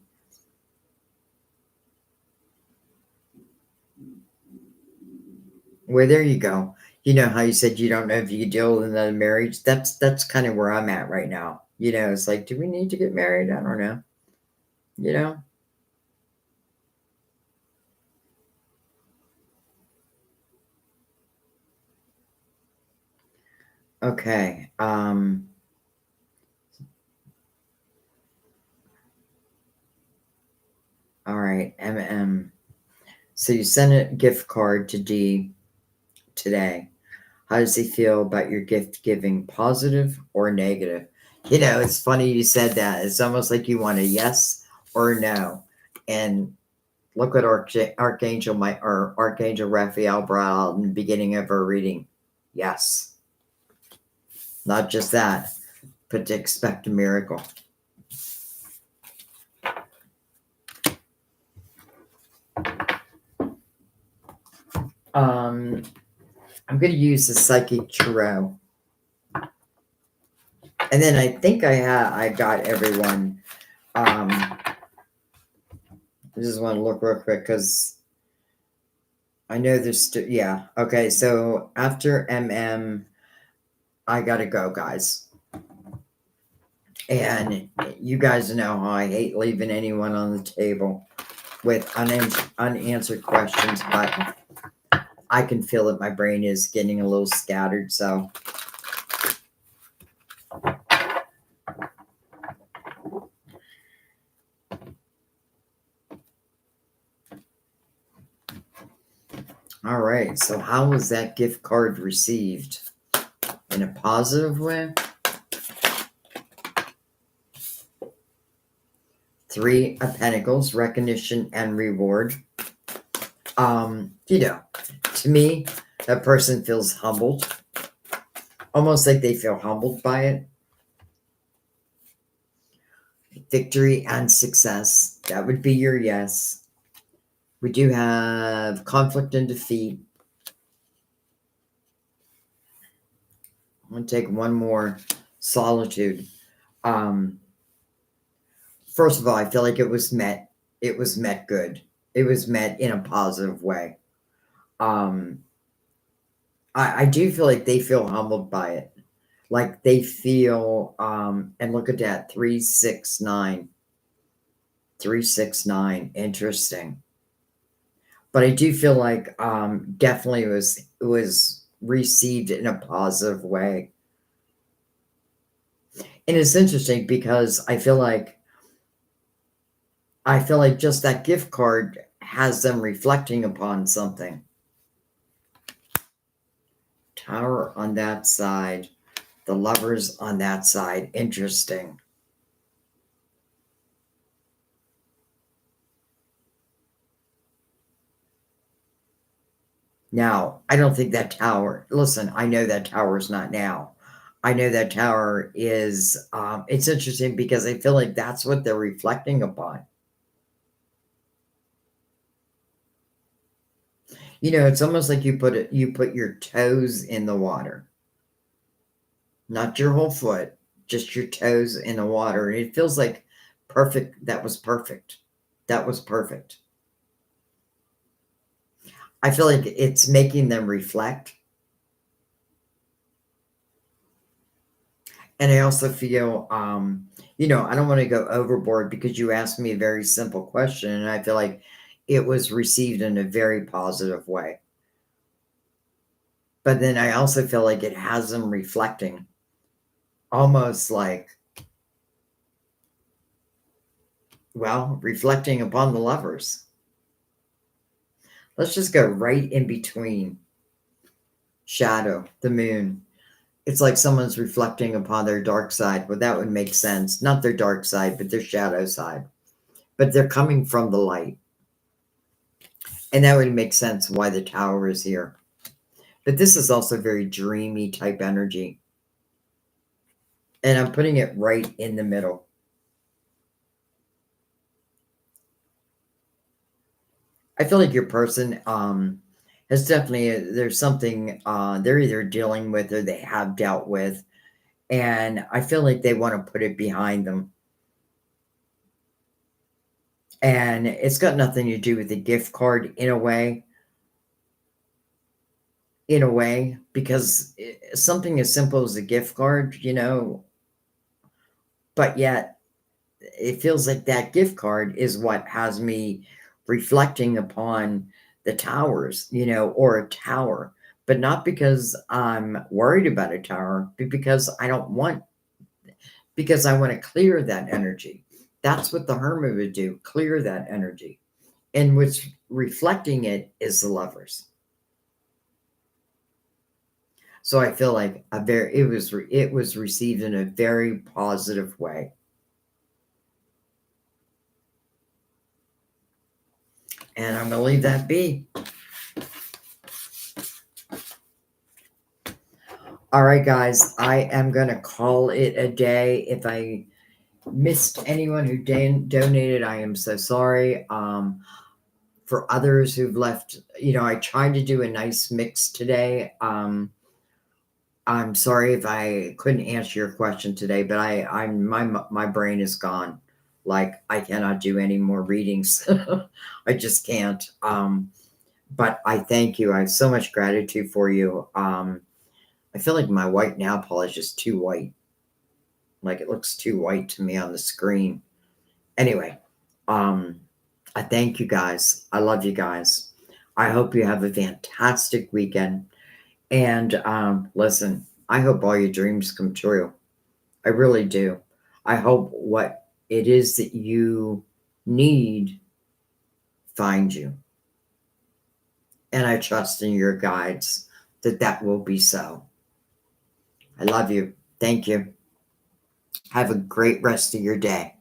Well, there you go. You know how you said you don't know if you could deal with another marriage? That's kind of where I'm at right now. It's like, do we need to get married? I don't know. You know? Okay. All right. MM. So you sent a gift card to D today. How does he feel about your gift giving? Positive or negative? It's funny you said that. It's almost like you want a yes or a no. And look what Archangel Raphael brought out in the beginning of our reading. Yes. Not just that. But to expect a miracle. I'm going to use the Psychic Tarot. And then I think I got everyone. I just want to look real quick because I know there's yeah. Okay, so after I got to go, guys. And you guys know how I hate leaving anyone on the table with unanswered questions, but I can feel that my brain is getting a little scattered, so. All right, so how was that gift card received? In a positive way? 3 of Pentacles, recognition and reward. You know, to me, that person feels humbled. Almost like they feel humbled by it. Victory and success. That would be your yes. We do have conflict and defeat. I'm going to take one more. Solitude. First of all, I feel like it was met. It was met good. It was met in a positive way. I do feel like they feel humbled by it. Like they feel, and look at that, 369. 369. Interesting. But I do feel like definitely it was received in a positive way. And it's interesting because I feel like just that gift card has them reflecting upon something. Tower on that side, the Lovers on that side. Interesting. Now, I don't think that tower, listen, I know that tower is not now. I know that tower is, it's interesting because I feel like that's what they're reflecting upon. You know, it's almost like you put your toes in the water. Not your whole foot, just your toes in the water. And it feels like perfect. That was perfect. That was perfect. I feel like it's making them reflect. And I also feel, you know, I don't want to go overboard because you asked me a very simple question. And I feel like it was received in a very positive way. But then I also feel like it has them reflecting, almost like, well, reflecting upon the Lovers. Let's just go right in between. Shadow, the moon. It's like someone's reflecting upon their dark side. Well, that would make sense. Not their dark side, but their shadow side. But they're coming from the light. And that would make sense why the tower is here. But this is also very dreamy type energy. And I'm putting it right in the middle. I feel like your person has definitely, there's something they're either dealing with or they have dealt with. And I feel like they want to put it behind them. And it's got nothing to do with the gift card in a way. In a way, because something as simple as a gift card, you know, but yet it feels like that gift card is what has me reflecting upon the towers, you know, or a tower, but not because I'm worried about a tower, but because I don't want, because I want to clear that energy. That's what the Hermit would do, clear that energy. And what's reflecting it is the Lovers. So I feel like it was received in a very positive way. And I'm going to leave that be. All right, guys, I am going to call it a day. If I missed anyone who donated, I am so sorry. For others who've left, I tried to do a nice mix today. I'm sorry if I couldn't answer your question today, but my brain is gone. Like I cannot do any more readings. I just can't. But I thank you. I have so much gratitude for you. I feel like my white nail polish is too white. Like it looks too white to me on the screen. Anyway, um, I thank you guys. I love you guys. I hope you have a fantastic weekend. And listen, I hope all your dreams come true. I really do. I hope what it is that you need find you. And I trust in your guides that that will be so. I love you. Thank you. Have a great rest of your day.